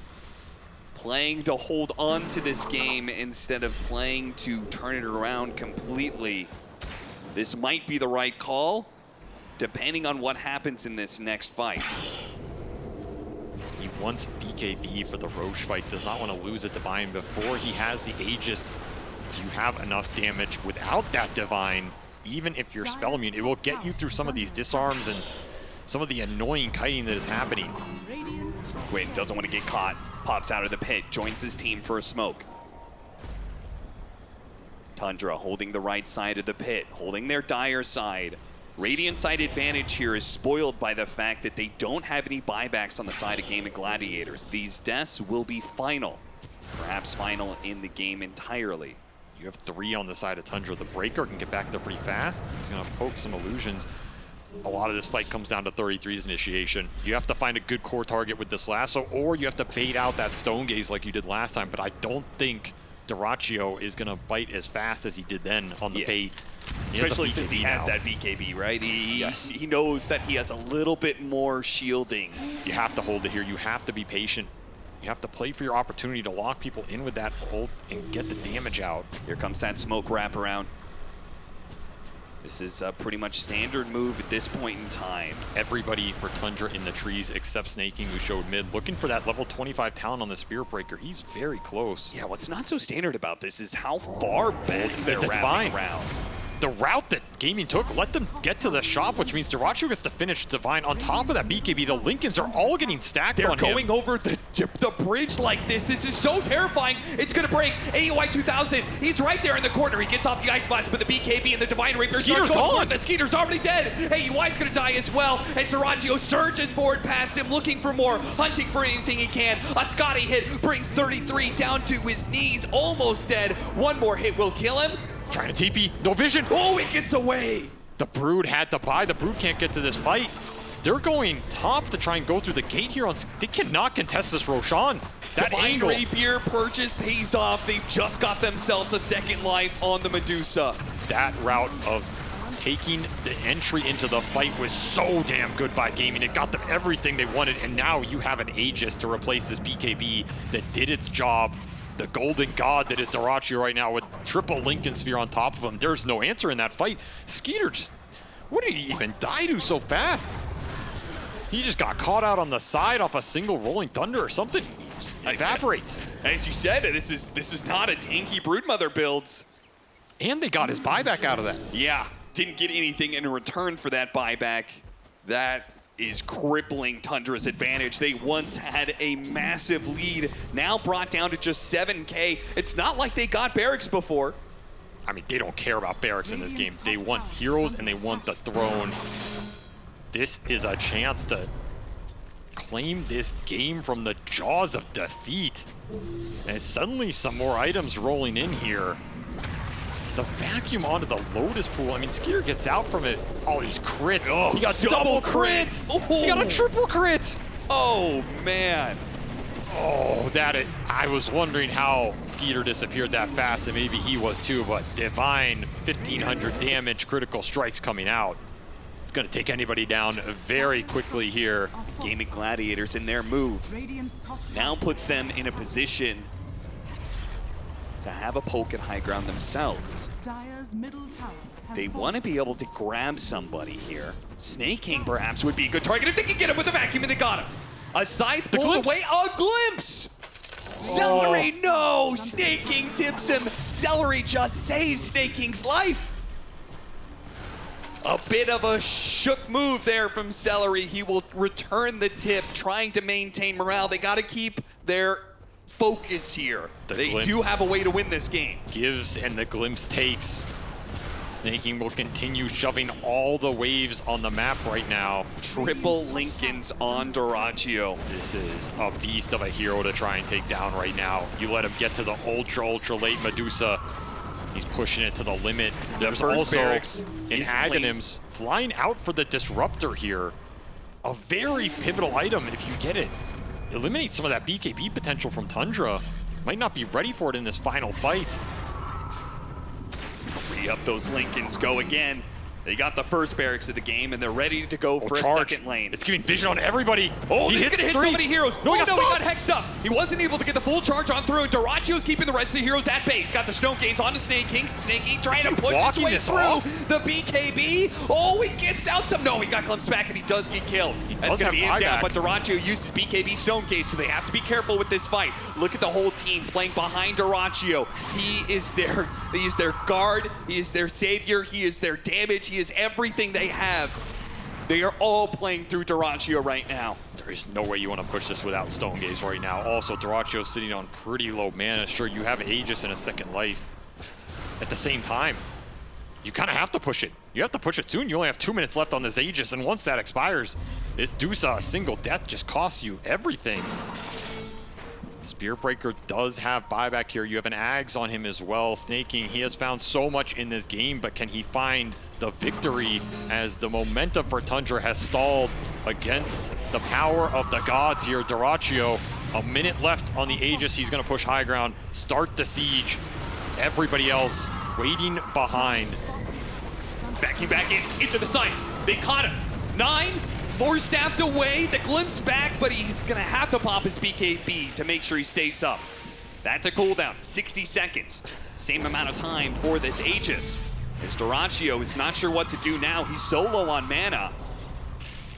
Playing to hold on to this game instead of playing to turn it around completely. This might be the right call, depending on what happens in this next fight. He wants BKB for the Roche fight, does not want to lose a Divine before he has the Aegis. You have enough damage without that Divine. Even if you're spell immune, it will get you through some of these disarms and some of the annoying kiting that is happening. Quinn doesn't want to get caught, pops out of the pit, joins his team for a smoke. Tundra holding the right side of the pit, holding their dire side. Radiant side advantage here is spoiled by the fact that they don't have any buybacks on the side of Gaimin Gladiators. These deaths will be final, perhaps final in the game entirely. You have 3 on the side of Tundra. The Breaker can get back there pretty fast. He's going to poke some illusions. A lot of this fight comes down to 33's initiation. You have to find a good core target with this lasso, or you have to bait out that Stone Gaze like you did last time, but I don't think Dyrachyo is going to bite as fast as he did then on the bait. Especially since he has that BKB, right? He knows that he has a little bit more shielding. You have to hold it here. You have to be patient. You have to play for your opportunity to lock people in with that ult and get the damage out. Here comes that smoke wraparound. This is a pretty much standard move at this point in time. Everybody for Tundra in the trees except Snaking, who showed mid, looking for that level 25 talent on the Spirit Breaker. He's very close. Yeah, what's not so standard about this is how far back they're wrapping around. The route that Gaimin took let them get to the shop, which means Dyrachyo gets to finish Divine. On top of that BKB, the Lincolns are all getting stacked on him. They're going over the bridge like this. This is so terrifying. It's going to break. AUI 2000, he's right there in the corner. He gets off the Ice Blast, but the BKB and the Divine Rapier Skeeter's gone. That Skeeter's already dead. AUI's going to die as well. And Dyrachyo surges forward past him, looking for more, hunting for anything he can. A Scotty hit brings 33 down to his knees, almost dead. One more hit will kill him. Trying to TP, no vision. Oh, he gets away. The Brood had to buy. The Brood can't get to this fight. They're going top to try and go through the gate here. They cannot contest this Roshan. That Divine angle. Rapier purchase pays off. They've just got themselves a second life on the Medusa. That route of taking the entry into the fight was so damn good by Gaimin. It got them everything they wanted, and now you have an Aegis to replace this BKB that did its job. The golden god that is Dyrachyo right now with triple Lincoln Sphere on top of him. There's no answer in that fight. Skeeter just, what did he even die to so fast? He just got caught out on the side off a single Rolling Thunder or something. He just evaporates. As you said, this is not a tanky Broodmother build. And they got his buyback out of that. Yeah, didn't get anything in return for that buyback. That is crippling Tundra's advantage. They once had a massive lead, now brought down to just 7K. It's not like they got barracks before. I mean, they don't care about barracks in this game. They want heroes and they want the throne. This is a chance to claim this game from the jaws of defeat. And suddenly some more items rolling in here. The vacuum onto the Lotus pool. I mean, Skeeter gets out from it. Oh, these crits. Oh, he got double crits. Oh. He got a triple crit. Oh, man. Oh, I was wondering how Skeeter disappeared that fast, and maybe he was too, but divine 1500 damage, critical strikes coming out. It's going to take anybody down very quickly here. Gaimin Gladiators in their move now puts them in a position to have a poke at high ground themselves. Dire's middle tower has They fallen. want to be able to grab somebody here. Snake King perhaps would be a good target if they can get him with a vacuum, and they got him. A scythe pulled away, a glimpse! Celery, no! Snake King tips him. Celery just saves Snake King's life. A bit of a shook move there from Celery. He will return the tip, trying to maintain morale. They got to keep their focus here. They do have a way to win this game. Gives and the glimpse takes. Snake King will continue shoving all the waves on the map right now. Triple Lincolns on Doraccio. This is a beast of a hero to try and take down right now. You let him get to the ultra late Medusa. He's pushing it to the limit. There's also an Aghanims flying out for the Disruptor here. A very pivotal item if you get it. Eliminate some of that BKB potential from Tundra. Might not be ready for it in this final fight. Up those Lincolns go again. They got the first barracks of the game, and they're ready to go for charge. a second lane. It's giving vision on everybody. Oh, he's gonna hit so many heroes. No, he he got hexed up. He wasn't able to get the full charge on through. Doraccio's keeping the rest of the heroes at base. Got the Stone Gaze onto Snake King. Snake King trying to push his way through the BKB. Oh, he gets out some. No, he got glimpsed back, and he does get killed. That's going to be him down, but Doraccio uses BKB Stone Gaze, so they have to be careful with this fight. Look at the whole team playing behind Doraccio. He is their guard. He is their savior. He is their damage. He is everything they have. They are all playing through Doraccio right now. There is no way you want to push this without Stone Gaze right now. Also, Doraccio's sitting on pretty low mana. Sure, you have Aegis and a second life. At the same time, you kind of have to push it. You have to push it soon. You only have 2 minutes left on this Aegis, and once that expires, this Dusa, a single death, just costs you everything. Spearbreaker does have buyback here. You have an Ags on him as well. Snake King, he has found so much in this game, but can he find the victory as the momentum for Tundra has stalled against the power of the gods here? Doraccio, a minute left on the Aegis. He's going to push high ground, start the siege. Everybody else waiting behind. Backing back into the site. They caught him. 9, 4 staffed away. The glimpse back, but he's going to have to pop his BKB to make sure he stays up. That's a cooldown. 60 seconds. Same amount of time for this Aegis. As Doraccio is not sure what to do now. He's so low on mana.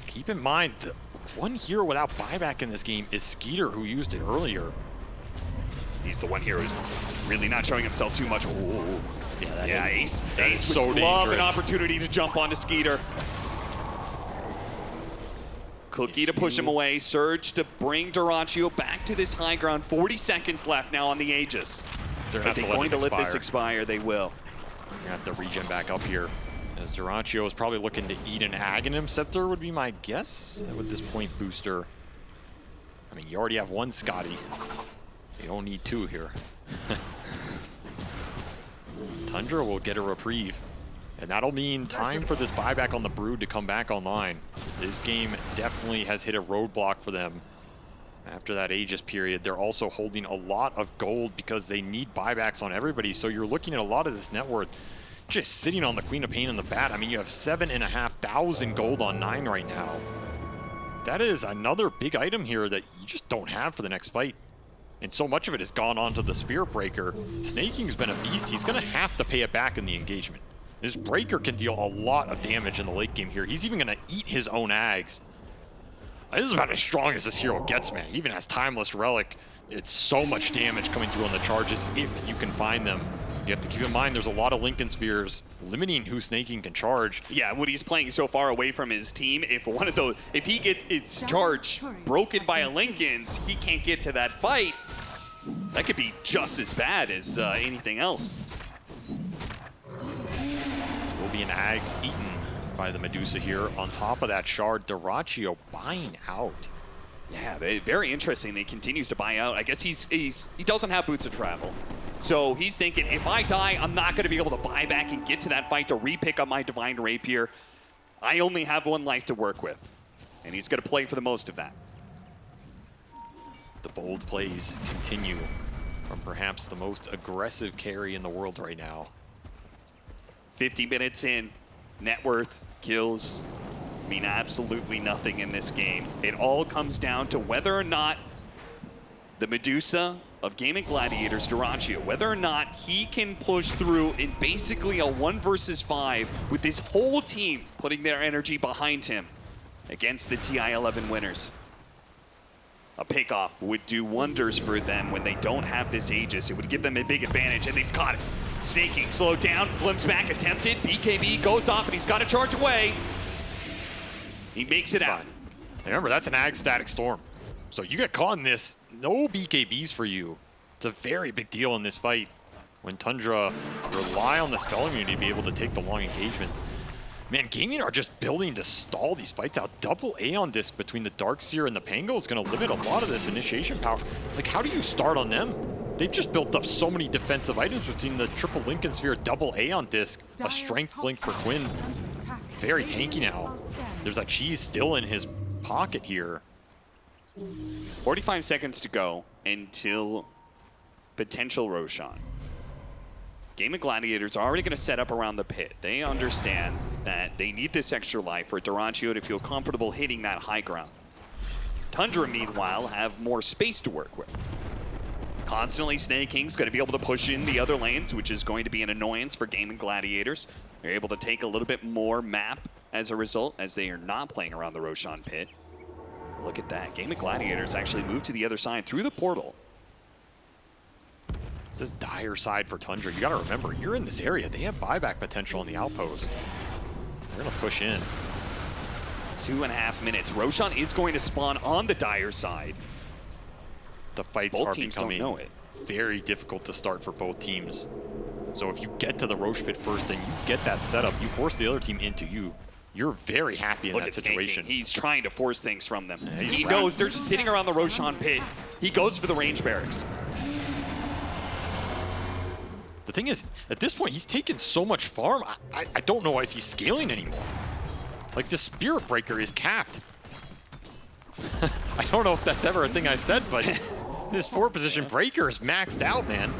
Keep in mind, the one hero without buyback in this game is Skeeter, who used it earlier. He's the one hero who's really not showing himself too much. Ooh. Yeah, Ace That is so would love dangerous. an opportunity to jump onto Skeeter. Cookie to push him away. Surge to bring Doraccio back to this high ground. 40 seconds left now on the Aegis. They're going to let this expire. They will. You're gonna have to regen back up here. As Doraccio is probably looking to eat an Aghanim Scepter would be my guess with this point booster. I mean, you already have one Scotty. You don't need 2 here. Tundra will get a reprieve. And that'll mean time for this buyback on the Brood to come back online. This game definitely has hit a roadblock for them. After that Aegis period, they're also holding a lot of gold because they need buybacks on everybody. So you're looking at a lot of this net worth just sitting on the Queen of Pain and the Bat. I mean, you have 7,500 gold on 9 right now. That is another big item here that you just don't have for the next fight. And so much of it has gone onto the Spearbreaker. Snake King's been a beast. He's going to have to pay it back in the engagement. This Breaker can deal a lot of damage in the late game here. He's even going to eat his own Ags. This is about as strong as this hero gets, man. He even has Timeless Relic. It's so much damage coming through on the charges if you can find them. You have to keep in mind there's a lot of Lincoln Spheres limiting who Snake King can charge. Yeah, what he's playing so far away from his team, if he gets its charge broken by a Lincoln's, he can't get to that fight. That could be just as bad as anything else. Will be an Ags eaten by the Medusa here. On top of that shard, Doraccio buying out. Yeah, very interesting. He continues to buy out. I guess he doesn't have boots of travel. So he's thinking, if I die, I'm not going to be able to buy back and get to that fight to re-pick up my Divine Rapier. I only have one life to work with. And he's going to play for the most of that. The bold plays continue from perhaps the most aggressive carry in the world right now. 50 minutes in, net worth, kills, mean absolutely nothing in this game. It all comes down to whether or not the Medusa of Gaimin Gladiators, Dyrachyo, whether or not he can push through in basically a 1 versus 5 with his whole team putting their energy behind him against the TI-11 winners. A pickoff would do wonders for them when they don't have this Aegis. It would give them a big advantage, and they've got it. Snaking, slowed down, glimpse back, attempted. BKB goes off, and he's got to charge away. He makes it out. Remember, that's an Ag Static Storm. So you get caught in this, no BKBs for you. It's a very big deal in this fight when Tundra rely on the spell immunity to be able to take the long engagements. Man, Gaimin are just building to stall these fights out. Double Aeon Disc between the Darkseer and the Pango is going to limit a lot of this initiation power. Like, how do you start on them? They've just built up so many defensive items between the triple Lincoln Sphere, double Aeon Disc, a Strength Blink for Quinn. Very tanky now. There's a cheese still in his pocket here. 45 seconds to go until potential Roshan. Gaimin Gladiators are already going to set up around the pit. They understand that they need this extra life for Dyrachyo to feel comfortable hitting that high ground. Tundra, meanwhile, have more space to work with. Constantly Snaking's going to be able to push in the other lanes, which is going to be an annoyance for Gaimin Gladiators. They're able to take a little bit more map as a result, as they are not playing around the Roshan pit. Look at that. Gaimin Gladiators actually moved to the other side through the portal. This is dire side for Tundra. You got to remember, you're in this area. They have buyback potential on the outpost. They're going to push in. 2.5 minutes. Roshan is going to spawn on the dire side. The fights both are teams becoming don't know it. Very difficult to start for both teams. So if you get to the Roche pit first and you get that setup, you force the other team into you. You're very happy in that situation. He's trying to force things from them. He knows they're just sitting around the Roshan pit. He goes for the range barracks. The thing is, at this point, he's taken so much farm, I don't know if he's scaling anymore. Like, the Spirit Breaker is capped. I don't know if that's ever a thing I've said, but this 4-position Breaker is maxed out, man.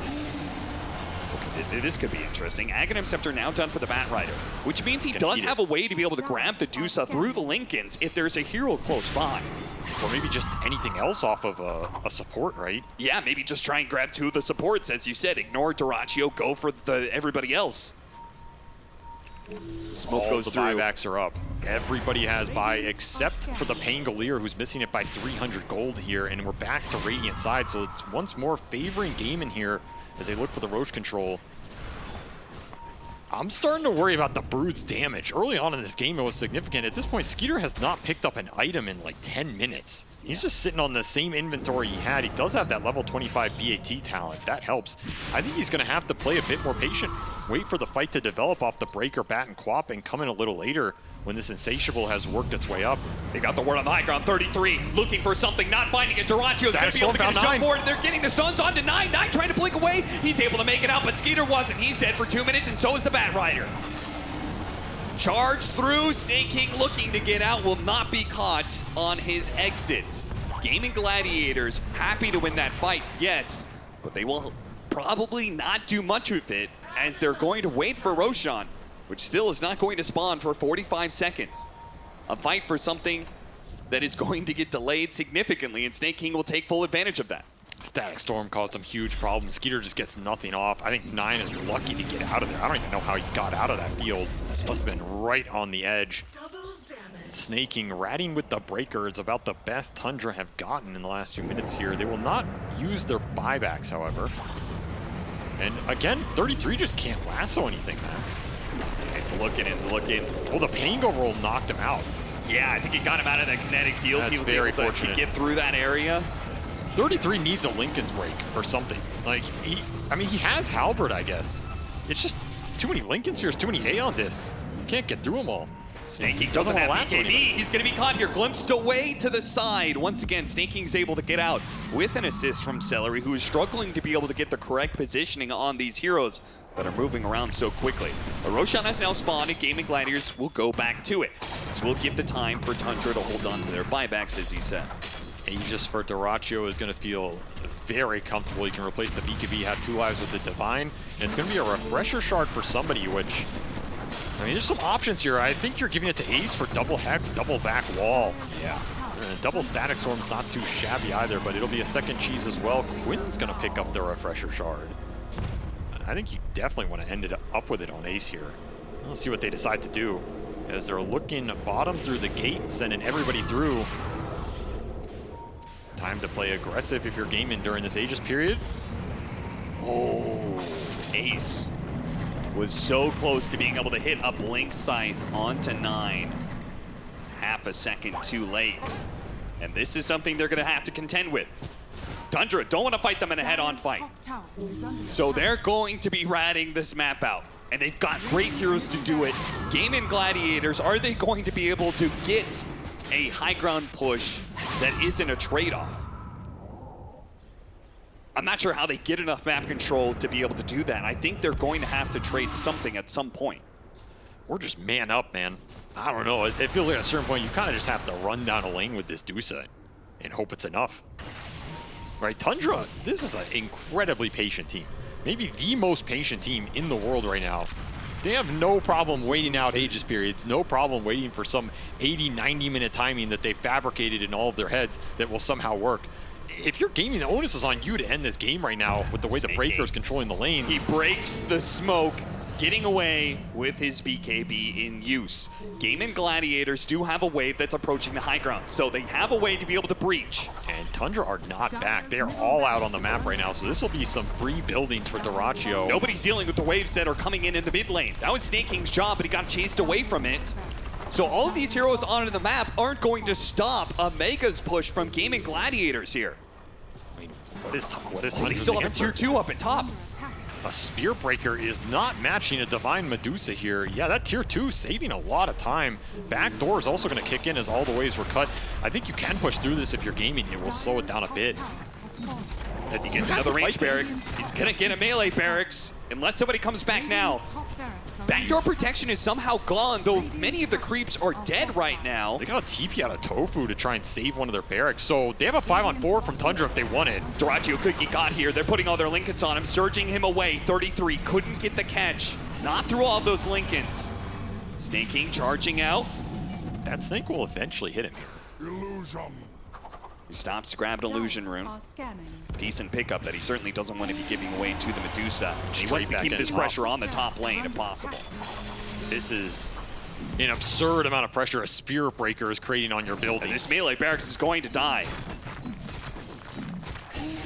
This could be interesting. Aghanim Scepter now done for the Bat Rider, which means he does have a way to be able to grab the Dusa through the Lincolns if there's a hero close by. Or maybe just anything else off of a support, right? Yeah, maybe just try and grab 2 of the supports, as you said. Ignore Dyrachyo, go for everybody else. Smoke goes through. All the buybacks are up. Everybody has buy except for the Pangolier, who's missing it by 300 gold here, and we're back to Radiant side, so it's once more favoring Gaimin here as they look for the Roche control. I'm starting to worry about the Brood's damage. Early on in this game, it was significant. At this point, Skeeter has not picked up an item in like 10 minutes. He's just sitting on the same inventory he had. He does have that level 25 BAT talent. That helps. I think he's going to have to play a bit more patient. Wait for the fight to develop off the Breaker, Bat, and Quap, and come in a little later when this Insatiable has worked its way up. They got the word on the high ground. 33, looking for something, not finding it. Dyrachyo's going to be able to get a jump forward. They're getting the stuns onto 9. 9 trying to blink away. He's able to make it out, but Skeeter wasn't. He's dead for 2 minutes, and so is the Bat Rider. Charge through. Snake King looking to get out, will not be caught on his exit. Gaimin Gladiators happy to win that fight, yes, but they will probably not do much with it as they're going to wait for Roshan, which still is not going to spawn for 45 seconds. A fight for something that is going to get delayed significantly, and Snake King will take full advantage of that. Static Storm caused him huge problems. Skeeter just gets nothing off. I think 9 is lucky to get out of there. I don't even know how he got out of that field. Must have been right on the edge. Snaking, ratting with the Breaker is about the best Tundra have gotten in the last few minutes here. They will not use their buybacks, however. And again, 33 just can't lasso anything, man. He's looking and looking. Oh, the Pango roll knocked him out. Yeah, I think it got him out of that kinetic field. That's he was very able to fortunate. get through that area. 33 needs a Lincoln's break or something. Like, he has Halberd, I guess. It's just too many Lincoln Spheres, too many Aeon Discs. You can't get through them all. Snaking doesn't have BKB. He's going to be caught here, glimpsed away to the side. Once again, Snaking's able to get out with an assist from Celery, who is struggling to be able to get the correct positioning on these heroes that are moving around so quickly. A Roshan has now spawned, and Gaimin Gladiators will go back to it. This will give the time for Tundra to hold on to their buybacks, as you said. Aegis for Dyrachyo is going to feel very comfortable. He can replace the BKB, have 2 lives with the Divine, and it's going to be a Refresher Shard for somebody, which, I mean, there's some options here. I think you're giving it to Ace for double Hex, double back wall. Yeah. Double Static Storm's not too shabby either, but it'll be a second cheese as well. Quinn's going to pick up the Refresher Shard. I think you definitely want to end it up with it on Ace here. Let's see what they decide to do, as they're looking bottom through the gate, sending everybody through. Time to play aggressive if you're gaming during this Aegis period. Oh, Ace was so close to being able to hit up Blink Scythe onto 9. Half a second too late. And this is something they're going to have to contend with. Tundra don't want to fight them in a head-on fight. So they're going to be ratting this map out. And they've got great heroes to do it. Gaimin Gladiators, are they going to be able to get a high ground push that isn't a trade-off? I'm not sure how they get enough map control to be able to do that. I think they're going to have to trade something at some point. Or just man up, man. I don't know. It feels like at a certain point you kind of just have to run down a lane with this Dusa and hope it's enough. Right, Tundra, this is an incredibly patient team. Maybe the most patient team in the world right now. They have no problem waiting out Aegis periods, no problem waiting for some 80, 90-minute timing that they fabricated in all of their heads that will somehow work. If you're gaming, the onus is on you to end this game right now with the way the Breaker is controlling the lanes. He breaks the smoke, getting away with his BKB in use. Gaimin Gladiators do have a wave that's approaching the high ground, so they have a way to be able to breach. And Tundra are not back. They are all out on the map right now, so this will be some free buildings for Dyrachyo. Nobody's dealing with the waves that are coming in the mid lane. That was Snaking's job, but he got chased away from it. So all of these heroes onto the map aren't going to stop a Mega's push from Gaimin Gladiators here. I mean, what is Tundra's They still have a answer? tier 2 up at top. A Spear Breaker is not matching a Divine Medusa here. Yeah, that tier 2 saving a lot of time. Back door is also going to kick in as all the waves were cut. I think you can push through this if you're gaming. It will slow it down a bit. As he gets another range barracks, he's going to get a melee barracks, unless somebody comes back now. Backdoor protection is somehow gone, though many of the creeps are dead right now. They got a TP out of Tofu to try and save one of their barracks, so they have a 5-on-4 from Tundra if they want it. Dyrachyo could get got here. They're putting all their Lincolns on him, surging him away. 33, couldn't get the catch. Not through all those Lincolns. Snaking charging out. That Snake will eventually hit him. Illusion. He stops to grab an illusion rune. Decent pickup that he certainly doesn't want to be giving away to the Medusa. He wants to keep this pressure on the top lane if possible. This is an absurd amount of pressure a Spear Breaker is creating on your buildings. And this melee barracks is going to die.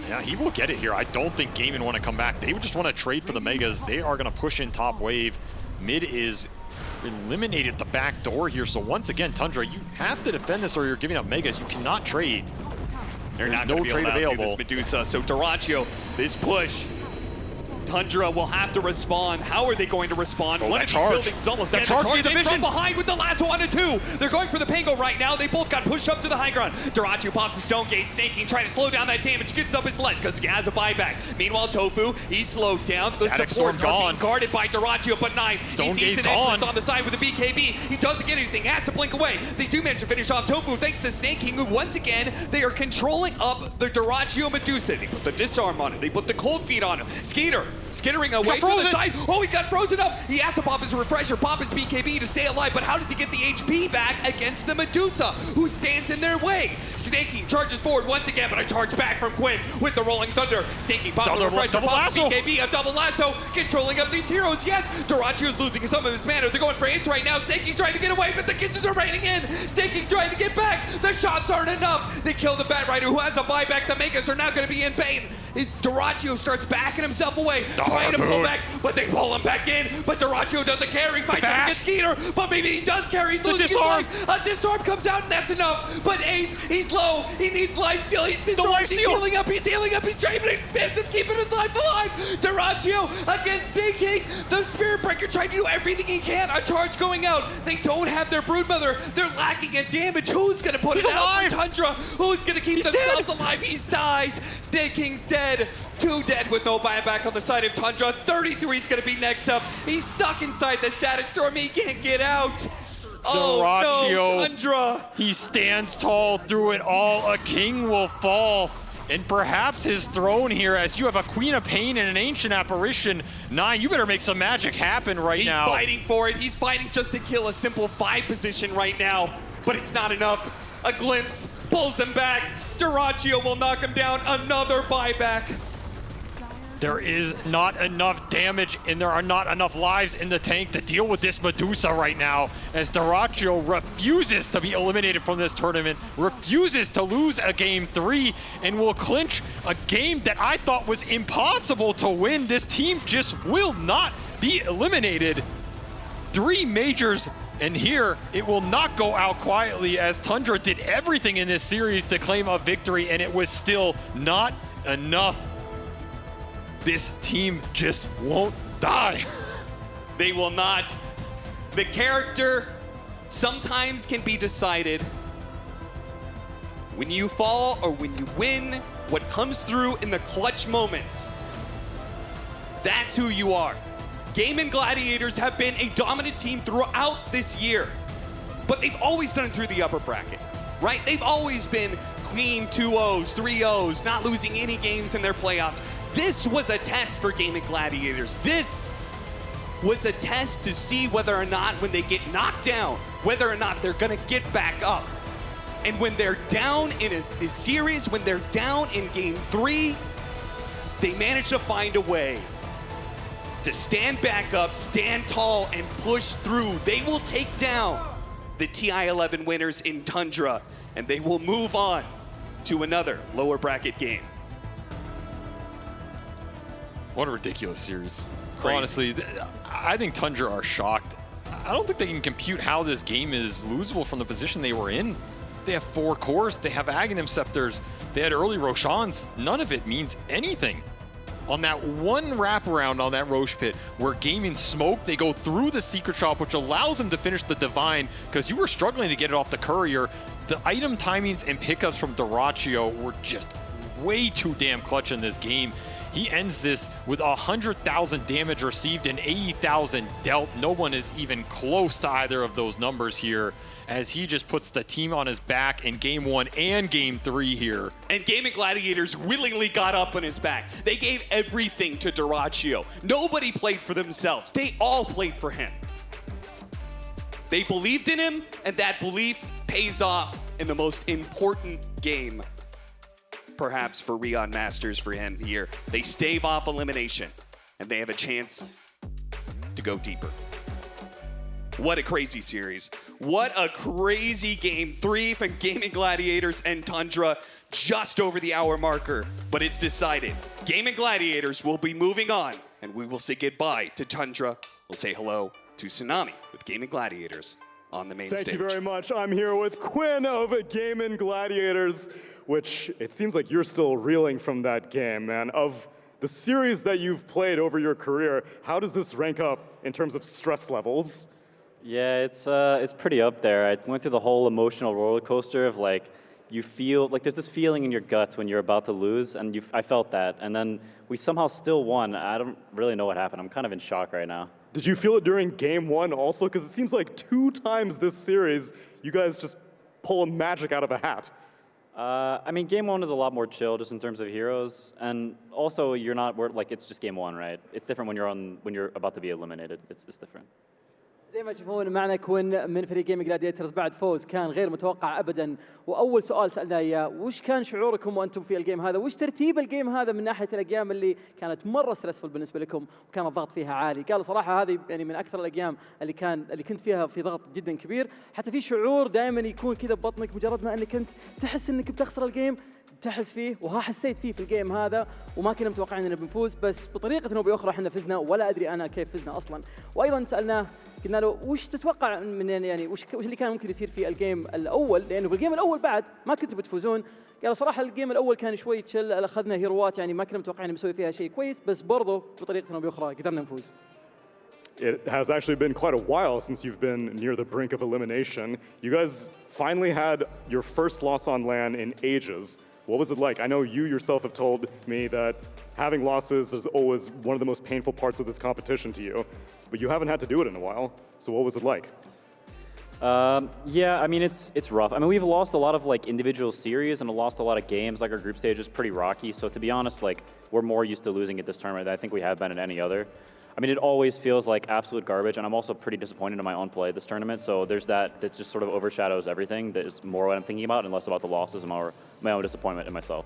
Yeah, he will get it here. I don't think Gaimin want to come back. They would just want to trade for the Megas. They are going to push in top wave. Mid is eliminated the back door here. So once again, Tundra, you have to defend this or you're giving up Megas. You cannot trade. They're not going to be able to outdo this Medusa. So Dyrachyo, this push. Tundra will have to respond. How are they going to respond? Oh, One of these buildings is almost dead. That charge in from behind with the last 1 and 2. They're going for the Pango right now. They both got pushed up to the high ground. Dyrachyo pops the Stone Gate, Snaking, trying to slow down that damage. Gets up his leg because he has a buyback. Meanwhile, Tofu, he's slowed down. So the supports are being guarded by Dyrachyo, but 9. Stone he sees an entrance on the side with the BKB. He doesn't get anything. Has to blink away. They do manage to finish off Tofu thanks to Snaking, who once again, they are controlling up the Dyrachyo Medusa. They put the disarm on it. They put the cold feet on him. Skeeter, skittering away to the side. Oh, he got frozen up. He has to pop his refresher, pop his BKB to stay alive, but how does he get the HP back against the Medusa, who stands in their way? Snaking charges forward once again, but a charge back from Quinn with the Rolling Thunder. Snaking pops the refresher, pops BKB, a double lasso, controlling up these heroes. Yes, Dyrachyo's losing some of his mana. They're going for Ace right now. Snaking's trying to get away, but the kisses are raining in. Snaking trying to get back. The shots aren't enough. They kill the Bat Rider, who has a buyback. The Megas are now going to be in pain. Dyrachyo starts backing himself away. trying to pull back, but they pull him back in. But Dyrachyo doesn't care. He fights him against Skeeter, but maybe he does care. He's losing his life. A disarm comes out, and that's enough. But Ace, he's low. He needs life steal. He's disarmed. He's healing up. He's healing up. He's trying to just keeping his life alive. Dyrachyo against Snake King. The Spirit Breaker trying to do everything he can. A charge going out. They don't have their Broodmother. They're lacking in damage. Who's going to put it out for Tundra? Who's going to keep themselves alive? He dies. Snake King's dead. 2 dead with no buyback on the side of Tundra. 33 is going to be next up. He's stuck inside the status storm. He can't get out. Oh no, Tundra. He stands tall through it all. A king will fall. And perhaps his throne here, as you have a Queen of Pain and an Ancient Apparition. 9, you better make some magic happen right now. He's fighting for it. He's fighting just to kill a simple 5 position right now. But it's not enough. A glimpse pulls him back. Dyrachyo will knock him down. Another buyback. There is not enough damage and there are not enough lives in the tank to deal with this Medusa right now, as Dyrachyo refuses to be eliminated from this tournament, refuses to lose a game 3, and will clinch a game that I thought was impossible to win. This team just will not be eliminated. 3 majors, and here it will not go out quietly, as Tundra did everything in this series to claim a victory, and it was still not enough. This team just won't die. They will not. The character sometimes can be decided when you fall or when you win. What comes through in the clutch moments, that's who you are. Gaimin Gladiators have been a dominant team throughout this year, but they've always done it through the upper bracket, right? They've always been clean 2-0s, 3-0s, not losing any games in their playoffs. This was a test for Gaimin Gladiators. This was a test to see whether or not, when they get knocked down, whether or not they're gonna get back up. And when they're down in a series, when they're down in game 3, they manage to find a way to stand back up, stand tall, and push through. They will take down the TI-11 winners in Tundra, and they will move on to another lower bracket game. What a ridiculous series. Crazy. Honestly, I think Tundra are shocked. I don't think they can compute how this game is losable from the position they were in. They have 4 cores, they have Aghanim Scepters, they had early Roshans. None of it means anything. On that one wraparound on that Rosh pit where Gaimin smoked, they go through the secret shop, which allows them to finish the Divine, because you were struggling to get it off the Courier. The item timings and pickups from Dyrachyo were just way too damn clutch in this game. He ends this with 100,000 damage received and 80,000 dealt. No one is even close to either of those numbers here, as he just puts the team on his back in game 1 and game 3 here. And Gaimin Gladiators willingly got up on his back. They gave everything to Dyrachyo. Nobody played for themselves. They all played for him. They believed in him, and that belief pays off in the most important game perhaps for Riyadh Masters for him here. They stave off elimination, and they have a chance to go deeper. What a crazy series. What a crazy game 3 from Gaimin Gladiators and Tundra, just over the hour marker, but it's decided. Gaimin Gladiators will be moving on, and we will say goodbye to Tundra. We'll say hello to Tsunami with Gaimin Gladiators on the main stage. Thank you very much. I'm here with Quinn of Gaimin Gladiators, which it seems like you're still reeling from that game, man. Of the series that you've played over your career, how does this rank up in terms of stress levels? Yeah, it's pretty up there. I went through the whole emotional roller coaster of like, you feel like there's this feeling in your gut when you're about to lose, and I felt that. And then we somehow still won. I don't really know what happened. I'm kind of in shock right now. Did you feel it during game 1 also? Because it seems like 2 times this series, you guys just pull a magic out of a hat. I mean, game 1 is a lot more chill just in terms of heroes, and also you're not like it's just game 1, right? It's different when you're about to be eliminated. It's different. زي ما تشوفون معنا كوين من فريق جيمنج جلاديترز بعد فوز كان غير متوقع ابدا. واول سؤال سالناه اياه، وش كان شعوركم وانتم في الجيم هذا؟ وش ترتيب الجيم هذا من ناحيه الايام اللي كانت مره ستريسفul بالنسبه لكم وكان الضغط فيها عالي؟ قال صراحه هذه يعني من اكثر الايام اللي كنت فيها في ضغط جدا كبير، حتى في شعور دائما يكون كذا ببطنك مجرد ما انك انت تحس انك بتخسر الجيم، تحس فيه وها حسيت فيه في الجيم هذا، وما كنا متوقعين اننا بنفوز، بس بطريقه او باخرى احنا فزنا، ولا ادري انا كيف فزنا اصلا. وايضا سالناه قلنا له وش تتوقع من يعني وش اللي كان ممكن يصير في الجيم الاول، لانه في الجيم الاول بعد ما كنتوا بتفوزون. قال صراحه الجيم الاول كان شوي تشل، اخذنا هيروات يعني ما كنا متوقعين نسوي فيها شيء كويس، بس برضه بطريقه او باخرى قدرنا نفوز. It has actually been quite a while since you've been near the brink of elimination. You guys finally had your first loss on LAN in ages. What was it like? I know you yourself have told me that having losses is always one of the most painful parts of this competition to you, but you haven't had to do it in a while. So what was it like? Yeah, I mean it's rough. I mean we've lost a lot of like individual series and lost a lot of games. Like our group stage is pretty rocky. So to be honest, like we're more used to losing at this tournament than I think we have been in any other. I mean, it always feels like absolute garbage, and I'm also pretty disappointed in my own play this tournament. So there's that just sort of overshadows everything. That is more what I'm thinking about, and less about the losses and more my own disappointment in myself.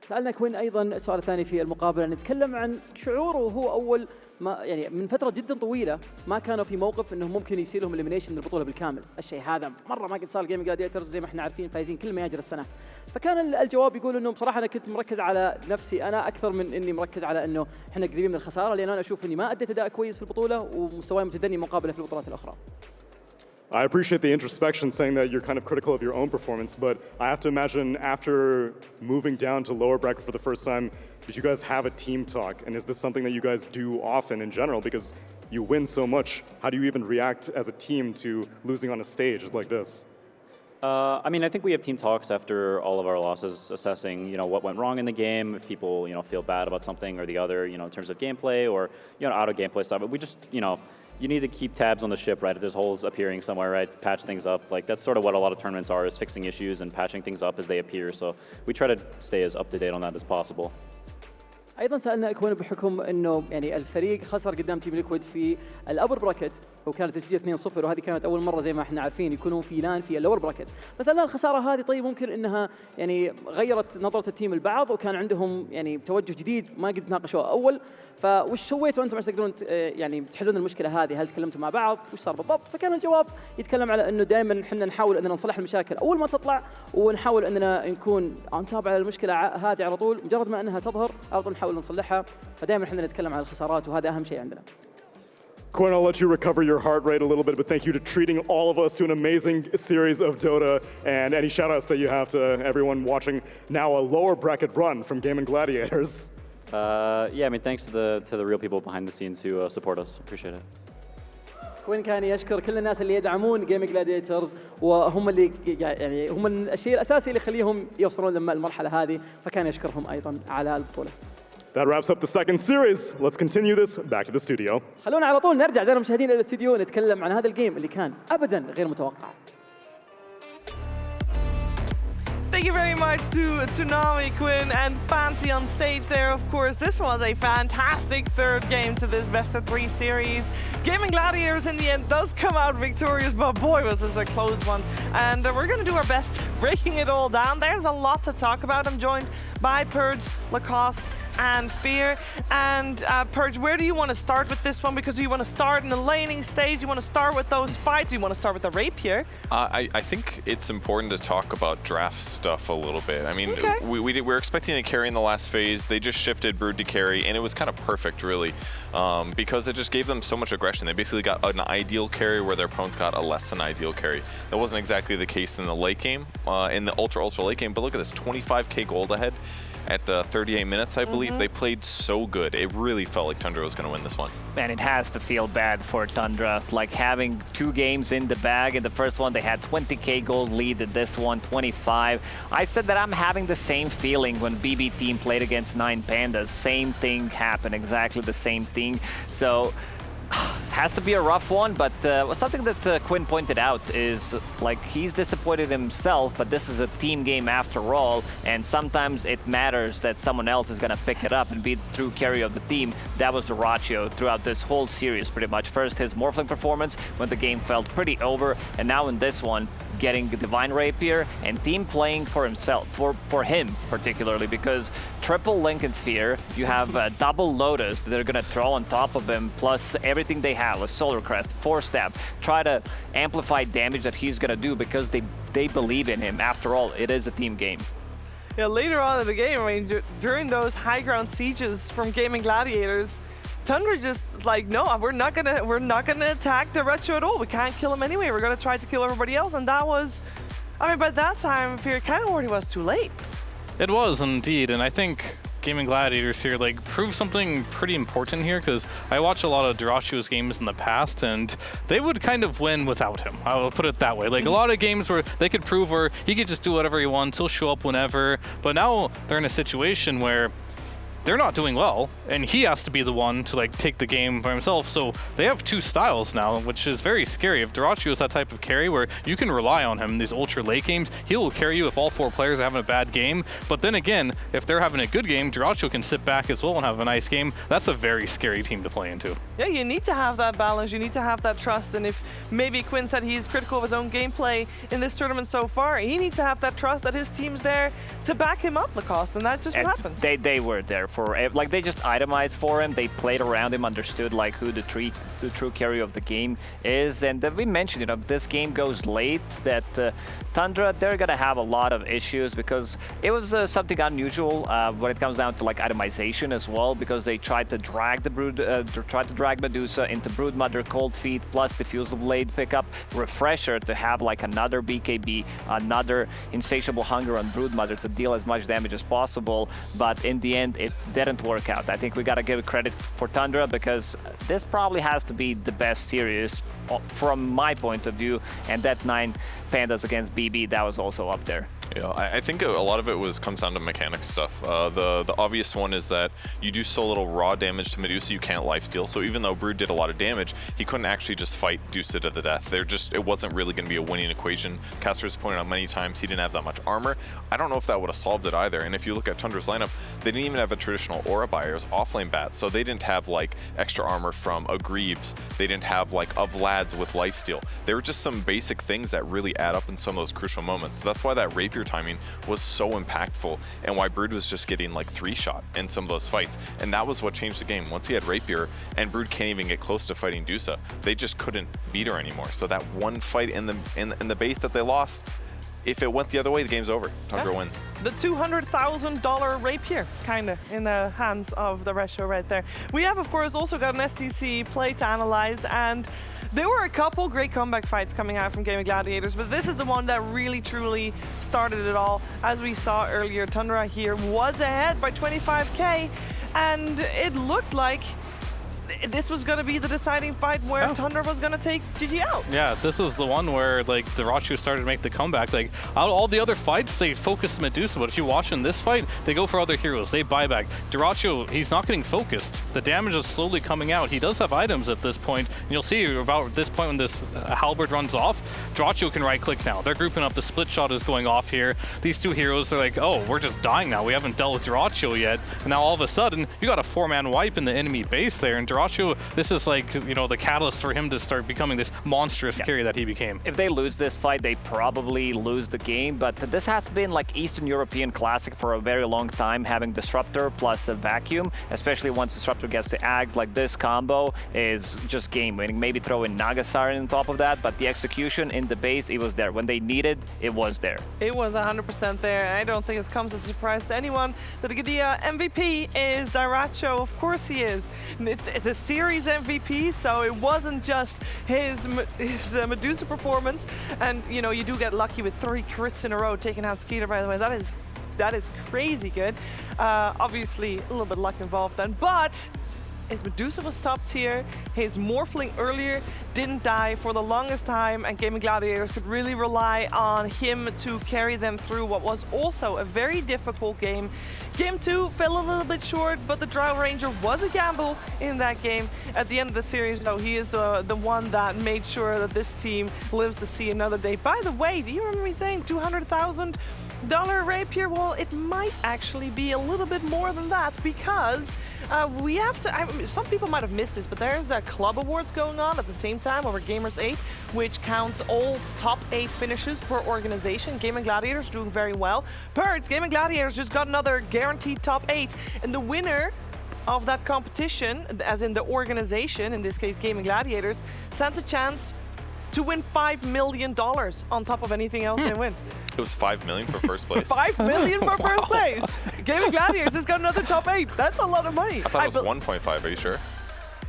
سألنا كوين أيضا سؤال ثاني في المقابلة، نتكلم عن شعوره وهو أول ما يعني من فترة جدا طويلة ما كانوا في موقف إنه ممكن يصير لهم إليمينيشن من البطولة بالكامل. الشيء هذا مرة ما قد صار جيمنج جلاديترز زي ما احنا عارفين فايزين كل مياجر السنة. فكان الجواب يقول إنه بصراحة أنا كنت مركز على نفسي أنا أكثر من إني مركز على إنه إحنا قريبين من الخسارة، لأن أنا أشوف إني ما أديت أداء كويس في البطولة ومستواي متدني مقابلة في البطولات الأخرى. I appreciate the introspection, saying that you're kind of critical of your own performance, but I have to imagine after moving down to lower bracket for the first time, did you guys have a team talk? And is this something that you guys do often in general? Because you win so much, how do you even react as a team to losing on a stage like this? I mean, I think we have team talks after all of our losses, assessing, you know, what went wrong in the game, if people, you know, feel bad about something or the other, you know, in terms of gameplay or, you know, out of gameplay stuff. But we just, you know, you need to keep tabs on the ship, right? If there's holes appearing somewhere, right? Patch things up. Like that's sort of what a lot of tournaments are, is fixing issues and patching things up as they appear. So we try to stay as up to date on that as possible. ايضا سالنا اكوين بحكم انه يعني الفريق خسر قدام تيم ليكويد في الابر براكت وكانت النتيجه 2-0، وهذه كانت اول مره زي ما احنا عارفين يكونوا في لان في اللور براكت. فسالنا الخساره هذه طيب ممكن انها يعني غيرت نظره التيم البعض وكان عندهم يعني توجه جديد ما قد ناقشوه اول، فوش سويتوا انتم عشان تقدرون يعني تحلون المشكله هذه؟ هل تكلمتوا مع بعض؟ وش صار بالضبط؟ فكان الجواب يتكلم على انه دائما احنا نحاول اننا نصلح المشاكل اول ما تطلع، ونحاول اننا نكون نتابع على المشكله هذه على طول، مجرد ما انها تظهر على طول نحاول نصلحها. فدائما احنا نتكلم عن الخسارات وهذا اهم شيء عندنا. Quinn, I'll let you recover your heart rate a little bit, but thank you to treating all of us to an amazing series of Dota, and any shout-outs that you have to everyone watching now a lower bracket run from Gaimin Gladiators. Yeah, I mean, thanks to the real people behind the scenes who support us. Appreciate it. كوين كان يشكر كل الناس اللي يدعمون Gaimin Gladiators، وهم اللي يعني هم الشيء الأساسي اللي يخليهم يوصلون لما المرحلة هذه، فكان يشكرهم أيضا على البطولة. That wraps up the second series. Let's continue this back to the studio. خلونا على طول نرجع زي المشاهدين إلى الاستديو نتكلم عن هذا الجيم اللي كان أبداً غير متوقع. Thank you very much to Tsunami, Quinn, and Fancy on stage there, of course. This was a fantastic third game to this best-of-3 series. Gaimin Gladiators, in the end, does come out victorious, but boy, was this a close one. And we're going to do our best breaking it all down. There's a lot to talk about. I'm joined by Purge, Lacoste, and Fear. And Purge, where do you want to start with this one? Because you want to start in the laning stage, you want to start with those fights, you want to start with the rapier. I think it's important to talk about draft stuff a little bit. I mean, okay. we were expecting a carry in the last phase. They just shifted Brood to carry, and it was kind of perfect, really, because it just gave them so much aggression. They basically got an ideal carry where their opponents got a less than ideal carry. That wasn't exactly the case in the late game, in the ultra late game, but look at this, 25k gold ahead at 38 minutes, I believe. They played so good. It really felt like Tundra was going to win this one. Man, it has to feel bad for Tundra. Like having 2 games in the bag. In the first one, they had 20k gold lead. In this one, 25. I said that I'm having the same feeling when BB team played against 9 Pandas. Same thing happened, exactly the same thing. So, has to be a rough one, but something that Quinn pointed out is like he's disappointed himself, but this is a team game after all, and sometimes it matters that someone else is gonna pick it up and be the true carry of the team. That was the ratio throughout this whole series pretty much. First his Morphling performance when the game felt pretty over, and now in this one getting the Divine Rapier and team playing for himself, for him particularly, because triple Lincoln Sphere, you have double Lotus that they're gonna throw on top of him, plus everything they have, a Solar Crest, 4-step, try to amplify damage that he's gonna do because they believe in him. After all, it is a team game. Yeah, later on in the game, I mean, during those high ground sieges from Gaimin Gladiators, Tundra just like, no, we're not gonna attack the Retro at all. We can't kill him anyway. We're gonna try to kill everybody else, and that was, I mean, by that time, Fear kind of already was too late. It was indeed, and I think Gaimin Gladiators here like proved something pretty important here, because I watched a lot of Duracio's games in the past, and they would kind of win without him. I'll put it that way. Like a lot of games where they could prove where he could just do whatever he wants, he'll show up whenever, but now they're in a situation where they're not doing well, and he has to be the one to like take the game by himself. So they have two styles now, which is very scary. If Duraccio is that type of carry where you can rely on him in these ultra late games, he will carry you if all four players are having a bad game. But then again, if they're having a good game, Duraccio can sit back as well and have a nice game. That's a very scary team to play into. Yeah, you need to have that balance. You need to have that trust. And if maybe Quinn said he's critical of his own gameplay in this tournament so far, he needs to have that trust that his team's there to back him up, Lacoste, and that's just what happens. They were there for, like, they just itemized for him. They played around him, understood like who the true carry of the game is. And we mentioned, you know, if this game goes late, that Tundra, they're gonna have a lot of issues, because it was something unusual when it comes down to like itemization as well, because they tried to drag the drag Medusa into Broodmother, Cold Feet, plus Diffusal Blade pickup, Refresher to have like another BKB, another Insatiable Hunger on Broodmother to deal as much damage as possible. But in the end, it didn't work out. I think we gotta give credit for Tundra, because this probably has to be the best series from my point of view, and that 9 Pandas against BB, that was also up there. Yeah, I think a lot of it comes down to mechanics stuff. The obvious one is that you do so little raw damage to Medusa, you can't lifesteal. So even though Brood did a lot of damage, he couldn't actually just fight Dusa to the death. It wasn't really going to be a winning equation. Caster's pointed out many times he didn't have that much armor. I don't know if that would have solved it either. And if you look at Tundra's lineup, they didn't even have a traditional aura buyers offlane bat. So they didn't have like extra armor from a Greaves. They didn't have like a Vlad's with lifesteal. There were just some basic things that really add up in some of those crucial moments. So that's why that Rapier timing was so impactful, and why Brood was just getting like 3-shot in some of those fights. And that was what changed the game. Once he had Rapier and Brood can't even get close to fighting Dusa, they just couldn't beat her anymore. So that one fight in the base that they lost, if it went the other way, the game's over. Tundra wins. The $200,000 Rapier, kind of, in the hands of the Retro right there. We have, of course, also got an STC play to analyze, and there were a couple great comeback fights coming out from Gaimin Gladiators, but this is the one that really, truly started it all. As we saw earlier, Tundra here was ahead by 25K, and it looked like this was going to be the deciding fight where Tundra was going to take GG out. Yeah, this is the one where like Duraccio started to make the comeback. Like all the other fights, they focused Medusa, but if you watch in this fight, they go for other heroes. They buy back. Duraccio, he's not getting focused. The damage is slowly coming out. He does have items at this point. And you'll see about this point when this halberd runs off, Duraccio can right-click now. They're grouping up. The split shot is going off here. These two heroes are like, oh, we're just dying now. We haven't dealt with Duraccio yet. And now all of a sudden, you got a 4-man wipe in the enemy base there, and Duraccio, this is like, you know, the catalyst for him to start becoming this monstrous carry that he became. If they lose this fight, they probably lose the game, but this has been like Eastern European classic for a very long time, having Disruptor plus a Vacuum, especially once Disruptor gets the Ags. Like this combo is just game winning. Maybe throw in Nagasari on top of that, but the execution in the base, it was there. When they needed, it was there. It was 100% there. I don't think it comes as a surprise to anyone that the MVP is Duraccio. Of course he is. It's the series MVP, so it wasn't just his Medusa performance. And you know, you do get lucky with 3 crits in a row taking out Skeeter, by the way. That is crazy good. Obviously a little bit luck involved then, but his Medusa was top tier. His Morphling earlier didn't die for the longest time, and Gaimin Gladiators could really rely on him to carry them through what was also a very difficult game. Game 2 fell a little bit short, but the Drow Ranger was a gamble in that game. At the end of the series, though, he is the one that made sure that this team lives to see another day. By the way, do you remember me saying $200,000 Rapier? Well, it might actually be a little bit more than that, because we have to, some people might have missed this, but there's a club awards going on at the same time over Gamers 8, which counts all top 8 finishes per organization. Gaimin Gladiators doing very well. Gaimin Gladiators just got another guaranteed top 8, and the winner of that competition, as in the organization, in this case Gaimin Gladiators, stands a chance to win $5 million on top of anything else they win. It was 5 million for first place. 5 million for first place. Gaimin Gladiators has got another top 8. That's a lot of money. I thought it was 1.5. Are you sure?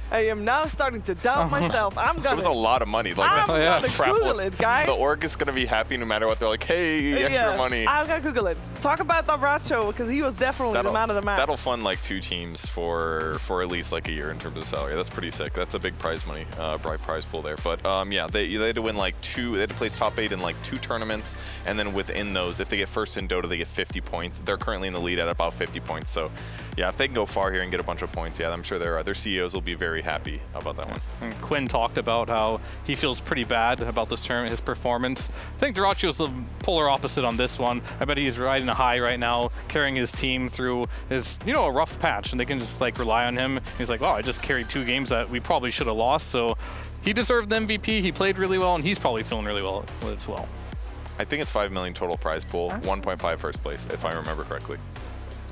I am now starting to doubt myself. I'm gonna. It was a lot of money. Like, I'm that's gonna Google it, guys. The org is gonna be happy no matter what. They're like, hey, extra money. I'm gonna Google it. Talk about the Bracho, because he was definitely the man of the match. That'll fund like 2 teams for at least like a year in terms of salary. That's pretty sick. That's a big prize money, bright prize pool there. But yeah, they had to win like 2. They had to place top 8 in like 2 tournaments, and then within those, if they get first in Dota, they get 50 points. They're currently in the lead at about 50 points. So yeah, if they can go far here and get a bunch of points, yeah, I'm sure their CEOs will be very happy about that one. And Quinn talked about how he feels pretty bad about this tournament, his performance. I think Durachio's the polar opposite on this one. I bet he's riding a high right now, carrying his team through his, a rough patch, and they can just like rely on him. He's like, oh, I just carried 2 games that we probably should have lost, so he deserved the MVP. He played really well, and he's probably feeling really well as well. I think it's 5 million total prize pool, 1.5 first place, if I remember correctly.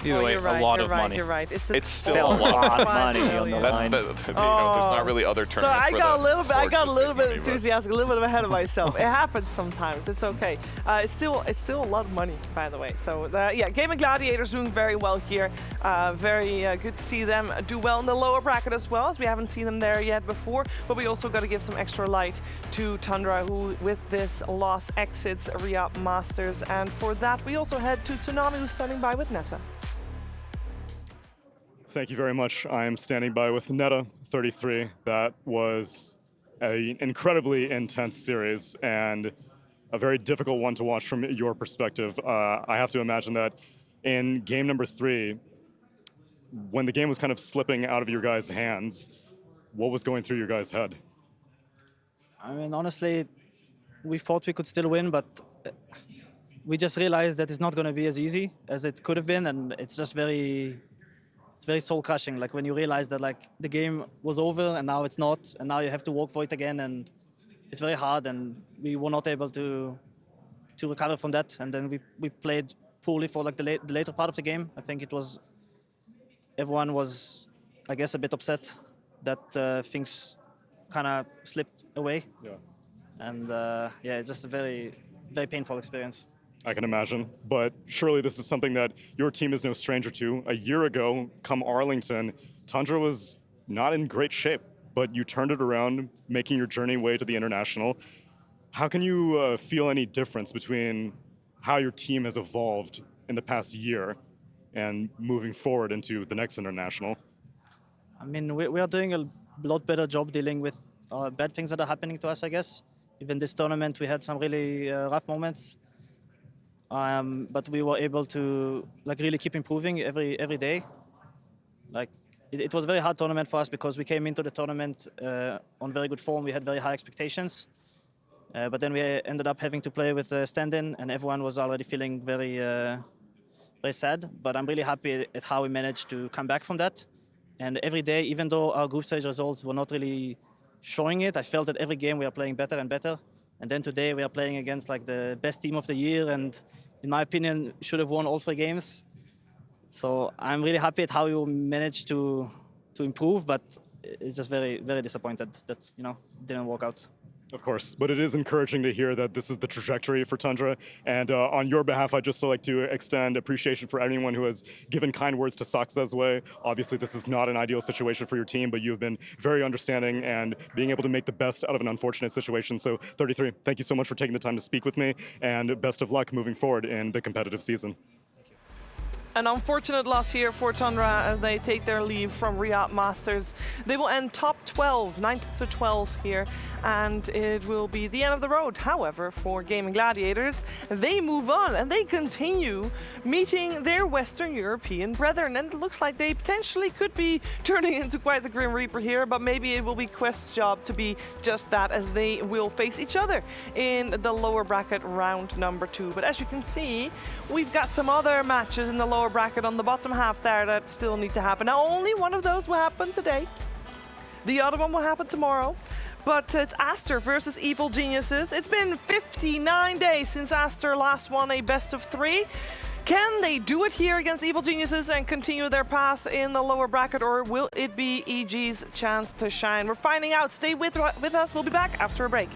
Either way, right, a lot of money. You're right. It's still a lot of money on the line. There's not really other tournaments. So I got a little bit enthusiastic, a little bit ahead of myself. It happens sometimes. It's okay. It's still a lot of money, by the way. So yeah, Gaimin Gladiators doing very well here. Very good to see them do well in the lower bracket as well, as we haven't seen them there yet before. But we also got to give some extra light to Tundra, who with this loss exits Riyadh Masters. And for that, we also head to Tsunami, who's standing by with Netta. Thank you very much. I am standing by with Netta, 33. That was an incredibly intense series and a very difficult one to watch from your perspective. I have to imagine that in game number 3, when the game was kind of slipping out of your guys' hands, what was going through your guys' head? I mean, honestly, we thought we could still win, but we just realized that it's not going to be as easy as it could have been, and it's just very soul crushing. Like when you realize that like the game was over and now it's not, and now you have to work for it again, and it's very hard, and we were not able to recover from that. And then we played poorly for like the later part of the game. I think everyone was, I guess, a bit upset that things kind of slipped away. Yeah. And yeah, it's just a very, very painful experience. I can imagine, but surely this is something that your team is no stranger to. A year ago, come Arlington, Tundra was not in great shape, but you turned it around, making your journey way to the International. How can you feel any difference between how your team has evolved in the past year and moving forward into the next International? I mean, we are doing a lot better job dealing with bad things that are happening to us, I guess. Even this tournament, we had some really rough moments. But we were able to like really keep improving every day. Like it was a very hard tournament for us because we came into the tournament on very good form. We had very high expectations, but then we ended up having to play with a stand-in, and everyone was already feeling very sad. But I'm really happy at how we managed to come back from that. And every day, even though our group stage results were not really showing it, I felt that every game we are playing better and better. And then today we are playing against like the best team of the year, and in my opinion, should have won all 3 games. So I'm really happy at how we managed to improve, but it's just very, very disappointed that didn't work out. Of course, but it is encouraging to hear that this is the trajectory for Tundra. And on your behalf, I'd just like to extend appreciation for anyone who has given kind words to Saksa's way. Obviously, this is not an ideal situation for your team, but you've been very understanding and being able to make the best out of an unfortunate situation. So 33, thank you so much for taking the time to speak with me, and best of luck moving forward in the competitive season. An unfortunate loss here for Tundra as they take their leave from Riyadh Masters. They will end top 12, 9th to 12th here, and it will be the end of the road. However, for Gaimin Gladiators, they move on and they continue meeting their Western European brethren, and it looks like they potentially could be turning into quite the Grim Reaper here, but maybe it will be Quest's job to be just that, as they will face each other in the lower bracket round number 2. But as you can see, we've got some other matches in the lower bracket on the bottom half there that still need to happen. Now, only one of those will happen today. The other one will happen tomorrow. But it's Aster versus Evil Geniuses. It's been 59 days since Aster last won a best of 3. Can they do it here against Evil Geniuses and continue their path in the lower bracket, or will it be EG's chance to shine? We're finding out. Stay with us. We'll be back after a break.